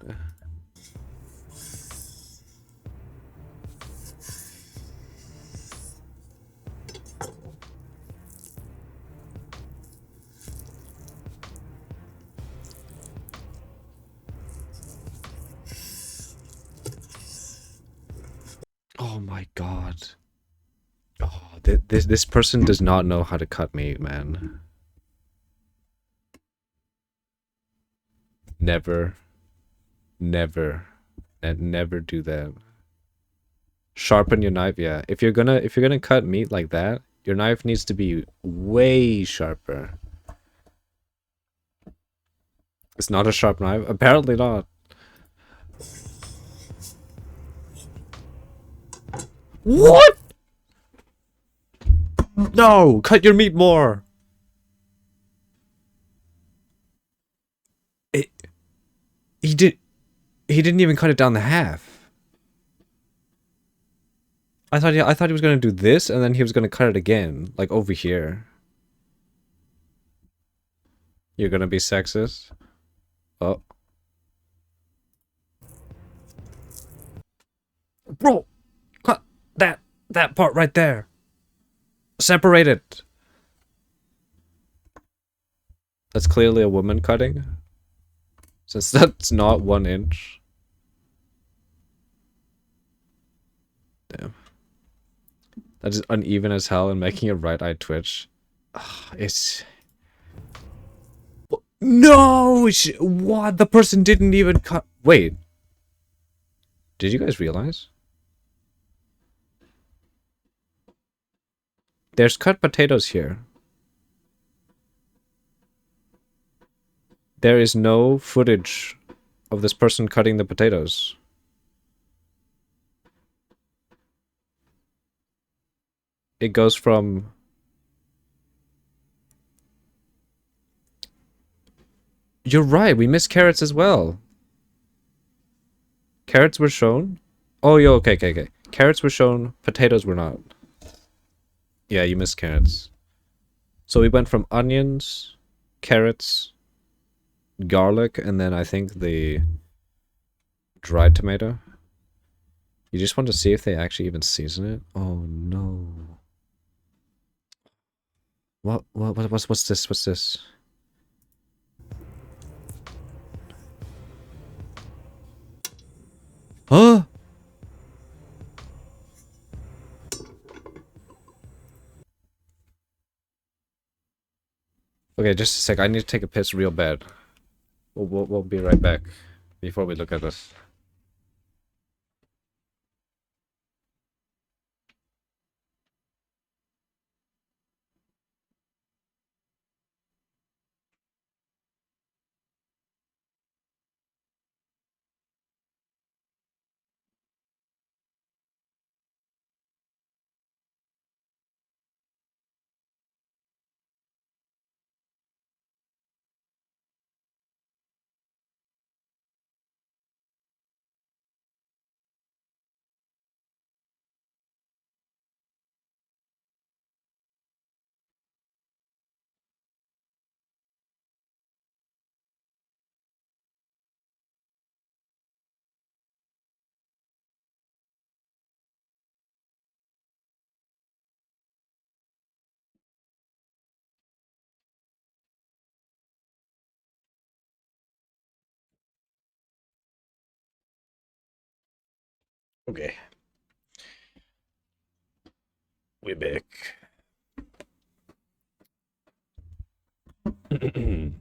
Oh my god. Oh, this person does not know how to cut meat, man. Never, never, and never do that. Sharpen your knife, yeah. If you're gonna cut meat like that, your knife needs to be way sharper. It's not a sharp knife. Apparently not. What? No, cut your meat more. He didn't even cut it down the half. I thought he was gonna do this and then he was gonna cut it again, like over here. You're gonna be sexist? Oh. Bro, cut that part right there. Separate it. That's clearly a woman cutting. Since that's not 1 inch. Damn. That is uneven as hell and making your right eye twitch. It's... No! What? The person didn't even cut... Wait. Did you guys realize? There's cut potatoes here. There is no footage of this person cutting the potatoes. It goes from... You're right, we missed carrots as well. Carrots were shown? Oh, yo, okay. Carrots were shown, potatoes were not. Yeah, you missed carrots. So we went from onions, carrots, garlic, and then I think the dried tomato. You just want to see if they actually even season it? Oh no. What's this? What's this? Huh? Okay, just a sec. I need to take a piss real bad. We'll be right back before we look at this. Okay. We're back. They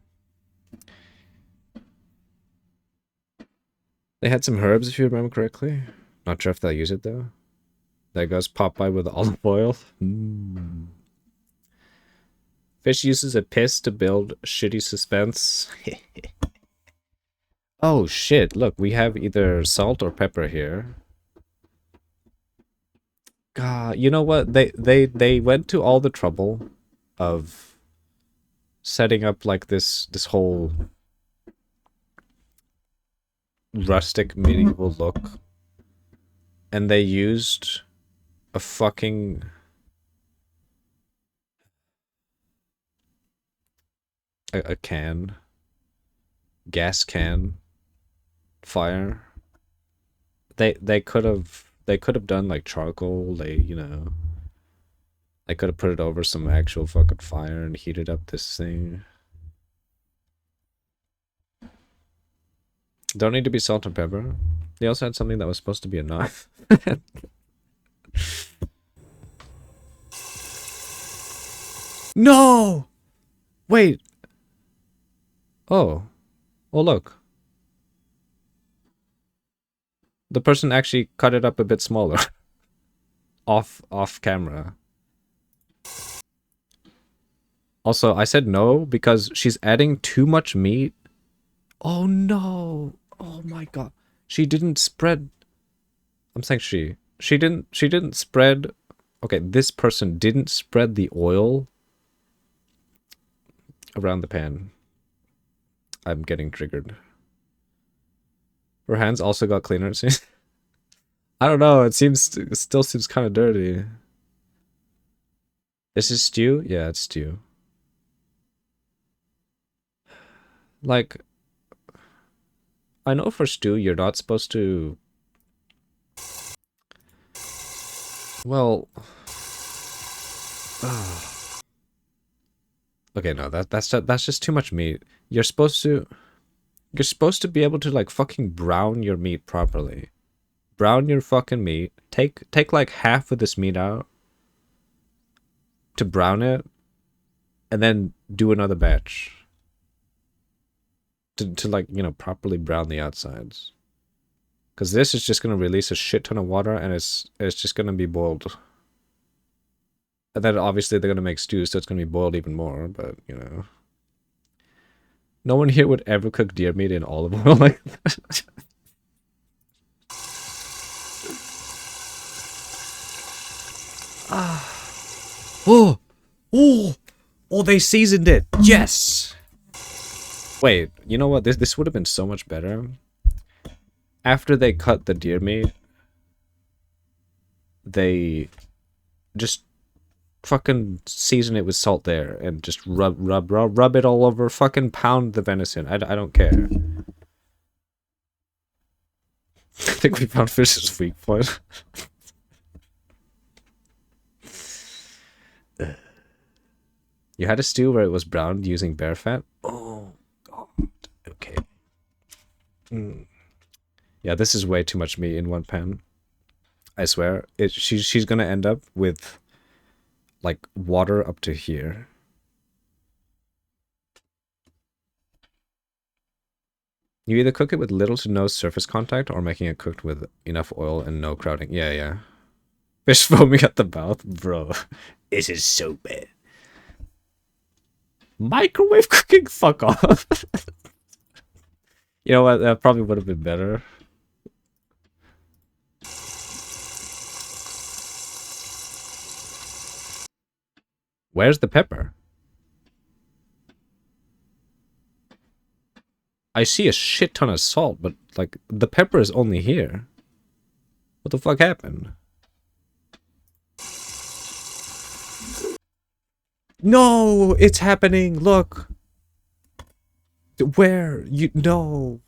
had some herbs, if you remember correctly. Not sure if they'll use it, though. There goes Popeye with olive oil. Fish uses a piss to build shitty suspense. Oh, shit. Look, we have either salt or pepper here. God, you know what? They went to all the trouble of setting up like this whole rustic medieval look, and they used a fucking a can gas can fire. They could have done like charcoal. They could have put it over some actual fucking fire and heated up this thing. Don't need to be salt and pepper. They also had something that was supposed to be a knife. No! Wait. Oh. Oh, look. The person actually cut it up a bit smaller. off camera. Also, I said no because she's adding too much meat. Oh no. Oh my god. She didn't spread. I'm saying she didn't spread. Okay, this person didn't spread the oil around the pan. I'm getting triggered. Her hands also got cleaner. I don't know. It still seems kind of dirty. This is stew? Yeah, it's stew. Like, I know for stew you're not supposed to. Well. Okay, no, that's just too much meat. You're supposed to be able to like fucking brown your meat properly. Brown your fucking meat. Take like half of this meat out to brown it, and then do another batch to like, you know, properly brown the outsides. Because this is just gonna release a shit ton of water, and it's just gonna be boiled. And then obviously they're gonna make stew, so it's gonna be boiled even more. But you know, no one here would ever cook deer meat in olive oil like that. Oh, they seasoned it. Yes. Wait, you know what? This would have been so much better. After they cut the deer meat, they just fucking season it with salt there and just rub it all over. Fucking pound the venison. I don't care. I think we found Fish's weak point. You had a stew where it was browned using bear fat? Oh, God. Okay. Yeah, this is way too much meat in one pan. I swear. She's gonna end up with, like, water up to here. You either cook it with little to no surface contact or making it cooked with enough oil and no crowding. Yeah. Fish foaming at the mouth? Bro, this is so bad. Microwave cooking? Fuck off. You know what? That probably would have been better. Where's the pepper? I see a shit ton of salt, but, like, the pepper is only here. What the fuck happened? No! It's happening! Look! Where? No!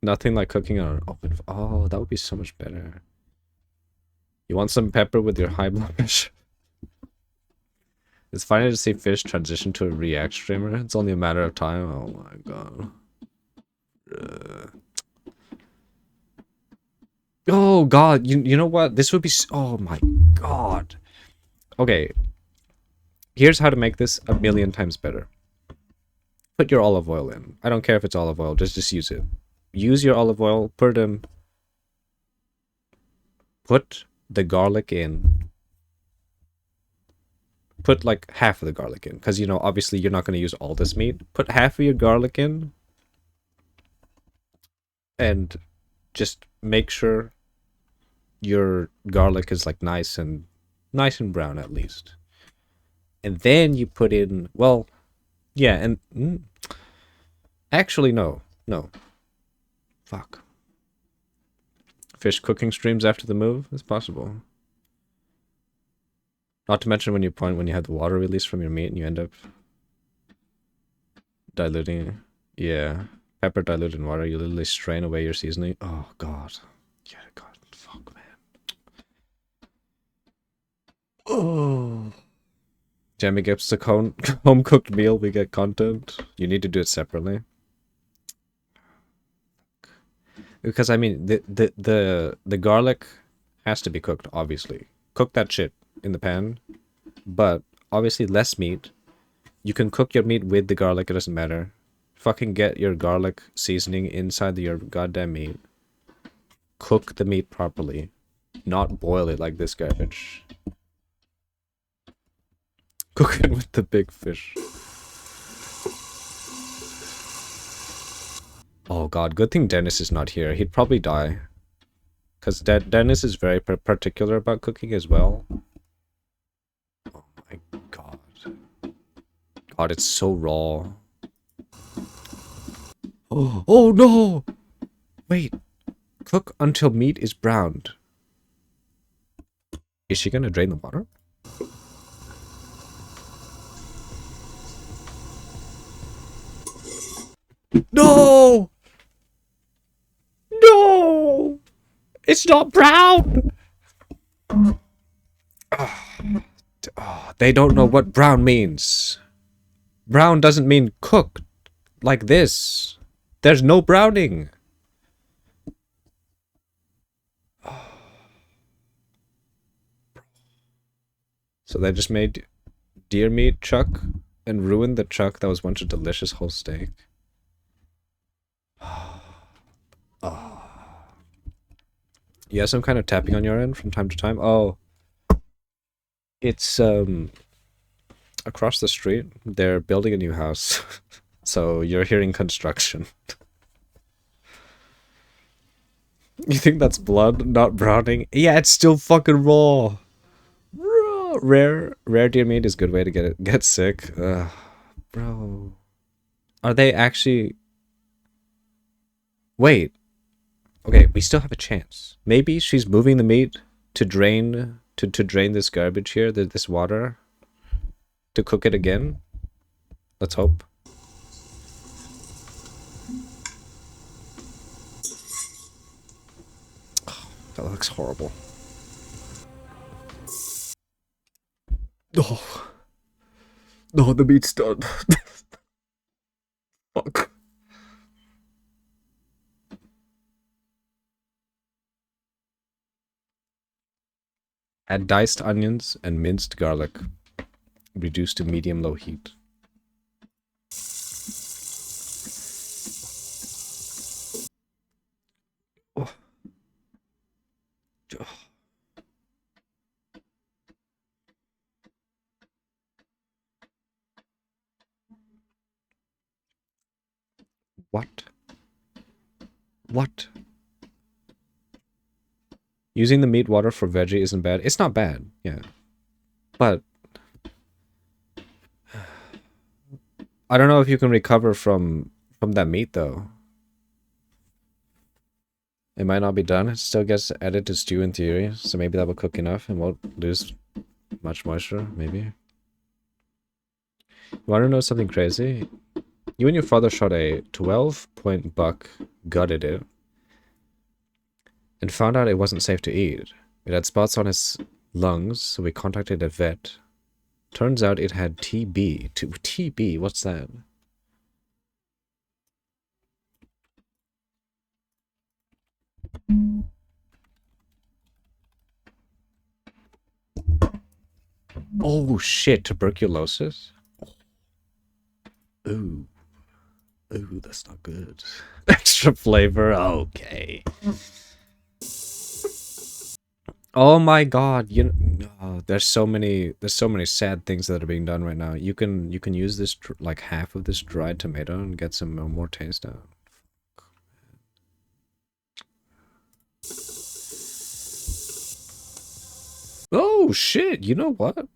Nothing like cooking on an open... Oh, that would be so much better. You want some pepper with your high blood pressure? It's funny to see Fish transition to a React streamer. It's only a matter of time. Oh my god. Oh god, you know what? This would be... Oh my god. Okay. Here's how to make this a million times better. Put your olive oil in. I don't care if it's olive oil. Just use it. Use your olive oil. Put the garlic in. Put like half of the garlic in. Because, you know, obviously you're not going to use all this meat. Put half of your garlic in. And just make sure your garlic is like nice and brown at least. And then you put in, well, yeah, and actually no. Fuck. Fish cooking streams after the move? It's possible. Not to mention when you have the water release from your meat and you end up diluting. Yeah. Pepper diluted in water, you literally strain away your seasoning. Oh god. Yeah, god, fuck, man. Oh. Jamie gets the home cooked meal, we get content. You need to do it separately. Because I mean the garlic has to be cooked, obviously. Cook that shit in the pan. But obviously less meat. You can cook your meat with the garlic, it doesn't matter. Fucking get your garlic seasoning inside your goddamn meat. Cook the meat properly. Not boil it like this garbage. Cook it with the big fish. Oh god, good thing Dennis is not here. He'd probably die. Because Dennis is very particular about cooking as well. Oh my god. God, it's so raw. Oh no! Wait. Cook until meat is browned. Is she gonna drain the water? No! No! It's not brown! Oh, they don't know what brown means. Brown doesn't mean cooked. Like this. There's no browning. So they just made deer meat chuck and ruined the chuck that was once a delicious whole steak. Oh. You have some kind of tapping on your end from time to time? Oh. It's across the street. They're building a new house. So you're hearing construction. You think that's blood, not browning? Yeah, it's still fucking raw. Rare deer meat is a good way to get sick. Bro. Are they actually... Wait. Okay, we still have a chance. Maybe she's moving the meat to drain to drain this garbage here, this water, to cook it again. Let's hope. Oh, that looks horrible. Oh. No, the meat's done. Fuck. Add diced onions and minced garlic. Reduce to medium-low heat. Oh. Oh. What? What? Using the meat water for veggie isn't bad. It's not bad, yeah. But I don't know if you can recover from that meat though. It might not be done. It still gets added to stew in theory, so maybe that will cook enough and won't lose much moisture, maybe. You want to know something crazy? You and your father shot a 12-point buck, gutted it, and found out it wasn't safe to eat. It had spots on his lungs, so we contacted a vet. Turns out it had TB. TB? What's that? Oh shit, tuberculosis? Ooh. Ooh, that's not good. Extra flavor? Okay. Oh my god, you know, there's so many sad things that are being done right now. You can use this like half of this dried tomato and get some more taste out. Oh shit, you know what?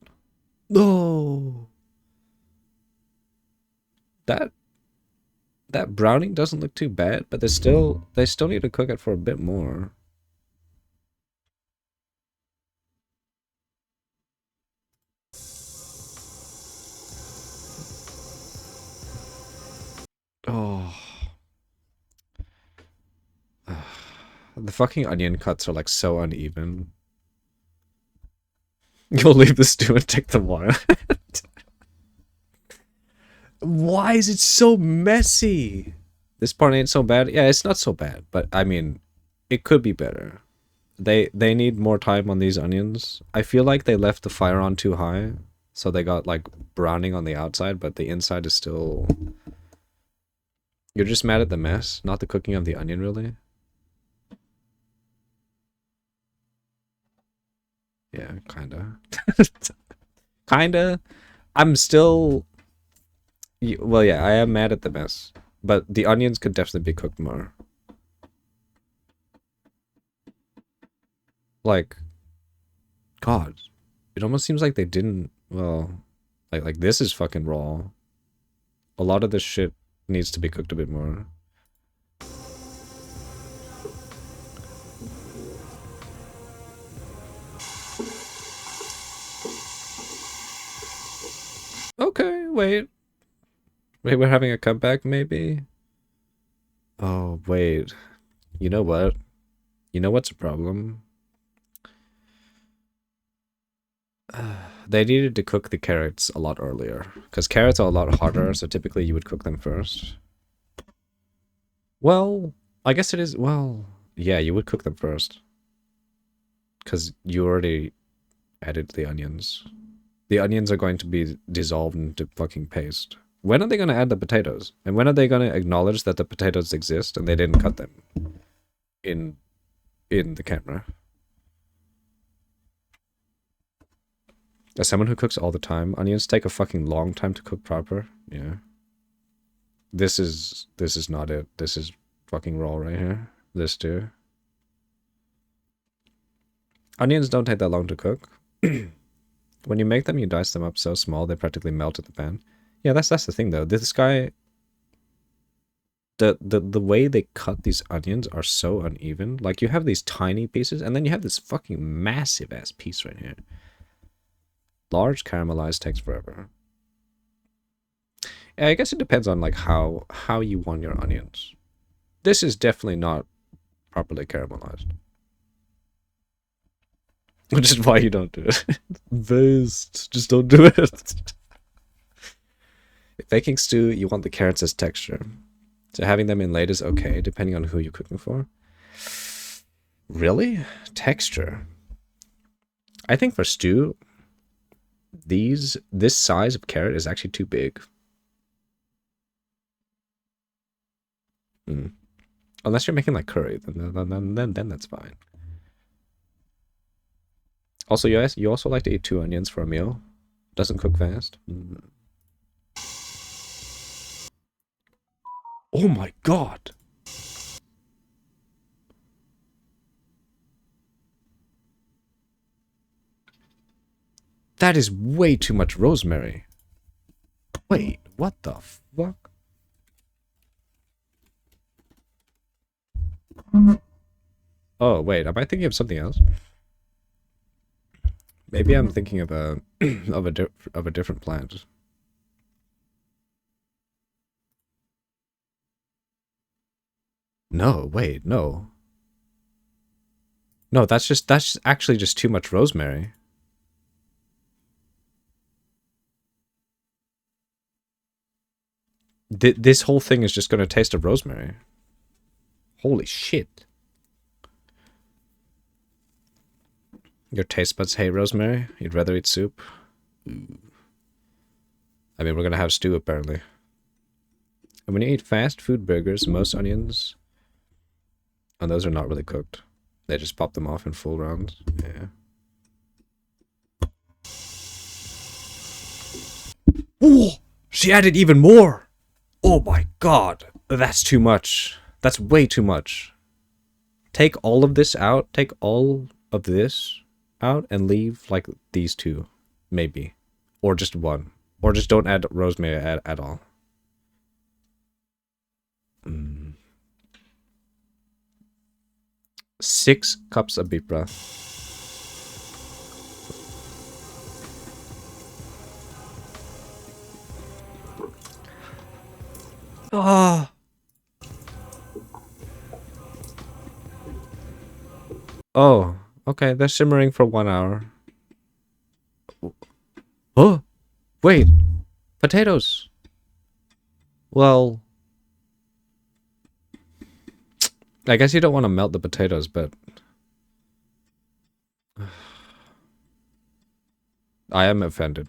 No. That browning doesn't look too bad, but they still need to cook it for a bit more. The fucking onion cuts are like so uneven. You'll leave the stew and take the water. Why is it so messy? This part ain't so bad. Yeah, it's not so bad, but I mean, it could be better. They need more time on these onions. I feel like they left the fire on too high, so they got like browning on the outside, but the inside is still... You're just mad at the mess, not the cooking of the onion, really? Yeah, kinda. Kinda. I'm still... Well, yeah, I am mad at the mess. But the onions could definitely be cooked more. Like... God. It almost seems like they didn't... Well... Like this is fucking raw. A lot of this shit needs to be cooked a bit more. Okay, wait. Wait, we're having a comeback, maybe? Oh, wait. You know what? You know what's a problem? They needed to cook the carrots a lot earlier. Because carrots are a lot harder, so typically you would cook them first. Well, I guess it is... Well, yeah, you would cook them first. Because you already added the onions. The onions are going to be dissolved into fucking paste. When are they going to add the potatoes? And when are they going to acknowledge that the potatoes exist and they didn't cut them in the camera? As someone who cooks all the time, onions take a fucking long time to cook proper. Yeah. This is not it. This is fucking raw right here. This too. Onions don't take that long to cook. When you make them, you dice them up so small they practically melt at the pan. Yeah, that's the thing though. This guy, the way they cut these onions are so uneven. Like you have these tiny pieces, and then you have this fucking massive ass piece right here. Large caramelized takes forever. Yeah, I guess it depends on like how you want your onions. This is definitely not properly caramelized. Which is why you don't do it. Based. Just don't do it. If baking stew, you want the carrots as texture. So having them in late is okay, depending on who you're cooking for. Really? Texture? I think for stew, this size of carrot is actually too big. Unless you're making like curry, then that's fine. Also, you also like to eat 2 onions for a meal? Doesn't cook fast? Oh my god! That is way too much rosemary. Wait, what the fuck? Oh, wait, am I thinking of something else? Maybe I'm thinking of a of a different plant. No, wait, no. No, that's actually just too much rosemary. This whole thing is just going to taste of rosemary. Holy shit. Your taste buds hate rosemary? You'd rather eat soup? Ooh. I mean, we're going to have stew, apparently. And when you eat fast food burgers, most onions... And those are not really cooked. They just pop them off in full rounds. Yeah. Oh! She added even more! Oh my god! That's too much. That's way too much. Take all of this out. Take all of this out and leave like these 2. Maybe. Or just 1. Or just don't add rosemary at all. 6 cups of beef broth. Ah. Oh, okay, they're simmering for 1 hour. Oh, wait. Potatoes. Well, I guess you don't want to melt the potatoes, but I am offended.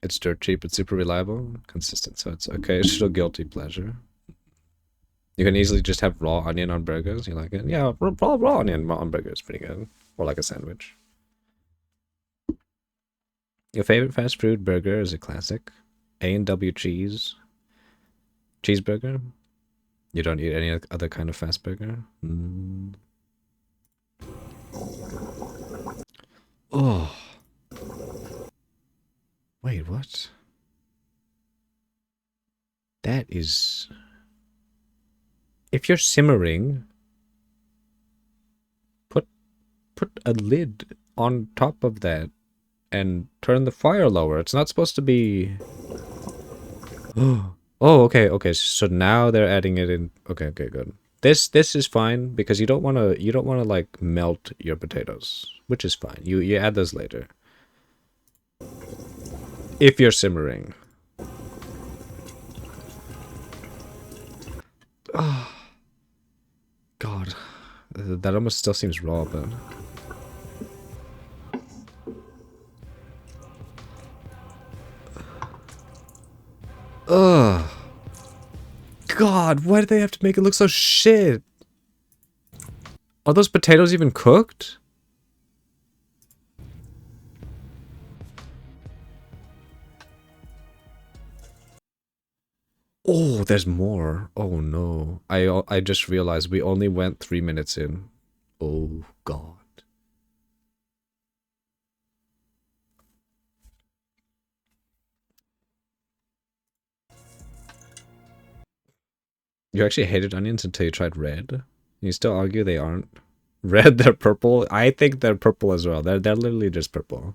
It's dirt cheap, it's super reliable, consistent, so it's okay. It's still guilty pleasure. You can easily just have raw onion on burgers. You like it? Yeah, raw onion on burgers is pretty good. Or like a sandwich. Your favorite fast food burger is a classic. A&W cheese. Cheeseburger. You don't eat any other kind of fast burger? Mm. Oh. Wait, what? That is... If you're simmering, put a lid on top of that and turn the fire lower. It's not supposed to be... Oh, okay. So now they're adding it in. Okay, good. This is fine because you don't want to like melt your potatoes, which is fine. You add those later. If you're simmering. Oh, God. That almost still seems raw, but... Ugh. God, why do they have to make it look so shit? Are those potatoes even cooked? Oh, there's more. Oh no. I just realized we only went 3 minutes in. Oh God. You actually hated onions until you tried red? You still argue they aren't? Red, they're purple? I think they're purple as well. They're literally just purple.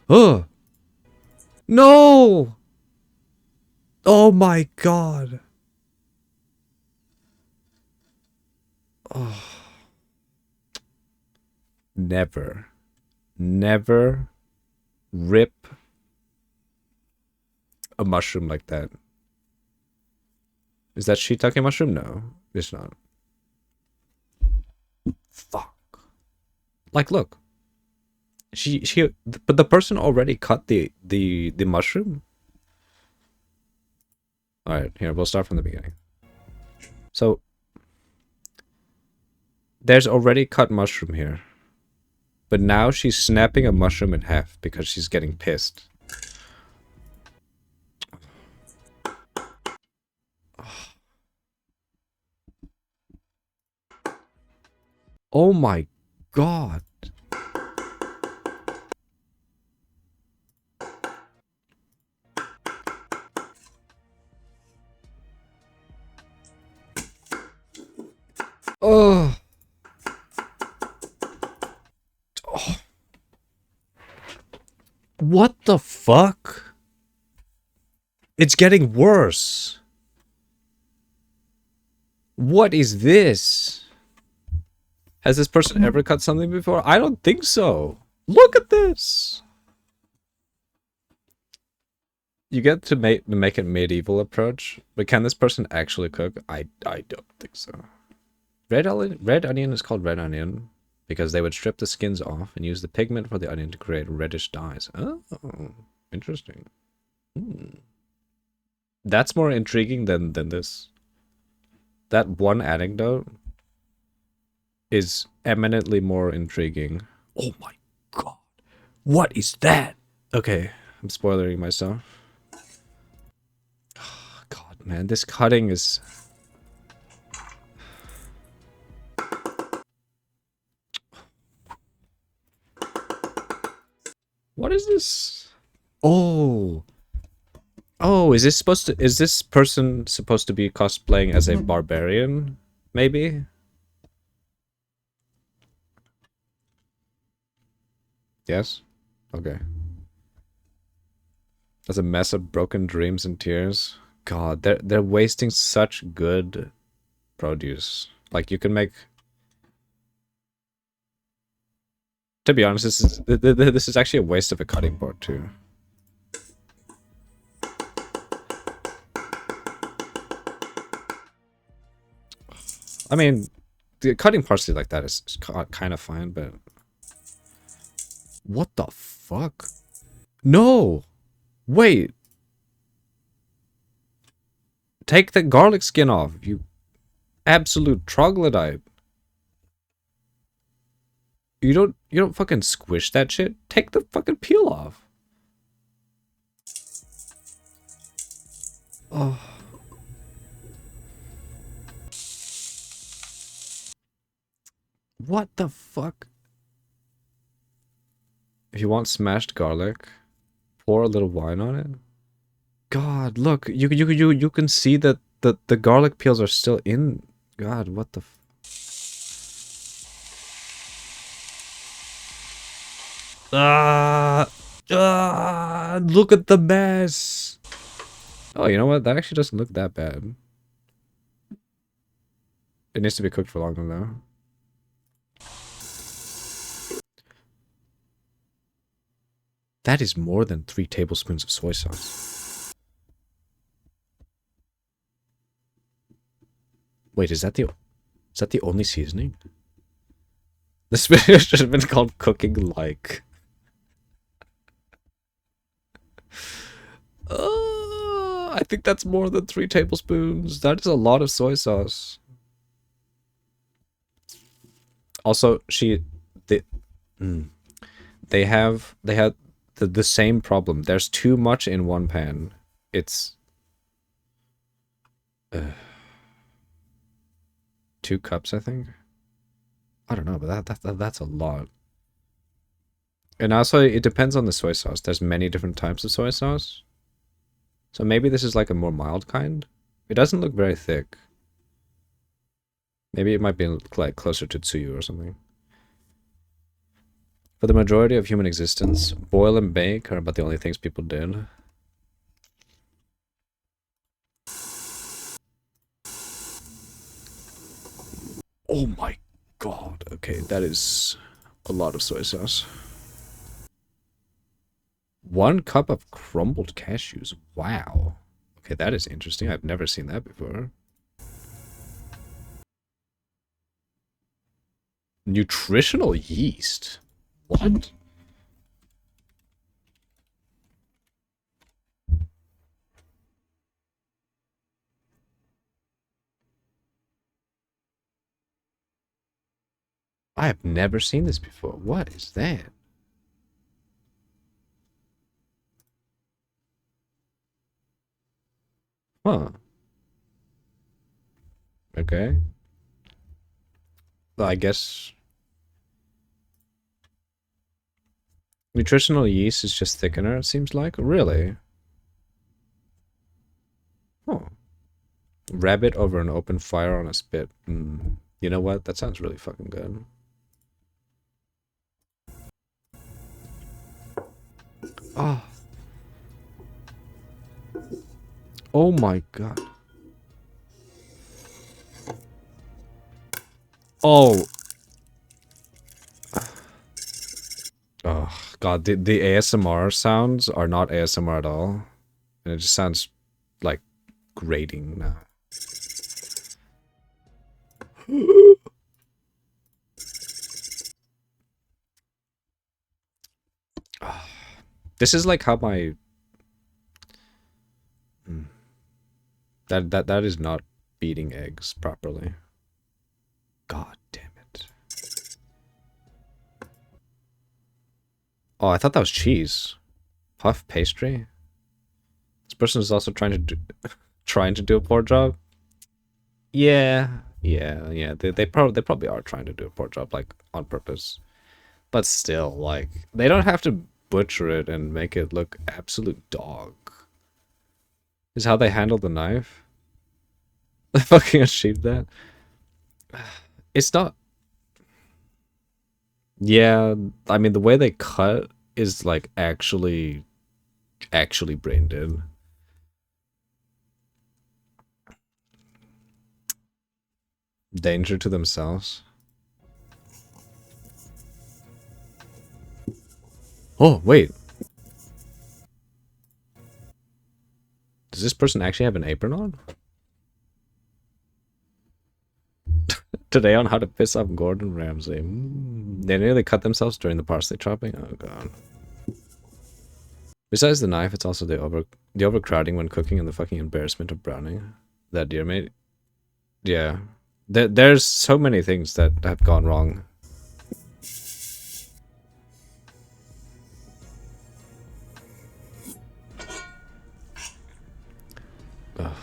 Oh! No! Oh my God. Oh. Never rip a mushroom like that. Is that shiitake mushroom? No, it's not. Fuck. Like, look. But the person already cut the mushroom. All right, here we'll start from the beginning. So there's already cut mushroom here, but now she's snapping a mushroom in half because she's getting pissed. Oh my God. Oh. Oh. What the fuck? It's getting worse. What is this? Has this person ever cut something before? I don't think so. Look at this. You get to make it medieval approach, but can this person actually cook? I don't think so. Red onion is called red onion because they would strip the skins off and use the pigment for the onion to create reddish dyes. Oh, interesting. That's more intriguing than this. That one anecdote is eminently more intriguing. Oh my God. What is that? Okay, I'm spoiling myself. Oh, God, man, this cutting is... What is this? Oh. Oh, is this person supposed to be cosplaying as a barbarian? Maybe? Yes? Okay. That's a mess of broken dreams and tears. God, they're wasting such good produce. Like, you can make... To be honest, this is actually a waste of a cutting board, too. I mean, the cutting parsley like that is kind of fine, but... What the fuck? No! Wait! Take the garlic skin off, you absolute troglodyte. You don't fucking squish that shit. Take the fucking peel off. Oh. What the fuck? If you want smashed garlic, pour a little wine on it. God, look, you can see that the garlic peels are still in. God, what the look at the mess. Oh, you know what? That actually doesn't look that bad. It needs to be cooked for longer though. That is more than 3 tablespoons of soy sauce. Wait, is that the only seasoning? This video should have been called Cooking Like. I think that's more than 3 tablespoons. That is a lot of soy sauce. Also, they had the same problem. There's too much in one pan. It's 2 cups, I think. I don't know, but that's a lot. And also, it depends on the soy sauce. There's many different types of soy sauce. So maybe this is like a more mild kind. It doesn't look very thick. Maybe it might be like closer to tsuyu or something. For the majority of human existence, boil and bake are about the only things people did. Oh my god. Okay, that is a lot of soy sauce. 1 cup of crumbled cashews. Wow. Okay, that is interesting. I've never seen that before. Nutritional yeast. What? I have never seen this before. What is that? Huh. Okay. Well, I guess nutritional yeast is just thickener, it seems like. Really? Oh. Rabbit over an open fire on a spit. You know what? That sounds really fucking good. Oh. Oh my god. Oh. Oh god, the ASMR sounds are not ASMR at all. And it just sounds like grating now. This is like how my that is not beating eggs properly. God damn it. Oh, I thought that was cheese. Puff pastry? This person is also trying to do a poor job. Yeah. They probably are trying to do a poor job, like on purpose. But still, like, they don't have to butcher it and make it look absolute dog. Is how they handle the knife. They fucking achieved that. It's not. Yeah, I mean the way they cut is like actually brain dead. Danger to themselves. Oh, wait. Does this person actually have an apron on? Today on how to piss off Gordon Ramsay. They nearly cut themselves during the parsley chopping. Oh god. Besides the knife, it's also the overcrowding when cooking and the fucking embarrassment of browning. That deer mate. Yeah. There's so many things that have gone wrong. Ugh.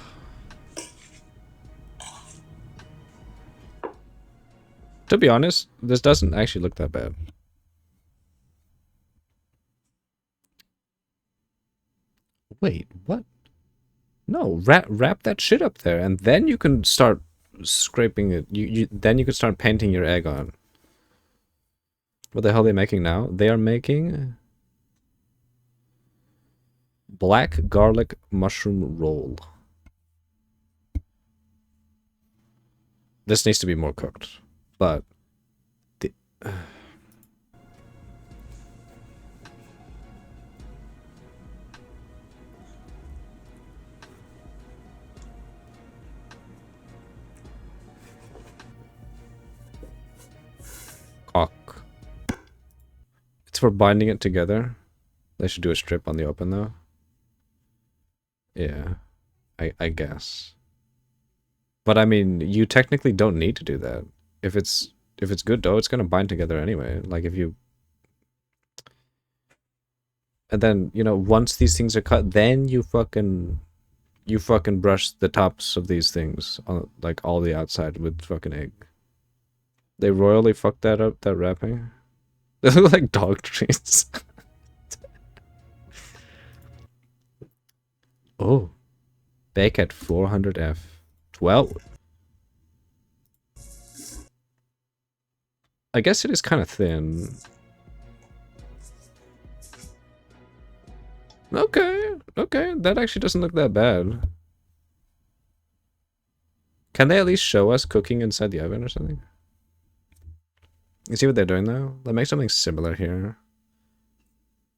To be honest, this doesn't actually look that bad. Wait, what? No, wrap that shit up there, and then you can start scraping it. Then you can start painting your egg on. What the hell are they making now? They are making black garlic mushroom roll. This needs to be more cooked, but cock. It's for binding it together. They should do a strip on the open though. Yeah, I guess. But I mean, you technically don't need to do that. If it's good dough, it's gonna bind together anyway. Like if you, and then you know once these things are cut, then you fucking brush the tops of these things on like all the outside with fucking egg. They royally fucked that up. That wrapping. They look like dog treats. Oh, bake at 400 F. 12. I guess it is kind of thin. Okay, that actually doesn't look that bad. Can they at least show us cooking inside the oven or something? You see what they're doing now? They make something similar here.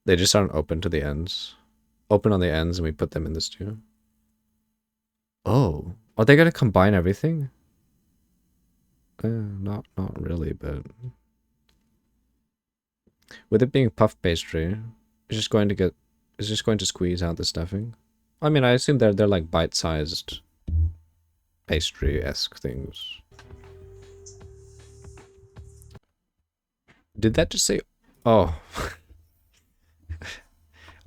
They just aren't open to the ends. Open on the ends and we put them in the stew. Oh, are they gonna combine everything? Not really, but with it being puff pastry, it's just going to squeeze out the stuffing. I mean, I assume they're like bite-sized pastry-esque things. Did that just say? Oh,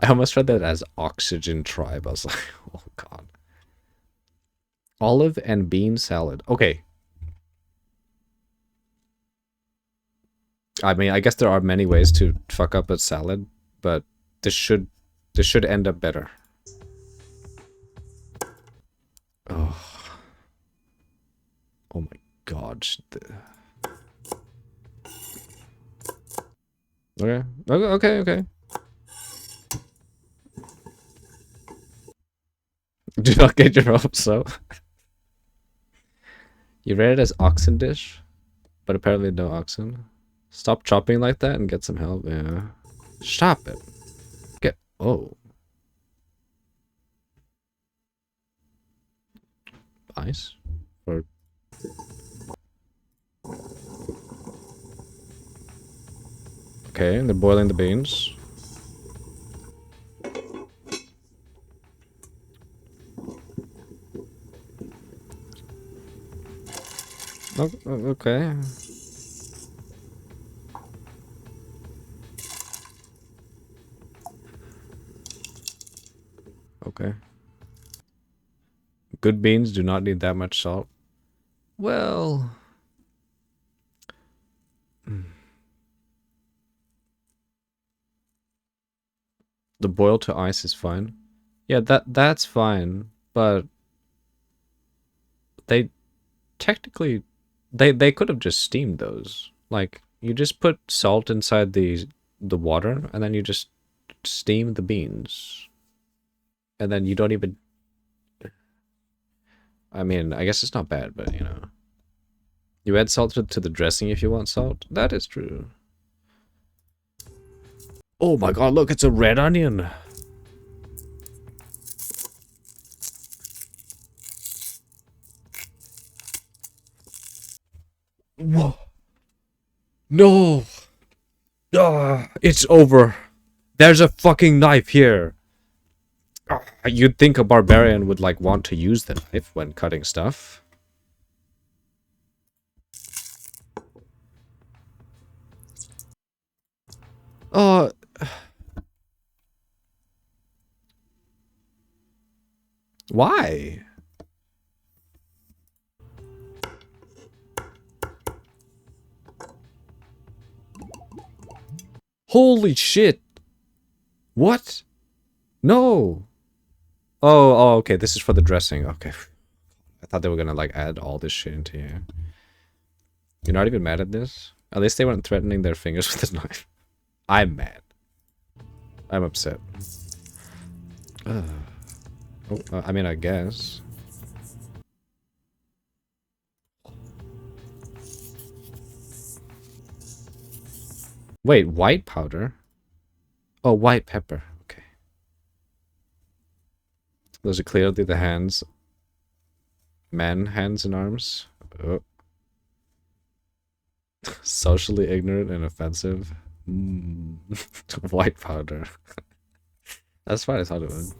I almost read that as Oxygen Tribe. I was like, oh god. Olive and bean salad. Okay. I mean, I guess there are many ways to fuck up a salad, but this should end up better. Oh. Oh my god. Okay. Do not get your hopes up. You read it as oxen dish, but apparently no oxen. Stop chopping like that and get some help. Yeah. Stop it. Oh. Ice? Or... Okay, and they're boiling the beans. Okay. Okay. Good beans do not need that much salt. Well... The boil to ice is fine. Yeah, that's fine, but... They technically... They could have just steamed those. Like, You just put salt inside the water, and then you just steam the beans. And then you don't even... I mean, I guess it's not bad, but, you know. You add salt to the dressing if you want salt. That is true. Oh my god, look, it's a red onion. Whoa. No. Ah, it's over. There's a fucking knife here. You'd think a barbarian would, like, want to use the knife when cutting stuff. Oh. Why? Holy shit. What? No. Oh, okay. This is for the dressing. Okay. I thought they were gonna, like, add all this shit into here. You're not even mad at this? At least they weren't threatening their fingers with a knife. I'm mad. I'm upset. I mean, I guess. Wait, white powder? Oh, white pepper. Okay. Those are clearly the hands. Man hands and arms. Oh. Socially ignorant and offensive. White powder. That's what I thought it was.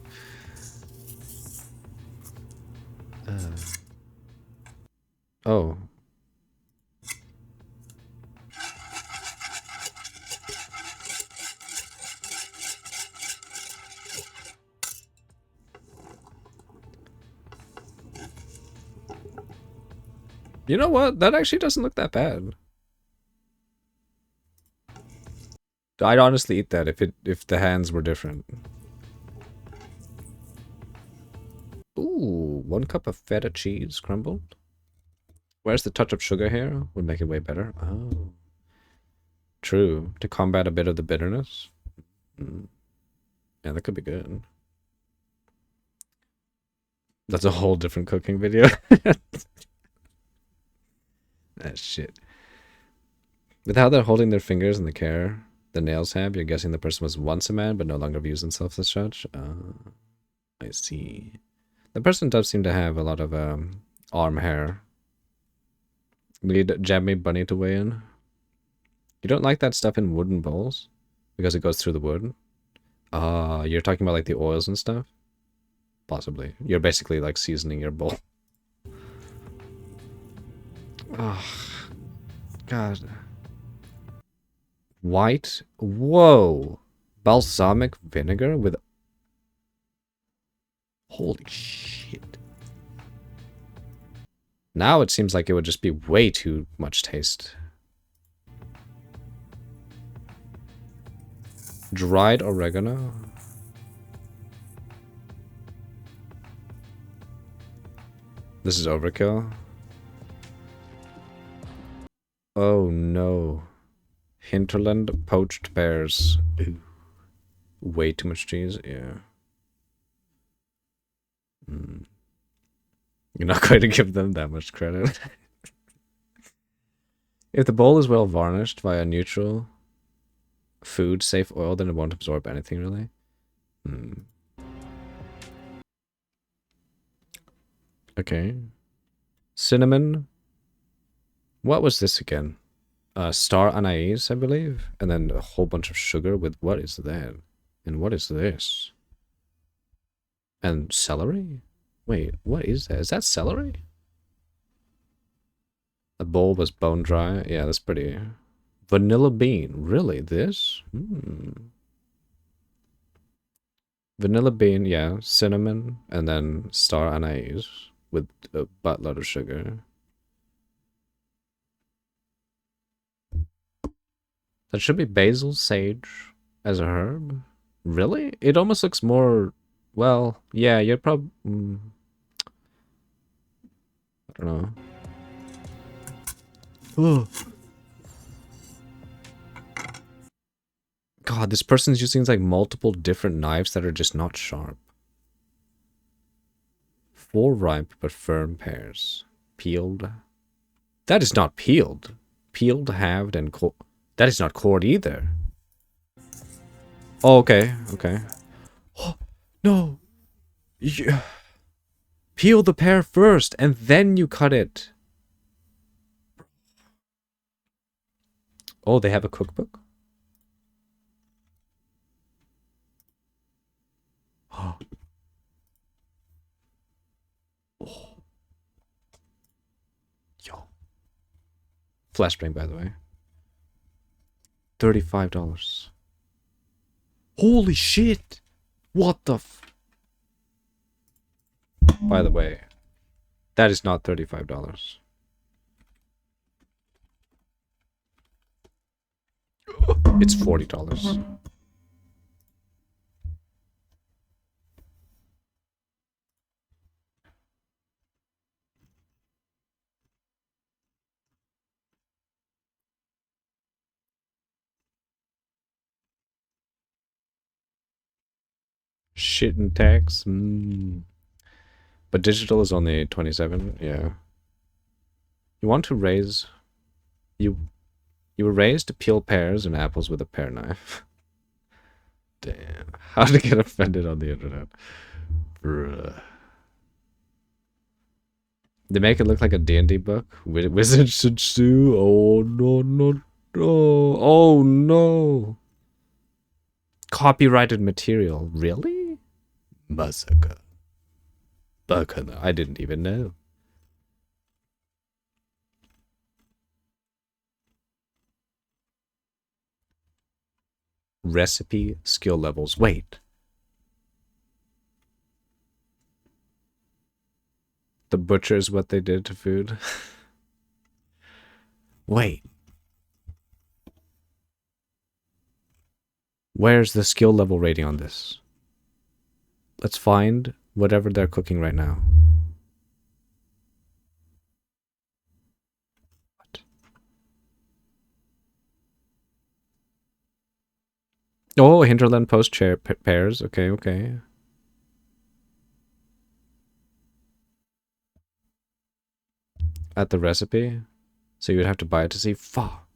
Oh. You know what? That actually doesn't look that bad. I'd honestly eat that if the hands were different. Ooh, 1 cup of feta cheese crumbled. Where's the touch of sugar here? Would make it way better. Oh. True. To combat a bit of the bitterness. Yeah, that could be good. That's a whole different cooking video. That shit. With how they're holding their fingers and the care the nails have, you're guessing the person was once a man but no longer views themselves as such. I see. The person does seem to have a lot of arm hair. We need Jammy Bunny to weigh in. You don't like that stuff in wooden bowls? Because it goes through the wood? You're talking about like the oils and stuff? Possibly. You're basically like seasoning your bowl. Oh, God. White? Whoa. Balsamic vinegar with... Holy shit. Now it seems like it would just be way too much taste. Dried oregano? This is overkill. Oh no. Hinterland poached pears. Ooh. Way too much cheese, yeah. You're not going to give them that much credit. If the bowl is well varnished by a neutral food safe oil, then it won't absorb anything really. Okay. Cinnamon. What was this again? Star anise, I believe. And then a whole bunch of sugar with... What is that? And what is this? And celery? Wait, what is that? Is that celery? The bowl was bone dry. Yeah, that's pretty... Vanilla bean. Really? This? Vanilla bean, yeah. Cinnamon. And then star anise with a buttload of sugar. That should be basil, sage as a herb. Really? It almost looks more... Well, yeah, you're probably... I don't know. God, this person's using like multiple different knives that are just not sharp. 4 ripe but firm pears. Peeled. That is not peeled. Peeled, halved, and cored. That is not cored either. Oh, okay, okay. Oh, no. You peel the pear first, and then you cut it. Oh, they have a cookbook? Oh. Yo. Flashbang, by the way. $35. Holy shit! What the f... By the way, that is not $35. It's $40. Shit and tax. But digital is only 27. Yeah. You want to raise... You were raised to peel pears and apples with a pear knife. Damn. How to get offended on the internet. Bruh. They make it look like a D&D book. Wizards should sue. Oh, no, no, no. Oh, no. Copyrighted material. Really? Massacre. I didn't even know. Recipe skill levels. Wait. The butcher is what they did to food. Wait. Where's the skill level rating on this? Let's find whatever they're cooking right now. What? Oh, hinterland post chair pears. Okay, okay. At the recipe? So you would have to buy it to see. Fuck.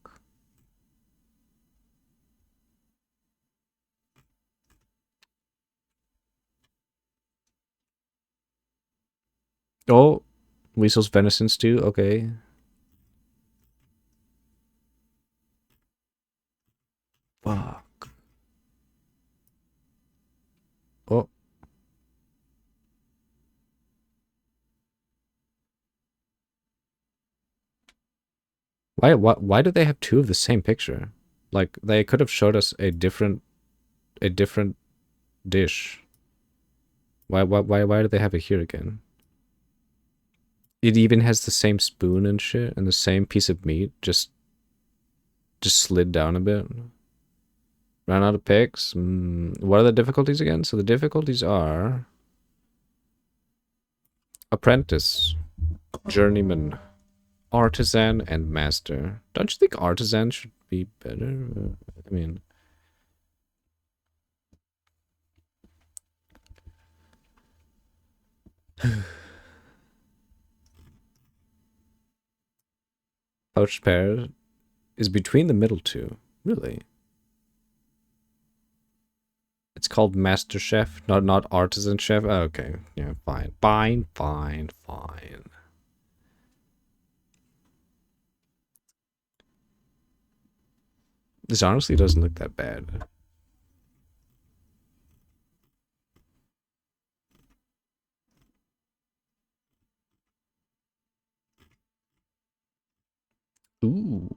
Oh, Weasel's venison stew. Okay. Fuck. Oh. Why do they have 2 of the same picture? Like, they could have showed us a different dish. Why do they have it here again? It even has the same spoon and shit, and the same piece of meat, just slid down a bit. Ran out of picks. What are the difficulties again? So the difficulties are... Apprentice, Journeyman, Artisan, and Master. Don't you think Artisan should be better? I mean... Poached pear is between the middle 2. Really? It's called Master Chef, not Artisan Chef. Oh, okay, yeah, fine. This honestly doesn't look that bad. Ooh.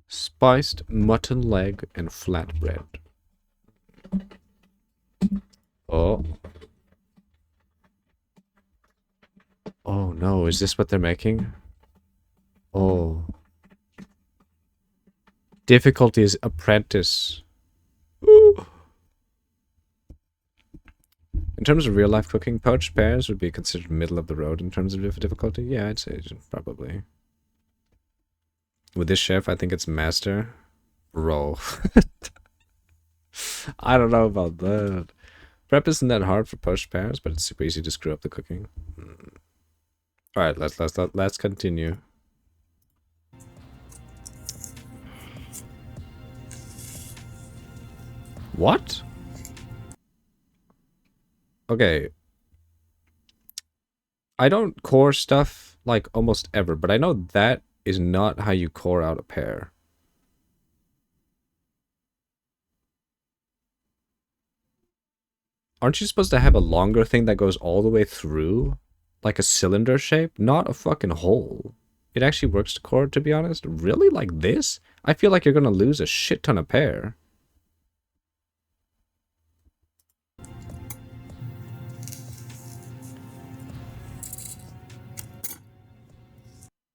Spiced mutton leg and flatbread. Oh. Oh no, is this what they're making? Oh. Difficulty is apprentice. Ooh. In terms of real life cooking, poached pears would be considered middle of the road in terms of difficulty. Yeah, I'd say probably. With this chef, I think it's master. Bro. I don't know about that. Prep isn't that hard for post pairs, but it's super easy to screw up the cooking. All right, let's continue. What? Okay. I don't core stuff like almost ever, but I know that is not how you core out a pair. Aren't you supposed to have a longer thing that goes all the way through? Like a cylinder shape? Not a fucking hole. It actually works to core, to be honest. Really? Like this? I feel like you're gonna lose a shit ton of pair.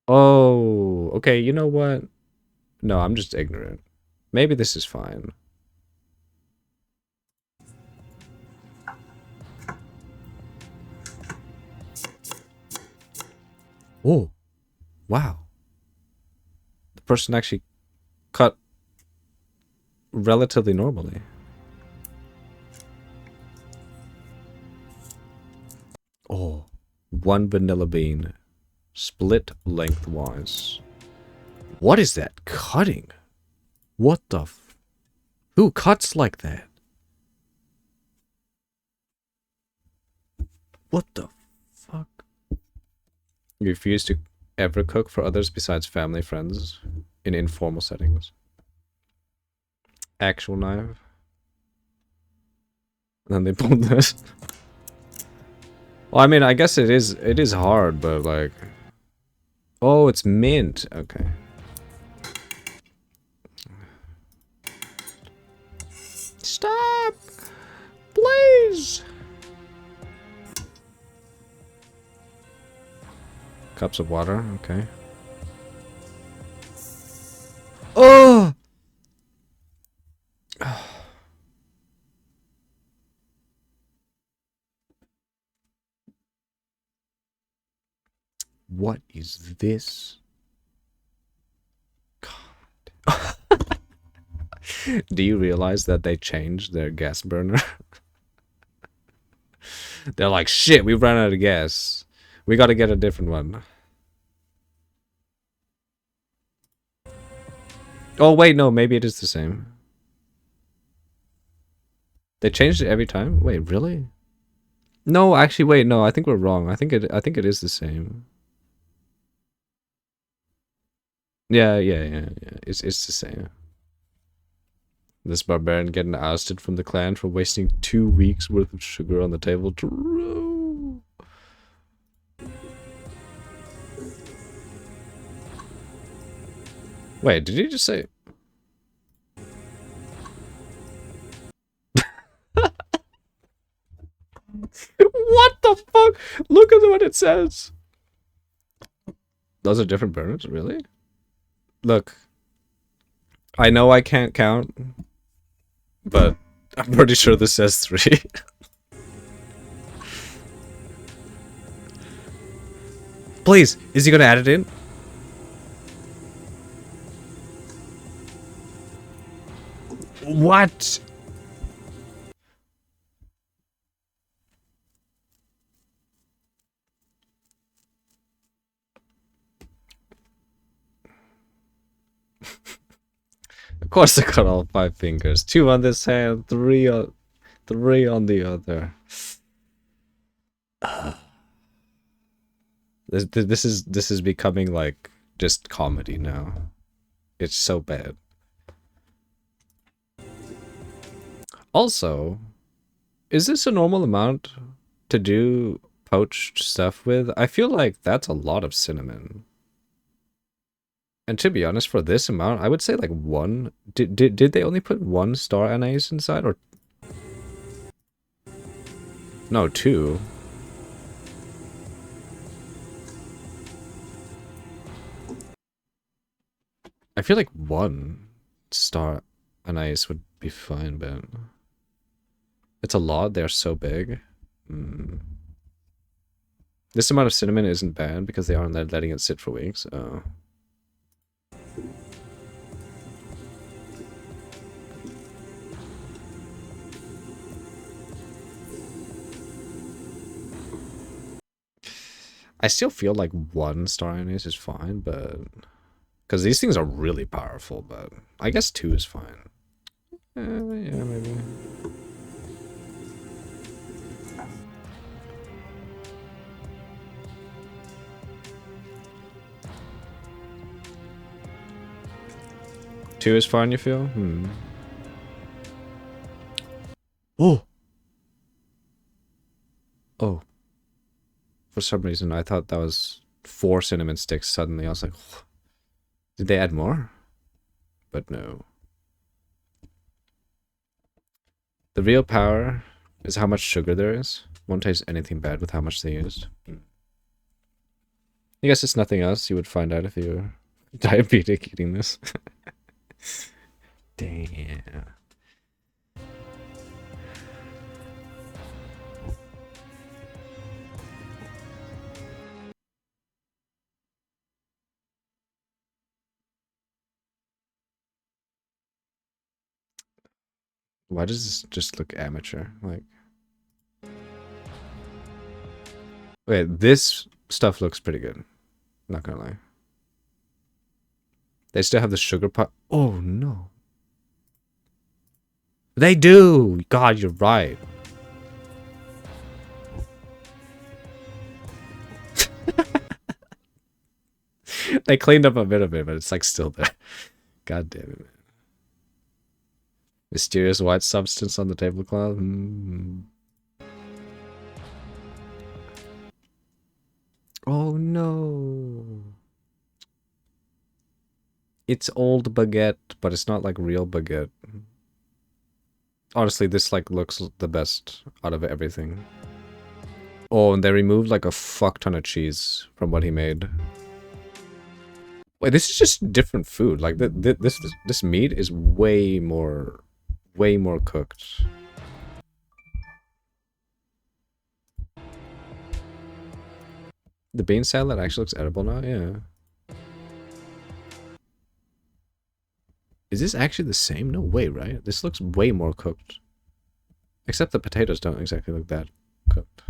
Oh, okay, you know what? No, I'm just ignorant. Maybe this is fine. Oh, wow. The person actually cut relatively normally. Oh, one vanilla bean. Split lengthwise. What is that cutting? What the f... Who cuts like that? What the fuck? You refuse to ever cook for others besides family, friends, in informal settings. Actual knife. And then they pulled this. Well, I mean, I guess it is hard, but like... Oh, it's mint. Okay. Stop! Please! Cups of water, okay. Oh! What is this? God. Do you realize that they changed their gas burner? They're like, shit, we ran out of gas. We gotta get a different one. Oh, wait, no, maybe it is the same. They changed it every time? Wait, really? No, actually, wait, no, I think we're wrong. I think it is the same. Yeah. It's the same. This barbarian getting ousted from the clan for wasting 2 weeks worth of sugar on the table. True. Wait, did he just say... What the fuck? Look at what it says. Those are different burners, really? Look. I know I can't count, but I'm pretty sure this says 3. Please, is he gonna add it in? What? Of course I got all 5 fingers. 2 on this hand, 3 on the other. This is becoming like just comedy now. It's so bad. Also, is this a normal amount to do poached stuff with? I feel like that's a lot of cinnamon. And to be honest, for this amount, I would say like 1. Did they only put 1 star anise inside, or no, 2? I feel like 1 star anise would be fine, but it's a lot. They're so big. This amount of cinnamon isn't bad because they aren't letting it sit for weeks. Oh. I still feel like 1 star anise is fine, but because these things are really powerful, but I guess 2 is fine. Yeah, maybe. Two is fine, you feel? Oh! Oh. For some reason, I thought that was 4 cinnamon sticks suddenly. I was like, did they add more? But no. The real power is how much sugar there is. Won't taste anything bad with how much they used. I guess it's nothing else you would find out if you were diabetic eating this. Damn. Why does this just look amateur? Like, wait, this stuff looks pretty good. Not gonna lie. They still have the sugar pot. Oh no. They do! God, you're right. They cleaned up a bit of it, but it's like still there. God damn it, man. Mysterious white substance on the tablecloth. Oh no. It's old baguette, but it's not like real baguette. Honestly, this like looks the best out of everything. Oh, and they removed like a fuck ton of cheese from what he made. Wait, this is just different food. Like this meat is way more cooked. The bean salad actually looks edible now. Yeah. Is this actually the same? No way, right? This looks way more cooked. Except the potatoes don't exactly look that cooked.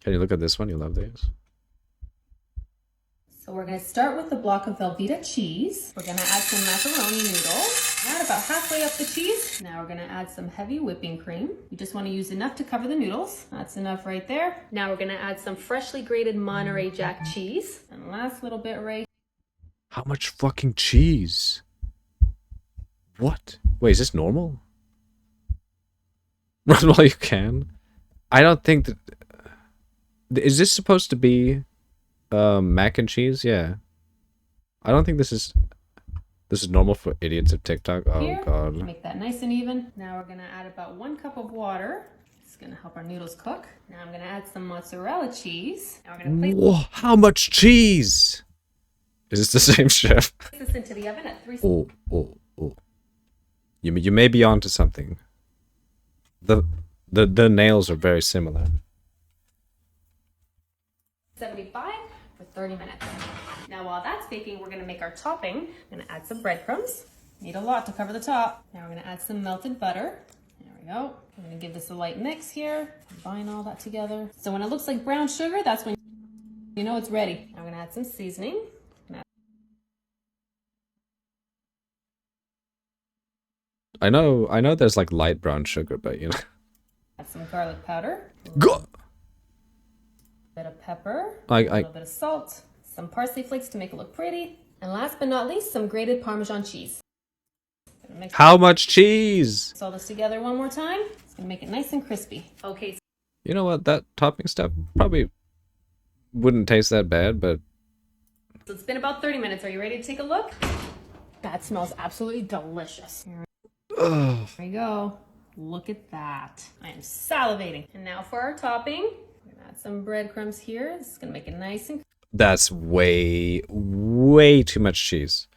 Can you look at this one? You love these.
So we're going to start with a block of Velveeta cheese. We're going to add some macaroni noodles. Add about halfway up the cheese. Now we're going to add some heavy whipping cream. You just want to use enough to cover the noodles. That's enough right there. Now we're going to add some freshly grated Monterey Jack cheese. And last little bit right.
How much fucking cheese? What? Wait, is this normal? Run while you can? I don't think that... Is this supposed to be mac and cheese? Yeah. I don't think this is normal for idiots of TikTok. Oh
Here,
god.
Make that nice and even. Now we're going to add about 1 cup of water. It's going to help our noodles cook. Now I'm going to add some mozzarella cheese. Now we're going to place
Whoa, how much cheese? Is this the same chef?
this into the oven at 3.
Oh. You may be onto something. The nails are very similar.
75 for 30 minutes. Now while that's baking, we're gonna make our topping. I'm gonna add some breadcrumbs. Need a lot to cover the top. Now we're gonna add some melted butter. There we go. I'm gonna give this a light mix here. Combine all that together. So when it looks like brown sugar, that's when you know it's ready. Now I'm gonna add some seasoning.
I know there's like light brown sugar, but you know.
Add some garlic powder.
Go.
Bit of pepper.
A
little bit of salt. Some parsley flakes to make it look pretty. And last but not least, some grated Parmesan cheese.
How much cheese?
Mix all this together one more time. It's gonna make it nice and crispy. Okay.
You know what? That topping stuff probably wouldn't taste that bad, but...
So it's been about 30 minutes. Are you ready to take a look? That smells absolutely delicious. There we go. Look at that. I am salivating. And now for our topping. We're gonna add some breadcrumbs here. This is gonna make it nice and
That's way too much cheese.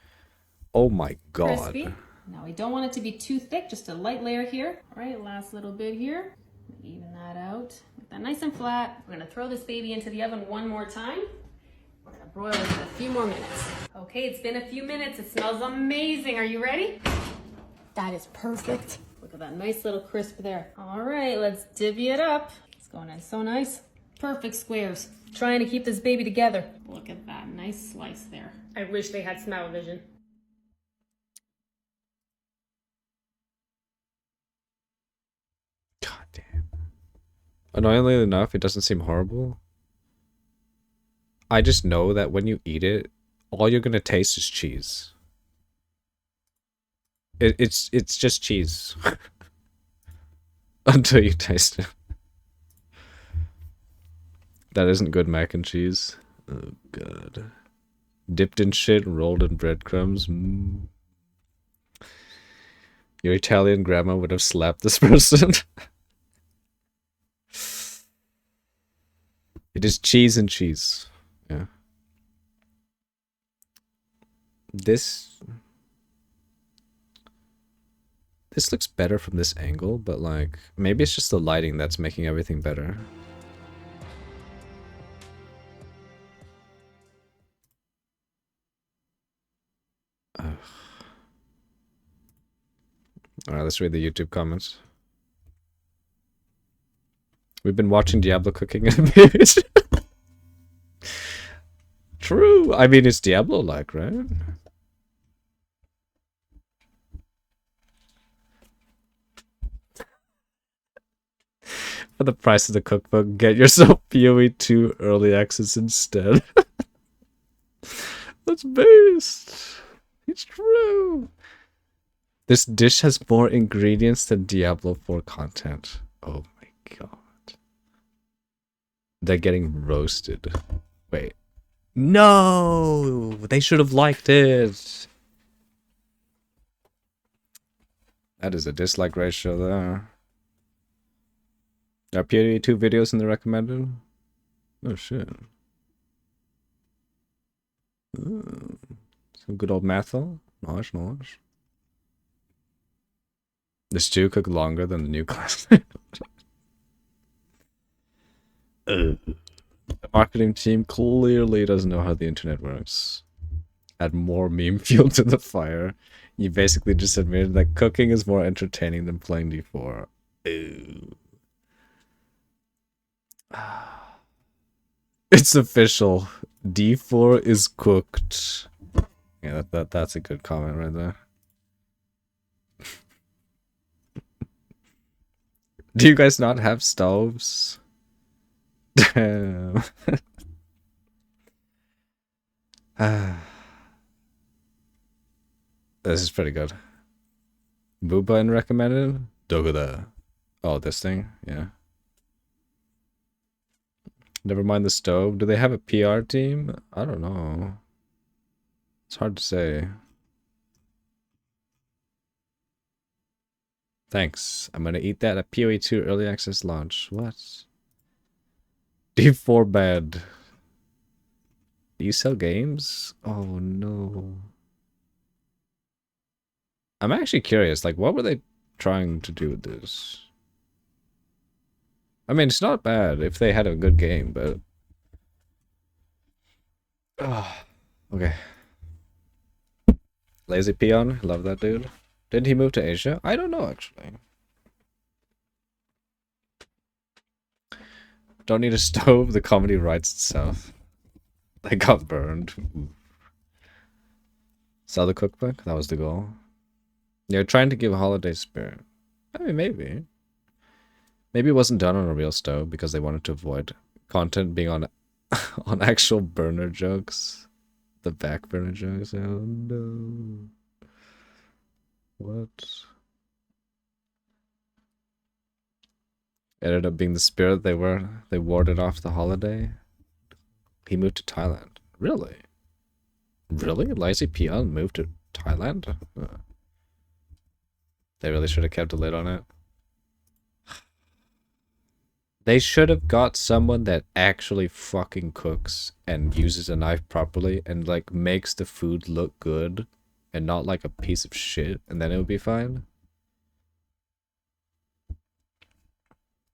Oh my god.
crispy. Now we don't want it to be too thick, just a light layer here. All right, last little bit here. Even that out. Make that nice and flat. We're gonna throw this baby into the oven one more time. We're gonna broil it for a few more minutes. Okay, it's been a few minutes. It smells amazing. Are you ready? That is perfect. Look at that nice little crisp there. All right, let's divvy it up. It's going in so nice. Perfect squares. Trying to keep this baby together. Look at that nice slice there. I wish they had smell-o-vision.
God damn. Annoyingly enough, it doesn't seem horrible. I just know that when you eat it, all you're gonna taste is cheese. It's just cheese. Until you taste it. That isn't good mac and cheese. Oh god. Dipped in shit, rolled in breadcrumbs. Mm. Your Italian grandma would have slapped this person. It is cheese and cheese. Yeah. This looks better from this angle, but like maybe it's just the lighting that's making everything better. Alright, let's read the YouTube comments. We've been watching Diablo cooking a bit. True. I mean, it's Diablo-like, right? For the price of the cookbook, get yourself POE 2 early access instead. That's based. It's true. This dish has more ingredients than Diablo 4 content. Oh my god. They're getting roasted. Wait. No! They should have liked it. That is a dislike ratio there. Are POE 2 videos in the recommended? Oh shit. Ooh. Some good old mathel. Nice, nice. The stew cooked longer than the new class. The marketing team clearly doesn't know how the internet works. Add more meme fuel to the fire. You basically just admitted that cooking is more entertaining than playing D4. Ooh. It's official. D4 is cooked. Yeah, that's a good comment right there. Do you guys not have stoves? Damn. This is pretty good. Booba and recommended? Dogoda. Oh, this thing? Yeah. Never mind the stove. Do they have a PR team? I don't know. It's hard to say. Thanks. I'm gonna eat that at POE 2 early access launch. What? D4 bad. Do you sell games? Oh no. I'm actually curious, like what were they trying to do with this? I mean, it's not bad if they had a good game, but... Oh, okay. Lazy Peon, love that dude. Did he move to Asia? I don't know, actually. Don't need a stove, the comedy writes itself. They got burned. Ooh. Sell the cookbook? That was the goal. They're trying to give a holiday spirit. I mean, maybe. Maybe it wasn't done on a real stove because they wanted to avoid content being on on actual burner jokes. The back burner jokes. Oh no. What? Ended up being the spirit they warded off the holiday. He moved to Thailand. Really? Really? Lazy Peon moved to Thailand? They really should have kept a lid on it. They should have got someone that actually fucking cooks and uses a knife properly and like makes the food look good and not like a piece of shit, and then it would be fine.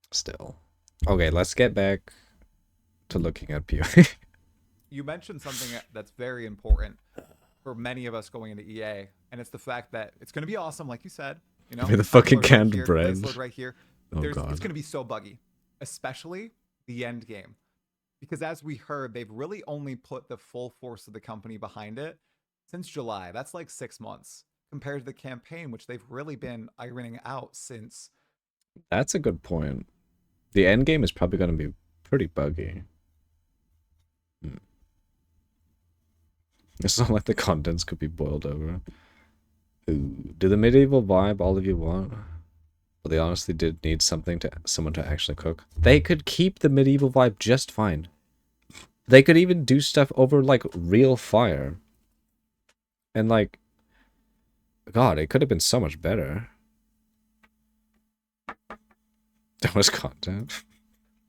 Still. Okay, let's get back to looking at POE.
You mentioned something that's very important for many of us going into EA, and it's the fact that it's going to be awesome, like you said. You know,
the fucking
right
canned
here,
bread.
right here.
Oh,
It's
God.
going to be so buggy, especially the end game. Because as we heard, they've really only put the full force of the company behind it since July. That's like 6 months compared to the campaign, which they've really been ironing out since.
That's a good point. The end game is probably going to be pretty buggy. It's not like the contents could be boiled over. Ooh. Do the medieval vibe all of you want? Well, they honestly did need someone to actually cook. They could keep the medieval vibe just fine. They could even do stuff over like real fire. And like, God, it could have been so much better. That was content.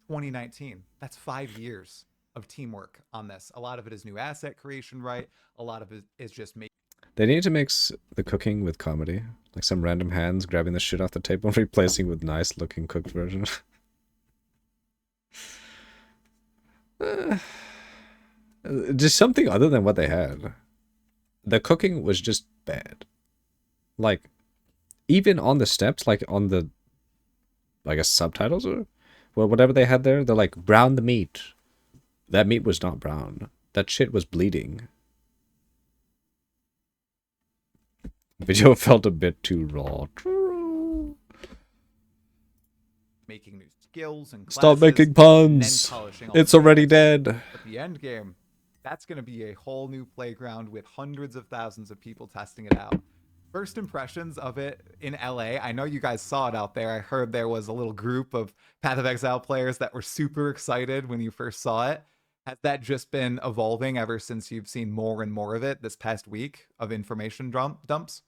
2019. That's 5 years of teamwork on this. A lot of it is new asset creation, right? A lot of it is just making.
They need to mix the cooking with comedy. Like some random hands grabbing the shit off the table and replacing with nice looking cooked version. Just something other than what they had. The cooking was just bad. Like, even on the steps, like on the, I guess, subtitles or well, whatever they had there, they're like, brown the meat. That meat was not brown. That shit was bleeding. Video felt a bit too raw.
Making new skills and classes,
Stop making puns. It's already dead.
At the end game, that's going to be a whole new playground with hundreds of thousands of people testing it out. First impressions of it in LA. I know you guys saw it out there. I heard there was a little group of Path of Exile players that were super excited when you first saw it. Has that just been evolving ever since you've seen more and more of it this past week of information dumps?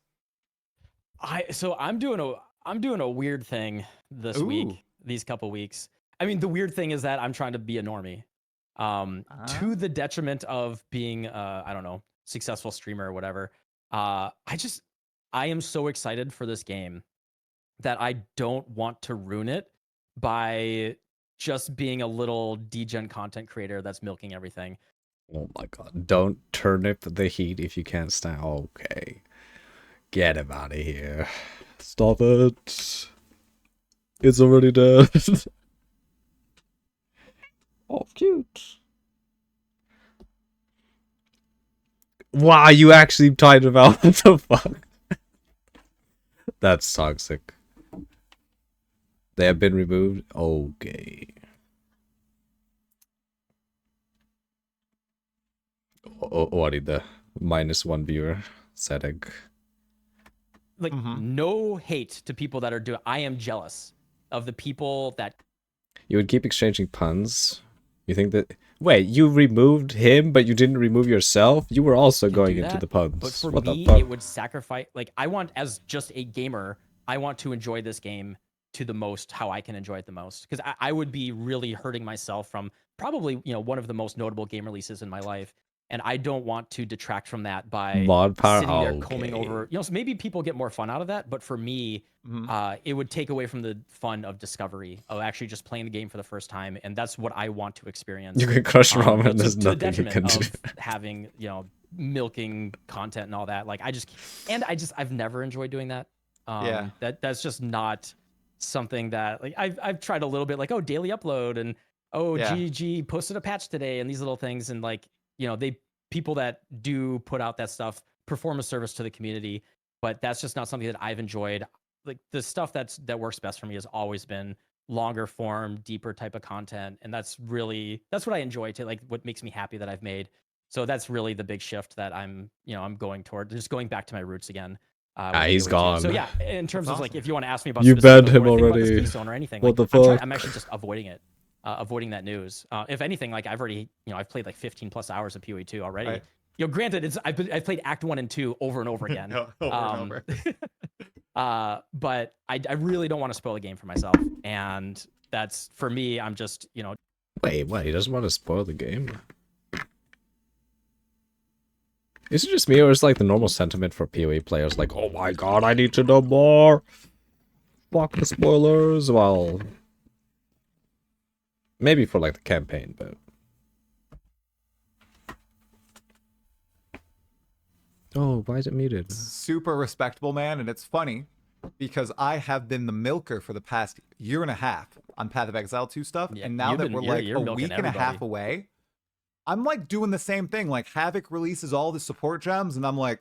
So I'm doing a weird thing this week, these couple weeks. I mean, the weird thing is that I'm trying to be a normie, to the detriment of being, I don't know, successful streamer or whatever. I am so excited for this game that I don't want to ruin it by just being a little degen content creator that's milking everything.
Oh my god. Don't turnip the heat if you can't stand. Okay. Get him out of here. Stop it. It's already dead. Oh, cute. Wow, you actually tied him out. What the fuck? That's toxic. They have been removed? Okay. Oh, I need the -1 viewer setting.
Like, no hate to people that are doing. I am jealous of the people that.
You would keep exchanging puns? You think that... Wait, you removed him, but you didn't remove yourself? You were also going into the puns.
But for
what
me,
the fuck?
it would sacrifice... Like, I want, as just a gamer, I want to enjoy this game to the most, how I can enjoy it the most. Because I would be really hurting myself from probably, one of the most notable game releases in my life. And I don't want to detract from that by
Mod power?
sitting there combing over. So maybe people get more fun out of that, but for me, it would take away from the fun of discovery, of actually just playing the game for the first time, and that's what I want to experience.
You can crush ramen, and there's
to the
nothing you
detriment
can do.
of having, milking content and all that. Like, I've never enjoyed doing that.
Yeah.
That's just not something that, like, I've tried a little bit, like, daily upload, and GG posted a patch today, and these little things, and like, people that do put out that stuff perform a service to the community, but that's just not something that I've enjoyed. Like, the stuff that works best for me has always been longer form, deeper type of content, and that's what I enjoy, to like what makes me happy that I've made. So that's really the big shift that I'm going toward, just going back to my roots again.
He's gone.
So yeah, in terms of like, if you want to ask me about
You banned him
what I think about this
already.
Keystone or anything,
What
like,
the fuck?
I'm actually just avoiding it. Avoiding that news. If anything, like, I've already, I've played like 15 plus hours of POE 2 already.
Right.
Granted, I've played Act 1 and 2 over and over again.
Over and over.
But I really don't want to spoil the game for myself, and that's, for me, I'm just,
Wait, what? He doesn't want to spoil the game? Is it just me, or is like the normal sentiment for PoE players like, oh my god, I need to know more? Fuck the spoilers? Well, maybe for like the campaign, but... Oh, why is it muted?
Super respectable, man, and it's funny because I have been the milker for the past year and a half on Path of Exile 2 stuff.
Yeah,
and now
you've
that
been-
we're
you're-
like
you're
a
milking
week and a half
everybody.
away, I'm like doing the same thing. Like Havoc releases all the support gems, and I'm like,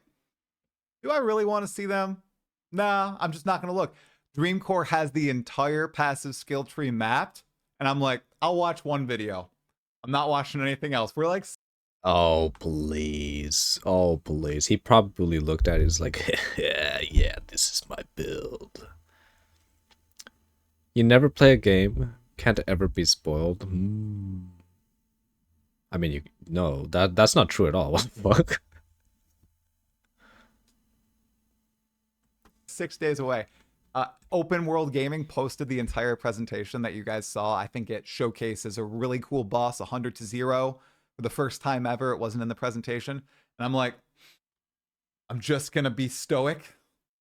do I really want to see them? Nah, I'm just not going to look. Dreamcore has the entire passive skill tree mapped, and I'm like, I'll watch one video. I'm not watching anything else. We're like,
Oh, please. Oh, please. He probably looked at it, he's like, yeah, this is my build. You never play a game, can't ever be spoiled. I mean, no, that's not true at all. What the fuck?
6 days away. Open World Gaming posted the entire presentation that you guys saw. I think it showcases a really cool boss, 100 to 0. For the first time ever, it wasn't in the presentation. And I'm like, I'm just going to be stoic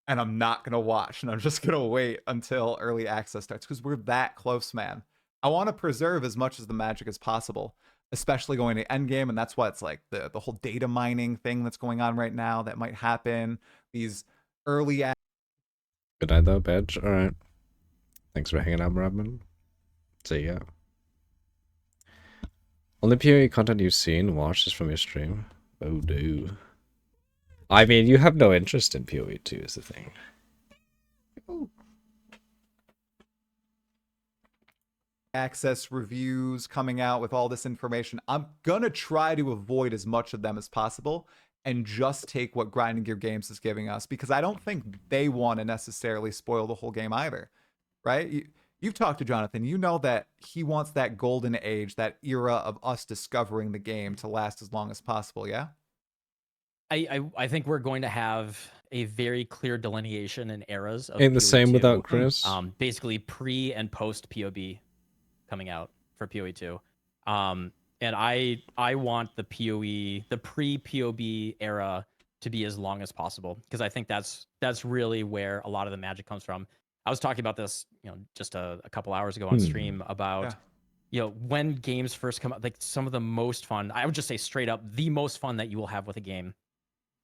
and I'm not going to watch. And I'm just going to wait until early access starts because we're that close, man. I want to preserve as much of the magic as possible, especially going to endgame. And that's why it's like the whole data mining thing that's going on right now that might happen. These early
Good night, though, Badge. Alright. Thanks for hanging out, Robin. See ya. Only POE content you've seen, watched is from your stream. Oh, do. I mean, you have no interest in POE 2 is the thing.
access reviews coming out with all this information. I'm gonna try to avoid as much of them as possible and just take what Grinding Gear Games is giving us, because I don't think they want to necessarily spoil the whole game either, right? You've talked to Jonathan. You know that he wants that golden age, that era of us discovering the game to last as long as possible, yeah?
I think we're going to have a very clear delineation in eras of
Ain't the
PoE
same
2,
without Chris.
basically pre and post POB coming out for PoE 2. And I want the PoE, the pre-POB era to be as long as possible, because I think that's really where a lot of the magic comes from. I was talking about this, just a couple hours ago on stream about, when games first come out, like some of the most fun, I would just say straight up, the most fun that you will have with a game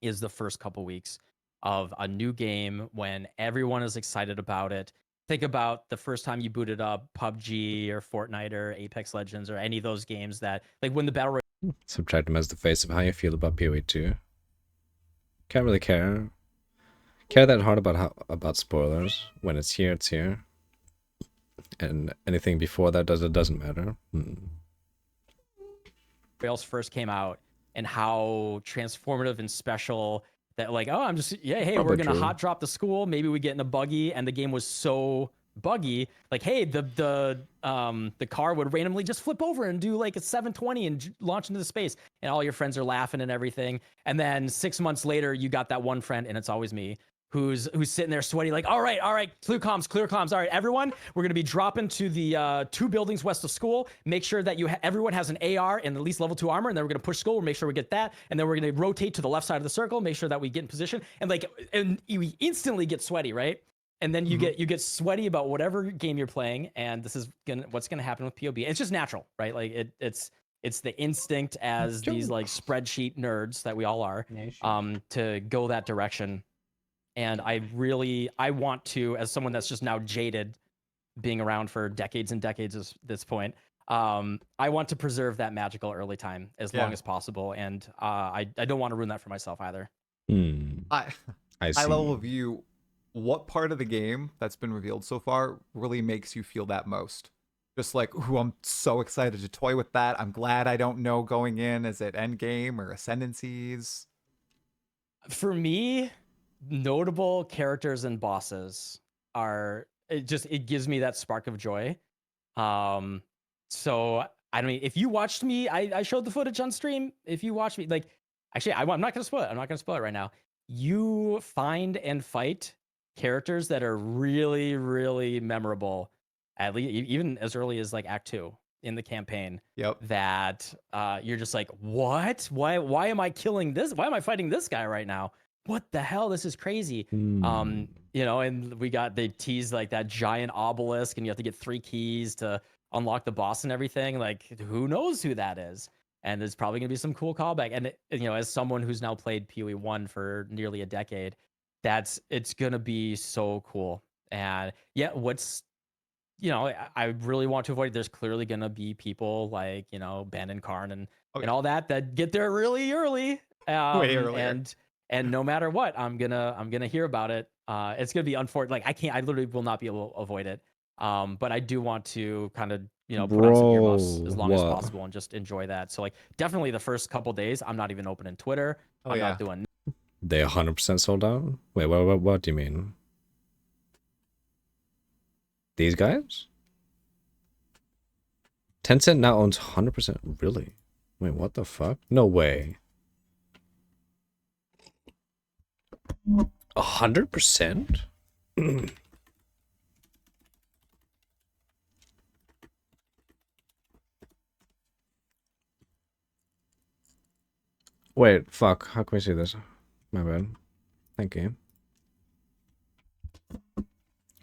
is the first couple weeks of a new game when everyone is excited about it. Think about the first time you booted up PUBG or Fortnite or Apex Legends or any of those games that, like, when the battle
Subtract him as the face of how you feel about POE 2. Can't really care that hard about spoilers. When it's here, it's here. And anything before that doesn't matter.
Rails first came out and how transformative and special that, like, oh, I'm just, hey,
Probably
we're gonna
true.
hot drop the school, maybe we get in a buggy, and the game was so buggy, like, hey, the car would randomly just flip over and do like a 720 and launch into the space, and all your friends are laughing and everything. And then 6 months later, you got that one friend, and it's always me, who's sitting there sweaty, like, all right, clear comms. All right, everyone, we're gonna be dropping to the 2 buildings west of school. Make sure that everyone has an AR and at least level 2 armor, and then we're gonna push school. We'll make sure we get that, and then we're gonna rotate to the left side of the circle, make sure that we get in position, and you instantly get sweaty, right? And then you get sweaty about whatever game you're playing, and this is what's gonna happen with POB. It's just natural, right? Like it's the instinct as these like spreadsheet nerds that we all are, to go that direction. And I want to, as someone that's just now jaded, being around for decades and decades at this point, I want to preserve that magical early time as long as possible. And I don't want to ruin that for myself either.
I
see.
level of you, what part of the game that's been revealed so far really makes you feel that most? Just like, ooh, I'm so excited to toy with that. I'm glad I don't know going in. Is it endgame or ascendancies?
For me, notable characters and bosses it gives me that spark of joy. So I mean, if you watched me, I showed the footage on stream. If you watch me, like, actually, I'm not gonna spoil it. I'm not gonna spoil it right now. You find and fight characters that are really, really memorable, at least even as early as like Act 2 in the campaign.
Yep.
That you're just like, what? Why am I killing this? Why am I fighting this guy right now? What the hell? This is crazy. And they tease like that giant obelisk, and you have to get 3 keys to unlock the boss and everything. Like, who knows who that is? And there's probably gonna be some cool callback. And as someone who's now played PoE 1 for nearly a decade, it's gonna be so cool. And yeah, I really want to avoid. There's clearly gonna be people like Ben and Karn and all that get there really early.
Way earlier.
And no matter what, I'm gonna hear about it. It's gonna be unfortunate. Like I literally will not be able to avoid it. But I do want to kind of put on some earmuffs as long as possible and just enjoy that. So like definitely the first couple days, I'm not even opening Twitter. I'm not doing.
They 100% sold out? Wait, what do you mean? These guys? Tencent now owns 100%. Really? Wait, what the fuck? No way. 100%? Wait, fuck. How can we see this? My bad. Thank you.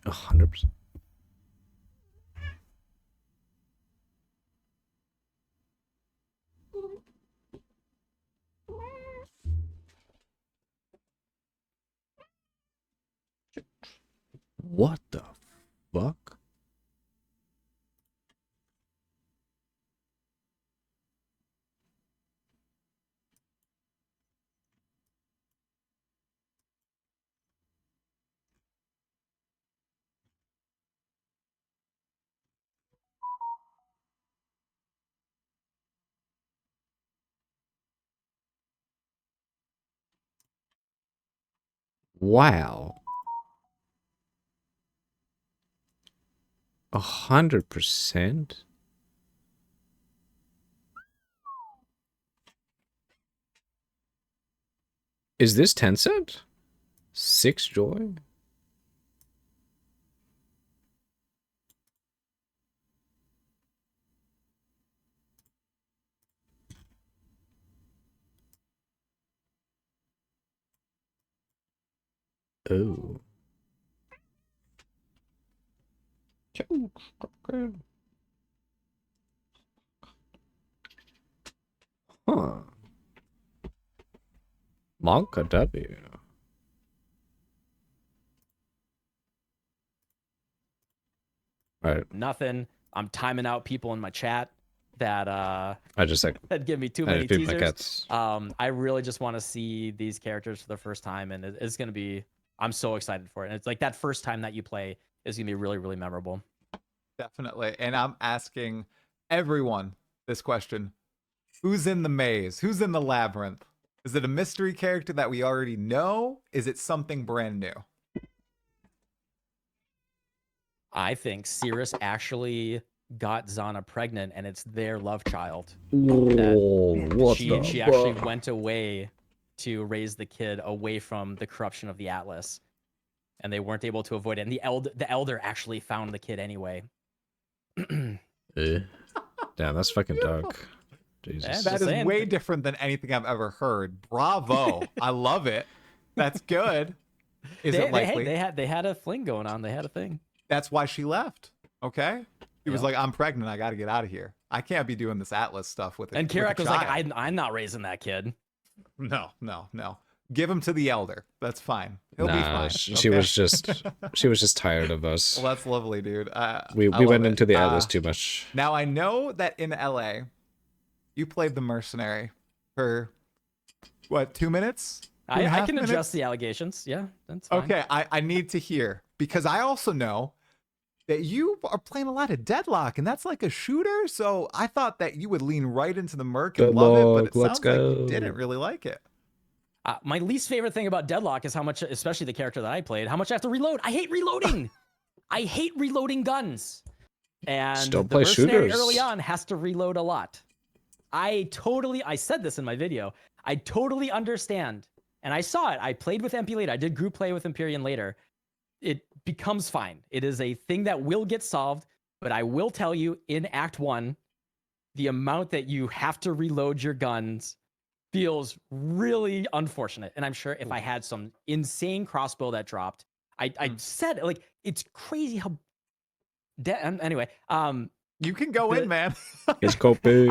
100%. What the fuck? Wow. 100%? Is this Tencent? 6 Joy? Oh. Huh. Monka W. Alright.
Nothing. I'm timing out people in my chat that
I just like
that give me too many teasers. I really just want to see these characters for the first time, and it's gonna be. I'm so excited for it. And it's like that first time that you play is gonna be really, really memorable.
Definitely. And I'm asking everyone this question: who's in the maze? Who's in the labyrinth? Is it a mystery character that we already know? Is it something brand new?
I think Cirrus actually got Zana pregnant, and it's their love child. She actually went away to raise the kid away from the corruption of the Atlas, and they weren't able to avoid it. And the elder actually found the kid anyway.
Damn, that's fucking dark. Jesus.
That is way different than anything I've ever heard. Bravo. I love it. That's good. Is it likely?
They had a fling going on. They had a thing.
That's why she left. Okay. He was like, I'm pregnant. I got to get out of here. I can't be doing this Atlas stuff with it.
And Kirak was like, I'm not raising that kid.
No. Give him to the elder. That's fine. He'll be fine.
She was just tired of us.
Well, that's lovely, dude.
We went into the Atlas too much.
Now I know that in LA, you played the mercenary for what, 2 minutes?
I can address the allegations. Yeah, that's fine.
Okay, I need to hear, because I also know that you are playing a lot of Deadlock, and that's like a shooter. So I thought that you would lean right into the merc and love it, but it sounds like you didn't really like it.
My least favorite thing about Deadlock is how much, especially the character that I played, how much I have to reload. I hate reloading. I hate reloading guns. And the mercenary early on has to reload a lot. I said this in my video. I totally understand. And I saw it. I played with MP later. I did group play with Empyrean later. It becomes fine. It is a thing that will get solved. But I will tell you, in Act 1, the amount that you have to reload your guns feels really unfortunate. And I'm sure if I had some insane crossbow that dropped, I said, like, it's crazy how... Anyway,
you can go in, man.
It's coping.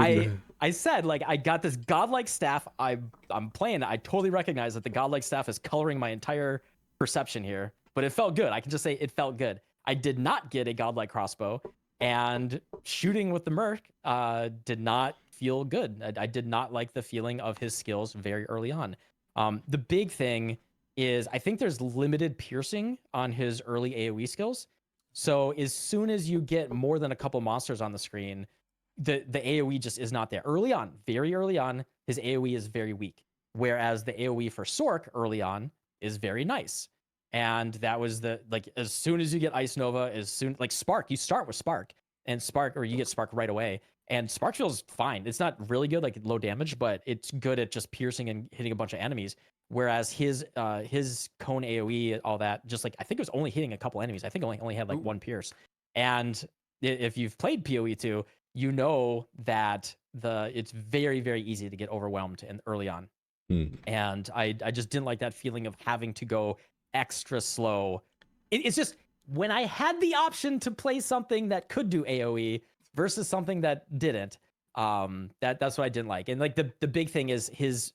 I said, like, I got this godlike staff. I'm playing. I totally recognize that the godlike staff is coloring my entire perception here, but it felt good. I can just say it felt good. I did not get a godlike crossbow, and shooting with the Merc did not feel good. I did not like the feeling of his skills very early on. The big thing is I think there's limited piercing on his early AoE skills. So as soon as you get more than a couple monsters on the screen, the AoE just is not there. Early on, very early on, his AoE is very weak. Whereas the AoE for Sork early on is very nice. And that was as soon as you get Ice Nova, like Spark, you start with Spark and Spark, or you get Spark right away. And Spark feels fine. It's not really good, like low damage, but it's good at just piercing and hitting a bunch of enemies. Whereas his cone AoE, all that, just like I think it was only hitting a couple enemies. I think only had like one pierce. And if you've played PoE 2, you know that it's very, very easy to get overwhelmed early on. And I just didn't like that feeling of having to go extra slow. It's just when I had the option to play something that could do AoE versus something that didn't, that's what I didn't like. And like the big thing is his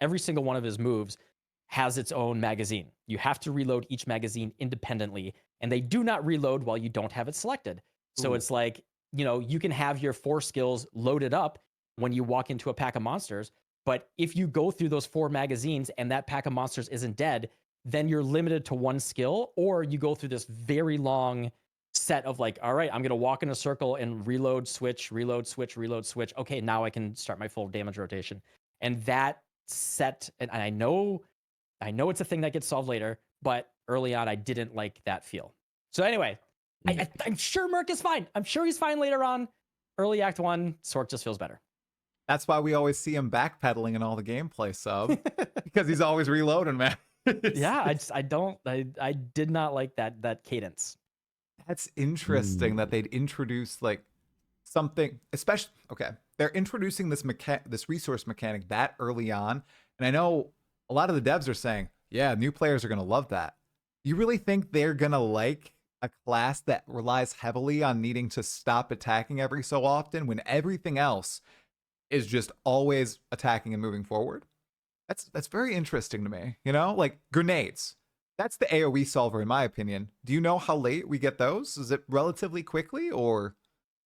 every single one of his moves has its own magazine. You have to reload each magazine independently, and they do not reload while you don't have it selected. So it's like, you can have your 4 skills loaded up when you walk into a pack of monsters, but if you go through those 4 magazines and that pack of monsters isn't dead, then you're limited to 1 skill, or you go through this very long set of like, all right, I'm going to walk in a circle and reload, switch, reload, switch, reload, switch. Okay, now I can start my full damage rotation. And that set, and I know it's a thing that gets solved later, but early on, I didn't like that feel. So anyway, I'm sure Merc is fine. I'm sure he's fine later on. Early Act 1, Sork just feels better.
That's why we always see him backpedaling in all the gameplay sub, because he's always reloading, man.
Yeah, I did not like that cadence.
That's interesting that they'd introduce like something, especially, okay, they're introducing this resource mechanic that early on. And I know a lot of the devs are saying, yeah, new players are going to love that. You really think they're going to like a class that relies heavily on needing to stop attacking every so often when everything else is just always attacking and moving forward? That's very interesting to me. Like grenades. That's the AoE solver, in my opinion. Do you know how late we get those? Is it relatively quickly, or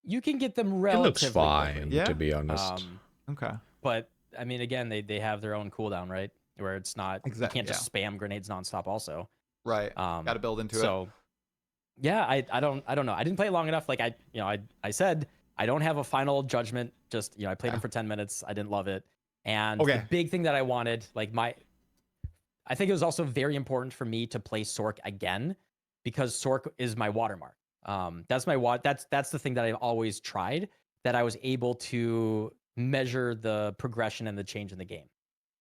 you can get them relatively?
It looks fine,
quickly.
to be honest.
Okay, but I mean, again, they have their own cooldown, right? Where it's not you can't just spam grenades nonstop. Also,
right? Got to build into it.
So, yeah, I don't know. I didn't play long enough. Like I said, I don't have a final judgment. Just I played him for 10 minutes. I didn't love it. And the big thing that I wanted, I think it was also very important for me to play Sork again, because Sork is my watermark. That's the thing that I've always tried, that I was able to measure the progression and the change in the game.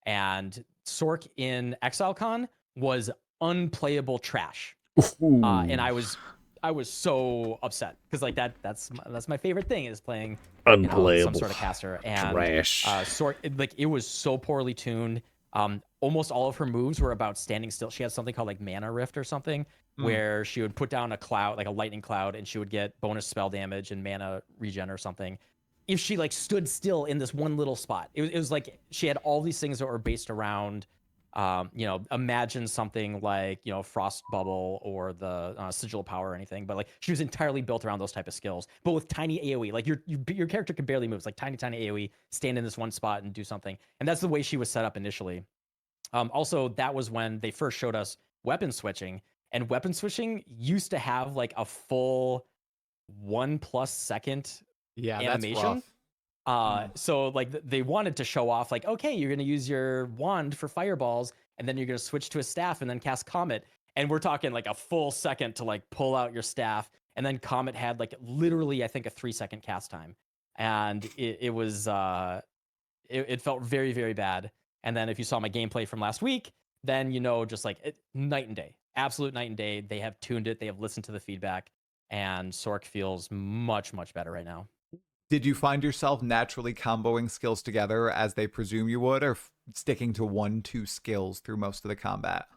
And Sork in ExileCon was unplayable trash. And I was so upset, because like that's my favorite thing, is playing
unplayable
some sort of caster. And
trash.
Sork, it was so poorly tuned. Almost all of her moves were about standing still. She had something called like Mana Rift or something, where she would put down a cloud, like a lightning cloud, and she would get bonus spell damage and mana regen or something if she like stood still in this one little spot. It was like she had all these things that were based around, imagine something like Frost Bubble or the Sigil of Power or anything, but like she was entirely built around those type of skills, but with tiny AoE. Like your character can barely move. It's like tiny AoE, stand in this one spot and do something. And that's the way she was set up initially. Also, that was when they first showed us weapon switching, and weapon switching used to have like a full 1+ second animation.
That's rough.
So like they wanted to show off, like, okay, you're gonna use your wand for fireballs, and then you're gonna switch to a staff and then cast Comet, and we're talking like a full second to like pull out your staff, and then Comet had like literally I think a 3-second cast time, and it was it felt very, very bad. And then if you saw my gameplay from last week, then just like night and day, absolute night and day. They have tuned it, they have listened to the feedback, and Sork feels much better right now.
Did you find yourself naturally comboing skills together as they presume you would, or sticking to 1-2 skills through most of the combat?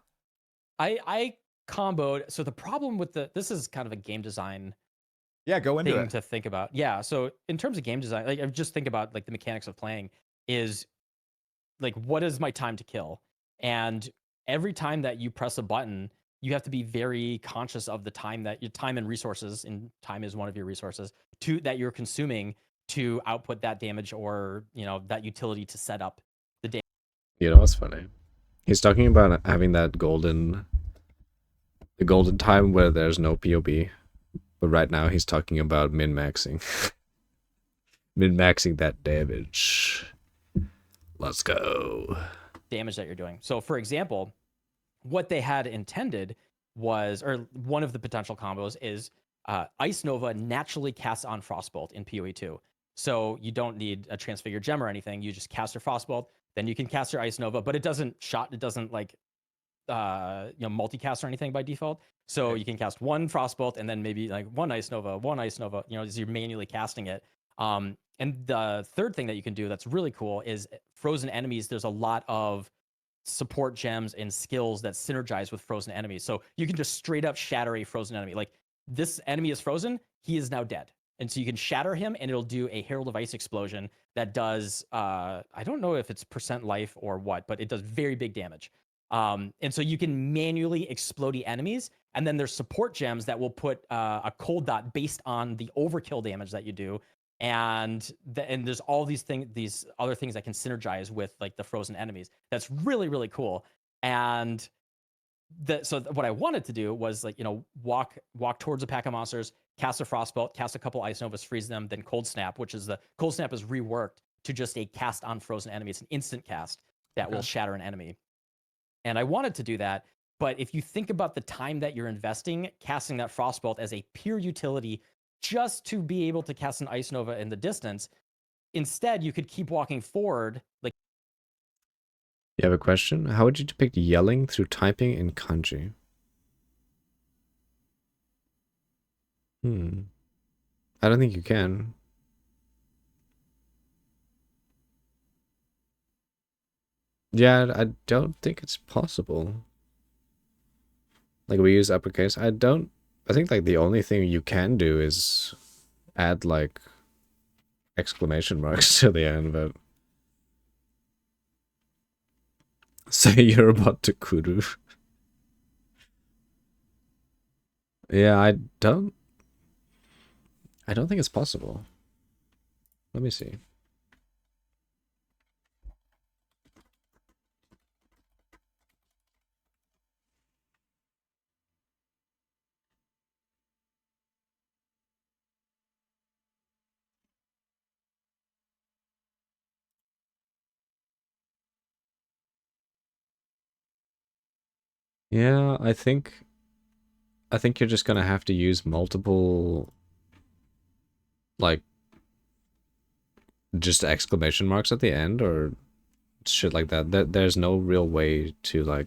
I comboed. So the problem with this is kind of a game design
go into
thing
it
to think about. Yeah, so in terms of game design, like I just think about like the mechanics of playing is like, what is my time to kill? And every time that you press a button, you have to be very conscious of the time that your time and resources, and time is one of your resources, that you're consuming to output that damage, or that utility to set up the damage.
You know what's funny? He's talking about having the golden time where there's no POB, but right now he's talking about min-maxing. Min-maxing that damage. Let's go.
Damage that you're doing. So for example, what they had intended was, or one of the potential combos is Ice Nova naturally casts on Frostbolt in PoE 2. So you don't need a Transfigured Gem or anything. You just cast your Frostbolt, then you can cast your Ice Nova, but it doesn't like multicast or anything by default. So you can cast one Frostbolt and then maybe like one Ice Nova, as you're manually casting it. And the third thing that you can do that's really cool is frozen enemies. There's a lot of support gems and skills that synergize with frozen enemies. So you can just straight up shatter a frozen enemy. Like, this enemy is frozen, he is now dead. And so you can shatter him and it'll do a Herald of Ice explosion that does, I don't know if it's % life or what, but it does very big damage. And so you can manually explode enemies, and then there's support gems that will put a cold dot based on the overkill damage that you do. And there's all these other things that can synergize with like the frozen enemies. That's really, really cool. And so what I wanted to do was like, walk towards a pack of monsters, cast a Frostbolt, cast a couple Ice Novas, freeze them, then Cold Snap, which is Cold Snap is reworked to just a cast on frozen enemies, an instant cast that will shatter an enemy. And I wanted to do that, but if you think about the time that you're investing, casting that Frostbolt as a pure utility just to be able to cast an Ice Nova in the distance, instead you could keep walking forward. Like,
you have a question? How would you depict yelling through typing in kanji? I don't think you can. Yeah, I don't think it's possible. Like, we use uppercase. I think like the only thing you can do is add like exclamation marks to the end, but say you're about to kuru. Yeah, I don't think it's possible. Let me see. Yeah, I think you're just gonna have to use multiple, like, just exclamation marks at the end or shit like that. There's no real way to like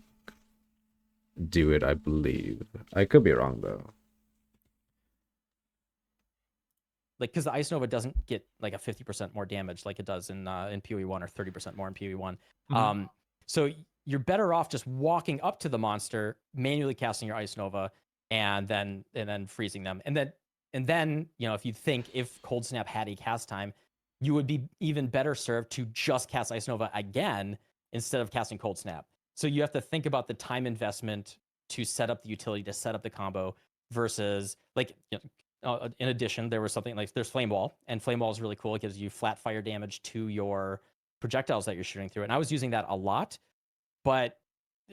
do it, I believe. I could be wrong though.
Like, because the Ice Nova doesn't get like a 50% more damage like it does in PoE 1 or 30% more in PoE 1. So you're better off just walking up to the monster, manually casting your Ice Nova, and then freezing them. And then if you think if Cold Snap had a cast time, you would be even better served to just cast Ice Nova again instead of casting Cold Snap. So you have to think about the time investment to set up the utility, to set up the combo, versus like, in addition, there was something like there's Flame Wall, and Flame Wall is really cool. It gives you flat fire damage to your projectiles that you're shooting through. And I was using that a lot, but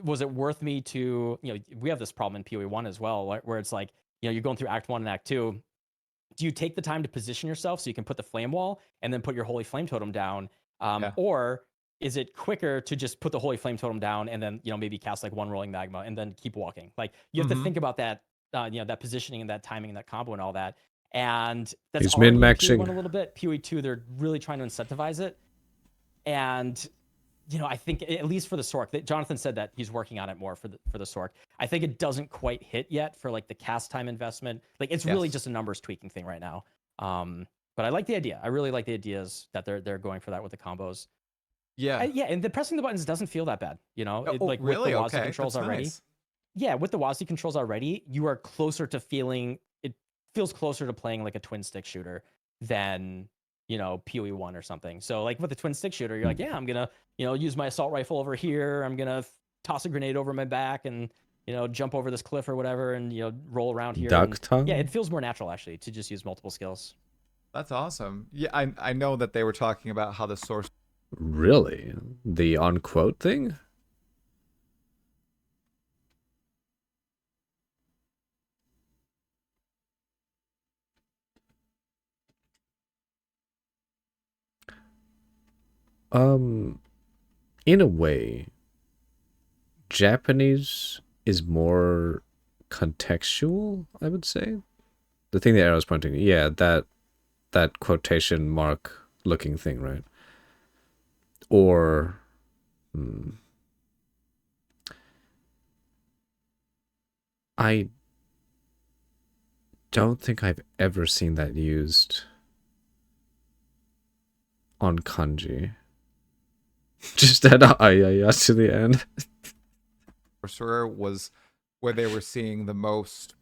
was it worth me to, we have this problem in PoE 1 as well, where it's like, you're going through Act 1 and Act 2. Do you take the time to position yourself so you can put the Flame Wall and then put your Holy Flame Totem down? Or is it quicker to just put the Holy Flame Totem down and then, maybe cast like one Rolling Magma and then keep walking? Like, you have to think about that, that positioning and that timing and that combo and all that. And that's already in PoE 1 a little bit. PoE 2, they're really trying to incentivize it. And I think at least for the Sork, Jonathan said that he's working on it more for the Sork. I think it doesn't quite hit yet for like the cast time investment. Like, it's really just a numbers tweaking thing right now. But I like the idea. I really like the ideas that they're going for that with the combos. Yeah, and the pressing the buttons doesn't feel that bad. Like
really?
with the WASD
Okay,
controls
that's
already.
nice.
Yeah, with the WASD controls already, you are closer to feeling. It feels closer to playing like a twin stick shooter than PoE 1 or something. So like with the twin stick shooter, you're like, yeah, I'm gonna use my assault rifle over here. I'm gonna toss a grenade over my back and jump over this cliff or whatever, and roll around here.
Duck
and,
tongue?
Yeah, it feels more natural actually to just use multiple skills.
That's awesome. Yeah, I know that they were talking about how the source.
Really? The unquote thing? In a way, Japanese is more contextual, I would say. The thing the arrow's pointing, yeah, that quotation mark looking thing, right? Or I don't think I've ever seen that used on kanji. Just add ayaya to the end.
Sorcerer was where they were seeing the most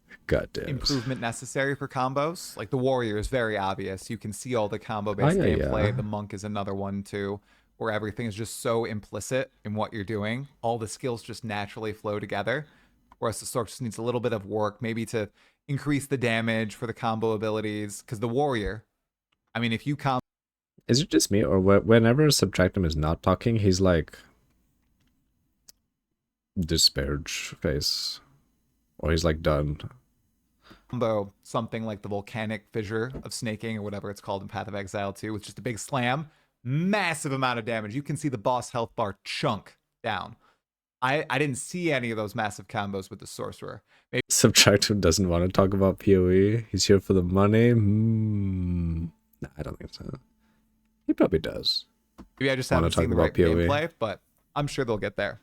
improvement necessary for combos. Like the warrior is very obvious. You can see all the combo-based gameplay. The monk is another one too, where everything is just so implicit in what you're doing. All the skills just naturally flow together. Whereas the sorcerer needs a little bit of work, maybe to increase the damage for the combo abilities. Because the warrior, I mean, if you combo.
Is it just me, or whenever Subtractum is not talking, he's like disparage face, or he's like done.
Combo something like the volcanic fissure of snaking or whatever it's called in Path of Exile 2 with just a big slam, massive amount of damage. You can see the boss health bar chunk down. I didn't see any of those massive combos with the sorcerer. Maybe
Subtractum doesn't want to talk about POE. He's here for the money. Nah, I don't think so. He probably does.
Maybe I just haven't seen the right gameplay, but I'm sure they'll get there.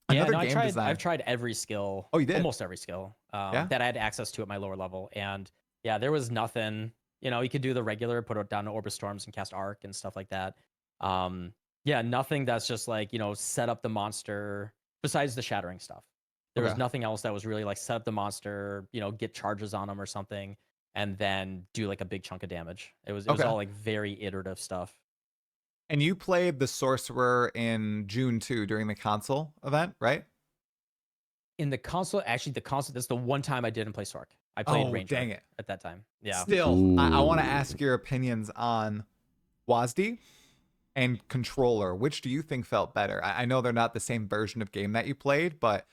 Yeah, no, I've tried every skill.
Oh, you did?
Almost every skill that I had access to at my lower level. And yeah, there was nothing, you could do the regular, put it down to Orb Storms and cast Arc and stuff like that. Yeah, nothing that's just like, set up the monster besides the shattering stuff. There was nothing else that was really like set up the monster, get charges on them or something, and then do like a big chunk of damage. It was all like very iterative stuff.
And you played the Sorcerer in June 2 during the console event, right?
In the console, actually, that's the one time I didn't play Sorc. I played Ranger
dang it.
at that time. Yeah.
Still, I want to ask your opinions on WASD and Controller. Which do you think felt better? I know they're not the same version of game that you played, but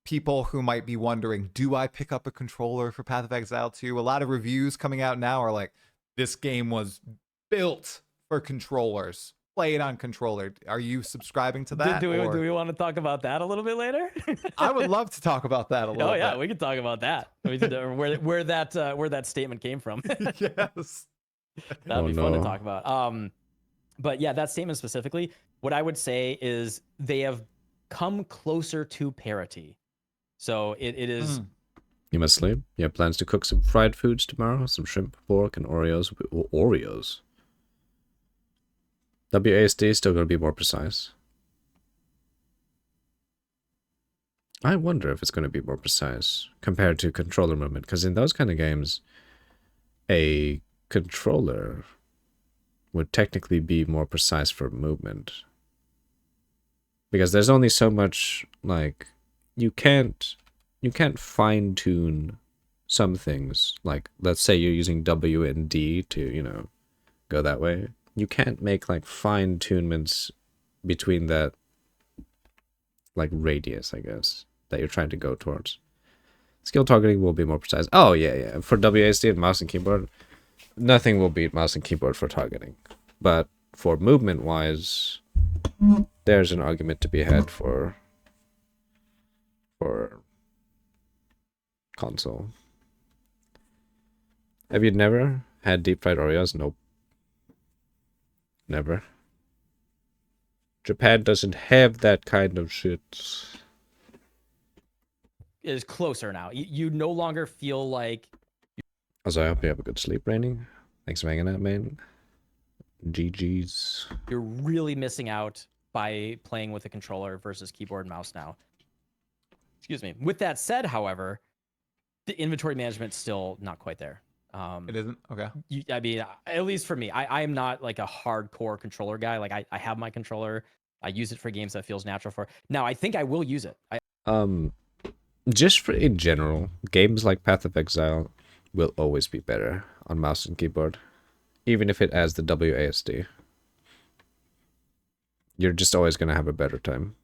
people who might be wondering, do I pick up a controller for Path of Exile 2? A lot of reviews coming out now are like, this game was built for controllers. Play it on controller. Are you subscribing to that?
Do we want to talk about that a little bit later?
I would love to talk about that a little bit.
Oh yeah, we can talk about that. Where that statement came from.
Yes.
That'd be fun to talk about. But yeah, that statement specifically, what I would say is they have come closer to parity. So it is.
You must sleep. You have plans to cook some fried foods tomorrow? Some shrimp, pork, and Oreos. Oreos. WASD is still going to be more precise. I wonder if it's going to be more precise compared to controller movement, because in those kind of games, a controller would technically be more precise for movement. Because there's only so much, like, you can't fine-tune some things. Like, let's say you're using W and D to, go that way. You can't make like fine-tunements between that like radius, I guess, that you're trying to go towards. Skill targeting will be more precise. Oh yeah. For WASD and mouse and keyboard, nothing will beat mouse and keyboard for targeting. But for movement wise, there's an argument to be had for console. Have you never had deep fried Oreos? Nope. Never. Japan doesn't have that kind of shit.
It is closer now. You no longer feel like.
Also, I hope you have a good sleep, Raining. Thanks for hanging out, man. GG's.
You're really missing out by playing with a controller versus keyboard and mouse now. Excuse me. With that said, however, the inventory management's still not quite there.
It isn't? Okay.
I mean, at least for me, I am not like a hardcore controller guy. Like I have my controller. I use it for games that feels natural for. Now, I think I will use it.
Just for in general, games like Path of Exile will always be better on mouse and keyboard, even if it adds the WASD. You're just always gonna have a better time,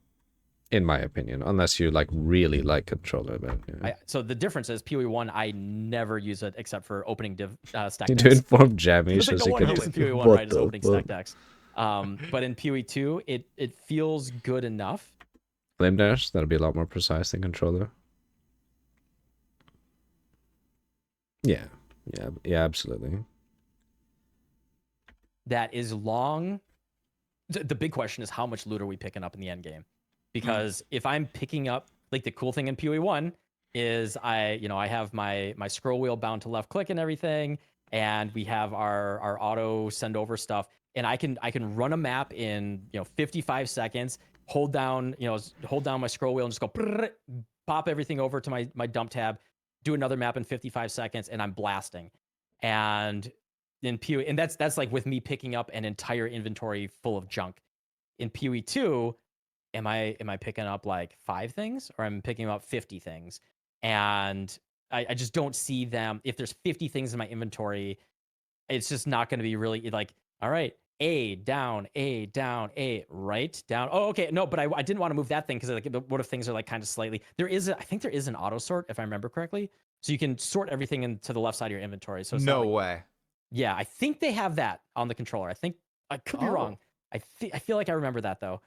in my opinion, unless you like really like controller. But yeah.
So the difference is PoE 1, I never use it except for opening stack
To
decks.
inform Jammy,
Like,
so
no
she
one
can.
uses PoE 1, right, as opening stack decks. But in PoE 2, it feels good enough.
Flame dash, that'll be a lot more precise than controller. Yeah, absolutely.
That is long. The big question is how much loot are we picking up in the end game? Because if I'm picking up, like the cool thing in PoE 1 is I have my scroll wheel bound to left click and everything, and we have our auto send over stuff, and I can run a map in 55 seconds, hold down my scroll wheel and just go pop everything over to my dump tab, do another map in 55 seconds, and I'm blasting. And in PoE, and that's like with me picking up an entire inventory full of junk. In PoE 2, am I picking up like 5 things, or I'm picking up 50 things? And I just don't see them. If there's 50 things in my inventory, it's just not going to be really like, all right, A down, A down, A right down. Oh, okay, no, but I didn't want to move that thing because like, what if things are like kind of slightly? I think there is an auto sort if I remember correctly, so you can sort everything into the left side of your inventory. So it's
no
not like,
way.
yeah, I think they have that on the controller. I think I could be wrong. I feel like I remember that though.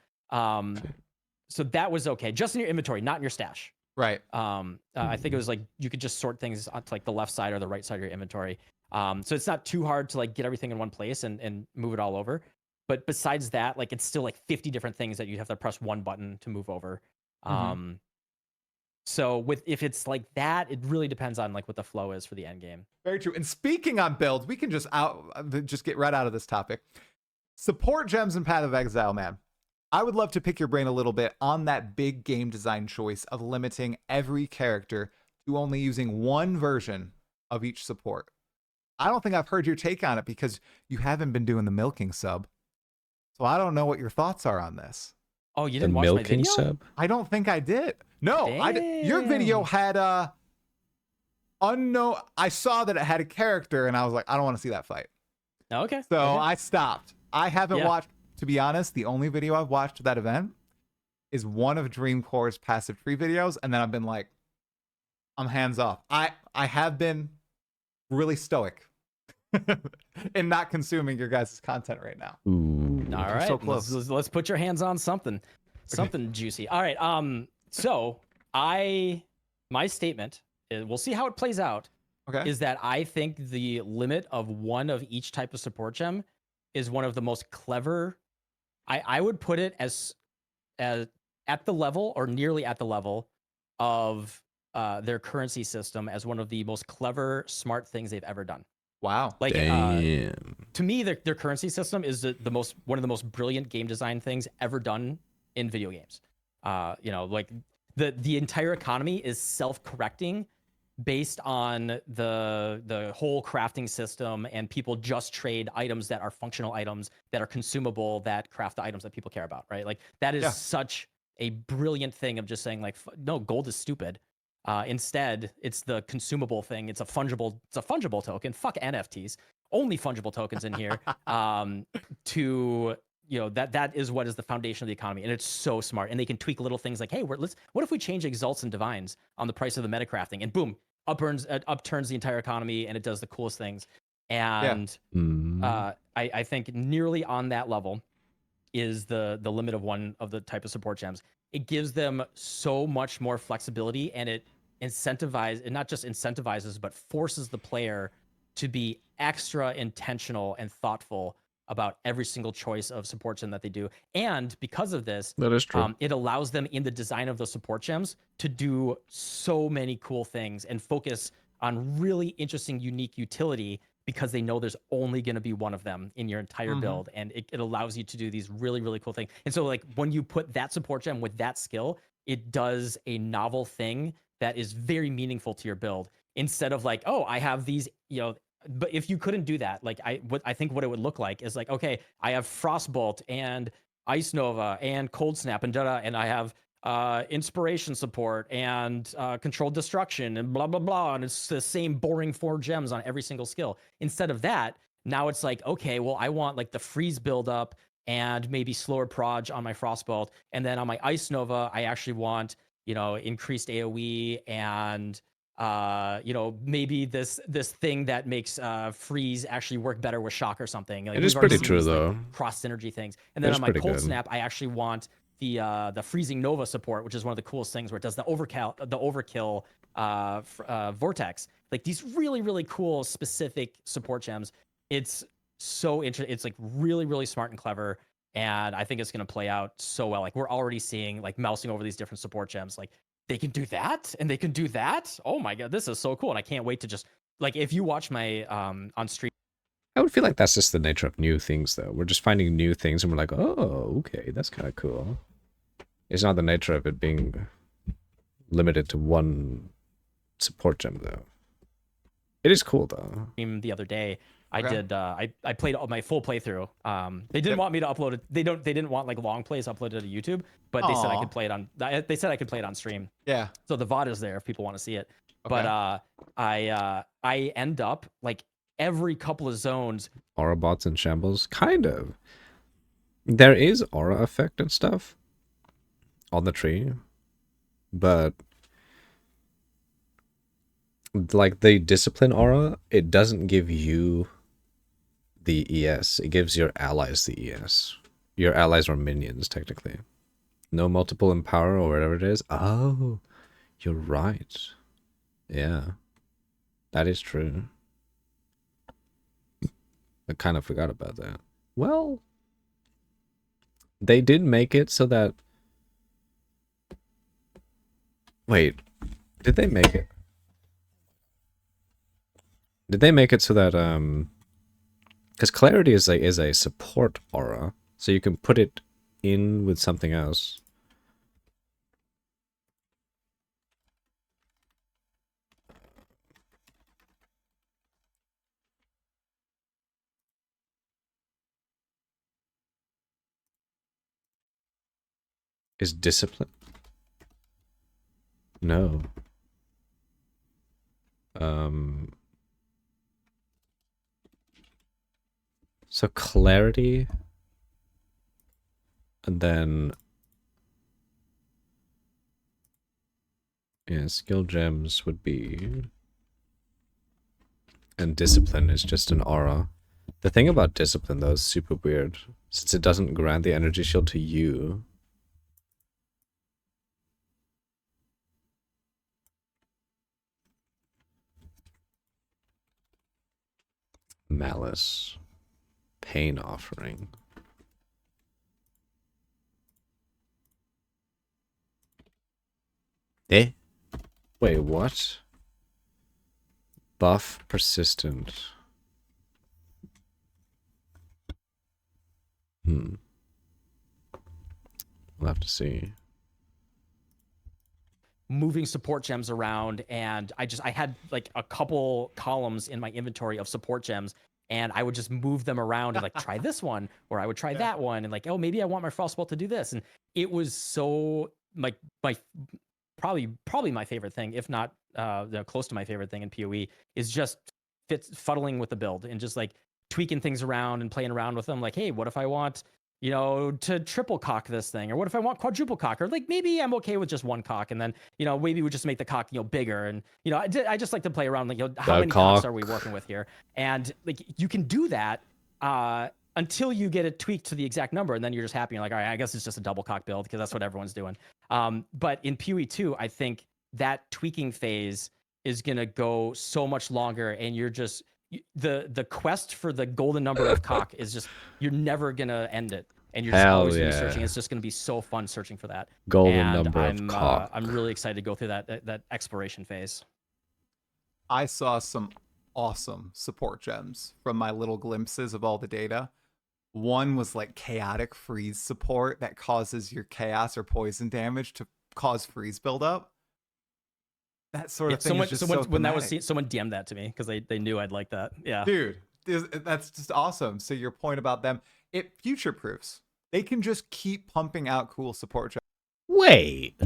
So that was okay, just in your inventory, not in your stash.
Right.
I think it was like you could just sort things onto like the left side or the right side of your inventory. So it's not too hard to like get everything in one place and move it all over. But besides that, like it's still like 50 different things that you have to press one button to move over. So if it's like that, it really depends on like what the flow is for the end game.
Very true. And speaking on builds, we can just get right out of this topic. Support gems in Path of Exile, man. I would love to pick your brain a little bit on that big game design choice of limiting every character to only using one version of each support. I don't think I've heard your take on it because you haven't been doing the milking sub. So I don't know what your thoughts are on this.
Oh, you didn't watch my video?
Sub?
I don't think I did. No, your video had unknown. I saw that it had a character and I was like, I don't want to see that fight.
Okay.
So I stopped. I haven't watched, to be honest, the only video I've watched of that event is one of Dreamcore's passive tree videos, and then I've been like, I'm hands off. I have been really stoic in not consuming your guys' content right now.
Ooh.
All right,
so close.
let's put your hands on something juicy. All right, so my statement is, we'll see how it plays out.
Okay.
Is that I think the limit of one of each type of support gem is one of the most clever. I would put it as at the level or nearly at the level of their currency system as one of the most clever, smart things they've ever done.
Wow.
Like,
damn.
to me, their currency system is one of the most brilliant game design things ever done in video games. Like the entire economy is self-correcting based on the whole crafting system, and people just trade items that are functional items that are consumable that craft the items that people care about, right? Like that is such a brilliant thing of just saying like, no, gold is stupid. Instead, it's the consumable thing. It's a fungible token. Fuck NFTs. Only fungible tokens in here. That is what is the foundation of the economy, and it's so smart. And they can tweak little things like, hey, what if we change exalts and divines on the price of the metacrafting, and boom, upturns the entire economy, and it does the coolest things. And I think nearly on that level is the limit of one of the type of support gems. It gives them so much more flexibility, and it not just incentivizes, but forces the player to be extra intentional and thoughtful about every single choice of support gem that they do. And because of this,
that is true.
It allows them in the design of the support gems to do so many cool things and focus on really interesting, unique utility, because they know there's only going to be one of them in your entire build. And it allows you to do these really, really cool things. And so like when you put that support gem with that skill, it does a novel thing that is very meaningful to your build, instead of like, oh, I have these, but if you couldn't do that, like I think what it would look like is like, okay, I have Frostbolt and Ice Nova and Cold Snap and da and I have inspiration support and controlled destruction and blah blah blah, and it's the same boring 4 gems on every single skill. Instead of that, now it's like, okay, well, I want like the freeze build up and maybe slower proj on my Frostbolt, and then on my Ice Nova, I actually want, you know, increased AoE and you know, maybe this thing that makes freeze actually work better with shock or something. Like,
It is
we've already
pretty
seen
true
these, like,
though.
cross synergy things. And
It
then
is
on my
pretty
Cold
good.
Snap, I actually want the freezing Nova support, which is one of the coolest things, where it does the overkill vortex. Like, these really cool specific support gems. It's so interesting. It's like really smart and clever, and I think it's going to play out so well. Like, we're already seeing, like, mousing over these different support gems. Like, they can do that and they can do that. Oh my god, this is so cool, and I can't wait to just, like, if you watch my on stream.
I would feel like that's just the nature of new things, though. We're just finding new things, and we're like, oh, okay, that's kind of cool. It's not the nature of it being limited to one support gem, though. It is cool, though.
The other day, I
Okay.
did. I played my full playthrough. They didn't want me to upload it. They didn't want like long plays uploaded to YouTube, but they said I
Aw.
could play it on. They said I could play it on stream.
Yeah.
So the VOD is there if people want to see it.
Okay.
But I end up like every couple of zones.
Aura bots and shambles? Kind of. There is aura effect and stuff on the tree, but like the discipline aura, it doesn't give you the ES. It gives your allies the ES. Your allies are minions, technically. No multiple empower or whatever it is. Oh, you're right. Yeah, that is true. I kind of forgot about that. Well, they did make it so that... Wait, did they make it? Did they make it so that, because Clarity is a support aura, so you can put it in with something else. Is discipline? No. So clarity, and then yeah, skill gems would be, and discipline is just an aura. The thing about discipline though is super weird, since it doesn't grant the energy shield to you. Malice. Pain offering. Eh? Wait, what? Buff persistent. We'll have to see.
Moving support gems around, and I had like a couple columns in my inventory of support gems, and I would just move them around and like try this one, or I would try that one, and like, oh, maybe I want my Frostbolt to do this. And it was so like my probably my favorite thing, if not close to my favorite thing in PoE, is just fuddling with the build and just like tweaking things around and playing around with them. Like, hey, what if I want, you know, to triple cock this thing? Or what if I want quadruple cock? Or like, maybe I'm okay with just one cock, and then, you know, maybe we just make the cock, you know, bigger. And, you know, I just like to play around, like, you know, how many cocks are we working with here? And like, you can do that until you get it tweaked to the exact number, and then you're just happy. You're like, all right, I guess it's just a double cock build, because that's what everyone's doing. But in PoE 2, I think that tweaking phase is going to go so much longer, and you're just, the quest for the golden number of cock is just, you're never going to end it. And you're just always going to be searching. It's just going to be so fun searching for that.
Golden number of cock.
I'm really excited to go through that exploration phase.
I saw some awesome support gems from my little glimpses of all the data. One was like chaotic freeze support that causes your chaos or poison damage to cause freeze buildup. That sort of thing is just so
when that was
thematic.
someone DM'd that to me because they knew I'd like that. Yeah,
Dude, that's just awesome. So your point about them, it future proofs. they can just keep pumping out cool support jobs.
Wait.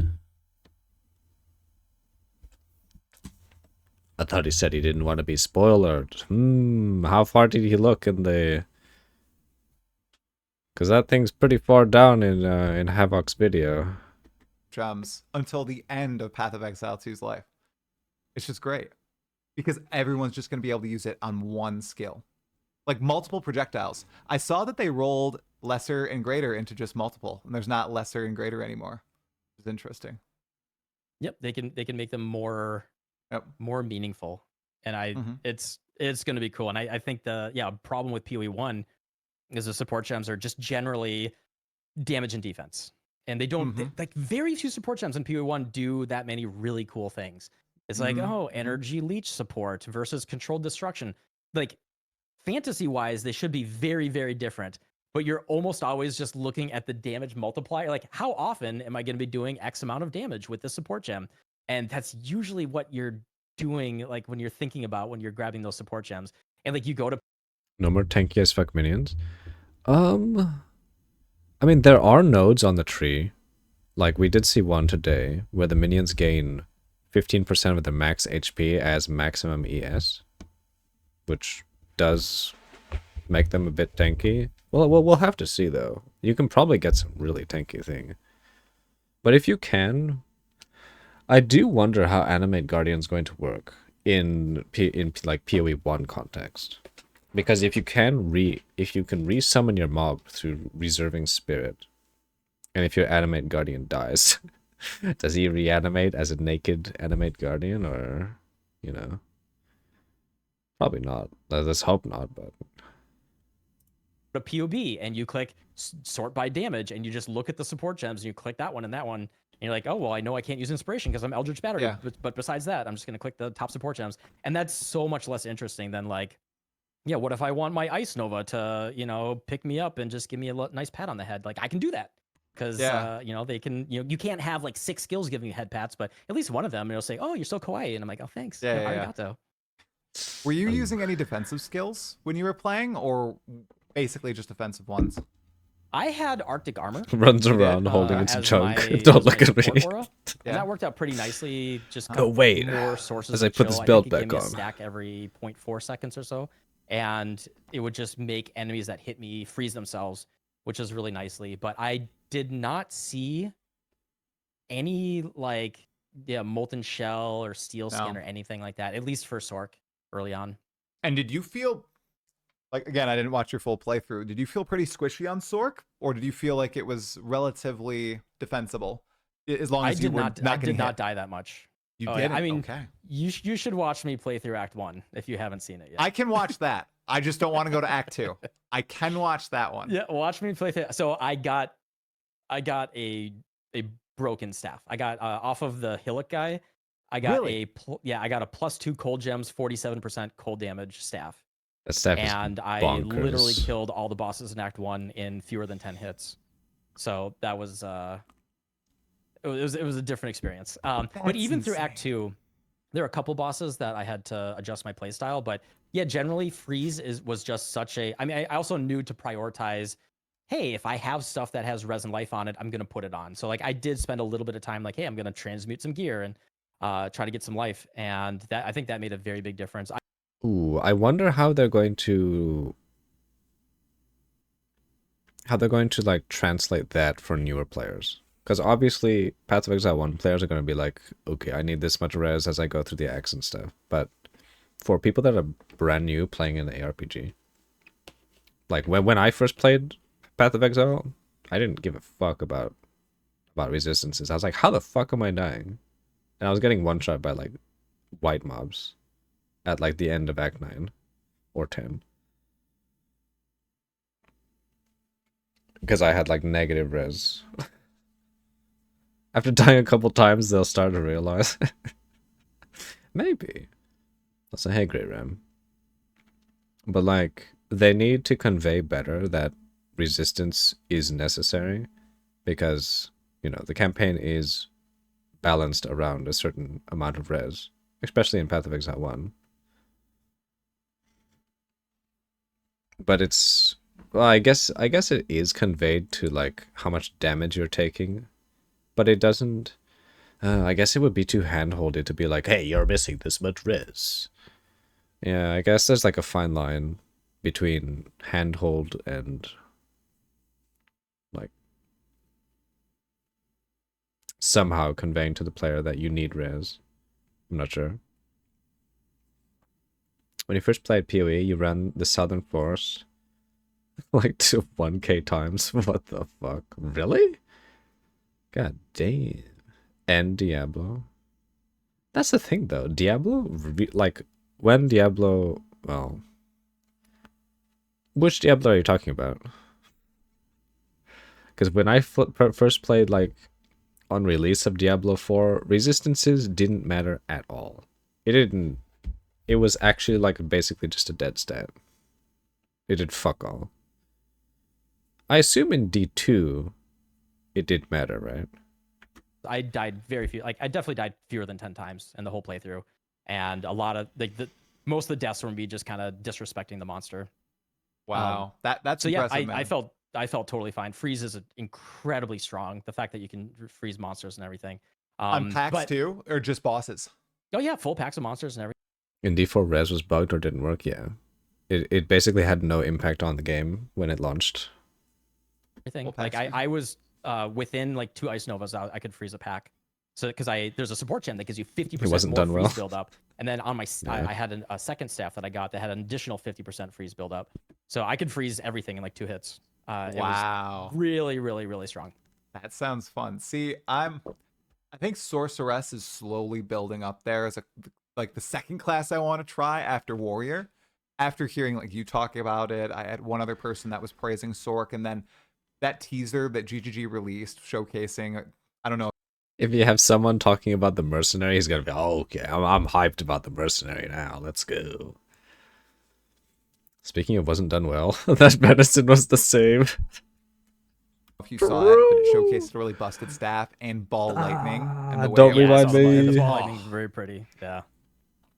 I thought he said he didn't want to be spoiled. How far did he look in the... Because that thing's pretty far down in Havok's video.
Gems until the end of Path of Exile 2's life. It's just great. Because everyone's just going to be able to use it on one skill. Like multiple projectiles. I saw that they rolled lesser and greater into just multiple. And there's not lesser and greater anymore. It's interesting.
Yep, they can make them more meaningful. And it's going to be cool. And I think the problem with PoE 1 is the support gems are just generally damage and defense. And they don't like very few support gems in PoE 1 do that many really cool things. It's like, energy leech support versus controlled destruction. Like fantasy wise, they should be very, very different. But you're almost always just looking at the damage multiplier. Like, how often am I going to be doing X amount of damage with this support gem? And that's usually what you're doing, like when you're thinking about when you're grabbing those support gems. And like you go to
No more tanky as fuck minions. I mean, there are nodes on the tree. Like, we did see one today where the minions gain 15% of their max HP as maximum ES, which does make them a bit tanky. Well, we'll have to see, though. You can probably get some really tanky thing. But if you can, I do wonder how Animate Guardian's going to work in like PoE 1 context. Because if you can resummon your mob through reserving spirit, and if your Animate Guardian dies, does he reanimate as a naked Animate Guardian, or, you know? Probably not. Let's hope not, but...
a POB and you click sort by damage and you just look at the support gems and you click that one and that one. And you're like, oh, well, I know I can't use inspiration because I'm Eldritch Battery.
Yeah.
But besides that, I'm just going to click the top support gems. And that's so much less interesting than like, yeah, what if I want my Ice Nova to, you know, pick me up and just give me a nice pat on the head? Like, I can do that. Because, you know, they can, you know, you can't have like 6 skills giving you head pats, but at least one of them, it'll say, oh, you're so kawaii. And I'm like, oh, thanks. Arigato.
Were you using any defensive skills when you were playing, or basically just offensive ones?
I had Arctic Armor.
Runs around holding its chunk.
My,
Don't look at me.
Aura, and that worked out pretty nicely. Just
go wait
more sources
as I
of
put
chill.
this belt
I think it
back
gave me
on.
a stack every 0.4 seconds or so, and it would just make enemies that hit me freeze themselves, which is really nicely. But I did not see any like molten shell or steel skin or anything like that. At least for Sork early on.
And did you feel like, again, I didn't watch your full playthrough. Did you feel pretty squishy on Sork, or did you feel like it was relatively defensible? As long as you were not getting
I did not
hit?
die that much.
You
Oh,
didn't?
I mean,
Okay.
you should watch me play through Act 1 if you haven't seen it yet.
I can watch that. I just don't want to go to Act 2. I can watch that one.
Yeah, watch me play through. So I got a broken staff. I got off of the Hillock guy. I got I got a +2 cold gems, 47% cold damage staff.
That staff is
and I
bonkers.
literally killed all the bosses in Act 1 in fewer than 10 hits. So that was it was a different experience. But even through Act 2, there are a couple bosses that I had to adjust my playstyle. But yeah, generally freeze was just such a. I mean, I also knew to prioritize. Hey, if I have stuff that has resin life on it, I'm gonna put it on. So like I did spend a little bit of time like, hey, I'm gonna transmute some gear and try to get some life, and that I think that made a very big difference.
Ooh, I wonder how they're going to like translate that for newer players. Because obviously, Path of Exile 1 players are going to be like, okay, I need this much res as I go through the acts and stuff. But for people that are brand new playing in the ARPG, like when I first played Path of Exile, I didn't give a fuck about resistances. I was like, how the fuck am I dying? And I was getting one-shot by like white mobs at like the end of Act 9 or 10. Because I had like negative res. After dying a couple times, they'll start to realize. Maybe. That's a hey, Great Ram. But like, they need to convey better that resistance is necessary. Because, you know, the campaign is balanced around a certain amount of res. Especially in Path of Exile 1. But it's Well, I guess it is conveyed to like how much damage you're taking, but it doesn't. I guess it would be too handholdy to be like, hey, you're missing this much res. Yeah, I guess there's like a fine line between handhold and like somehow conveying to the player that you need res. I'm not sure. When you first played PoE, you ran the Southern Force like to 1k times. What the fuck? Really? God damn. And Diablo. That's the thing though. Diablo, like, when Diablo, well, which Diablo are you talking about? Because when I first played, like, on release of Diablo 4, resistances didn't matter at all. It was actually, like, basically just a dead stat. It did fuck all. I assume in D2, it did matter, right?
I died very few. Like I definitely died fewer than 10 times in the whole playthrough, and a lot of like most of the deaths were me just kind of disrespecting the monster.
Wow, that's
so yeah.
impressive, man.
I felt totally fine. Freeze is incredibly strong. The fact that you can freeze monsters and everything.
On packs too, or just bosses?
Oh yeah, full packs of monsters and everything.
In D4 res was bugged or didn't work, yeah. It basically had no impact on the game when it launched.
Everything. Like I was within like 2 ice novas, I could freeze a pack. So because there's a support gen that gives you 50% more freeze build up, and then on my I had a second staff that I got that had an additional 50% freeze build up, so I could freeze everything in like 2 hits. It was really, really, really strong.
That sounds fun. See, I think Sorceress is slowly building up there as like the second class I want to try after Warrior. After hearing like you talking about it, I had one other person that was praising Sork, and then that teaser that GGG released showcasing, I don't know.
If you have someone talking about the Mercenary, he's gonna be, oh, okay, I'm hyped about the Mercenary now. Let's go. Speaking of wasn't done well, that medicine was the same.
If you saw it, but it showcased a really busted staff and ball lightning. And the way
don't remind me.
The ball lightning is very pretty. Yeah.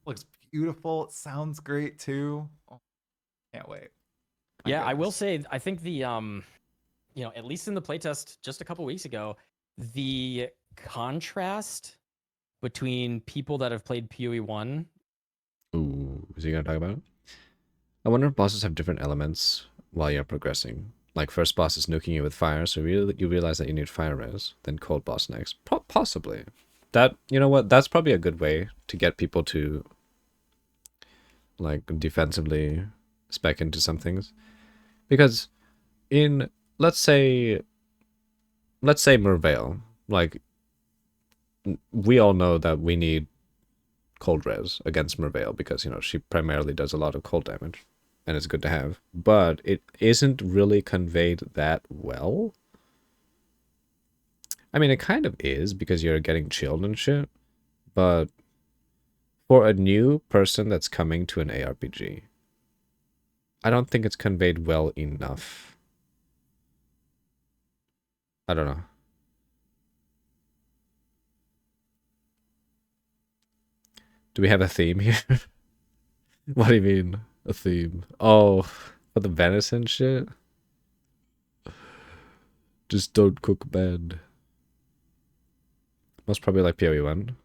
Looks beautiful. It sounds great too. Oh, can't wait.
Yeah, I will say, I think the at least in the playtest just a couple weeks ago, the contrast between people that have played PoE 1.
Ooh, is he gonna talk about it? I wonder if bosses have different elements while you're progressing. Like, first boss is nuking you with fire, so you realize that you need fire res, then cold boss next. Possibly. That, you know what, that's probably a good way to get people to, like, defensively spec into some things. Because in, let's say Merveil, like, we all know that we need cold res against Merveil because, you know, she primarily does a lot of cold damage, and it's good to have. But it isn't really conveyed that well. I mean, it kind of is because you're getting chilled and shit, but for a new person that's coming to an ARPG, I don't think it's conveyed well enough. I don't know. Do we have a theme here? What do you mean, a theme? Oh, for the venison shit? Just don't cook bad. Most probably like PoE 1.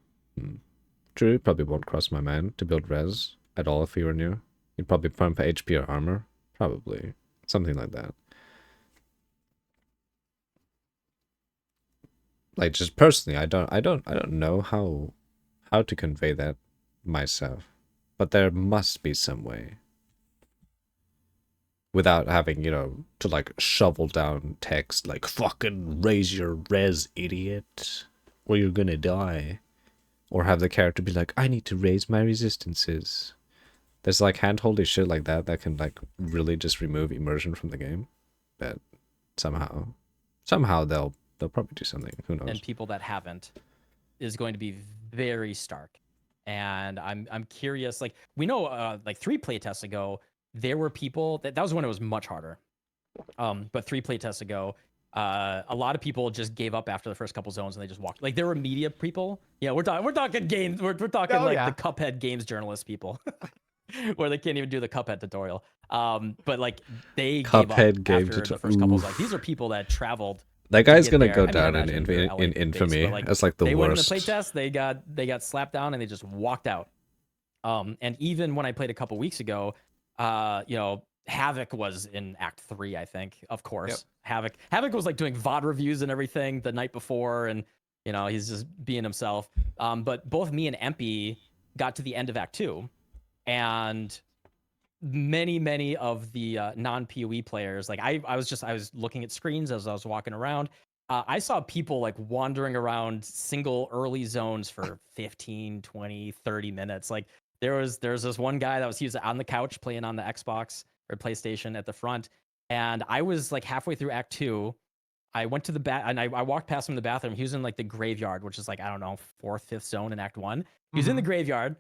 True, probably won't cross my mind to build res at all if he were new. He'd probably pump HP or armor. Probably. Something like that. Like, just personally, I don't know how to convey that myself, but there must be some way without having, you know, to like shovel down text like fucking raise your res, idiot, or you're gonna die, or have the character be like, I need to raise my resistances. There's like handholdy shit like that can like really just remove immersion from the game, but somehow they'll probably do something. Who knows?
And people that haven't is going to be very stark. And I'm curious, like, we know like 3 playtests ago, there were people that was when it was much harder. But 3 playtests ago, a lot of people just gave up after the first couple zones and they just walked. Like, there were media people. Yeah, we're talking games. We're talking the Cuphead games journalist people. where they can't even do the Cuphead tutorial. But like they
Cuphead
gave
game
up after the
tutorial.
first couple. Like these are people that traveled.
That
to
guy's
get
gonna
there.
go
I mean, I
down
imagine they're LA
in
based,
infamy
but, like,
as like the
they went in the
worst.
playtest. They got slapped down and they just walked out. And even when I played a couple weeks ago, you know, Havoc was in Act 3, I think. Of course, Havoc was like doing VOD reviews and everything the night before, and you know he's just being himself. But both me and Empy got to the end of Act 2, and many of the non-PoE players, like I was looking at screens as I was walking around. I saw people like wandering around single early zones for 15, 20, 30 minutes. Like there's this one guy he was on the couch playing on the Xbox or PlayStation at the front, and I was like halfway through Act 2. I went to the and I walked past him in the bathroom. He was in like the graveyard, which is like, I don't know, 4th, 5th zone in Act 1. He was in the graveyard.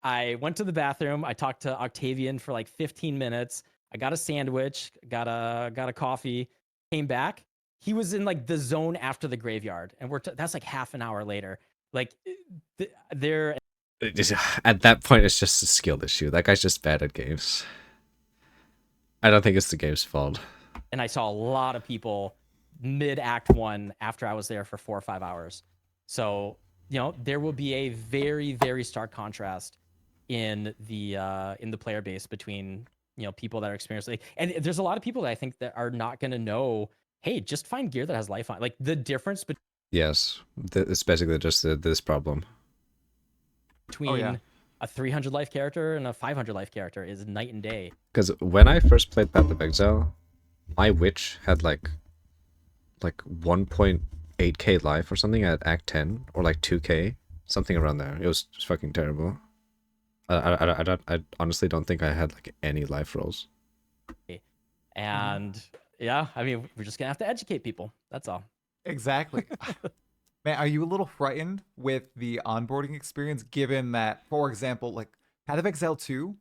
I went to the bathroom. I talked to Octavian for like 15 minutes. I got a sandwich, got a coffee, came back. He was in like the zone after the graveyard, and that's like half an hour later. Like they're
At that point, it's just a skill issue. That guy's just bad at games. I don't think it's the game's fault.
And I saw a lot of people mid Act 1 after I was there for 4 or 5 hours. So, you know, there will be a very, very stark contrast in the player base between, you know, people that are experiencing, and there's a lot of people that I think that are not going to know, hey, just find gear that has life on. Like the difference
Yes, it's basically just this problem.
between a 300 life character and a 500 life character is night and day.
Because when I first played Path of Exile, my witch had like 1.8k life or something at Act 10, or like 2k, something around there. It was fucking terrible. I honestly don't think I had like any life rolls.
And yeah, I mean, we're just gonna have to educate people. That's all.
Exactly. Man, are you a little frightened with the onboarding experience, given that, for example, like Path of Exile 2,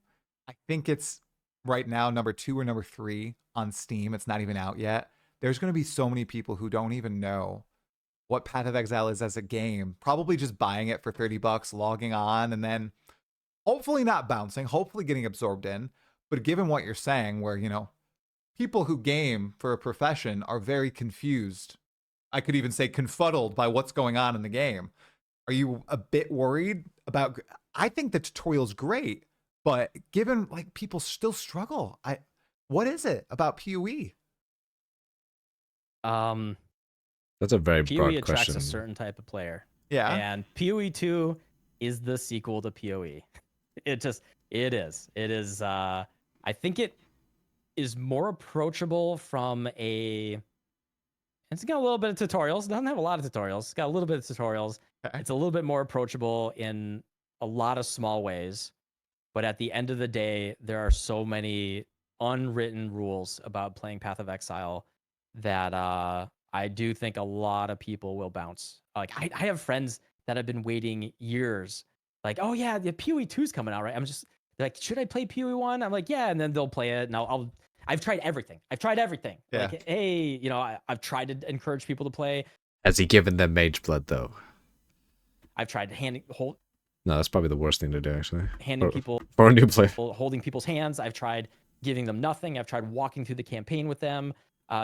I think it's right now number 2 or number 3 on Steam. It's not even out yet. There's going to be so many people who don't even know what Path of Exile is as a game, probably just buying it for $30, logging on, and then hopefully not bouncing, hopefully getting absorbed in. But given what you're saying, where, you know, people who game for a profession are very confused, I could even say confuddled by what's going on in the game. Are you a bit worried about? I think the tutorial's great, but given like people still struggle, what is it about PoE?
That's a very
PoE
broad
attracts
question.
a certain type of player.
Yeah.
And PoE 2 is the sequel to PoE. It is. I think it is more approachable from a. It's got a little bit of tutorials. It doesn't have a lot of tutorials. It's got a little bit of tutorials.
Okay.
It's a little bit more approachable in a lot of small ways. But at the end of the day, there are so many unwritten rules about playing Path of Exile that I do think a lot of people will bounce. Like I have friends that have been waiting years. Like, oh yeah, the PoE 2's coming out, right? I'm just like, should I play PoE 1? I'm like, yeah, and then they'll play it, and I've tried everything.
Yeah.
Like, hey, you know, I've tried to encourage people to play.
Has he given them Mage Blood though?
I've tried
No, that's probably the worst thing to do, actually.
handing people
for a new player,
holding people's hands. I've tried giving them nothing. I've tried walking through the campaign with them,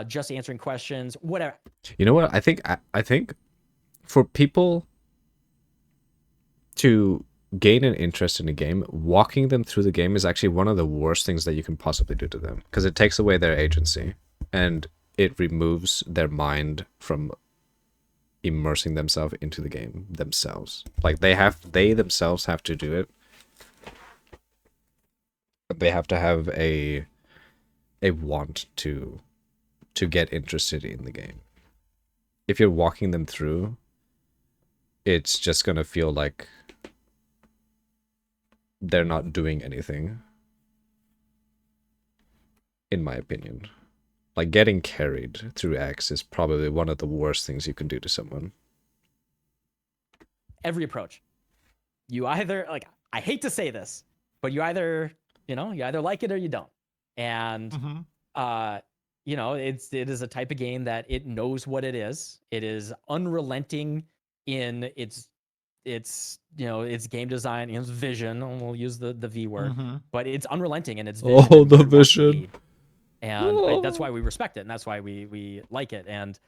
just answering questions, whatever.
You know what? I think for people to gain an interest in a game, walking them through the game is actually one of the worst things that you can possibly do to them, because it takes away their agency and it removes their mind from immersing themselves into the game themselves. Like they themselves have to do it. They have to have a want to get interested in the game. If you're walking them through, it's just gonna feel like they're not doing anything, in my opinion. Like, getting carried through X is probably one of the worst things you can do to someone.
Every approach. You either, like, I hate to say this, but you either like it or you don't. And you know, it is a type of game that it knows what it is. It is unrelenting in its it's it's game design, it's vision, and we'll use the V word,
Mhm.
but it's unrelenting in its vision.
Oh,
and
the
where it wants to
vision.
be. And that's why we respect it, and that's why we like it, and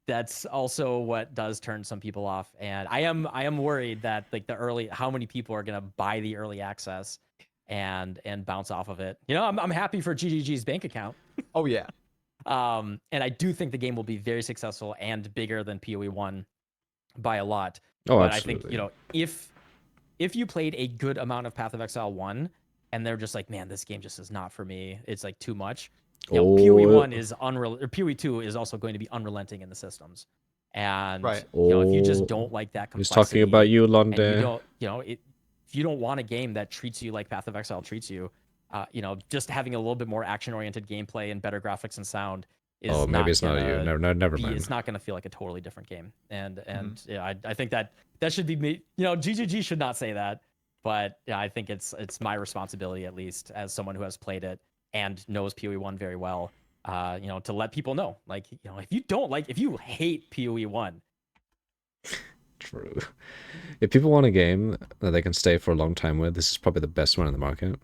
that's also what does turn some people off. And I am worried that like how many people are gonna buy the early access and bounce off of it. I'm happy for GGG's bank account.
Oh yeah.
And I do think the game will be very successful and bigger than PoE 1 by a lot.
Oh,
but
absolutely.
I think if you played a good amount of Path of Exile 1 and they're just like, man, this game just is not for me, it's like too much. PoE 1 is PoE 2 is also going to be unrelenting in the systems. And
Right.
if you just don't like that
He's
complexity,
talking about you,
and you
Londe.
don't, if you don't want a game that treats you like Path of Exile treats you, just having a little bit more action-oriented gameplay and better graphics and sound is
Oh, maybe it's not you.
gonna
Never mind.
It's not going to feel like a totally different game. And I think that should be me. GGG should not say that, but yeah, I think it's my responsibility, at least as someone who has played it and knows PoE 1 very well, to let people know, like, if you hate PoE 1.
True. If people want a game that they can stay for a long time with, this is probably the best one in the market.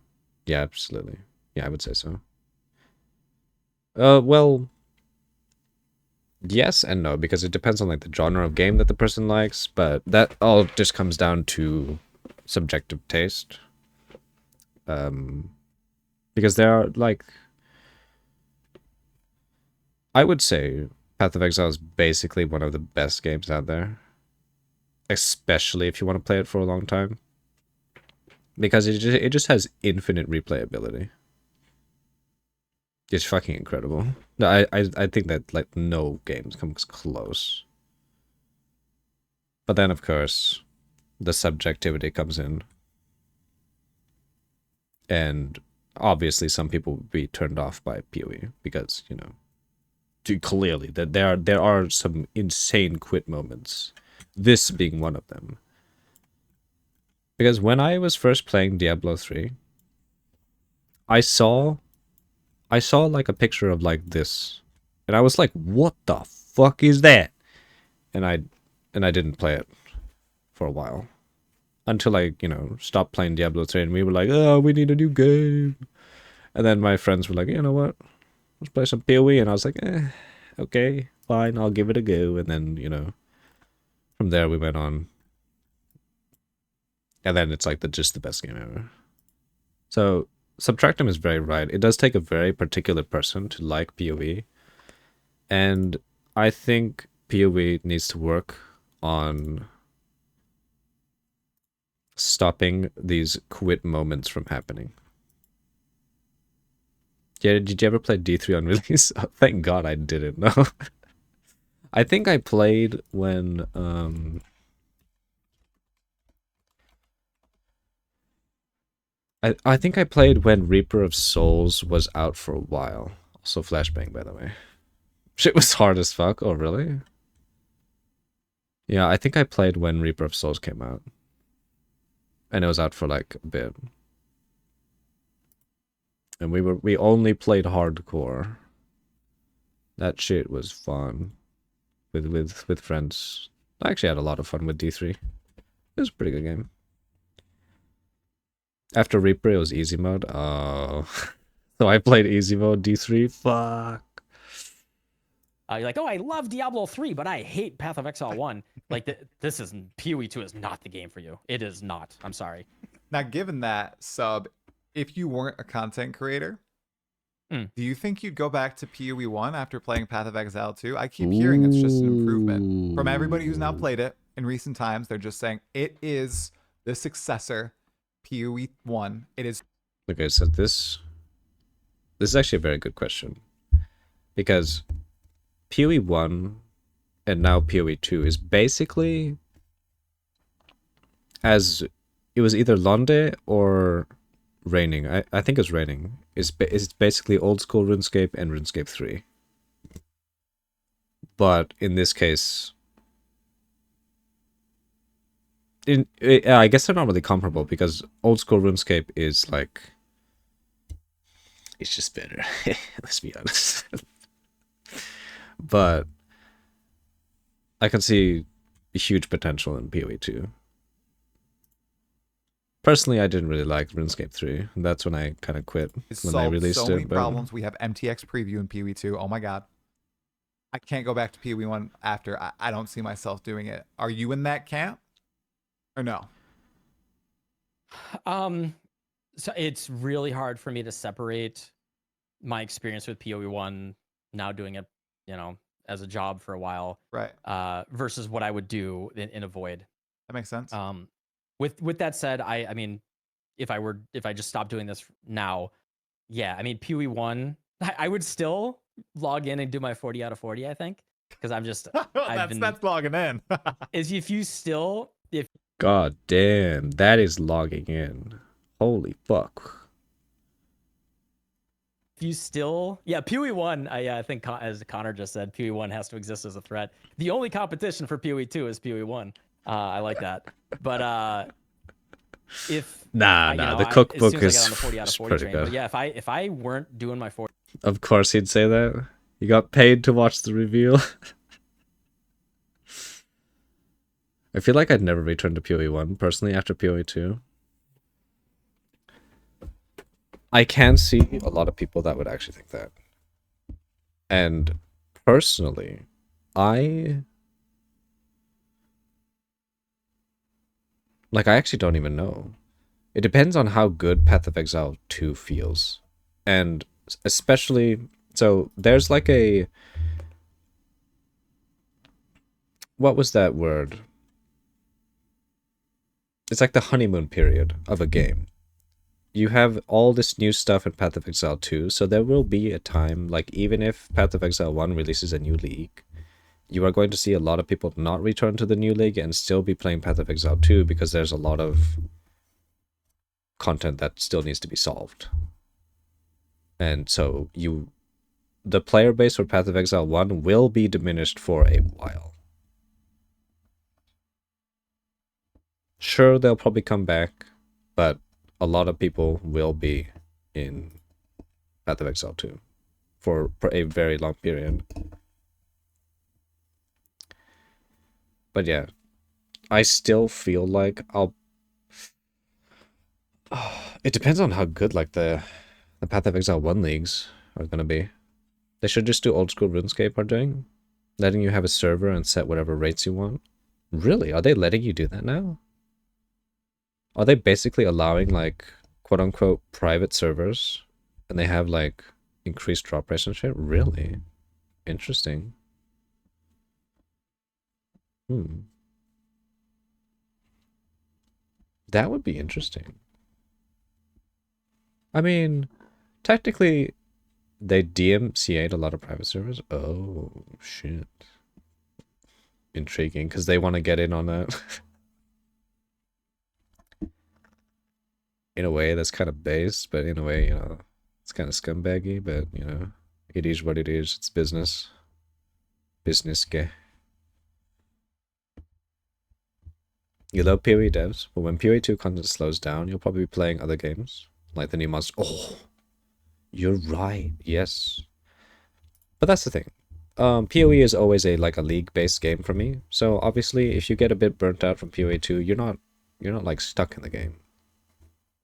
Yeah, absolutely. Yeah, I would say so. Well, yes and no, because it depends on like the genre of game that the person likes, but that all just comes down to subjective taste. Because there are like, I would say Path of Exile is basically one of the best games out there, especially if you want to play it for a long time, because it just has infinite replayability. It's fucking incredible. No, I think that like no games comes close. But then of course, the subjectivity comes in. And obviously some people would be turned off by PoE because, clearly that there are some insane quit moments. This being one of them. Because when I was first playing Diablo 3, I saw like a picture of like this, and I was like, what the fuck is that? And I didn't play it for a while until I stopped playing Diablo 3, and we were like, oh, we need a new game. And then my friends were like, you know what, let's play some PoE. And I was like, okay, fine, I'll give it a go. And then from there we went on, and then it's like just the best game ever. So Subtractum is very right. It does take a very particular person to like PoE. And I think PoE needs to work on stopping these quit moments from happening. Yeah, did you ever play D3 on release? Oh, thank God I didn't. No. I think I played when I think I played when Reaper of Souls was out for a while. Also flashbang, by the way. Shit was hard as fuck. Oh, really? Yeah, I think I played when Reaper of Souls came out. And it was out for like a bit. And we only played hardcore. That shit was fun. With friends. I actually had a lot of fun with D3. It was a pretty good game. After Reaper, it was easy mode. Oh. So I played easy mode D3. Fuck.
You're like, oh, I love Diablo 3, but I hate Path of Exile 1. Like, PoE 2 is not the game for you. It is not. I'm sorry.
Now, given that, Sub, if you weren't a content creator, do you think you'd go back to PoE 1 after playing Path of Exile 2? I keep hearing it's just an improvement. From everybody who's now played it in recent times, they're just saying it is the successor, PoE 1. It is.
Okay, so this is actually a very good question. Because PoE 1 and now PoE 2 is basically, as it was either Londe or Raining. I think it's Raining. It's basically old school RuneScape and RuneScape 3. But in this case, I guess they're not really comparable because old school RuneScape is like, it's just better. Let's be honest. But I can see huge potential in PoE 2. Personally, I didn't really like RuneScape 3. That's when I kind of quit
It
when they
solved
released
so
it.
many
But
problems. We have MTX preview in PoE 2. Oh my god. I can't go back to PoE 1 after. I don't see myself doing it. Are you in that camp? Or no?
So it's really hard for me to separate my experience with PoE 1, now doing it, you know, as a job for a while,
right?
Versus what I would do in a void.
That makes sense.
With that said, I mean, if I just stopped doing this now, yeah, I mean, PoE 1, I would still log in and do my 40 out of 40, I think, because I'm just
that's logging in.
Is if you still
god damn, that is logging in. Holy fuck.
If you still, yeah, PoE 1, I think, as Connor just said, PoE 1 has to exist as a threat. The only competition for PoE 2 is PoE 1. I like that. But if
the cookbook
as soon as I
is
get on the 40 out of 40
pretty
train,
good.
but yeah, if I weren't doing my 40,
Of course he'd say that. You got paid to watch the reveal. I feel like I'd never return to PoE 1 personally after PoE 2. I can see a lot of people that would actually think that. And personally, I actually don't even know. It depends on how good Path of Exile 2 feels. And especially, so there's like a, what was that word? It's like the honeymoon period of a game. You have all this new stuff in Path of Exile 2, so there will be a time, like even if Path of Exile 1 releases a new league, you are going to see a lot of people not return to the new league and still be playing Path of Exile 2 because there's a lot of content that still needs to be solved. And so the player base for Path of Exile 1 will be diminished for a while. Sure, they'll probably come back, but a lot of people will be in Path of Exile 2 for a very long period. But yeah, I still feel like it depends on how good like the Path of Exile 1 leagues are gonna be. They should just do old school RuneScape are doing, letting you have a server and set whatever rates you want. Really? Are they letting you do that now? Are they basically allowing like quote-unquote private servers and they have like increased drop rates and shit? Really? Interesting. That would be interesting. I mean, technically they DMCA'd a lot of private servers. Oh shit. Intriguing, because they want to get in on that. In a way that's kind of based, but in a way, you know, it's kind of scumbaggy, but you know, it is what it is. It's business. Business gay. You love PoE devs, but when PoE 2 content slows down, you'll probably be playing other games, like the new monster. Oh, you're right. Yes. But that's the thing. PoE is always a league-based game for me. So obviously, if you get a bit burnt out from PoE 2, you're not like stuck in the game.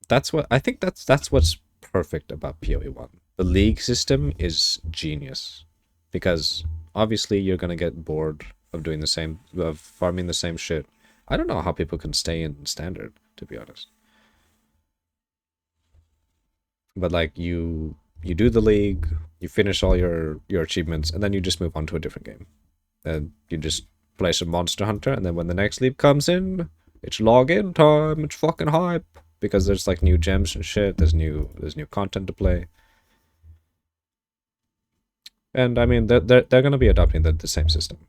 That's what I think. That's what's perfect about PoE 1. The league system is genius, because obviously you're gonna get bored of doing farming the same shit. I don't know how people can stay in standard, to be honest. But like you do the league, you finish all your achievements, and then you just move on to a different game. And you just play some Monster Hunter, and then when the next league comes in, it's login time. It's fucking hype. Because there's like new gems and shit, there's new content to play. And I mean they're gonna be adopting the same system.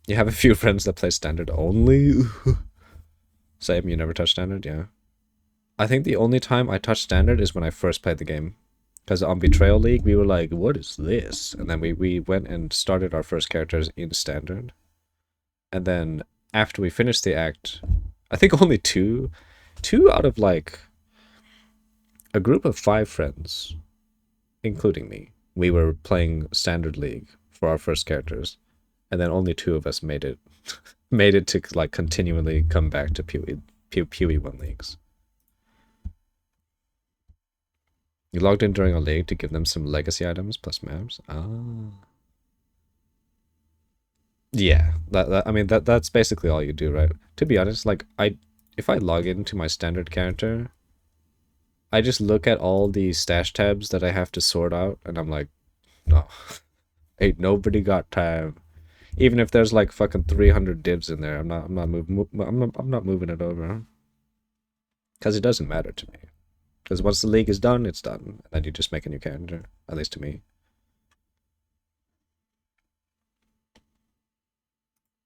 You have a few friends that play standard only. Same, you never touch standard, yeah. I think the only time I touched standard is when I first played the game. Because on Betrayal League we were like, what is this? And then we went and started our first characters in standard. And then after we finished the act, I think only two out of like a group of 5 friends, including me, we were playing standard league for our first characters, and then only 2 of us made it made it to like continually come back to PoE 1 leagues. You logged in during a league to give them some legacy items plus maps. Ah. Yeah, I mean that's basically all you do, right? To be honest, like if I log into my standard character, I just look at all the stash tabs that I have to sort out, and I'm like, no, ain't nobody got time. Even if there's like fucking 300 divs in there, I'm not moving it over, because it doesn't matter to me. Because once the league is done, it's done, and then you just make a new character. At least to me.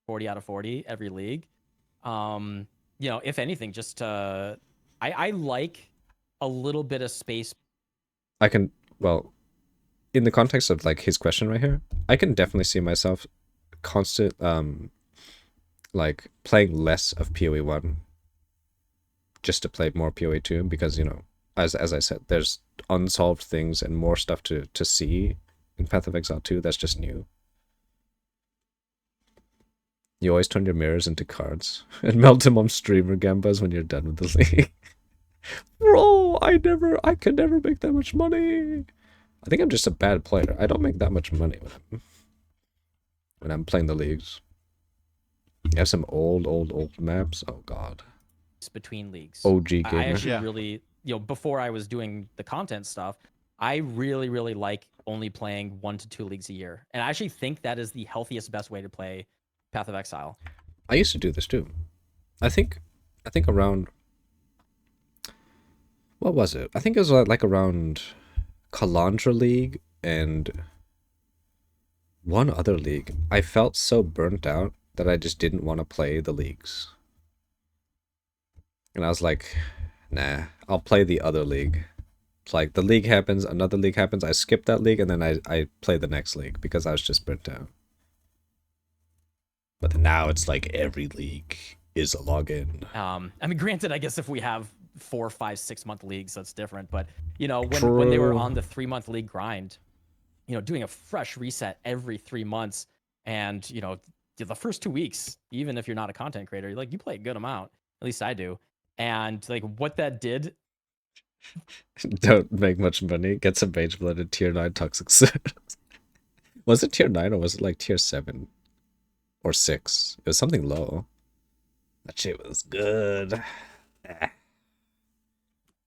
40 out of 40 every league. You know, if anything, just I like a little bit of space.
I can, well, in the context of like his question right here, I can definitely see myself like playing less of PoE 1 just to play more PoE 2, because, you know, as I said, there's unsolved things and more stuff to see in Path of Exile 2 that's just new. You always turn your mirrors into cards and melt them on streamer gambas when you're done with the league. Bro, I could never make that much money. I think I'm just a bad player. I don't make that much money when I'm playing the leagues. You have some old maps. Oh god.
Between leagues.
OG gamer.
I actually really, you know, before I was doing the content stuff, I really like only playing 1 to 2 leagues a year. And I actually think that is the healthiest, best way to play Path of Exile.
I used to do this too. I think around, what was it? I think it was like around Kalandra League and one other league. I felt so burnt out that I just didn't want to play the leagues. And I was like, nah, I'll play the other league. It's like the league happens, another league happens, I skip that league, and then I play the next league because I was just burnt out. But now it's like every league is a login.
I mean, granted, I guess if we have 4, 5, 6 month leagues, that's different. But you know, when they were on the 3-month league grind, you know, doing a fresh reset every 3 months, and you know, the first 2 weeks, even if you're not a content creator, like you play a good amount. At least I do. And like what that did.
Don't make much money. Get some mage blooded tier 9 toxic suit. Was it tier 9 or was it like tier 7? Or 6? It was something low. That shit was good.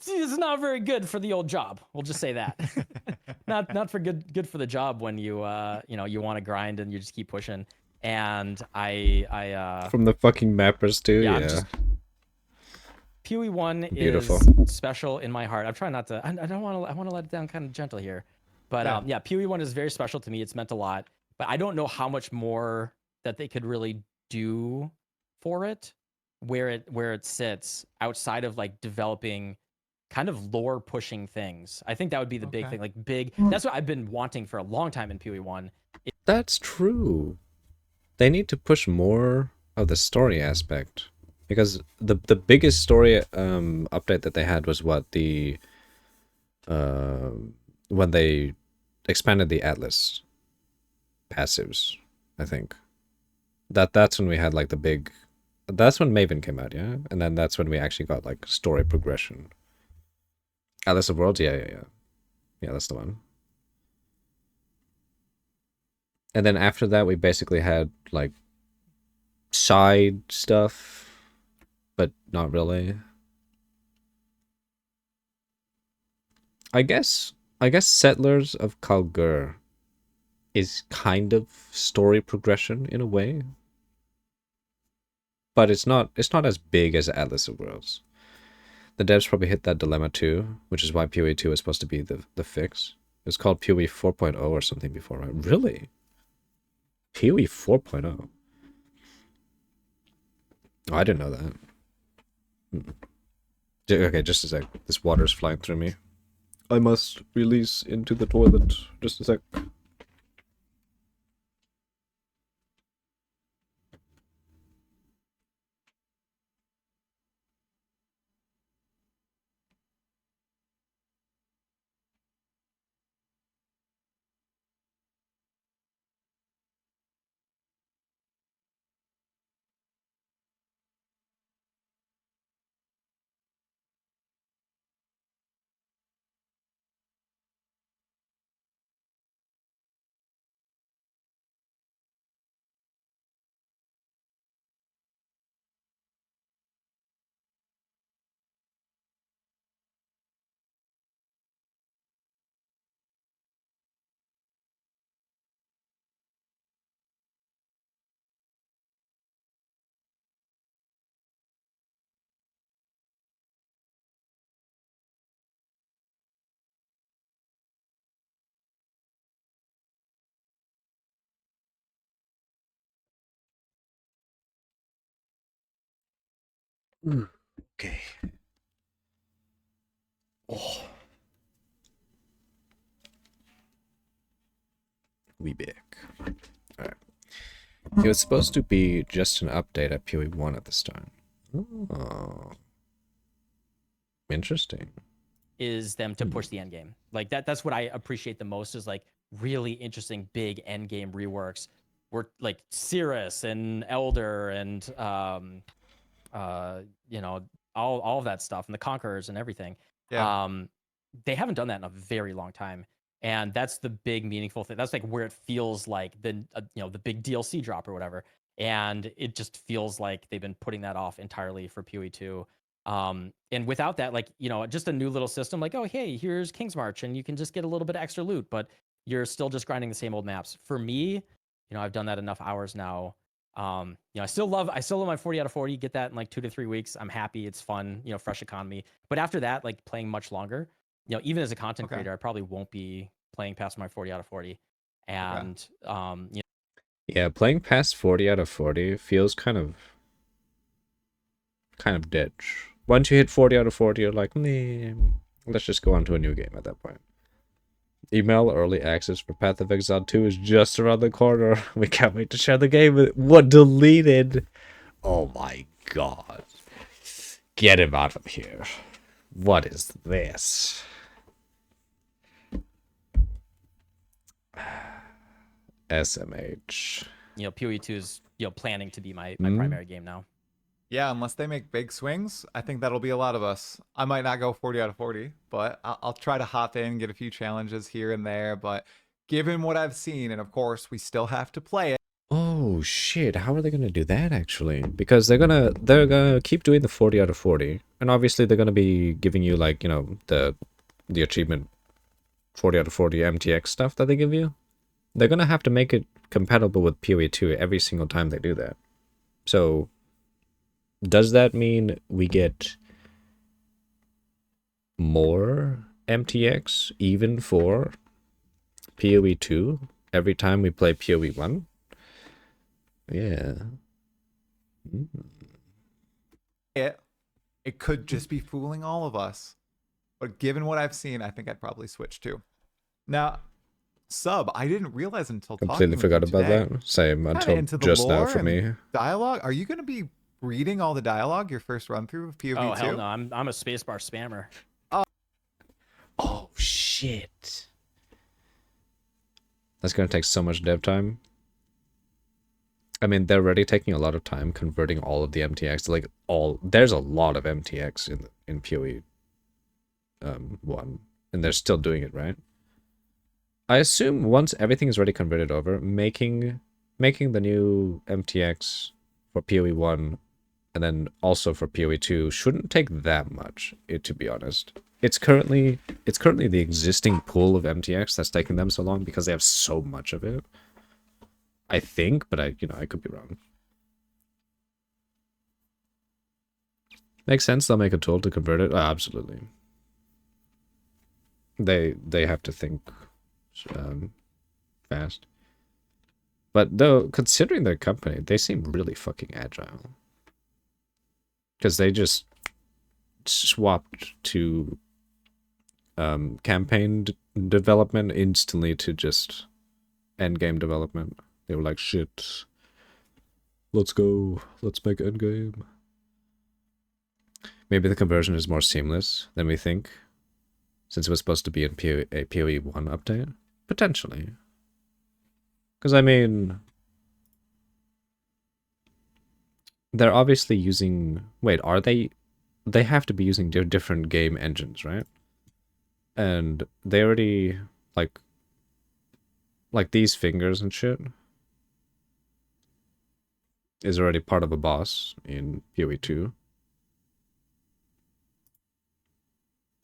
It's not very good for the old job. We'll just say that. not for good for the job when you you know, you want to grind and you just keep pushing. And I
from the fucking mappers too. Yeah.
PoE 1
Beautiful.
is special in my heart. I'm trying not to. I want to let it down kind of gentle here, but yeah, PoE 1 is very special to me. It's meant a lot, but I don't know how much more that they could really do for it, where it sits outside of like developing kind of lore pushing things. I think that would be the big thing, like big. That's what I've been wanting for a long time in PoE 1.
That's true. They need to push more of the story aspect. Because the biggest story update that they had was what, the when they expanded the Atlas passives, I think. That's when we had like the big, that's when Maven came out, yeah? And then that's when we actually got like story progression. Atlas of Worlds, yeah. Yeah, that's the one. And then after that we basically had like side stuff, but not really. I guess Settlers of Kalgur is kind of story progression in a way. But it's not as big as Atlas of Worlds. The devs probably hit that dilemma too, which is why PoE 2 is supposed to be the fix. It was called PoE 4.0 or something before, right? Really? PoE 4.0? Oh, I didn't know that. Okay, just a sec. This water's flying through me. I must release into the toilet. Just a sec. Okay. Oh. We back. Alright. It was supposed to be just an update at POE 1 at the start. Oh. Interesting.
Is them to push the end game. Like that's what I appreciate the most, is like really interesting big end game reworks. We're like Cirrus and Elder and you know, all of that stuff, and the Conquerors and everything.
Yeah.
They haven't done that in a very long time. And that's the big meaningful thing. That's like where it feels like the you know, the big DLC drop or whatever. And it just feels like they've been putting that off entirely for PoE 2. And without that, like, you know, just a new little system, like, oh, hey, here's King's March, and you can just get a little bit of extra loot, but you're still just grinding the same old maps. For me, you know, I've done that enough hours now. You know, I still love my 40 out of 40. Get that in like 2 to 3 weeks. I'm happy. It's fun, you know, fresh economy. But after that, like playing much longer, you know, even as a content creator, I probably won't be playing past my 40 out of 40. And you know,
Yeah, playing past 40 out of 40 feels kind of ditch. Once you hit 40 out of 40, you're like, nah, let's just go on to a new game at that point. Email early access for Path of Exile 2 is just around the corner. We can't wait to share the game with what deleted. Oh my god. Get him out of here. What is this? SMH.
you know, PoE 2 is, you know, planning to be my primary game now.
Yeah, unless they make big swings, I think that'll be a lot of us. I might not go 40 out of 40, but I'll try to hop in, get a few challenges here and there. But given what I've seen, and of course, we still have to play it.
Oh shit, how are they gonna do that actually? Because they're gonna keep doing the 40 out of 40. And obviously they're gonna be giving you, like, you know, the achievement 40 out of 40 MTX stuff that they give you. They're gonna have to make it compatible with PoE 2 every single time they do that. So does that mean we get more MTX even for PoE 2 every time we play PoE 1? Yeah.
It could just be fooling all of us. But given what I've seen, I think I'd probably switch too. Now, Sub, I didn't realize until
Completely forgot about that. Same, until just now for me.
Dialogue? Are you going to be reading all the dialogue your first run through of PoE 2?
Oh, hell no. I'm a spacebar spammer.
Oh, shit. That's going to take so much dev time. I mean, they're already taking a lot of time converting all of the MTX. Like, there's a lot of MTX in PoE 1. And they're still doing it, right? I assume once everything is already converted over, making the new MTX for PoE 1 and then also for PoE 2 shouldn't take that much, to be honest. It's currently the existing pool of MTX that's taking them so long because they have so much of it. I think, but I could be wrong. Makes sense. They'll make a tool to convert it. Oh, absolutely. They have to think fast. But though, considering their company, they seem really fucking agile. Because they just swapped to campaign development instantly to just endgame development. They were like, shit, let's go, let's make endgame. Maybe the conversion is more seamless than we think, since it was supposed to be in a PoE 1 update. Potentially. Because, I mean, they're obviously using... Wait, are they... They have to be using different game engines, right? And they already, like these fingers and shit is already part of a boss in PoE 2.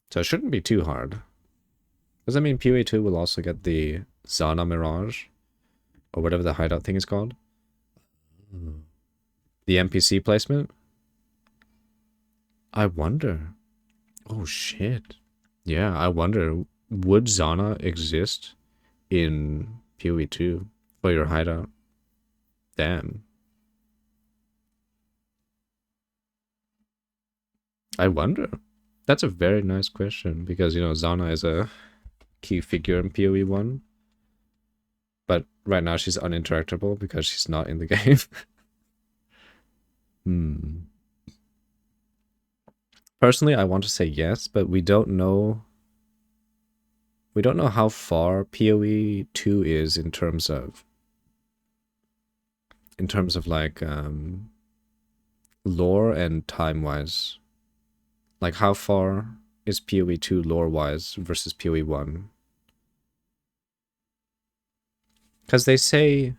So it shouldn't be too hard. Does that mean PoE 2 will also get the Zana Mirage? Or whatever the hideout thing is called? The NPC placement? I wonder. Oh shit. Yeah, I wonder, would Zana exist in PoE 2 for your hideout? Damn. I wonder. That's a very nice question because, you know, Zana is a key figure in PoE 1. But right now she's uninteractable because she's not in the game. Personally, I want to say yes, but we don't know. We don't know how far PoE 2 is in terms of like lore and time-wise. Like, how far is PoE 2 lore-wise versus PoE 1? Because they say...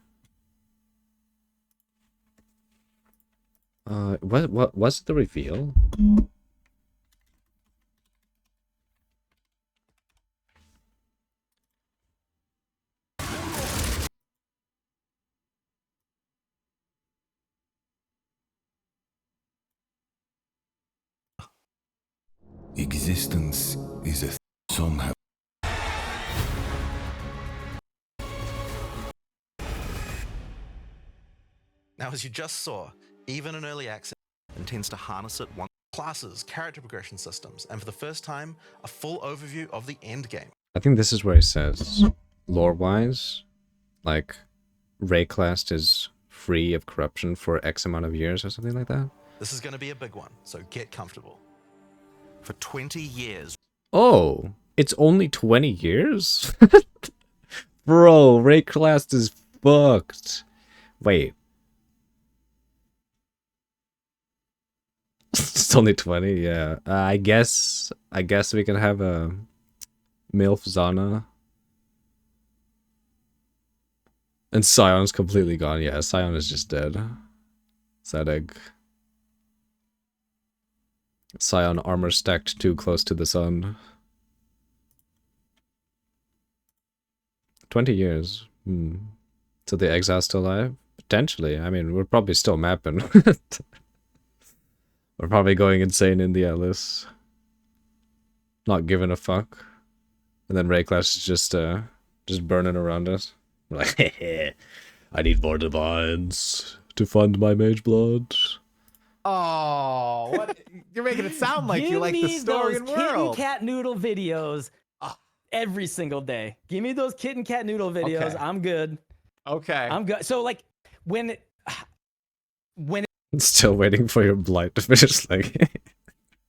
what was the reveal?
Existence is a somehow.
Now, as you just saw, even in early access intends to harness it one classes, character progression systems, and for the first time, a full overview of the end game.
I think this is where it says, lore-wise, like, Rayclast is free of corruption for X amount of years or something like that.
This is going to be a big one, so get comfortable. For 20 years.
Oh, it's only 20 years? Bro, Rayclast is fucked. Wait. It's only 20, yeah. I guess we can have a MILF Zana. And Sion's completely gone. Yeah, Sion is just dead. Sad egg. Sion armor stacked too close to the sun. 20 years. So the exile's still alive? Potentially. I mean, we're probably still mapping. We're probably going insane in the Atlas. Not giving a fuck. And then Rayclash is just burning around us. We're like, hehe, I need more divines to fund my mage blood.
Oh, what? You're making it sound like you like the story and
Give me those kitten cat noodle videos every single day. Give me those kitten cat noodle videos.
Okay.
I'm good.
Okay.
I'm good. So like when
Still waiting for your blight to finish. Like,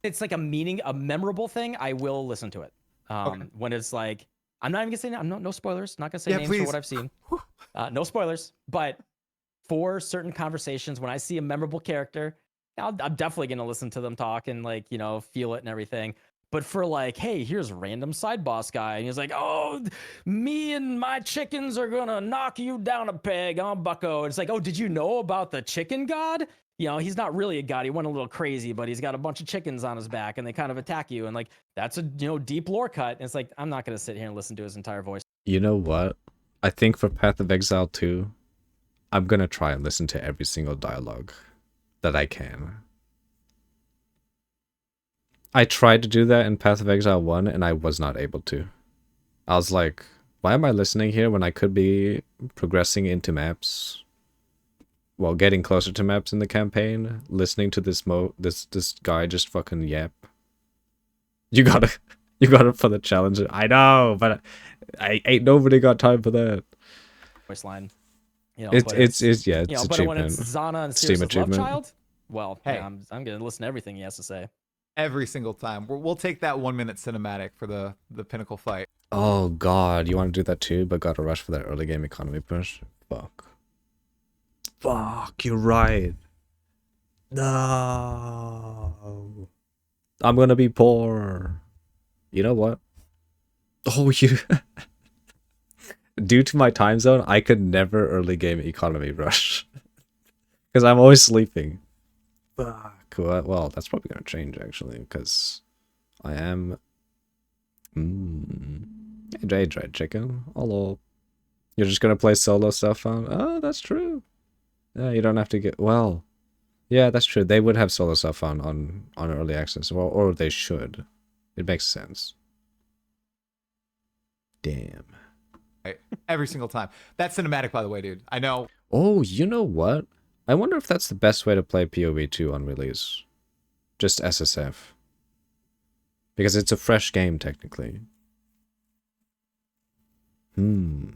it's like a memorable thing, I will listen to it. When it's like, I'm not even gonna say no spoilers. Not gonna say names for what I've seen. No spoilers. But for certain conversations, when I see a memorable character, I'm definitely gonna listen to them talk and like, you know, feel it and everything. But for like, hey, here's random side boss guy, and he's like, oh, me and my chickens are gonna knock you down a peg. I'm Bucko. It's like, oh, did you know about the chicken god? You know, he's not really a god. He went a little crazy, but he's got a bunch of chickens on his back, and they kind of attack you. And like, that's a deep lore cut. And it's like, I'm not gonna sit here and listen to his entire voice.
you know what? I think for Path of Exile 2, I'm gonna try and listen to every single dialogue that I can. I tried to do that in Path of Exile 1, and I was not able to. I was like, why am I listening here when I could be progressing into maps? Well, getting closer to maps in the campaign, listening to this this guy just fucking yap. You gotta for the challenge. I know, but I ain't nobody got time for that.
Voice line. You know,
It's yeah, it's
you know,
a
but when it's Zana and
Steam
Sirius' love
achievement.
child, well,
Hey.
yeah, I'm gonna listen to everything he has to say.
Every single time. We'll take that 1 minute cinematic for the pinnacle fight.
Oh god, you want to do that too, but gotta rush for that early game economy push? Fuck. Fuck, you're right. No. I'm gonna be poor. You know what? Oh, you... Due to my time zone, I could never early game economy rush. Because I'm always sleeping. Fuck. Well, that's probably gonna change, actually, because I am... Hey, dried chicken. Hello. You're just gonna play solo stuff on... Oh, that's true. Yeah, you don't have to get... Well... Yeah, that's true. They would have solo stuff on early access. Well, or they should. It makes sense. Damn.
Right. Every single time. That's cinematic, by the way, dude. I know.
Oh, you know what? I wonder if that's the best way to play PoE 2 on release. Just SSF. Because it's a fresh game, technically. You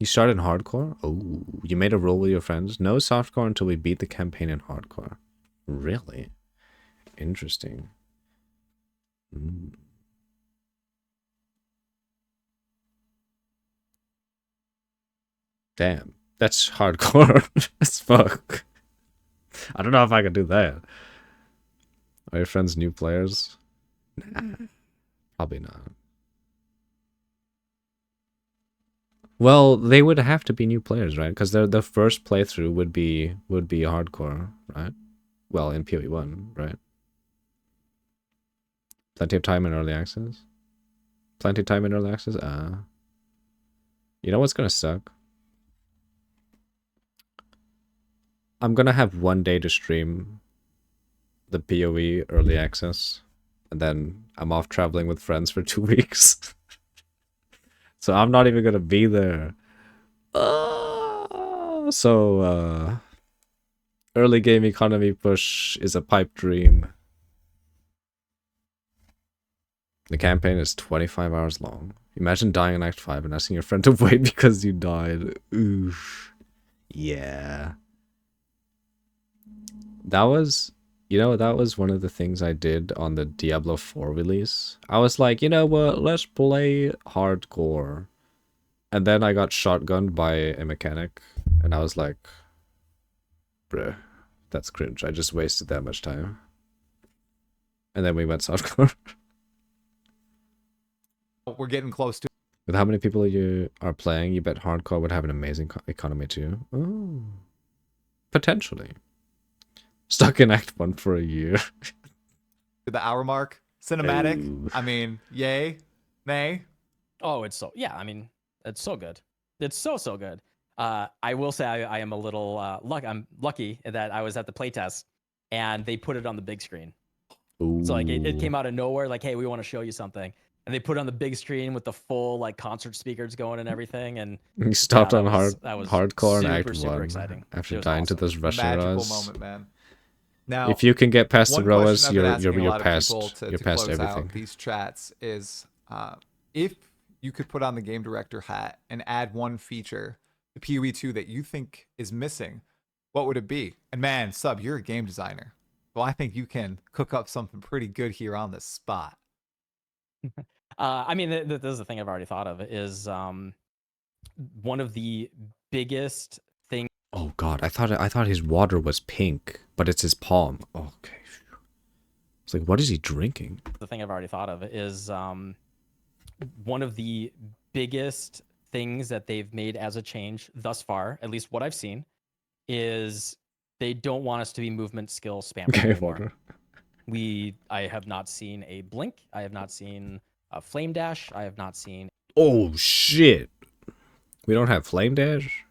started in hardcore? Oh, you made a role with your friends? No softcore until we beat the campaign in hardcore. Really? Interesting. Damn, that's hardcore as fuck. I don't know if I could do that. Are your friends new players? Nah, probably not. Well, they would have to be new players, right? Because the first playthrough would be hardcore, right? Well, in POE 1, right? Plenty of time in early access. Plenty of time in early access. You know what's gonna suck? I'm gonna have one day to stream the POE early access, and then I'm off traveling with friends for 2 weeks. So I'm not even gonna be there. Early game economy push is a pipe dream. The campaign is 25 hours long. Imagine dying in Act 5 and asking your friend to wait because you died. Oof. Yeah. That was, that was one of the things I did on the Diablo 4 release. I was like, you know what, let's play hardcore. And then I got shotgunned by a mechanic, and I was like, bruh, that's cringe. I just wasted that much time. And then we went softcore.
We're getting close to.
With how many people you are playing, you bet hardcore would have an amazing economy too. Oh, potentially. Stuck in Act 1 for a year.
To the hour mark. Cinematic.
Ooh.
I mean, yay, nay.
Oh, it's so, yeah, I mean, it's so good. It's so good. I will say I am a little I'm lucky that I was at the playtest and they put it on the big screen.
Ooh.
So like it came out of nowhere, like, hey, we want to show you something. And they put it on the big screen with the full like concert speakers going and everything. And
you stopped on
that was
hardcore in
super,
Act 1
super exciting.
after
It was
dying to
awesome.
those Russian
Magical
Roas.
moment, man. Now,
if you can get past the
one question
Roas,
I've been
you're
asking a lot of
past
people to
past
close
everything.
out these chats is if you could put on the game director hat and add one feature to PoE 2 that you think is missing, what would it be? And man, Sub, you're a game designer, so I think you can cook up something pretty good here on the spot.
I mean, this is the thing I've already thought of is one of the biggest things.
Oh God, I thought his water was pink, but it's his palm. Oh, okay. It's like, what is he drinking?
The thing I've already thought of is one of the biggest things that they've made as a change thus far, at least what I've seen, is they don't want us to be movement skill spammers anymore. I have not seen a blink. I have not seen a flame dash. I have not seen.
Oh shit! We don't have flame dash.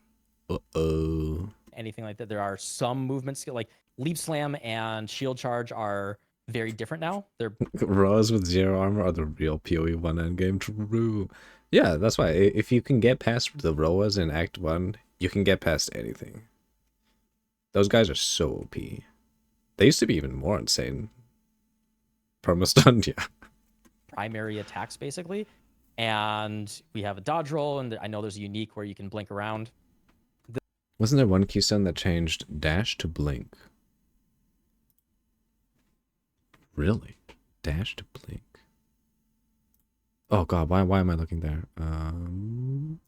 Uh-oh.
Anything like that. There are some movement skill, like leap slam and shield charge are very different now. They're
Roas with 0 armor are the real PoE 1 endgame. True. Yeah, that's why. If you can get past the Roas in Act 1, you can get past anything. Those guys are so OP. They used to be even more insane. Permastun, yeah.
primary attacks, basically. And we have a dodge roll, and I know there's a unique where you can blink around.
Wasn't there one keystone that changed dash to blink? Really? Dash to blink? Oh God, why am I looking there? God.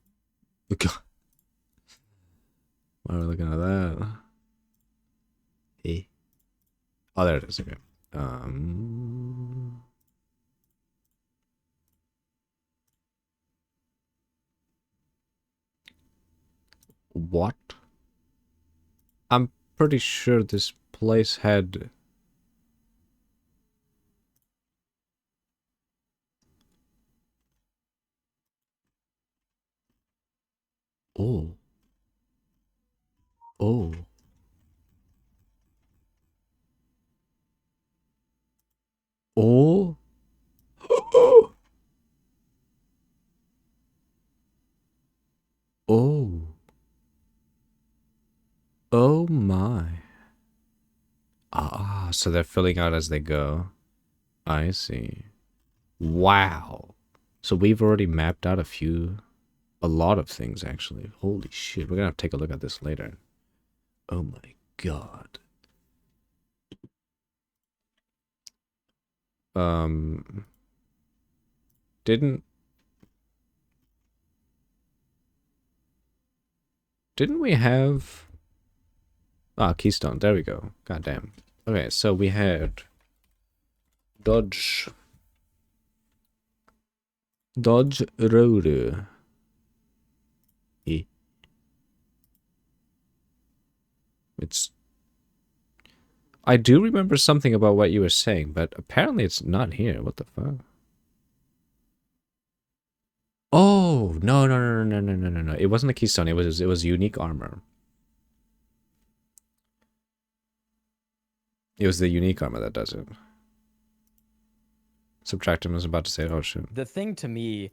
Why are we looking at that? Eh. Oh, there it is. Okay. What? I'm pretty sure this place had... Oh. Oh. Oh. Oh. Oh my. Ah, so they're filling out as they go. I see. Wow. So we've already mapped out a lot of things actually. Holy shit, we're gonna have to take a look at this later. Oh my god. Didn't we have... Ah, Keystone, there we go. God damn. Okay, so we had Dodge Road. It's... I do remember something about what you were saying, but apparently it's not here. What the fuck? Oh, no, no, no, no, no, no, no, no. It wasn't a Keystone. It was unique armor. It was the unique armor that does it. Subtractum was about to say, oh shit.
The thing to me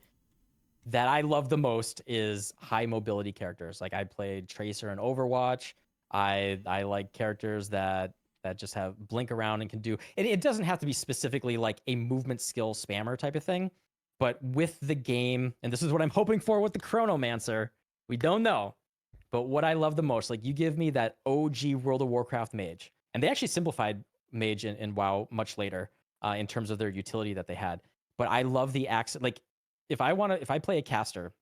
that I love the most is high mobility characters. Like I played Tracer in Overwatch. I like characters that just have blink around and can do. It doesn't have to be specifically like a movement skill spammer type of thing, but with the game, and this is what I'm hoping for with the Chronomancer. We don't know, but what I love the most, like you give me that OG World of Warcraft mage, and they actually simplified mage in WoW much later in terms of their utility that they had. But I love the access. Like if I play a caster,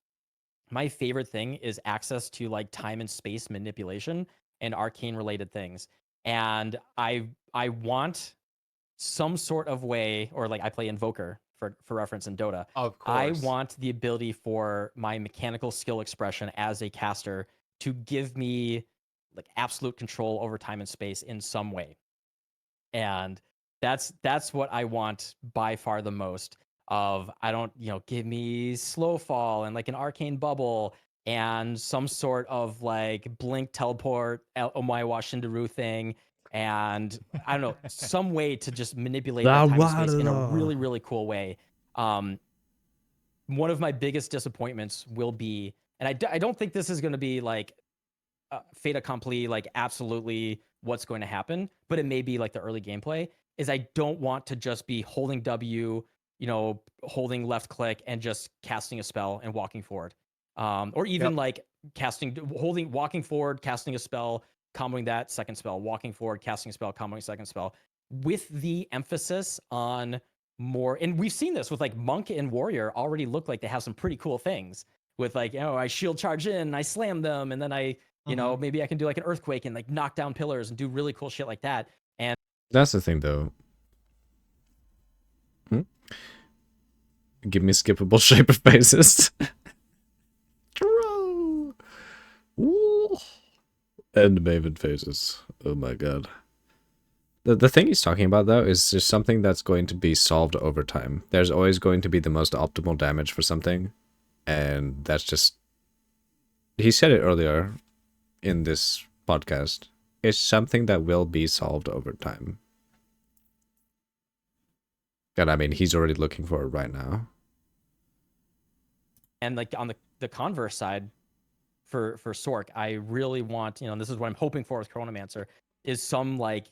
my favorite thing is access to like time and space manipulation and arcane related things. And I want some sort of way, or like I play Invoker for reference in Dota.
Of course.
I want the ability for my mechanical skill expression as a caster to give me like absolute control over time and space in some way. And that's what I want by far the most. Of I don't, give me slow fall and like an arcane bubble and some sort of like blink teleport Omaewa Shindaru thing, and I don't know, some way to just manipulate that time and space in a really, really cool way. One of my biggest disappointments will be, and I don't think this is going to be like fait accompli, like absolutely what's going to happen, but it may be like the early gameplay, is I don't want to just be holding W, holding left click and just casting a spell and walking forward. Or even like walking forward, casting a spell, comboing that second spell, walking forward, casting a spell, comboing second spell, with the emphasis on more. And we've seen this with like Monk and Warrior already look like they have some pretty cool things with like, I shield charge in, I slam them, and then I, maybe I can do like an earthquake and like knock down pillars and do really cool shit like that. And
that's the thing though. Give me skippable shape of faces. And Maven phases. Oh my god. The thing he's talking about though is just something that's going to be solved over time. There's always going to be the most optimal damage for something, and that's just... He said it earlier in this podcast. It's something that will be solved over time. And I mean, he's already looking for it right now.
And like on the converse side, for Sork, I really want, and this is what I'm hoping for with Chronomancer, is some like,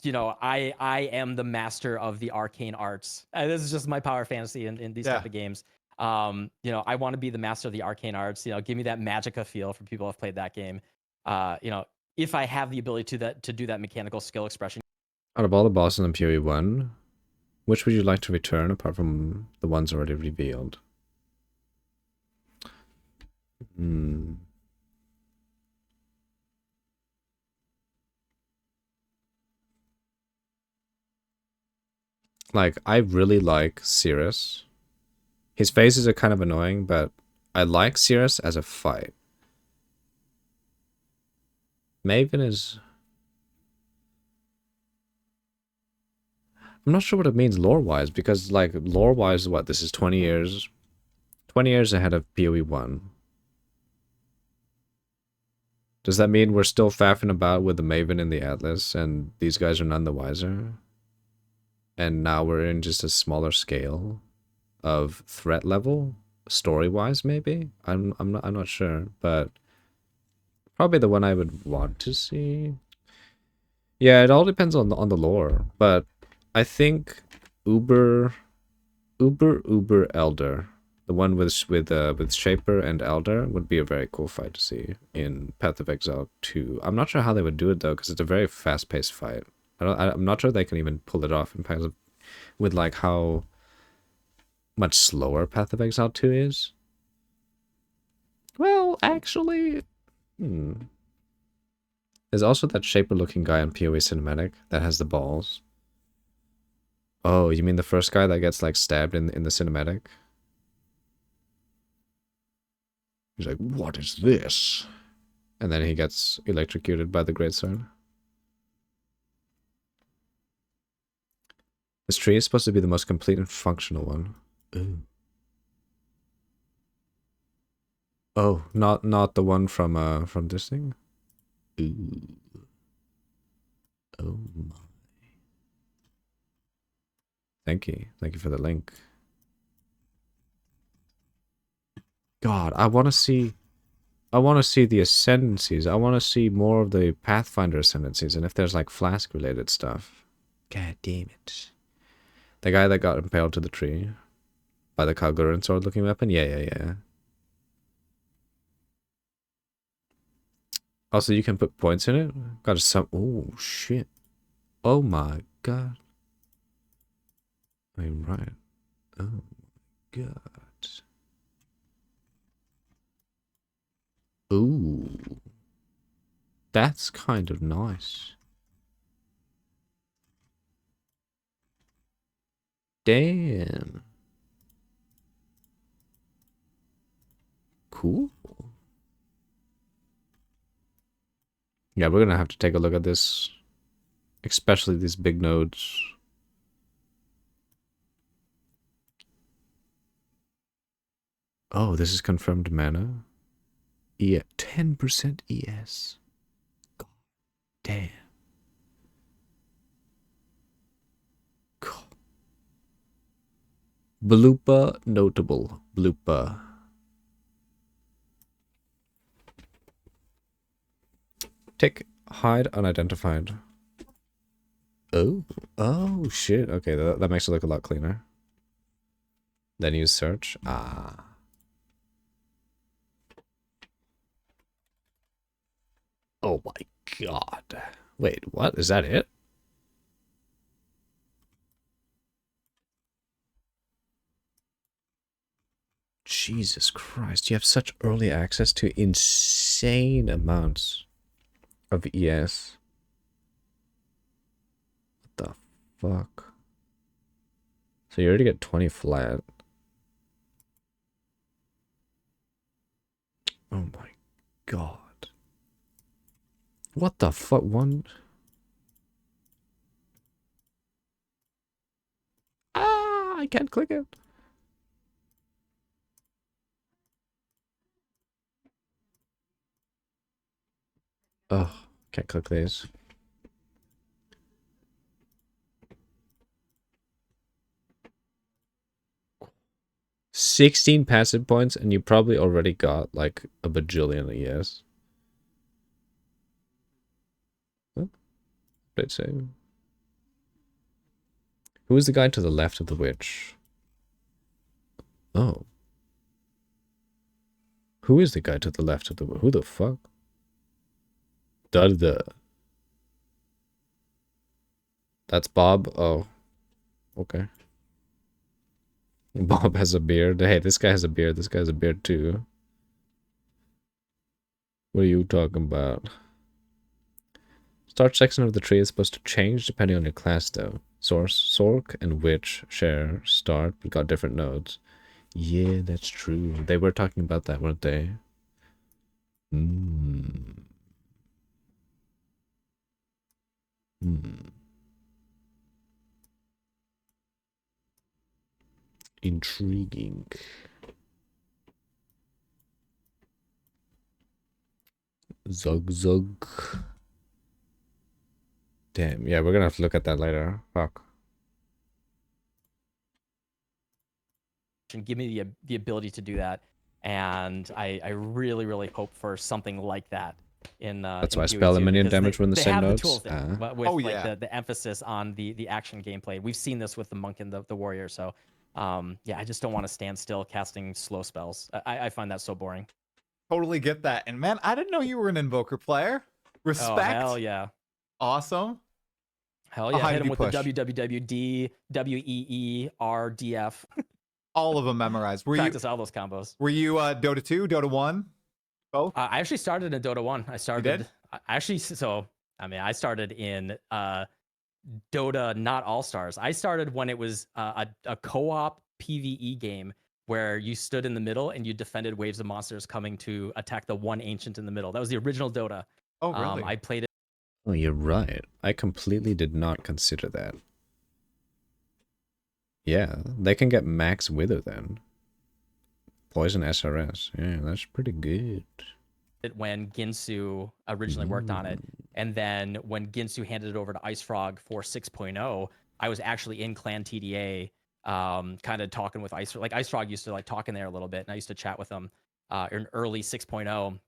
I am the master of the arcane arts. This is just my power fantasy in these type of games. I want to be the master of the arcane arts. Give me that Magicka feel for people who have played that game. If I have the ability to do that mechanical skill expression.
Out of all the bosses in POE 1, which would you like to return apart from the ones already revealed? Like, I really like Cirrus. His phases are kind of annoying, but I like Cirrus as a fight. Maven is... I'm not sure what it means lore-wise, because, like, lore-wise, what, this is 20 years? 20 years ahead of POE 1. Does that mean we're still faffing about with the Maven and the Atlas, and these guys are none the wiser? And now we're in just a smaller scale of threat level, story-wise, maybe? I'm not sure, but probably the one I would want to see. Yeah, it all depends on the lore, but I think Uber Uber Elder. The one with Shaper and Elder would be a very cool fight to see in Path of Exile 2. I'm not sure how they would do it though, because it's a very fast-paced fight. I'm not sure they can even pull it off in Path of, with like how much slower Path of Exile 2 is. Well, actually, there's also that Shaper-looking guy on POE Cinematic that has the balls. Oh, you mean the first guy that gets like stabbed in the cinematic? He's like, what is this? And then he gets electrocuted by the greatsword. This tree is supposed to be the most complete and functional one. Ooh. Oh, not the one from this thing? Ooh. Oh my. Thank you. Thank you for the link. God, I want to see the ascendancies. I want to see more of the Pathfinder ascendancies, and if there's like flask related stuff. God damn it. The guy that got impaled to the tree by the Kalguran sword looking weapon? Yeah. Also, you can put points in it. Got some. Oh shit. Oh my god. I'm right. Oh my god. Ooh. That's kind of nice. Damn. Cool. Yeah, we're gonna have to take a look at this. Especially these big nodes. Oh, this is confirmed mana. Yeah, 10% ES. God damn. God. Blooper notable. Blooper. Tick. Hide unidentified. Oh. Oh, shit. Okay, that makes it look a lot cleaner. Then use search. Ah. Oh my god. Wait, what? Is that it? Jesus Christ, you have such early access to insane amounts of ES. What the fuck? So you already get 20 flat. Oh my god. What the fuck? I can't click it. Oh, can't click these. $16 passive points, and you probably already got like a bajillion ES. Huh? What did it say? Who is the guy to the left of the witch? Oh. Who is the guy to the left of the witch? Who the fuck? Duh. That's Bob? Oh. Okay. Bob has a beard. Hey, this guy has a beard. This guy has a beard too. What are you talking about? Start section of the tree is supposed to change depending on your class though. Source, Sork, and Witch share start, but got different nodes. Yeah, that's true. They were talking about that, weren't they? Intriguing. Zug. Damn, yeah, we're gonna have to look at that later. Fuck.
Give me the ability to do that, and I really hope for something like that in
That's
in
why
PoE
spell and
2,
minion
because
damage were in the
they
same
have
nodes.
the tools there, with
Oh,
like
yeah.
the emphasis on the action gameplay. We've seen this with the monk and the warrior, so Yeah, I just don't want to stand still casting slow spells. I find that so boring.
Totally get that. And man, I didn't know you were an Invoker player. Respect.
Oh, hell yeah.
Awesome.
Hell
Oh,
yeah.
how
Hit
did
him
you
with
push?
the WWWD, WEERDF.
All of them memorized.
Practice all those combos.
Were you Dota 2, Dota 1? Both?
I actually started in Dota 1. I started.
did?
I started in Dota, not All Stars. I started when it was a co-op PvE game where you stood in the middle and you defended waves of monsters coming to attack the one ancient in the middle. That was the original Dota.
Oh, really?
I played it.
Oh, you're right. I completely did not consider that. Yeah, they can get max Wither then. Poison SRS. Yeah, that's pretty good.
When Ginsu originally worked on it. And then when Ginsu handed it over to Ice Frog for 6.0, I was actually in Clan TDA, kind of talking with Ice Frog. Like Ice Frog used to like talk in there a little bit, and I used to chat with him in early 6.0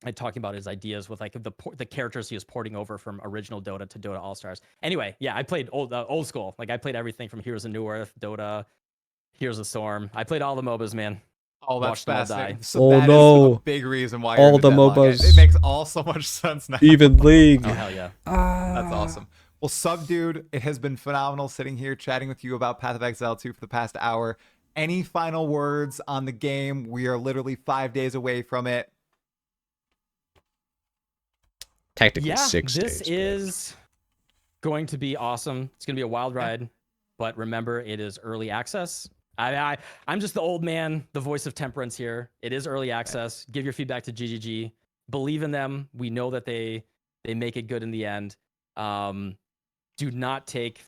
and talking about his ideas with like the characters he was porting over from original Dota to Dota All Stars. Anyway, yeah, I played old school. Like I played everything from Heroes of New Earth, Dota, Heroes of Storm. I played all the MOBAs, man.
Oh, that's
Watched them all
fascinating.
die.
So that is a big reason why you're
all
in
the
deadlock.
MOBAs.
It makes all so much sense now.
Even League.
Oh, hell yeah.
That's awesome. Well, Sub Dude, it has been phenomenal sitting here chatting with you about Path of Exile 2 for the past hour. Any final words on the game? We are literally 5 days away from it.
Technically 6 days.
This is going to be awesome. It's going to be a wild ride, but remember, it is early access. I'm just the old man, the voice of temperance here. It is early access. Give your feedback to GGG. Believe in them. We know that they make it good in the end. Do not take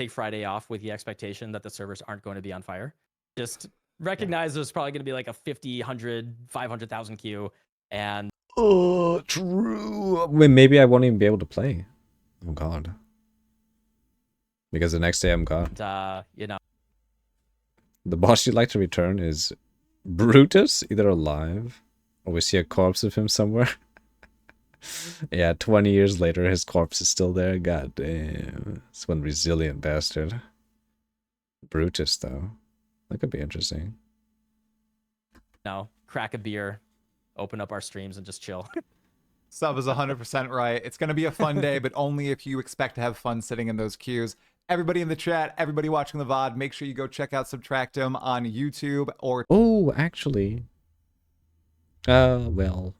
Friday off with the expectation that the servers aren't going to be on fire. Just recognize there's probably going to be like a 50, 100, 500,000 queue, and
oh, true. Wait, maybe I won't even be able to play. Oh god. Because the next day I'm gone. The boss you'd like to return is Brutus, either alive or we see a corpse of him somewhere. Yeah, 20 years later, his corpse is still there. God damn. It's one resilient bastard. Brutus, though. That could be interesting.
no, crack a beer, open up our streams, and just chill.
Sub is 100% right. It's going to be a fun day, but only if you expect to have fun sitting in those queues. Everybody in the chat, everybody watching the VOD, make sure you go check out Subtractum on YouTube or...
Oh, actually. Well.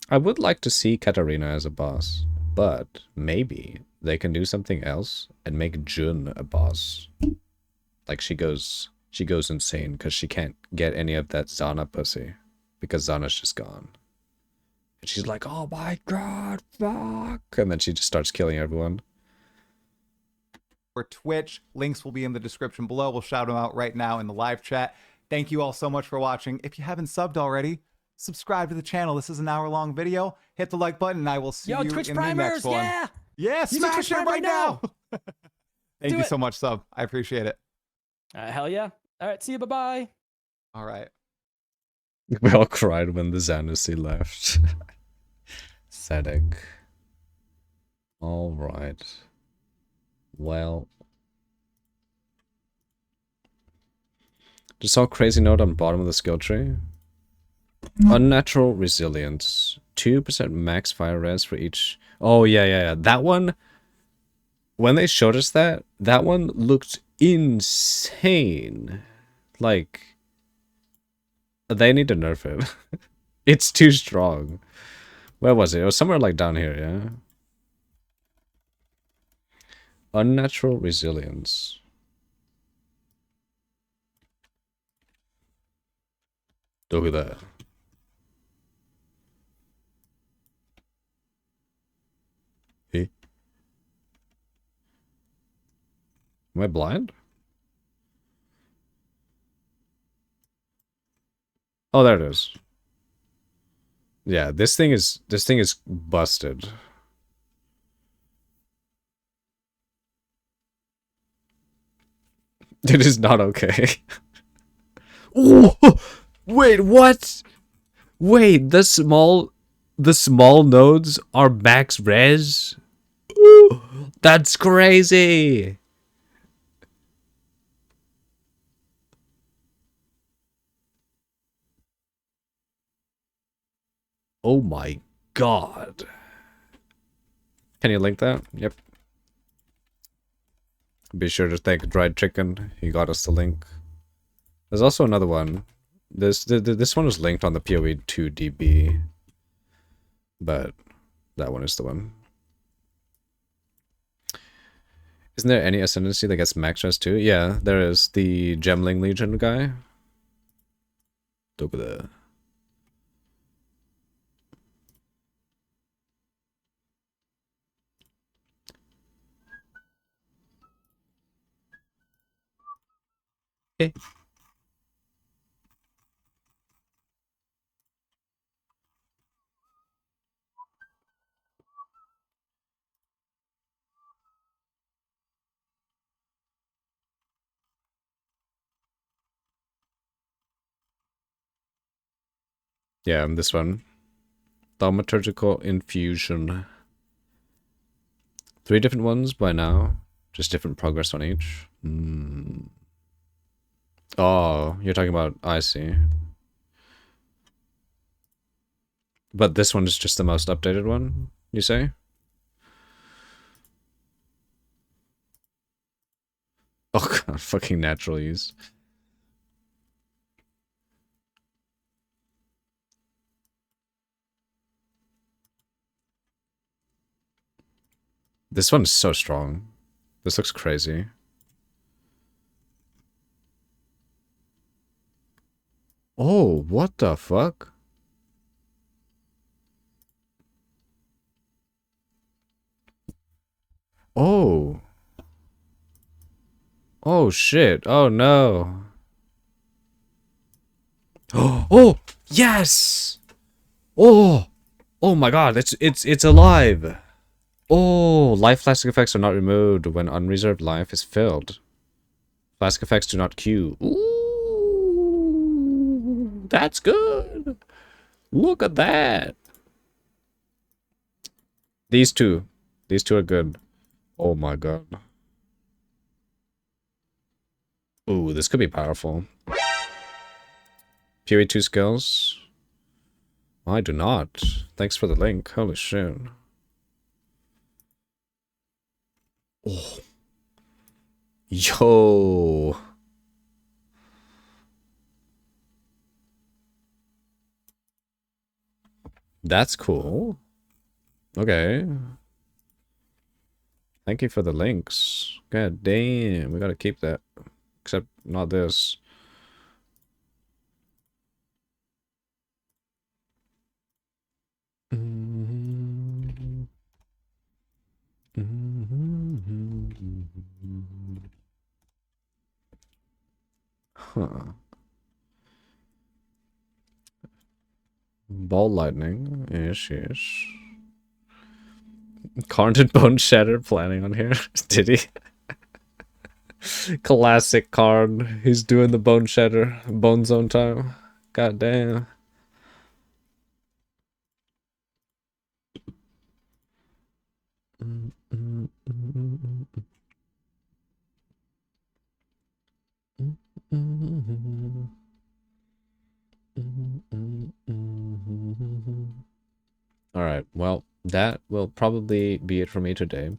I would like to see Katarina as a boss, but maybe they can do something else and make Jun a boss. Like she goes insane because she can't get any of that Zana pussy because Zana's just gone. And she's like, oh my god, fuck. And then she just starts killing everyone.
or Twitch. Links will be in the description below. We'll shout them out right now in the live chat. Thank you all so much for watching. If you haven't subbed already, subscribe to the channel. This is an hour-long video. Hit the like button, and I will see you
Twitch
in
primers,
the next one.
yeah!
Yeah,
Use
smash
Twitch
it right now! Thank
Do
you
it.
so much, Sub. I appreciate it.
Hell yeah. All right, see you. Bye-bye.
All right.
We all cried when the Xandercy left. Sadek. All right. Well. Just saw a crazy note on the bottom of the skill tree. Unnatural resilience. 2% max fire res for each. Oh, yeah. That one, when they showed us that one looked insane. Like, they need to nerf it. It's too strong. Where was it? It was somewhere like down here, yeah? Unnatural resilience. Look at that. Hey. Am I blind? Oh, there it is. Yeah, this thing is busted. It is not okay. Oh, wait, what? Wait, the small nodes are max res? Ooh, that's crazy. Oh my god. Can you link that? Yep. Be sure to thank Dried Chicken. He got us the link. There's also another one. This one is linked on the POE 2 DB. But that one is the one. Isn't there any ascendancy that gets max stress too? Yeah, there is. The Gemling Legion guy. Look at that. Hey. Yeah, this one. Thaumaturgical Infusion. 3 different ones by now. Just different progress on each. Oh, you're talking about... I see. But this one is just the most updated one, you say? Oh god, fucking natural use. This one is so strong. This looks crazy. Oh, what the fuck? Oh. Oh shit. Oh no. Oh, yes. Oh. Oh my god, it's alive. Oh, life flask effects are not removed when unreserved life is filled. Flask effects do not queue. Ooh, that's good. Look at that. These two are good. Oh my god. Ooh, this could be powerful. POE 2 skills. I do not. Thanks for the link. Holy shit. Oh. Yo. That's cool. Okay. Thank you for the links. God damn, we gotta keep that. Except not this. Huh. Ball lightning. Yes, yes. Karn did Bone Shatter planning on here. Did he? Classic Karn. He's doing the Bone Shatter. Bone Zone time. God damn. Alright, well, that will probably be it for me today.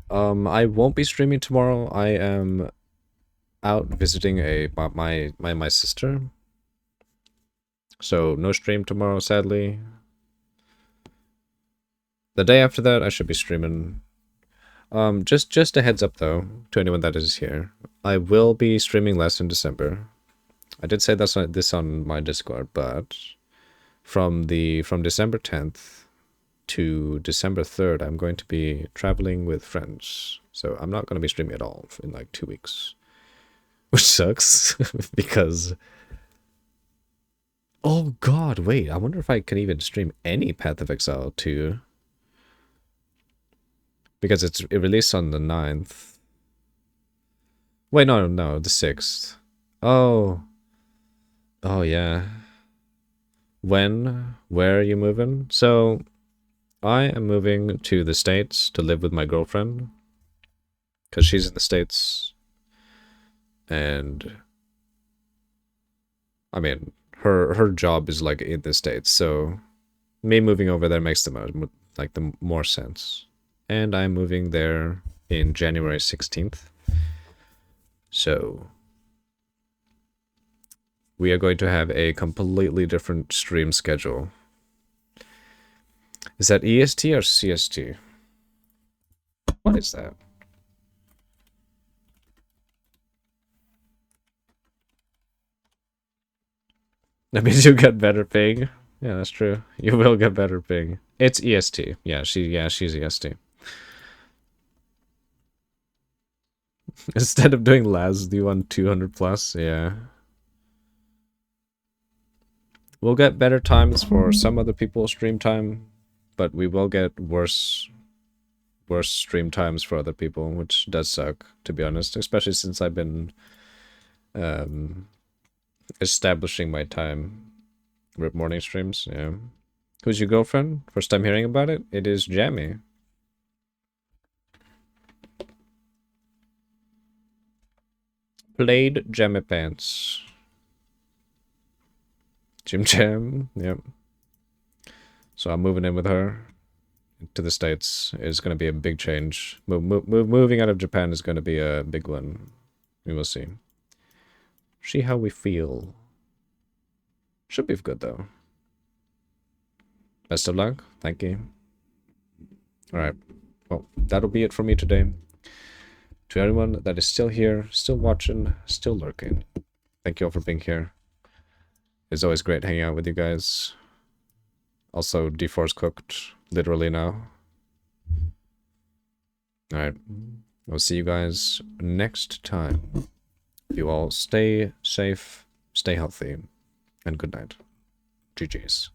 I won't be streaming tomorrow. I am out visiting my sister. So no stream tomorrow, sadly. The day after that, I should be streaming. Just a heads up though, to anyone that is here. I will be streaming less in December. I did say this on my Discord, but from December 10th to December 3rd, I'm going to be traveling with friends. So I'm not going to be streaming at all in like 2 weeks. Which sucks, because... Oh god, wait, I wonder if I can even stream any Path of Exile 2. Because it released on the 9th. Wait, no, the 6th. Oh. Oh, yeah. When? Where are you moving? So, I am moving to the States to live with my girlfriend. Because she's in the States. And I mean, her job is like in the States, so me moving over there makes the more sense. And I'm moving there in January 16th. So we are going to have a completely different stream schedule. Is that EST or CST? What is that? That means you get better ping. Yeah, that's true. You will get better ping. It's EST. Yeah, she's EST. Instead of doing Laz, do you want 200 plus? Yeah. We'll get better times for some other people's stream time, but we will get worse stream times for other people, which does suck, to be honest, especially since I've been establishing my time with morning streams. Yeah. Who's your girlfriend? First time hearing about it? It is Jammy. Played Jammy Pants. Jim Jam, yep. So I'm moving in with her to the States. Is going to be a big change. Moving out of Japan is going to be a big one. We will see. See how we feel. Should be good though. Best of luck. Thank you. Alright. Well, that'll be it for me today. To everyone that is still here, still watching, still lurking, thank you all for being here. It's always great hanging out with you guys. Also, D4's cooked, literally now. Alright. I'll see you guys next time. You all stay safe, stay healthy, and good night. GG's.